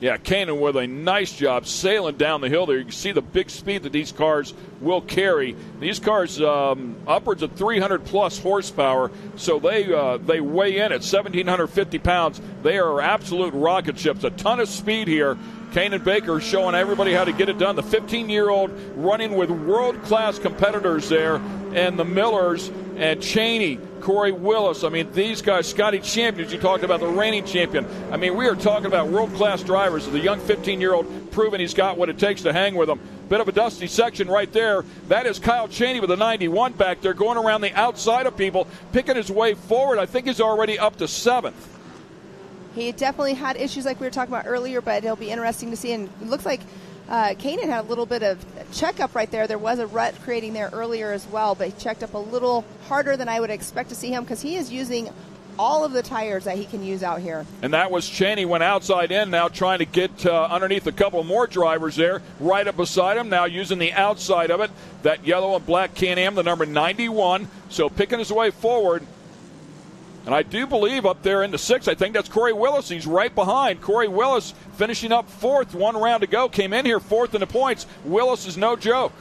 Speaker 5: Yeah, Kanan with a nice job sailing down the hill there. You can see the big speed that these cars will carry. These cars upwards of 300-plus horsepower, so they weigh in at 1,750 pounds. They are absolute rocket ships. A ton of speed here. Kanan Baker showing everybody how to get it done. The 15-year-old running with world-class competitors there, and the Millers and Cheney, Corey Willis. I mean, these guys, Scotty Champions, you talked about the reigning champion. I mean, we are talking about world-class drivers. The young 15-year-old proving he's got what it takes to hang with them. Bit of a dusty section right there. That is Kyle Cheney with a 91 back there, going around the outside of people, picking his way forward. I think he's already up to 7th.
Speaker 9: He definitely had issues like we were talking about earlier, but it'll be interesting to see. And it looks like Kanan had a little bit of checkup right there. There was a rut creating there earlier as well, but he checked up a little harder than I would expect to see him because he is using all of the tires that he can use out here.
Speaker 5: And that was Cheney, went outside in, now trying to get underneath a couple more drivers there, right up beside him, now using the outside of it. That yellow and black Can-Am, the number 91, so picking his way forward. And I do believe up there in the 6th, I think that's Corey Willis. He's right behind. Corey Willis finishing up 4th, 1 round to go. Came in here 4th in the points. Willis is no joke.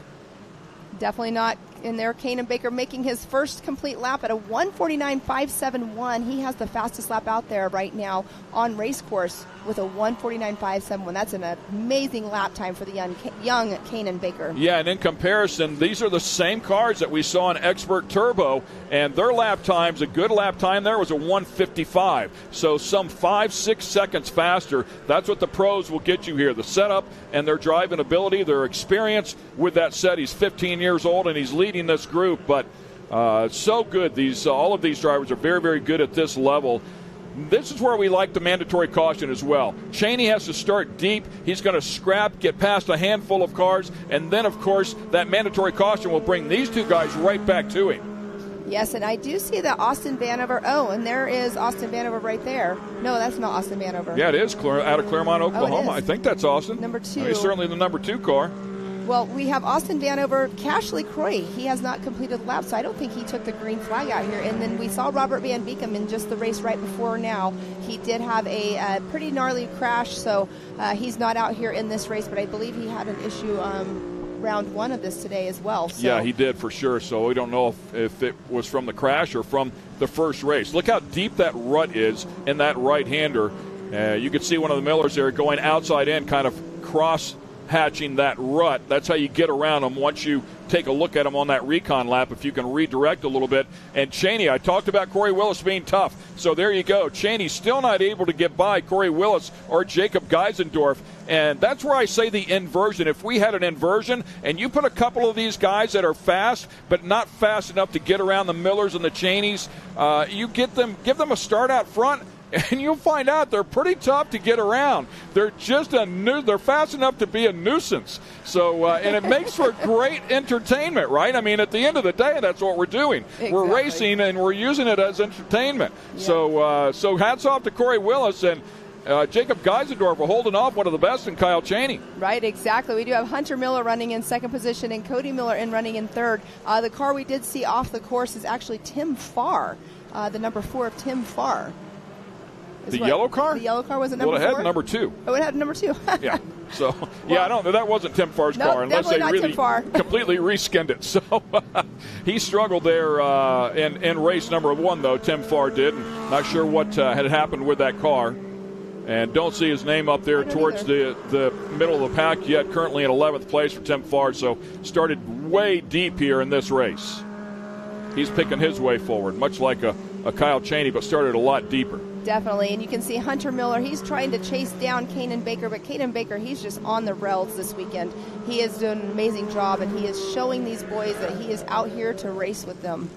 Speaker 9: Definitely not in there. Kanan Baker making his first complete lap at a 1:49.571. He has the fastest lap out there right now on race course with a 1:49.571. That's an amazing lap time for the young Kanan Baker.
Speaker 5: Yeah, and in comparison, these are the same cars that we saw in Expert Turbo, and their lap times, a good lap time there was a 1:55. So some 5-6 seconds faster. That's what the pros will get you here. The setup and their driving ability, their experience with that set. He's 15 years old, and he's leading this group, but so good. All of these drivers are very, very good at this level. This is where we like the mandatory caution as well. Cheney has to start deep. He's going to scrap, get past a handful of cars, and then, of course, that mandatory caution will bring these two guys right back to him.
Speaker 9: Yes, and I do see that Austin Vanover. Oh, and there is Austin Vanover right there. No, that's not Austin Vanover.
Speaker 5: Yeah, it is out of Claremont, Oklahoma. I think that's Austin.
Speaker 9: Number 2.
Speaker 5: He's certainly the number 2 car.
Speaker 9: Well, we have Austin Vanover, Cashley Croy. He has not completed the lap, so I don't think he took the green flag out here. And then we saw Robert Van Beekem in just the race right before now. He did have a pretty gnarly crash, so he's not out here in this race, but I believe he had an issue round 1 of this today as well. So.
Speaker 5: Yeah, he did for sure, so we don't know if it was from the crash or from the first race. Look how deep that rut is in that right-hander. You can see one of the Millers there going outside in, kind of cross-hatching that rut. That's how you get around them once you take a look at them on that recon lap, if you can redirect a little bit. And Cheney, I talked about Corey Willis being tough, so there you go. Cheney still not able to get by Corey Willis or Jacob Geisendorf, and that's where I say the inversion. If we had an inversion and you put a couple of these guys that are fast but not fast enough to get around the Millers and the Cheneys, you give them a start out front, and you'll find out they're pretty tough to get around. They're just they're fast enough to be a nuisance. So, and it makes for great entertainment, right? I mean, at the end of the day, that's what we're doing. Exactly. We're racing and we're using it as entertainment. Yeah. So hats off to Corey Willis and Jacob Geisendorf for holding off one of the best in Kyle Cheney.
Speaker 9: Right, exactly. We do have Hunter Miller running in second position and Cody Miller running in third. The car we did see off the course is actually Tim Farr, the number 4 of Tim Farr.
Speaker 5: The yellow car?
Speaker 9: The yellow car was number 4?
Speaker 5: Well, it had number 2.
Speaker 9: Oh, it had number 2.
Speaker 5: Yeah. So, yeah, I don't know. That wasn't Tim Farr's car unless they really completely reskinned it. So, he struggled there in race number 1, though. Tim Farr did. And not sure what had happened with that car. And don't see his name up there towards the middle of the pack yet. Currently in 11th place for Tim Farr. So, started way deep here in this race. He's picking his way forward, much like a Kyle Cheney, but started a lot deeper.
Speaker 9: Definitely, and you can see Hunter Miller. He's trying to chase down Kanan Baker, but Kanan Baker, he's just on the rails this weekend. He is doing an amazing job, and he is showing these boys that he is out here to race with them.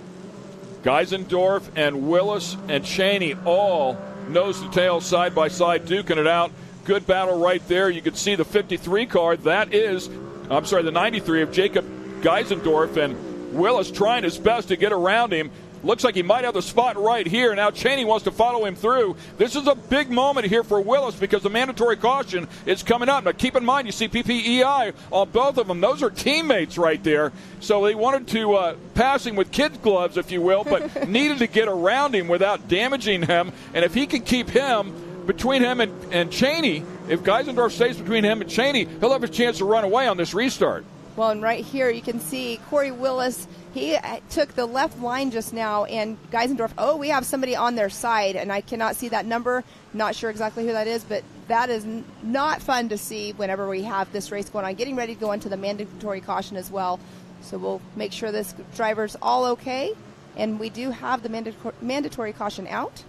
Speaker 5: Geisendorf and Willis and Cheney all nose to tail, side by side, duking it out. Good battle right there. You can see the 53 car. The 93 of Jacob Geisendorf, and Willis trying his best to get around him. Looks like he might have the spot right here. Now Cheney wants to follow him through. This is a big moment here for Willis because the mandatory caution is coming up. Now keep in mind, you see PPEI on both of them. Those are teammates right there. So they wanted to pass him with kid gloves, if you will, but needed to get around him without damaging him. And if he can keep him between him and Cheney, if Geisendorf stays between him and Cheney, he'll have a chance to run away on this restart.
Speaker 9: Well, and right here you can see Corey Willis. He took the left line just now, and Geisendorf, we have somebody on their side, and I cannot see that number. Not sure exactly who that is, but that is not fun to see whenever we have this race going on. Getting ready to go into the mandatory caution as well. So we'll make sure this driver's all okay, and we do have the mandatory caution out.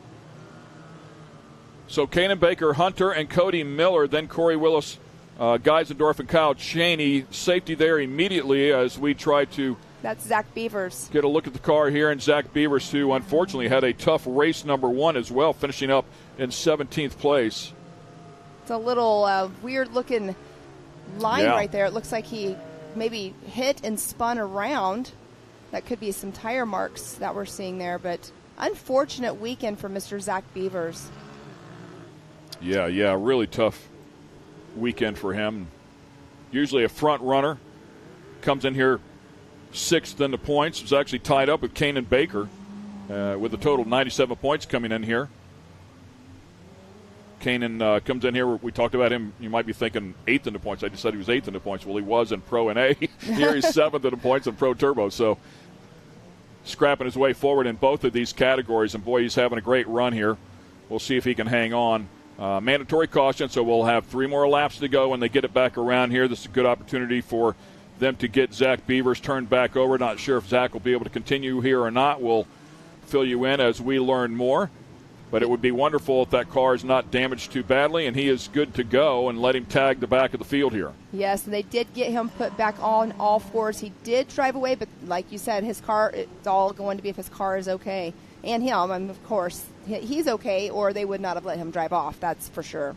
Speaker 5: So Kanan Baker, Hunter, and Cody Miller, then Corey Willis, Geisendorf, and Kyle Cheney. Safety there immediately as we try to
Speaker 9: That's Zach Beavers.
Speaker 5: Get a look at the car here, and Zach Beavers, who unfortunately had a tough race number one as well, finishing up in 17th place.
Speaker 9: It's a little weird-looking line right there. It looks like he maybe hit and spun around. That could be some tire marks that we're seeing there, but unfortunate weekend for Mr. Zach Beavers.
Speaker 5: Yeah, really tough weekend for him. Usually a front runner. Comes in here sixth in the points. Was actually tied up with Kanan Baker with a total of 97 points coming in here. Kanan comes in here. We talked about him. You might be thinking eighth in the points. I just said he was eighth in the points. Well, he was in Pro and A. Here he's seventh in the points in Pro Turbo. So scrapping his way forward in both of these categories. And, boy, he's having a great run here. We'll see if he can hang on. Mandatory caution, so we'll have 3 more laps to go when they get it back around here. This is a good opportunity for them to get Zach Beavers turned back over. Not sure if Zach will be able to continue here or not. We'll fill you in as we learn more. But it would be wonderful if that car is not damaged too badly and he is good to go, and let him tag the back of the field here.
Speaker 9: Yes, and they did get him put back on all fours. He did drive away, but like you said, his car, it's all going to be if his car is okay. And him, and of course, he's okay, or they would not have let him drive off, that's for sure.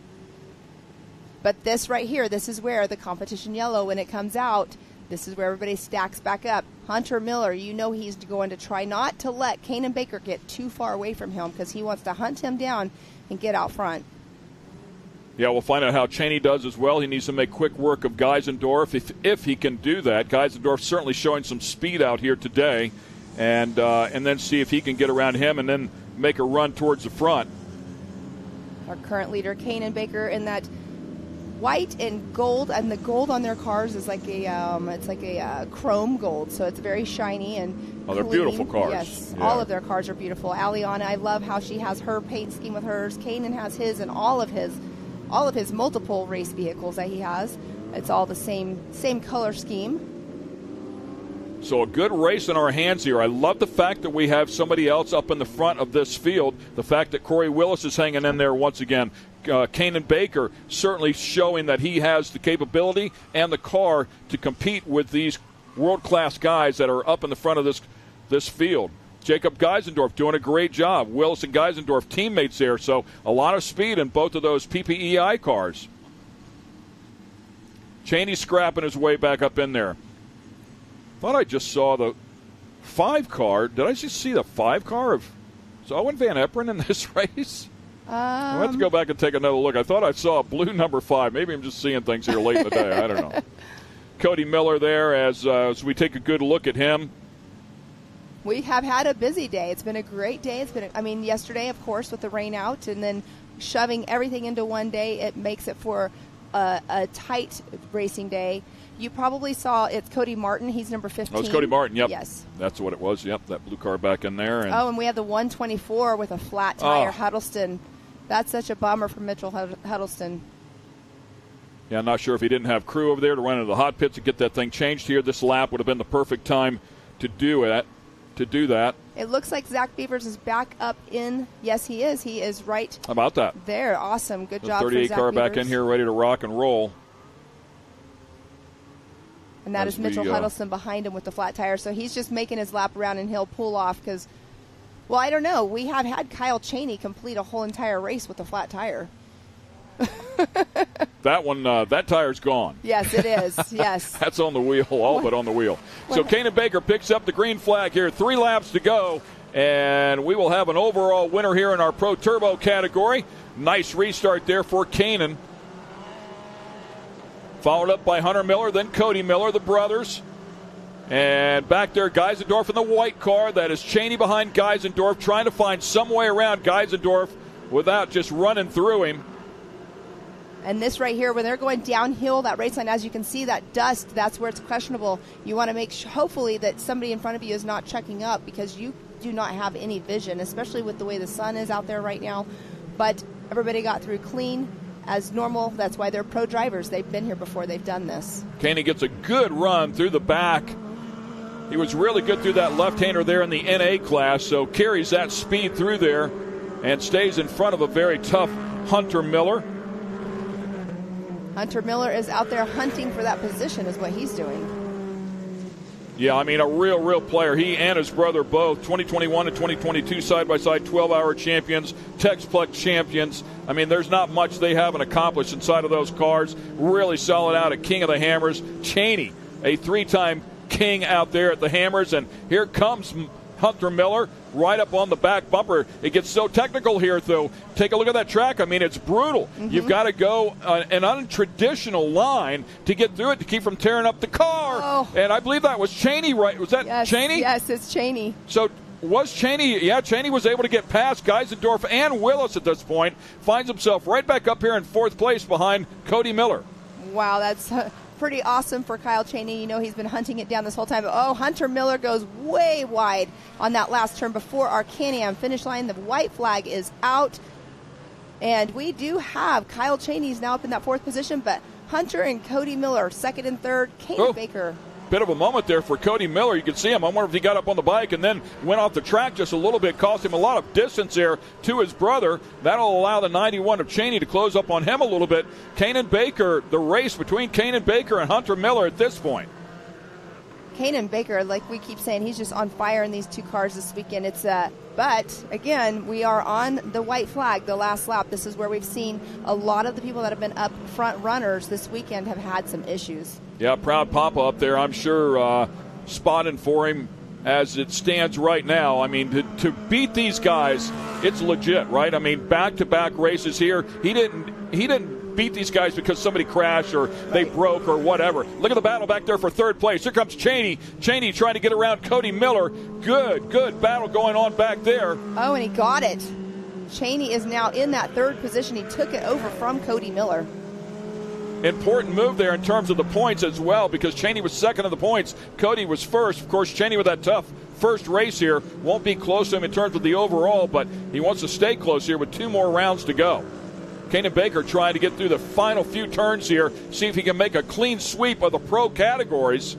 Speaker 9: But this right here, this is where the competition yellow, when it comes out, this is where everybody stacks back up. Hunter Miller, you know he's going to try not to let Kanan Baker get too far away from him because he wants to hunt him down and get out front.
Speaker 5: Yeah, we'll find out how Cheney does as well. He needs to make quick work of Geisendorf if he can do that. Geisendorf certainly showing some speed out here today, and then see if he can get around him and then make a run towards the front.
Speaker 9: Our current leader, Kanan Baker, in that white and gold, and the gold on their cars is like a chrome gold, so it's very shiny and
Speaker 5: they're beautiful cars.
Speaker 9: Yes,
Speaker 5: yeah.
Speaker 9: All of their cars are beautiful. Aliana, I love how she has her paint scheme with hers. Kanan has his, and all of his multiple race vehicles that he has. It's all the same color scheme.
Speaker 5: So a good race in our hands here. I love the fact that we have somebody else up in the front of this field. The fact that Corey Willis is hanging in there once again. Kanan Baker certainly showing that he has the capability and the car to compete with these world-class guys that are up in the front of this field. Jacob Geisendorf doing a great job. Willis and Geisendorf teammates there, so a lot of speed in both of those PPEI cars. Cheney scrapping his way back up in there. Thought I just saw the 5 car. Did I just see the 5 car of Owen Van Eperen in this race? I'll have to go back and take another look. I thought I saw a blue number 5. Maybe I'm just seeing things here late in the day. I don't know. Cody Miller there as we take a good look at him.
Speaker 9: We have had a busy day. It's been a great day. Yesterday, of course, with the rain out and then shoving everything into one day, it makes it for a tight racing day. You probably saw it's Cody Martin. He's number 15.
Speaker 5: Oh, it's Cody Martin, yep.
Speaker 9: Yes.
Speaker 5: That's what it was, yep, that blue car back in there.
Speaker 9: And we have the 124 with a flat tire, Huddleston. That's such a bummer for Mitchell Huddleston.
Speaker 5: Yeah, I'm not sure if he didn't have crew over there to run into the hot pits to get that thing changed here. This lap would have been the perfect time to do that.
Speaker 9: It looks like Zach Beavers is back up in. Yes, he is. He is right.
Speaker 5: How about that?
Speaker 9: There. Awesome. Good
Speaker 5: the
Speaker 9: job for
Speaker 5: 38
Speaker 9: Zach
Speaker 5: car
Speaker 9: Beavers.
Speaker 5: back in here, ready to rock and roll.
Speaker 9: And that is Mitchell Huddleston behind him with the flat tire. So he's just making his lap around, and he'll pull off because, well, I don't know. We have had Kyle Cheney complete a whole entire race with a flat tire.
Speaker 5: That one, that tire's gone.
Speaker 9: Yes, it is. Yes.
Speaker 5: That's on the wheel, all but on the wheel. So Kanan Baker picks up the green flag here. 3 laps to go, and we will have an overall winner here in our Pro Turbo category. Nice restart there for Kanan. Followed up by Hunter Miller, then Cody Miller, the brothers. And back there, Geisendorf in the white car. That is Cheney behind Geisendorf, trying to find some way around Geisendorf without just running through him.
Speaker 9: And this right here, when they're going downhill, that race line, as you can see, that dust, that's where it's questionable. You want to make sure, hopefully, that somebody in front of you is not checking up because you do not have any vision, especially with the way the sun is out there right now. But everybody got through clean as normal. That's why they're pro drivers. They've been here before. They've done this.
Speaker 5: Kaney gets a good run through the back. He was really good through that left-hander there in the NA class, so carries that speed through there and stays in front of a very tough Hunter Miller.
Speaker 9: Hunter Miller is out there hunting for that position is what he's doing.
Speaker 5: Yeah, I mean, a real player. He and his brother both, 2021 and 2022 side-by-side 12-hour champions, Texplex champions. I mean, there's not much they haven't accomplished inside of those cars. Really solid out at King of the Hammers. Cheney, a 3-time king out there at the Hammers. And here comes Hunter Miller right up on the back bumper. It gets so technical here, though. Take a look at that track. I mean, it's brutal. Mm-hmm. You've got to go an untraditional line to get through it to keep from tearing up the car.
Speaker 9: Oh.
Speaker 5: And I believe that was Cheney, right? Was that Cheney?
Speaker 9: Yes, it's Cheney.
Speaker 5: So was Cheney, Cheney was able to get past Geisendorf and Willis at this point. Finds himself right back up here in 4th place behind Cody Miller.
Speaker 9: Wow, that's pretty awesome for Kyle Cheney. You know, he's been hunting it down this whole time. Oh, Hunter Miller goes way wide on that last turn before our Can-Am finish line. The white flag is out. And we do have Kyle Cheney's now up in that 4th position, but Hunter and Cody Miller, 2nd and 3rd. Kanan Baker.
Speaker 5: Bit of a moment there for Cody Miller. You can see him. I wonder if he got up on the bike and then went off the track just a little bit. Cost him a lot of distance there to his brother. That'll allow the 91 of Cheney to close up on him a little bit. Kanan Baker, the race between Kanan Baker and Hunter Miller at this point.
Speaker 9: Kanan Baker, like we keep saying, he's just on fire in these 2 cars this weekend. But again, we are on the white flag, the last lap. This is where we've seen a lot of the people that have been up front runners this weekend have had some issues.
Speaker 5: Yeah, proud Papa up there, I'm sure, spotting for him as it stands right now. I mean, to beat these guys, it's legit, right? I mean, back-to-back races here. He didn't beat these guys because somebody crashed or they broke or whatever. Look at the battle back there for 3rd place. Here comes Cheney. Cheney trying to get around Cody Miller. Good battle going on back there.
Speaker 9: Oh, and he got it. Cheney is now in that 3rd position. He took it over from Cody Miller.
Speaker 5: Important move there in terms of the points as well, because Cheney was 2nd in the points. Cody was 1st. Of course, Cheney with that tough first race here won't be close to him in terms of the overall, but he wants to stay close here with 2 more rounds to go. Kanan Baker trying to get through the final few turns here, see if he can make a clean sweep of the pro categories.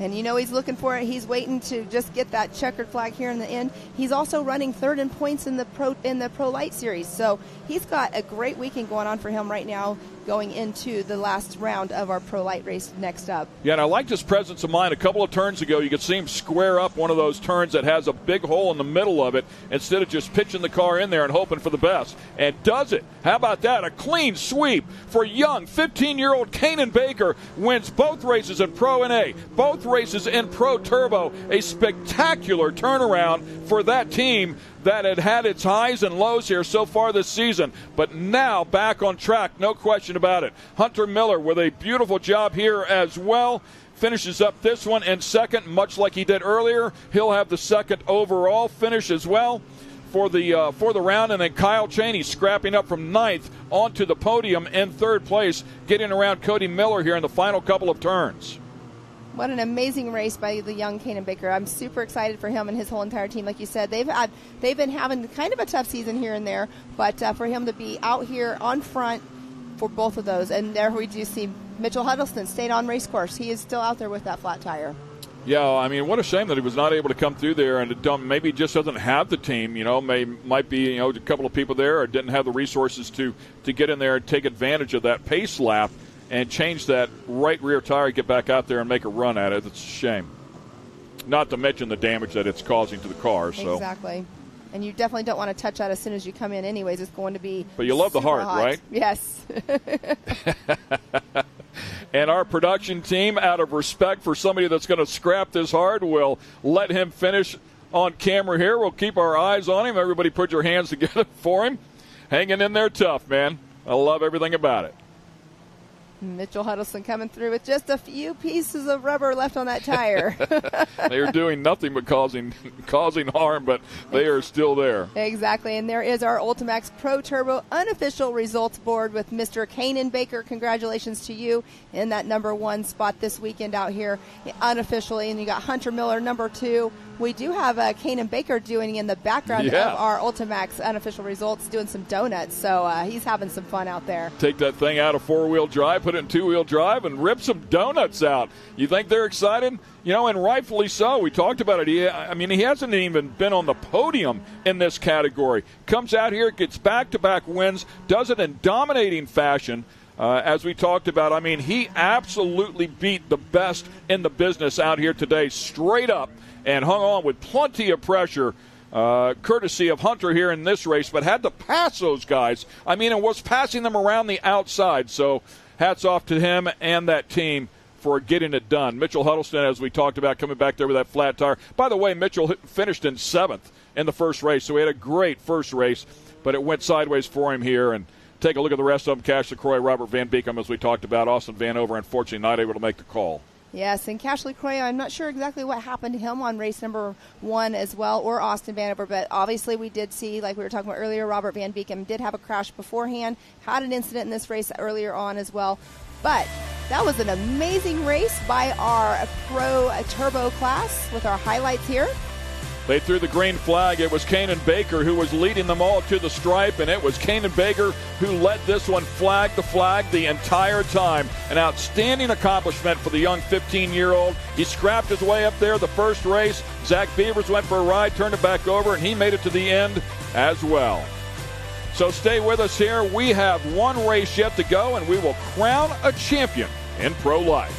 Speaker 9: And you know he's looking for it. He's waiting to just get that checkered flag here in the end. He's also running 3rd in points in the Pro Light Series. So he's got a great weekend going on for him right now, going into the last round of our Pro Light race next up.
Speaker 5: Yeah, and I liked his presence of mind. A couple of turns ago, you could see him square up one of those turns that has a big hole in the middle of it instead of just pitching the car in there and hoping for the best. And does it. How about that? A clean sweep for young 15-year-old Kanan Baker. Wins both races in Pro NA, both races in Pro Turbo. A spectacular turnaround for that team that had its highs and lows here so far this season, but now back on track, no question about it. Hunter Miller with a beautiful job here as well. Finishes up this one in 2nd, much like he did earlier. He'll have the 2nd overall finish as well for the round, and then Kyle Cheney scrapping up from 9th onto the podium in 3rd place, getting around Cody Miller here in the final couple of turns.
Speaker 9: What an amazing race by the young Kanan Baker. I'm super excited for him and his whole entire team. Like you said, they've been having kind of a tough season here and there, but for him to be out here on front for both of those. And there we do see Mitchell Huddleston stayed on race course. He is still out there with that flat tire.
Speaker 5: Yeah, I mean, what a shame that he was not able to come through there, and maybe he just doesn't have the team. Might be a couple of people there, or didn't have the resources to get in there and take advantage of that pace lap and change that right rear tire, get back out there and make a run at it. It's a shame. Not to mention the damage that it's causing to the car. So.
Speaker 9: Exactly. And you definitely don't want to touch that as soon as you come in anyways. It's going to be
Speaker 5: But you love the heart,
Speaker 9: hot.
Speaker 5: right?
Speaker 9: Yes.
Speaker 5: And our production team, out of respect for somebody that's going to scrap this hard, will let him finish on camera here. We'll keep our eyes on him. Everybody put your hands together for him. Hanging in there tough, man. I love everything about it.
Speaker 9: Mitchell Huddleston coming through with just a few pieces of rubber left on that tire.
Speaker 5: They are doing nothing but causing harm, but they are still there.
Speaker 9: Exactly, and there is our Ultimax Pro Turbo unofficial results board with Mr. Kanan Baker. Congratulations to you in that number 1 spot this weekend out here unofficially. And you got Hunter Miller, number 2. We do have Kanan Baker doing in the background of our Ultimax unofficial results, doing some donuts. So he's having some fun out there.
Speaker 5: Take that thing out of 4-wheel drive, put it in 2-wheel drive, and rip some donuts out. You think they're excited? And rightfully so. We talked about it. He hasn't even been on the podium in this category. Comes out here, gets back-to-back wins, does it in dominating fashion. As we talked about, he absolutely beat the best in the business out here today, straight up, and hung on with plenty of pressure, courtesy of Hunter here in this race, but had to pass those guys. And was passing them around the outside. So hats off to him and that team for getting it done. Mitchell Huddleston, as we talked about, coming back there with that flat tire. By the way, Mitchell finished in 7th in the first race, so he had a great first race, but it went sideways for him here. And take a look at the rest of them. Cash LaCroix, Robert Van Beekum, as we talked about. Austin Vanover, unfortunately, not able to make the call.
Speaker 9: Yes, and Cash LaCroix, I'm not sure exactly what happened to him on race number 1 as well, or Austin Vanover, but obviously we did see, like we were talking about earlier, Robert Van Beekum did have a crash beforehand, had an incident in this race earlier on as well. But that was an amazing race by our Pro Turbo class with our highlights here.
Speaker 5: They threw the green flag. It was Kanan Baker who was leading them all to the stripe, and it was Kanan Baker who led this one flag the entire time. An outstanding accomplishment for the young 15-year-old. He scrapped his way up there the first race. Zach Beavers went for a ride, turned it back over, and he made it to the end as well. So stay with us here. We have one race yet to go, and we will crown a champion in Pro Life.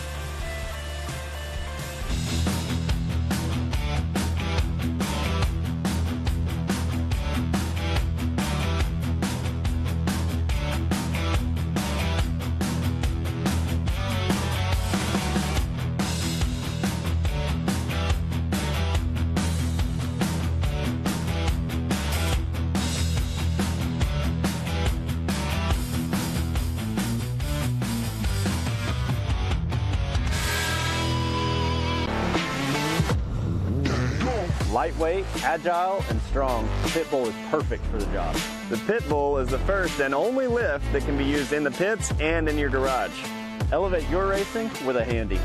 Speaker 4: Lightweight, agile, and strong, the Pit Bull is perfect for the job. The Pit Bull is the first and only lift that can be used in the pits and in your garage. Elevate your racing with a Handy.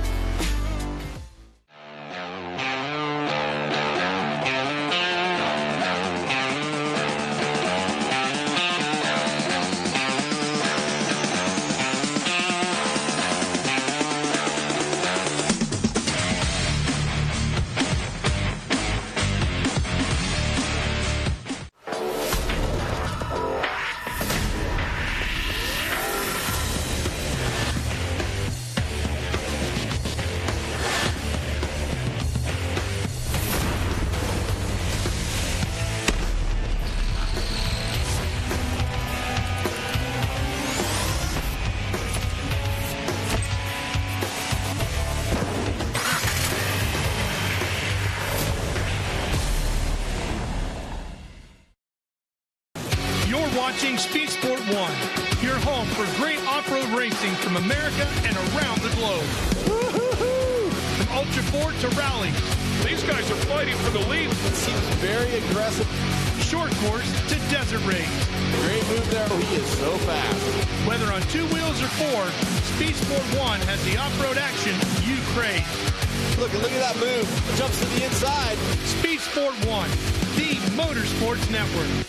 Speaker 2: Watching Speed Sport 1, your home for great off-road racing from America and around the globe. Woo-hoo-hoo! From Ultra 4 to rally, these guys are fighting for the lead.
Speaker 13: It seems very aggressive.
Speaker 2: Short course to desert race.
Speaker 13: Great move there. He is so fast.
Speaker 2: Whether on 2 wheels or 4, Speed Sport 1 has the off-road action you crave.
Speaker 13: Look at that move. Jumps to the inside.
Speaker 2: Speed Sport 1, the Motorsports Network.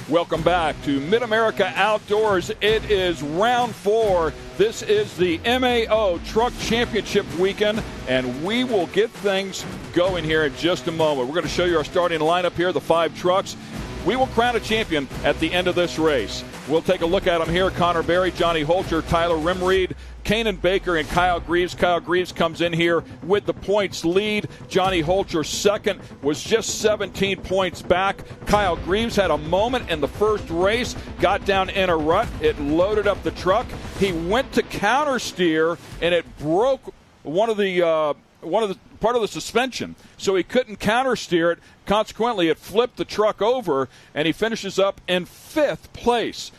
Speaker 5: Welcome back to MidAmerica Outdoors. It is round 4. This is the MAO Truck Championship weekend, and we will get things going here in just a moment. We're going to show you our starting lineup here, the 5 trucks. We will crown a champion at the end of this race. We'll take a look at them here. Camaraderie, Johnny Holcher, Tyler Rimreed, Kanan Baker, and Kyle Greaves. Kyle Greaves comes in here with the points lead. Johnny Holcher second, was just 17 points back. Kyle Greaves had a moment in the first race, got down in a rut. It loaded up the truck. He went to counter steer, and it broke part of the suspension, so he couldn't counter steer it. Consequently, it flipped the truck over, and he finishes up in 5th place.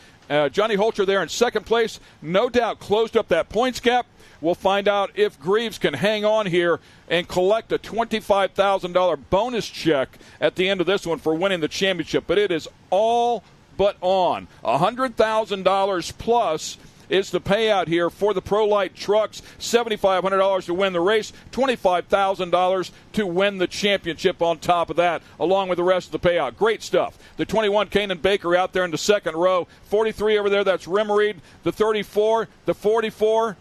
Speaker 5: Johnny Holcher there in 2nd place, no doubt closed up that points gap. We'll find out if Greaves can hang on here and collect a $25,000 bonus check at the end of this one for winning the championship. But it is all but on. $100,000 plus is the payout here for the ProLite trucks. $7,500 to win the race, $25,000 to win the championship on top of that, along with the rest of the payout. Great stuff. The 21, Kanan Baker, out there in the second row. 43 over there, that's Rimreed. The 34, the 44.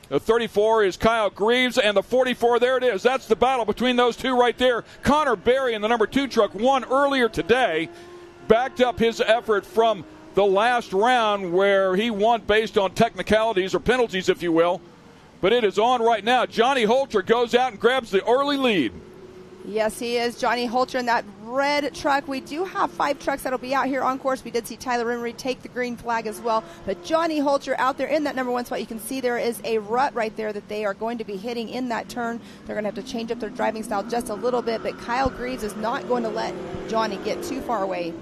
Speaker 5: The 34 is Kyle Greaves, and the 44, there it is. That's the battle between those two right there. Connor Berry in the number 2 truck won earlier today. Backed up his effort from the last round where he won based on technicalities or penalties, if you will. But it is on right now. Johnny Holcher goes out and grabs the early lead.
Speaker 9: Yes, he is. Johnny Holcher in that red truck. We do have 5 trucks that'll be out here on course. We did see Tyler Rimreed take the green flag as well. But Johnny Holcher out there in that number 1 spot. You can see there is a rut right there that they are going to be hitting in that turn. They're going to have to change up their driving style just a little bit. But Kyle Greaves is not going to let Johnny get too far away.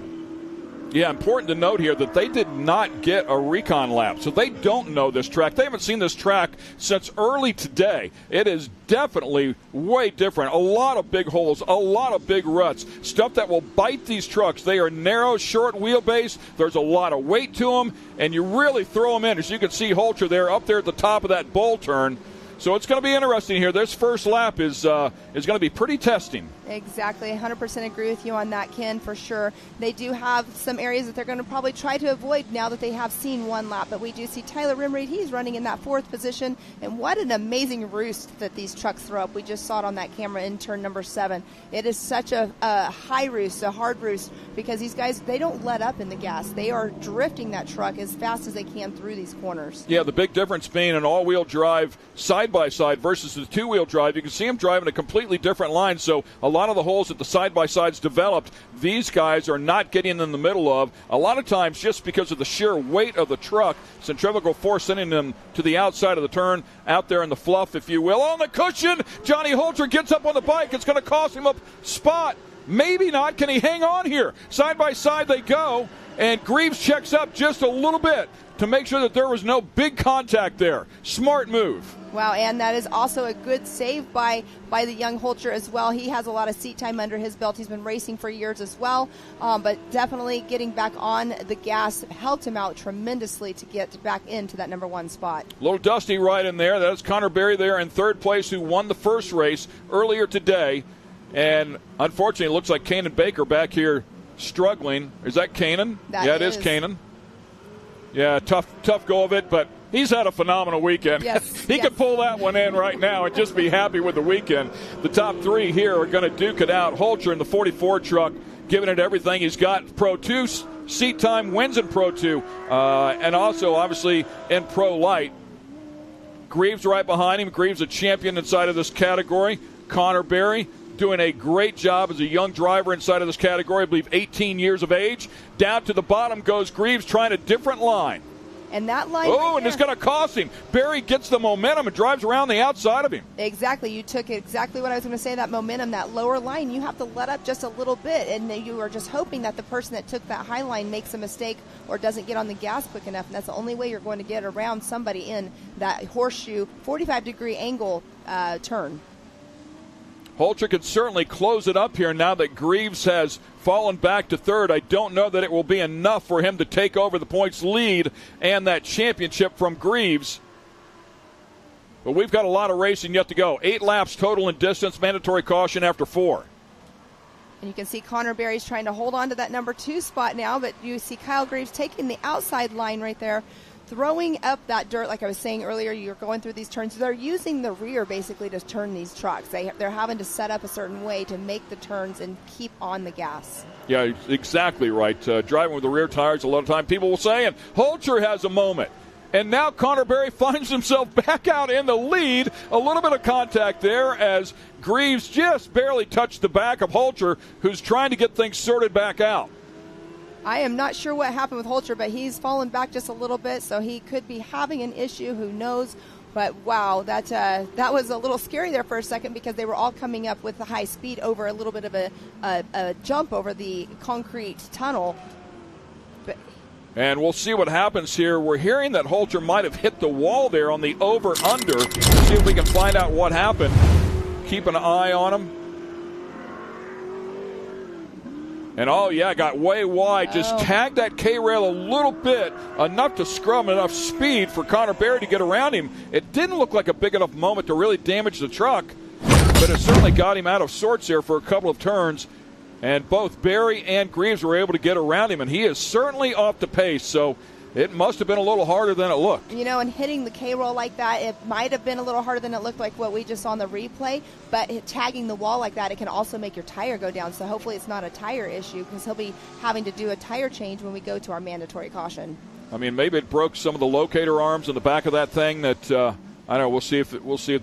Speaker 5: Yeah, important to note here that they did not get a recon lap, so they don't know this track. They haven't seen this track since early today. It is definitely way different. A lot of big holes, a lot of big ruts, stuff that will bite these trucks. They are narrow, short wheelbase. There's a lot of weight to them, and you really throw them in. As you can see Holcher there up there at the top of that bowl turn. So it's going to be interesting here. This first lap is going to be pretty testing.
Speaker 9: Exactly. 100% agree with you on that, Ken, for sure. They do have some areas that they're going to probably try to avoid now that they have seen one lap. But we do see Tyler Rimreed. He's running in that 4th position. And what an amazing roost that these trucks throw up. We just saw it on that camera in turn number 7. It is such a high roost, a hard roost, because these guys, they don't let up in the gas. They are drifting that truck as fast as they can through these corners.
Speaker 5: Yeah, the big difference being an all-wheel drive side-by-side versus the 2-wheel drive. You can see them driving a completely different line. So a lot of the holes that the side-by-sides developed, these guys are not getting in the middle of. A lot of times just because of the sheer weight of the truck, centrifugal force sending them to the outside of the turn, out there in the fluff, if you will. On the cushion, Johnny Holcher gets up on the bike. It's going to cost him a spot. Maybe not. Can he hang on here? Side by side they go, and Greaves checks up just a little bit to make sure that there was no big contact there. Smart move.
Speaker 9: Wow, and that is also a good save by the young Holcher as well. He has a lot of seat time under his belt. He's been racing for years as well, but definitely getting back on the gas helped him out tremendously to get back into that number 1 spot.
Speaker 5: A little dusty right in there. That's Connor Berry there in 3rd place, who won the first race earlier today. And unfortunately, it looks like Kanan Baker back here struggling. Is that Kanan? Yeah, it is Kanan. Yeah, tough go of it, but he's had a phenomenal weekend.
Speaker 9: Yes,
Speaker 5: he could pull that one in right now and just be happy with the weekend. The top 3 here are going to duke it out. Holcher in the 44 truck, giving it everything he's got. Pro 2 seat time, wins in Pro 2, and also obviously in Pro Light. Greaves right behind him. Greaves a champion inside of this category. Connor Berry doing a great job as a young driver inside of this category, I believe 18 years of age. Down to the bottom goes Greaves, trying a different line.
Speaker 9: And that line
Speaker 5: and it's going to cost him. Berry gets the momentum and drives around the outside of him.
Speaker 9: Exactly. You took exactly what I was going to say, that momentum, that lower line. You have to let up just a little bit, and you are just hoping that the person that took that high line makes a mistake or doesn't get on the gas quick enough, and that's the only way you're going to get around somebody in that horseshoe 45-degree angle turn.
Speaker 5: Holcher could certainly close it up here now that Greaves has fallen back to 3rd. I don't know that it will be enough for him to take over the points lead and that championship from Greaves. But we've got a lot of racing yet to go. 8 laps total in distance, mandatory caution after 4.
Speaker 9: And you can see Connor Berry's trying to hold on to that number 2 spot now, but you see Kyle Greaves taking the outside line right there, throwing up that dirt. Like I was saying earlier, you're going through these turns. They're using the rear basically to turn these trucks. They're having to set up a certain way to make the turns and keep on the gas. Yeah,
Speaker 5: exactly right. Driving with the rear tires, a lot of time people will say, and Holcher has a moment. And now Connor Berry finds himself back out in the lead. A little bit of contact there as Greaves just barely touched the back of Holcher, who's trying to get things sorted back out.
Speaker 9: I am not sure what happened with Holcher, but he's fallen back just a little bit, so he could be having an issue. Who knows? But, wow, that was a little scary there for a second because they were all coming up with the high speed over a little bit of a jump over the concrete tunnel.
Speaker 5: And we'll see what happens here. We're hearing that Holcher might have hit the wall there on the over-under. See if we can find out what happened. Keep an eye on him. And, oh, yeah, got way wide. Just tagged that K-rail a little bit, enough to scrum enough speed for Connor Berry to get around him. It didn't look like a big enough moment to really damage the truck, but it certainly got him out of sorts there for a couple of turns. And both Berry and Greaves were able to get around him, and he is certainly off the pace. So it must have been a little harder than it looked. You know, and hitting the K-roll like that, it might have been a little harder than it looked like what we just saw on the replay. But tagging the wall like that, it can also make your tire go down. So hopefully it's not a tire issue because he'll be having to do a tire change when we go to our mandatory caution. I mean, maybe it broke some of the locator arms in the back of that thing that, I don't know, we'll see if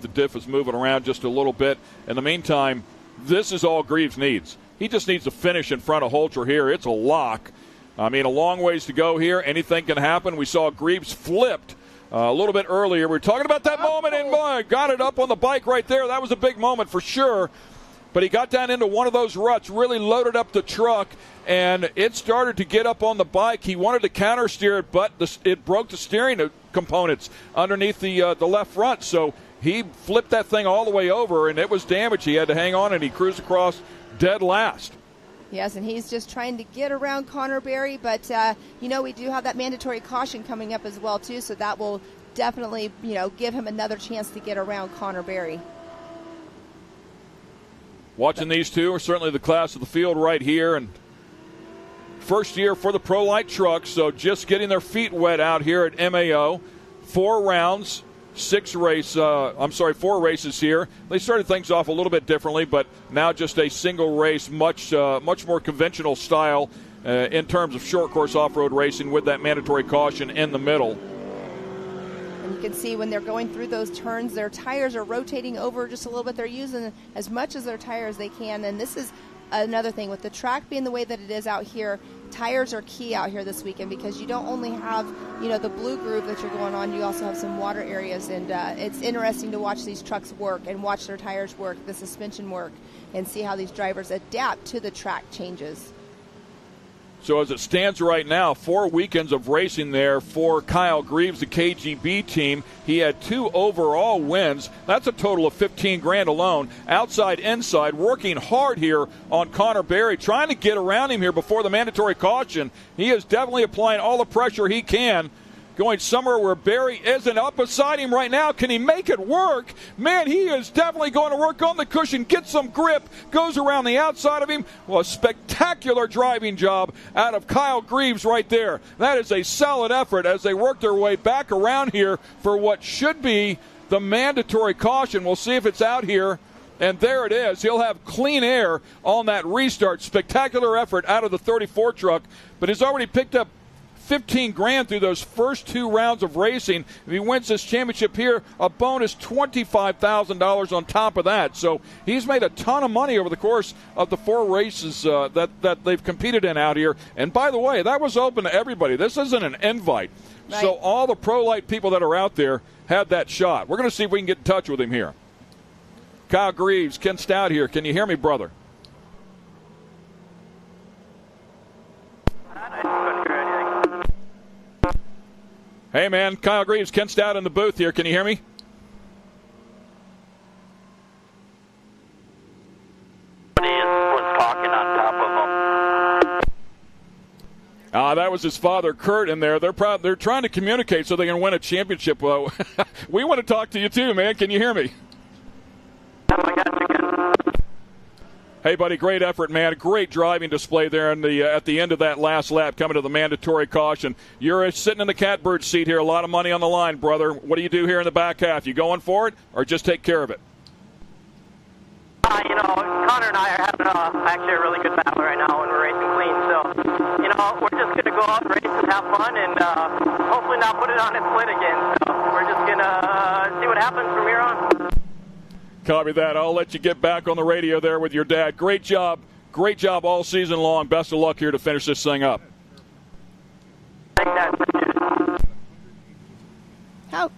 Speaker 5: the diff is moving around just a little bit. In the meantime, this is all Greaves needs. He just needs to finish in front of Holcher here. It's a lock. I mean, a long ways to go here. Anything can happen. We saw Greaves flipped a little bit earlier. We were talking about that moment, and boy, got it up on the bike right there. That was a big moment for sure. But he got down into one of those ruts, really loaded up the truck, and it started to get up on the bike. He wanted to counter steer it, but it broke the steering components underneath the left front. So he flipped that thing all the way over, and it was damaged. He had to hang on, and he cruised across dead last. Yes, and he's just trying to get around Connor Berry, but, we do have that mandatory caution coming up as well, too, so that will definitely, give him another chance to get around Connor Berry. Watching these two are certainly the class of the field right here, and first year for the Pro Light truck, so just getting their feet wet out here at MAO. 4 rounds. 4 races here. They started things off a little bit differently, but now just a single race, much more conventional style in terms of short course off-road racing with that mandatory caution in the middle. And you can see when they're going through those turns, their tires are rotating over just a little bit. They're using as much as their tire as they can, and this is another thing with the track being the way that it is out here. Tires are key out here this weekend because you don't only have, the blue groove that you're going on, you also have some water areas, and it's interesting to watch these trucks work and watch their tires work, the suspension work, and see how these drivers adapt to the track changes. So as it stands right now, 4 weekends of racing there for Kyle Greaves, the KGB team. He had 2 overall wins. That's a total of $15,000 alone. Outside, inside, working hard here on Connor Berry, trying to get around him here before the mandatory caution. He is definitely applying all the pressure he can. Going somewhere where Berry isn't up beside him right now. Can he make it work? Man, he is definitely going to work on the cushion, get some grip, goes around the outside of him. Well, a spectacular driving job out of Kyle Greaves right there. That is a solid effort as they work their way back around here for what should be the mandatory caution. We'll see if it's out here. And there it is. He'll have clean air on that restart. Spectacular effort out of the 34 truck, but he's already picked up $15,000 through those first 2 rounds of racing. If he wins this championship here, a bonus $25,000 on top of that. So he's made a ton of money over the course of the 4 races that they've competed in out here. And by the way, that was open to everybody. This isn't an invite. Right. So all the Pro Light people that are out there had that shot. We're going to see if we can get in touch with him here. Kyle Greaves, Ken Stout here. Can you hear me, brother? Hey, man, Kyle Greaves, Ken Stout in the booth here. Can you hear me?
Speaker 17: Was talking on top of him.
Speaker 5: That was his father, Kurt, in there. They're trying to communicate so they can win a championship. Well, we want to talk to you too, man. Can you hear me?
Speaker 17: I got you.
Speaker 5: Hey, buddy, great effort, man. Great driving display there at the end of that last lap, coming to the mandatory caution. You're sitting in the catbird seat here. A lot of money on the line, brother. What do you do here in the back half? You going for it or just take care of it?
Speaker 17: Connor and I are having actually a really good battle right now, and we're racing clean. So, we're just going to go out and race and have fun and hopefully not put it on its lid again. So we're just going to see what happens from here on.
Speaker 5: Copy that. I'll let you get back on the radio there with your dad. Great job. Great job all season long. Best of luck here to finish this thing up.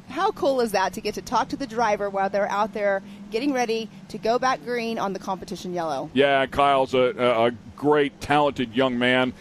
Speaker 9: How cool is that to get to talk to the driver while they're out there getting ready to go back green on the competition yellow?
Speaker 5: Yeah, Kyle's a great, talented young man.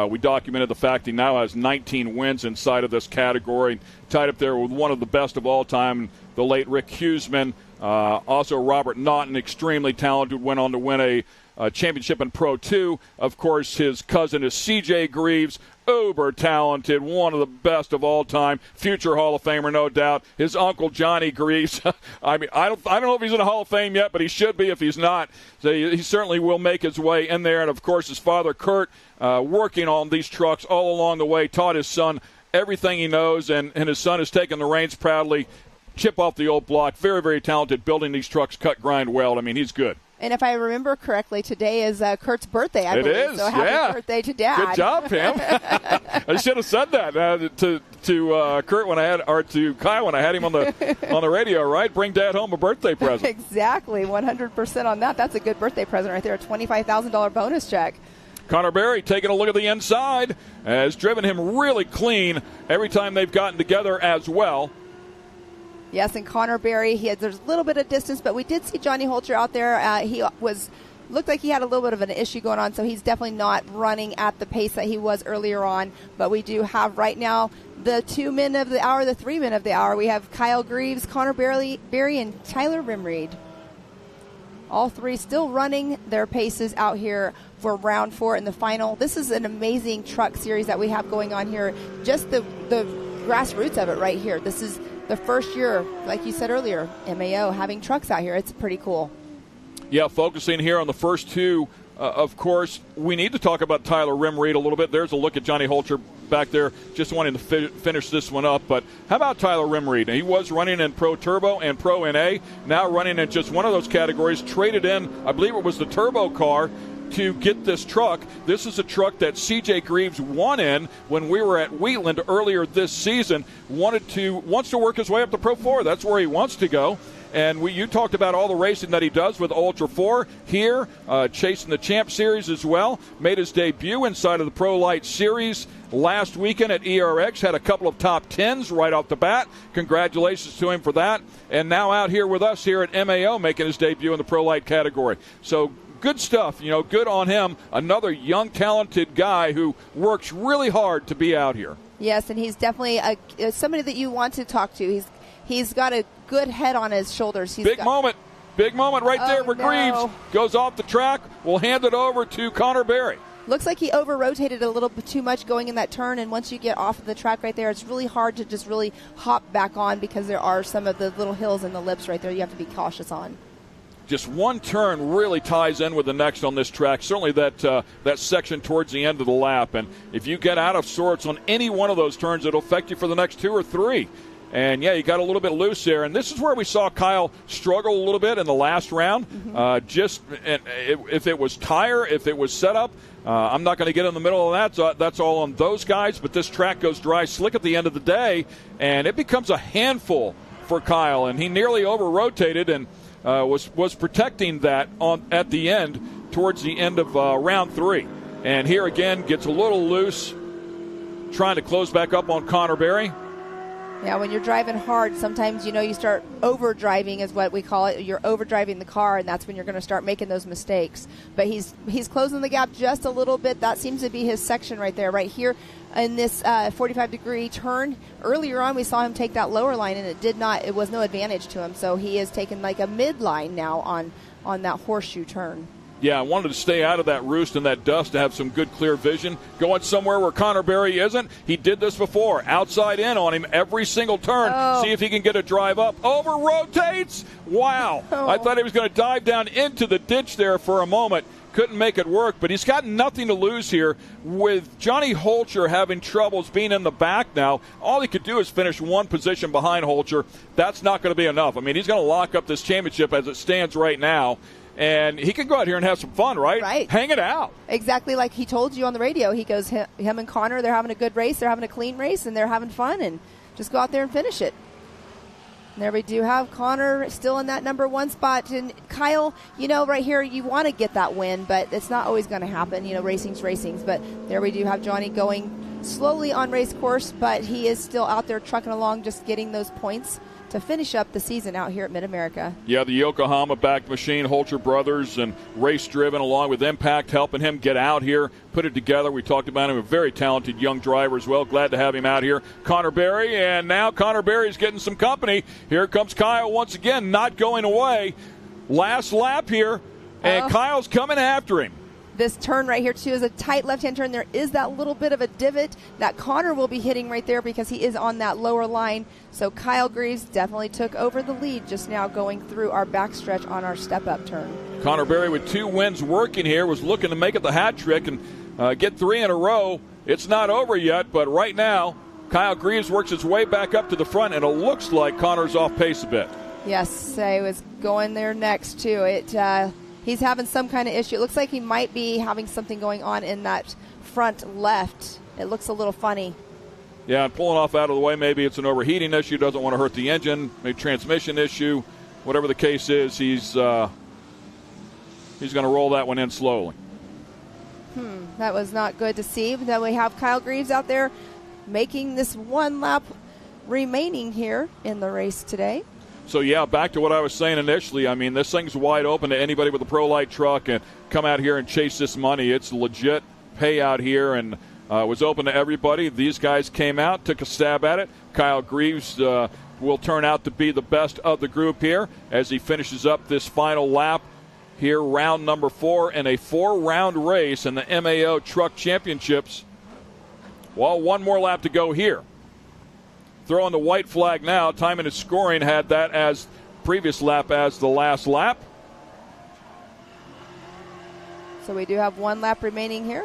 Speaker 5: We documented the fact he now has 19 wins inside of this category, tied up there with one of the best of all time, the late Rick Huseman. Also, Robert Naughton, extremely talented, went on to win a championship in Pro 2. Of course, his cousin is C.J. Greaves, uber talented, one of the best of all time, future Hall of Famer, no doubt. His uncle Johnny Greaves. I mean, I don't know if he's in the Hall of Fame yet, but he should be if he's not. So he certainly will make his way in there. And of course, his father Kurt, working on these trucks all along the way, taught his son everything he knows, and his son has taken the reins proudly. Chip off the old block, very, very talented, building these trucks, cut, grind, weld. I mean, he's good.
Speaker 9: And if I remember correctly, today is Kurt's birthday, I believe.
Speaker 5: It is,
Speaker 9: so happy birthday to Dad.
Speaker 5: Good job, Pam. I should have said that to Kurt when I had, or to Kyle when I had him on the radio. Right, bring Dad home a birthday present.
Speaker 9: Exactly, 100% on that. That's a good birthday present right there. A $25,000 bonus check.
Speaker 5: Connor Berry taking a look at the inside has driven him really clean every time they've gotten together as well.
Speaker 9: Yes, and Connor Berry, there's a little bit of distance, but we did see Johnny Holcher out there. He looked like he had a little bit of an issue going on, so he's definitely not running at the pace that he was earlier on. But we do have right now the 2 men of the hour, the 3 men of the hour. We have Kyle Greaves, Connor Berry, and Tyler Rimreed. All three still running their paces out here for round 4 in the final. This is an amazing truck series that we have going on here. Just the grassroots of it right here. This is the first year, like you said earlier, MAO having trucks out here. It's pretty cool.
Speaker 5: Yeah, focusing here on the first two, of course, we need to talk about Tyler Rimreed a little bit. There's a look at Johnny Holcher back there, just wanting to finish this one up. But how about Tyler Rimreed? He was running in Pro Turbo and Pro NA, now running in just one of those categories, traded in, I believe it was the Turbo car, to get this truck. This is a truck that C.J. Greaves won in when we were at Wheatland earlier this season. Wants to work his way up to Pro 4. That's where he wants to go. And you talked about all the racing that he does with Ultra 4 here, chasing the Champ Series as well. Made his debut inside of the Pro Light Series last weekend at ERX. Had a couple of top 10s right off the bat. Congratulations to him for that. And now out here with us here at MAO, making his debut in the Pro Light category. So good stuff, good on him. Another young, talented guy who works really hard to be out here.
Speaker 9: Yes, and he's definitely somebody that you want to talk to. He's got a good head on his shoulders. Big moment right there for Greaves. Goes off the track. We'll hand it over to Connor Berry. Looks like he over-rotated a little bit too much going in that turn, and once you get off of the track right there, it's really hard to just really hop back on because there are some of the little hills and the lips right there you have to be cautious on. Just one turn really ties in with the next on this track. Certainly that section towards the end of the lap. And if you get out of sorts on any one of those turns, it'll affect you for the next 2 or 3. And, yeah, you got a little bit loose there. And this is where we saw Kyle struggle a little bit in the last round. If it was tire, if it was setup, I'm not going to get in the middle of that. So that's all on those guys. But this track goes dry slick at the end of the day, and it becomes a handful for Kyle. And he nearly over-rotated and was protecting that at the end, towards the end of round 3. And here again, gets a little loose, trying to close back up on Connor Berry. Yeah, when you're driving hard, sometimes, you start overdriving is what we call it. You're overdriving the car, and that's when you're going to start making those mistakes. But he's closing the gap just a little bit. That seems to be his section right there, right here in this 45-degree turn. Earlier on, we saw him take that lower line, and it was no advantage to him. So he is taking like a midline now on that horseshoe turn.
Speaker 5: Yeah, I wanted to stay out of that roost and that dust to have some good, clear vision. Going somewhere where Camaraderie isn't. He did this before. Outside in on him every single turn.
Speaker 9: Oh.
Speaker 5: See if he can get a drive up. Over rotates. Wow.
Speaker 9: Oh.
Speaker 5: I thought he was going to dive down into the ditch there for a moment. Couldn't make it work, but he's got nothing to lose here. With Johnny Holcher having troubles being in the back now, all he could do is finish one position behind Holcher. That's not going to be enough. I mean, he's going to lock up this championship as it stands right now. And he can go out here and have some fun, right?
Speaker 9: Right.
Speaker 5: Hang it out.
Speaker 9: Exactly like he told you on the radio. He goes, him and Connor, they're having a good race. They're having a clean race, and they're having fun. And just go out there and finish it. And there we do have Connor still in that number 1 spot. And Kyle, right here, you want to get that win, but it's not always going to happen. Racing's racing. But there we do have Johnny going slowly on race course, but he is still out there trucking along, just getting those points to finish up the season out here at MidAmerica.
Speaker 5: Yeah, the Yokohama-backed machine, Holcher Brothers, and race-driven along with Impact, helping him get out here, put it together. We talked about him, a very talented young driver as well. Glad to have him out here. Camaraderie, and now Camaraderie's getting some company. Here comes Kyle once again, not going away. Last lap here, and Kyle's coming after him.
Speaker 9: This turn right here, too, is a tight left-hand turn. There is that little bit of a divot that Connor will be hitting right there because he is on that lower line. So Kyle Greaves definitely took over the lead just now going through our backstretch on our step-up turn.
Speaker 5: Camaraderie with 2 wins working here was looking to make it the hat trick and get 3 in a row. It's not over yet, but right now Kyle Greaves works his way back up to the front, and it looks like Connor's off pace a bit.
Speaker 9: Yes, I was going there next, too. He's having some kind of issue. It looks like he might be having something going on in that front left. It looks a little funny.
Speaker 5: Yeah, and pulling off out of the way, maybe it's an overheating issue, doesn't want to hurt the engine, maybe transmission issue. Whatever the case is, he's going to roll that one in slowly.
Speaker 9: That was not good to see. But then we have Kyle Greaves out there making this 1 lap remaining here in the race today.
Speaker 5: So, yeah, back to what I was saying initially. I mean, this thing's wide open to anybody with a ProLite truck and come out here and chase this money. It's legit payout here and was open to everybody. These guys came out, took a stab at it. Kyle Greaves will turn out to be the best of the group here as he finishes up this final lap here, round number 4 in a 4-round race in the MAO Truck Championships. Well, 1 more lap to go here. Throwing the white flag now. Time and his scoring had that as previous lap as the last lap.
Speaker 9: So we do have 1 lap remaining here,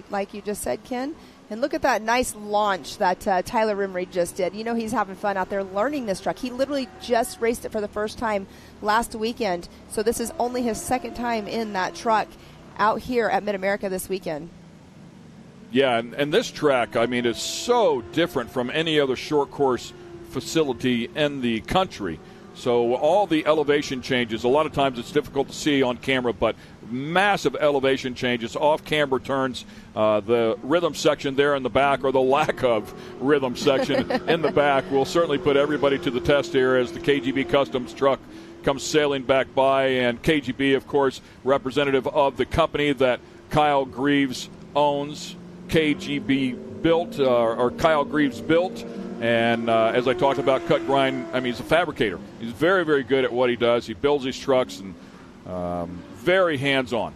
Speaker 9: like you just said, Ken. And look at that nice launch that Tyler Rimmery just did. He's having fun out there learning this truck. He literally just raced it for the first time last weekend. So this is only his 2nd time in that truck out here at MidAmerica this weekend.
Speaker 5: Yeah, and this track, I mean, is so different from any other short course facility in the country. So all the elevation changes, a lot of times it's difficult to see on camera, but massive elevation changes, off-camber turns, the rhythm section there in the back, or the lack of rhythm section in the back, will certainly put everybody to the test here as the KGB Customs truck comes sailing back by. And KGB, of course, representative of the company that Kyle Greaves owns. KGB built, or Kyle Greaves built. And as I talked about, cut grind, I mean, he's a fabricator. He's very, very good at what he does. He builds these trucks and very hands-on.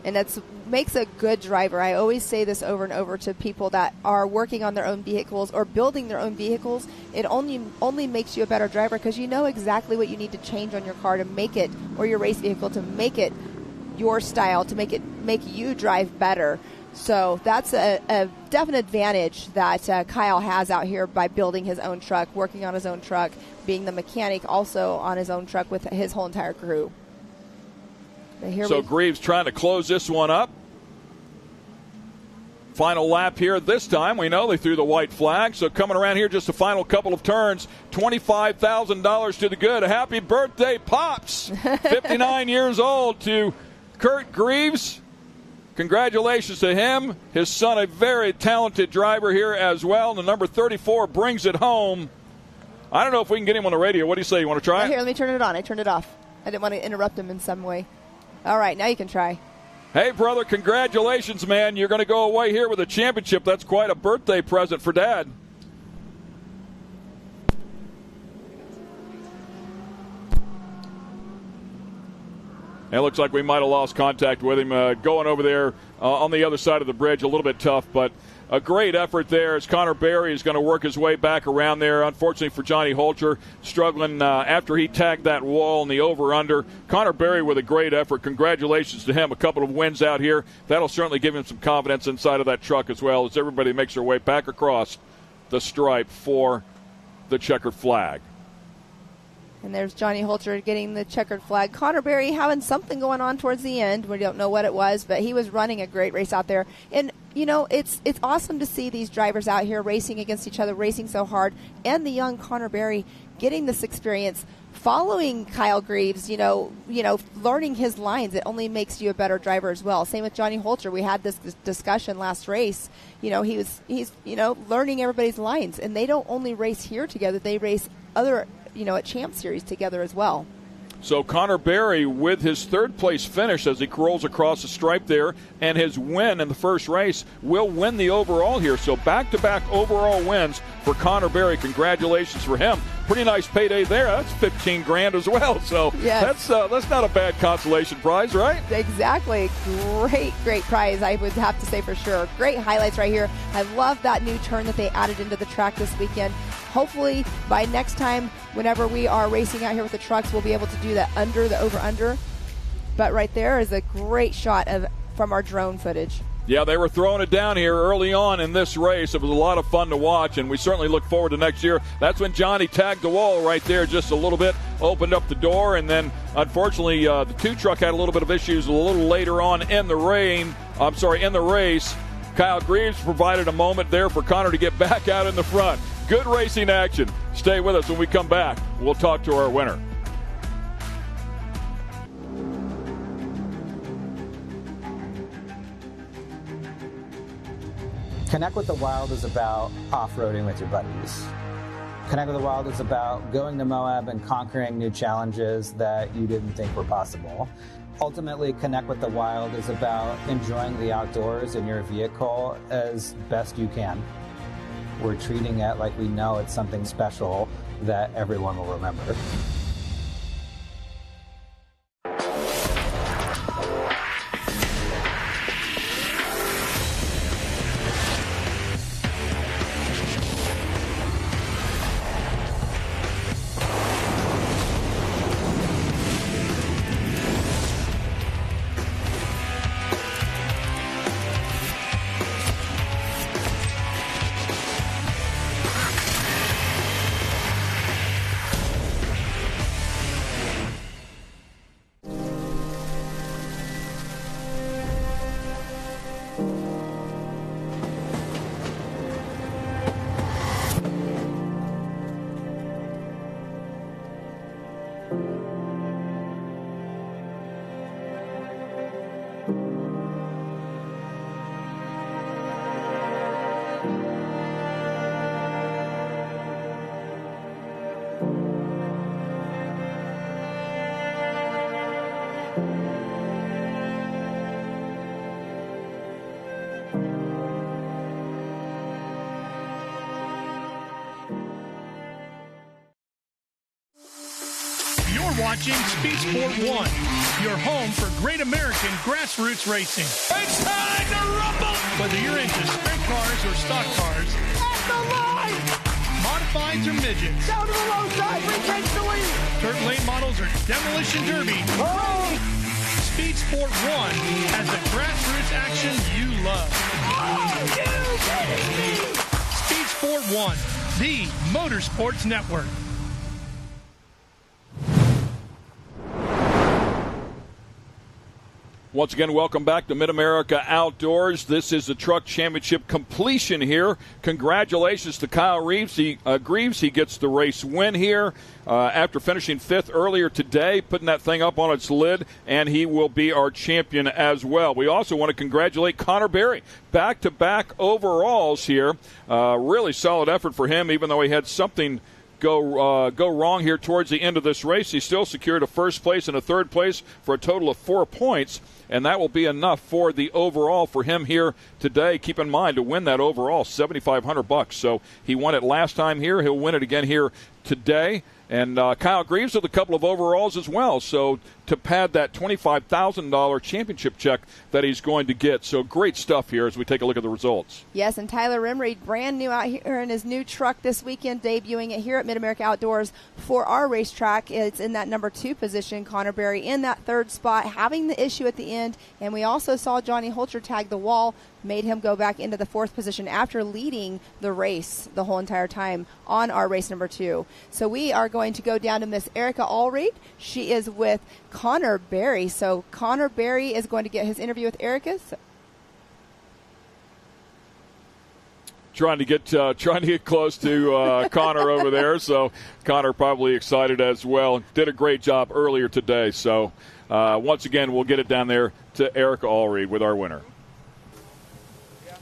Speaker 9: And that makes a good driver. I always say this over and over to people that are working on their own vehicles or building their own vehicles. It only makes you a better driver because you know exactly what you need to change on your car to make it, or your race vehicle, to make it your style, to make you drive better. So that's a definite advantage that Kyle has out here by building his own truck, working on his own truck, being the mechanic also on his own truck with his whole entire crew.
Speaker 5: So Greaves trying to close this one up. Final lap here this time. We know they threw the white flag. So coming around here, just the final couple of turns, $25,000 to the good. Happy birthday, Pops. 59 years old to Kurt Greaves. Congratulations to him. His son, a very talented driver here as well. The number 34 brings it home. I don't know if we can get him on the radio. What do you say? You want to try it?
Speaker 9: Here, let me turn it on. I turned it off. I didn't want to interrupt him in some way. All right, now you can try.
Speaker 5: Hey, brother, congratulations, man. You're going to go away here with a championship. That's quite a birthday present for Dad. And it looks like we might have lost contact with him going over there on the other side of the bridge. A little bit tough, but a great effort there as Connor Berry is going to work his way back around there. Unfortunately for Johnny Holcher, struggling after he tagged that wall in the over-under. Connor Berry with a great effort. Congratulations to him. A couple of wins out here. That'll certainly give him some confidence inside of that truck as well as everybody makes their way back across the stripe for the checkered flag.
Speaker 9: And there's Johnny Holter getting the checkered flag. Connor Berry having something going on towards the end. We don't know what it was, but he was running a great race out there. And, you know, it's awesome to see these drivers out here racing against each other, racing so hard, and the young Connor Berry getting this experience, following Kyle Greaves, you know, learning his lines. It only makes you a better driver as well. Same with Johnny Holter. We had this discussion last race. You know, he's learning everybody's lines, and they don't only race here together. They race other, at Champ Series together as well.
Speaker 5: So Connor Berry with his third-place finish as he rolls across the stripe there, and his win in the first race will win the overall here. So back-to-back overall wins for Connor Berry. Congratulations for him. Pretty nice payday there. That's $15,000 as well. So yes. That's not a bad consolation prize, right?
Speaker 9: Exactly. Great prize, I would have to say for sure. Great highlights right here. I love that new turn that they added into the track this weekend. Hopefully by next time, whenever we are racing out here with the trucks, we'll be able to do that the over-under. But right there is a great shot from our drone footage.
Speaker 5: Yeah, they were throwing it down here early on in this race. It was a lot of fun to watch, and we certainly look forward to next year. That's when Johnny tagged the wall right there just a little bit, opened up the door, and then unfortunately the two truck had a little bit of issues a little later on in the race. Kyle Greaves provided a moment there for Connor to get back out in the front. Good racing action. Stay with us when we come back. We'll talk to our winner.
Speaker 16: Connect with the Wild is about off-roading with your buddies. Connect with the Wild is about going to Moab and conquering new challenges that you didn't think were possible. Ultimately, Connect with the Wild is about enjoying the outdoors in your vehicle as best you can. We're treating it like we know it's something special that everyone will remember.
Speaker 2: Watching Speed Sport 1, your home for great American grassroots racing. It's time to rumble! Whether you're into sprint cars or stock cars, at the line! Modifieds or midgets, down to the low side, retake the lead! Dirt lane models or demolition derby. Oh! Speed Sport 1 has the grassroots action you love. Are you kidding me? Speed Sport 1, the Motorsports Network.
Speaker 5: Once again, welcome back to MidAmerica Outdoors. This is the Truck Championship completion here. Congratulations to Kyle Greaves. He gets the race win here after finishing fifth earlier today, putting that thing up on its lid, and he will be our champion as well. We also want to congratulate Connor Berry. Back-to-back overalls here. Really solid effort for him, even though he had something go wrong here towards the end of this race. He still secured a first place and a third place for a total of 4 points, and that will be enough for the overall for him here today. Keep in mind, to win that overall, $7,500. So he won it last time here. He'll win it again here today. And Kyle Greaves with a couple of overalls as well. So to pad that $25,000 championship check that he's going to get. So great stuff here as we take a look at the results.
Speaker 9: Yes, and Tyler Rimreed, brand new out here in his new truck this weekend, debuting it here at MidAmerica Outdoors for our racetrack. It's in that number 2 position. Connor Berry in that 3rd spot, having the issue at the end. And we also saw Johnny Holcher tag the wall, made him go back into the 4th position after leading the race the whole entire time on our race number 2. So we are going to go down to Miss Erica Allreed. She is with Connor Berry. So Connor Berry is going to get his interview with Erica.
Speaker 5: Trying to get close to Connor over there. So Connor probably excited as well. Did a great job earlier today. So once again, we'll get it down there to Erica Allreed with our winner.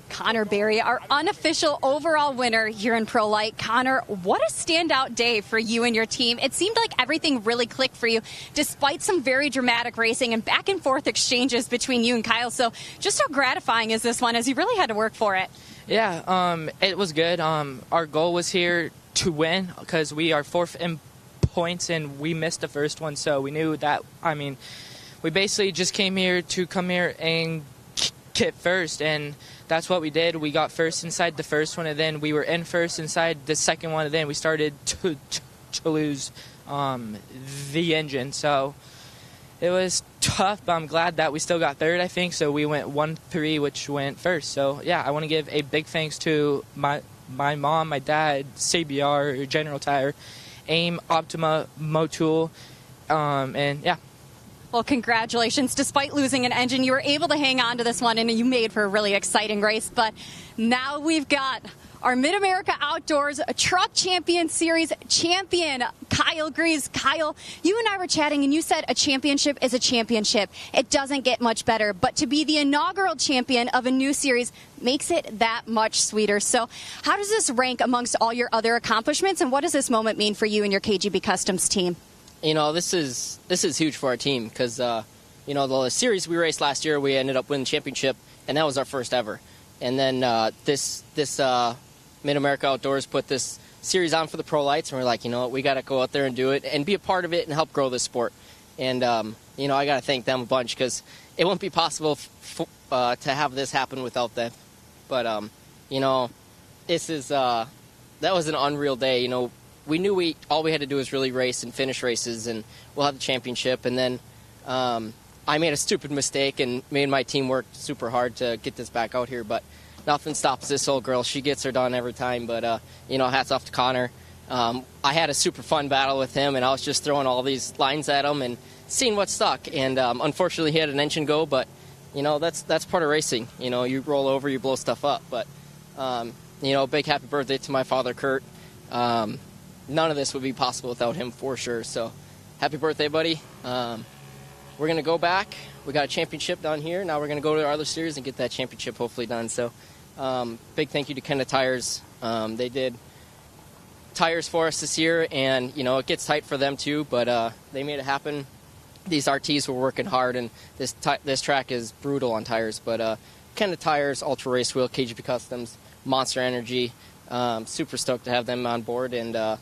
Speaker 10: Connor Berry, our unofficial overall winner here in Pro Light. Connor, what a standout day for you and your team. It seemed like everything really clicked for you, despite some very dramatic racing and back and forth exchanges between you and Kyle. So just how gratifying is this one, as you really had to work for it?
Speaker 18: Yeah, it was good. Our goal was here to win because we are 4th in points and we missed the first one. So we knew that, we basically just came here and get first, and that's what we did. We got first inside the first one, and then we were in first inside the second one, and then we started to lose the engine. So it was tough, but I'm glad that we still got 3rd, I think. So we went 1-3, which went first. So, yeah, I want to give a big thanks to my mom, my dad, CBR, General Tire, AIM, Optima, Motul, and, yeah.
Speaker 10: Well, congratulations. Despite losing an engine, you were able to hang on to this one, and you made for a really exciting race. But now we've got our MidAmerica Outdoors Truck Champion Series champion, Kyle Greaves. Kyle, you and I were chatting, and you said a championship is a championship. It doesn't get much better. But to be the inaugural champion of a new series makes it that much sweeter. So how does this rank amongst all your other accomplishments, and what does this moment mean for you and your KGB Customs team?
Speaker 23: This is huge for our team because, the series we raced last year, we ended up winning the championship, and that was our first ever. And then this MidAmerica Outdoors put this series on for the Pro Lights, and we're like, we got to go out there and do it and be a part of it and help grow this sport. And, I got to thank them a bunch because it wouldn't be possible to have this happen without them. But, that was an unreal day, We knew all we had to do was really race and finish races, and we'll have the championship. And then I made a stupid mistake and made my team work super hard to get this back out here. But nothing stops this old girl. She gets her done every time. But, hats off to Connor. I had a super fun battle with him, and I was just throwing all these lines at him and seeing what stuck. And unfortunately, he had an engine go. But, that's part of racing. You roll over, you blow stuff up. But, big happy birthday to my father, Kurt. None of this would be possible without him for sure. So happy birthday, buddy. We're going to go back. We got a championship down here. Now we're going to go to our other series and get that championship hopefully done. So big thank you to Kenda Tires. They did tires for us this year, and, it gets tight for them too, but they made it happen. These RTs were working hard, and this track is brutal on tires. But Kenda Tires, Ultra Race Wheel, KGP Customs, Monster Energy, super stoked to have them on board, and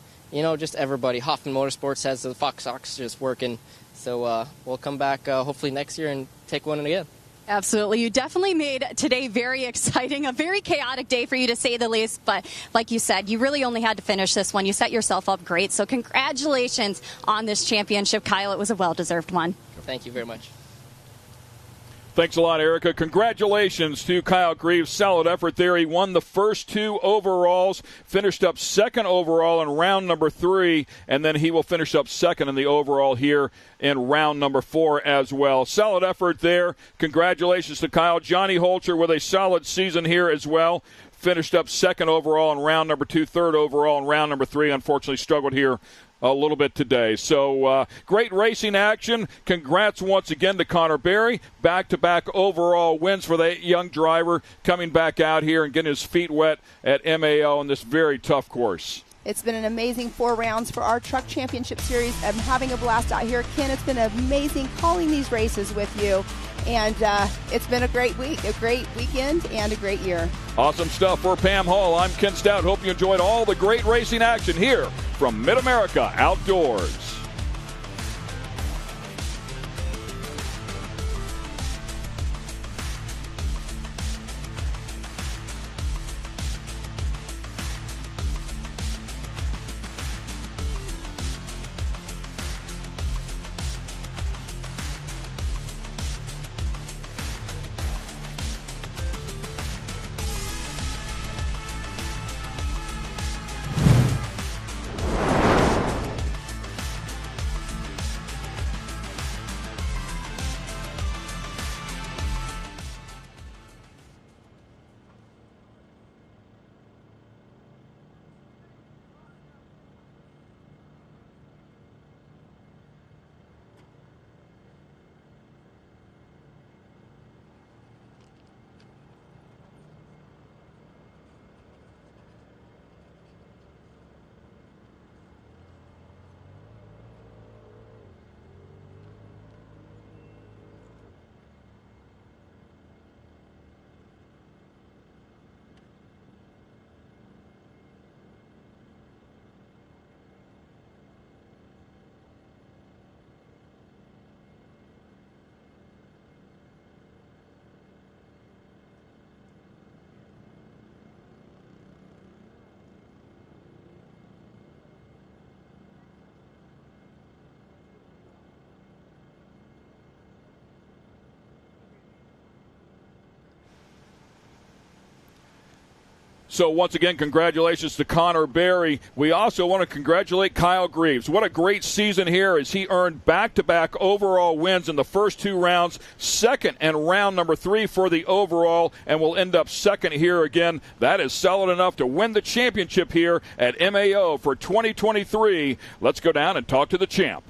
Speaker 23: just everybody. Hoffman Motorsports has the Fox Ox just working. So we'll come back hopefully next year and take one again.
Speaker 10: Absolutely. You definitely made today very exciting, a very chaotic day for you to say the least. But like you said, you really only had to finish this one. You set yourself up great. So congratulations on this championship, Kyle. It was a well-deserved one.
Speaker 23: Thank you very much.
Speaker 5: Thanks a lot, Erica. Congratulations to Kyle Greaves. Solid effort there. He won the first 2 overalls, finished up 2nd overall in round number 3, and then he will finish up 2nd in the overall here in round number 4 as well. Solid effort there. Congratulations to Kyle. Johnny Holcher with a solid season here as well. Finished up 2nd overall in round number 2, 3rd overall in round number 3. Unfortunately struggled here a little bit today. So great racing action. Congrats once again to Connor Berry. Back-to-back overall wins for that young driver coming back out here and getting his feet wet at MAO in this very tough course.
Speaker 9: It's been an amazing 4 rounds for our Truck Championship Series. I'm having a blast out here. Ken, it's been amazing calling these races with you. And it's been a great week, a great weekend, and a great year.
Speaker 5: Awesome stuff. For Pam Hall, I'm Ken Stout. Hope you enjoyed all the great racing action here from MidAmerica Outdoors. So once again, congratulations to Connor Berry. We also want to congratulate Kyle Greaves. What a great season here as he earned back-to-back overall wins in the first 2 rounds, second and round number 3 for the overall, and will end up second here again. That is solid enough to win the championship here at MAO for 2023. Let's go down and talk to the champ.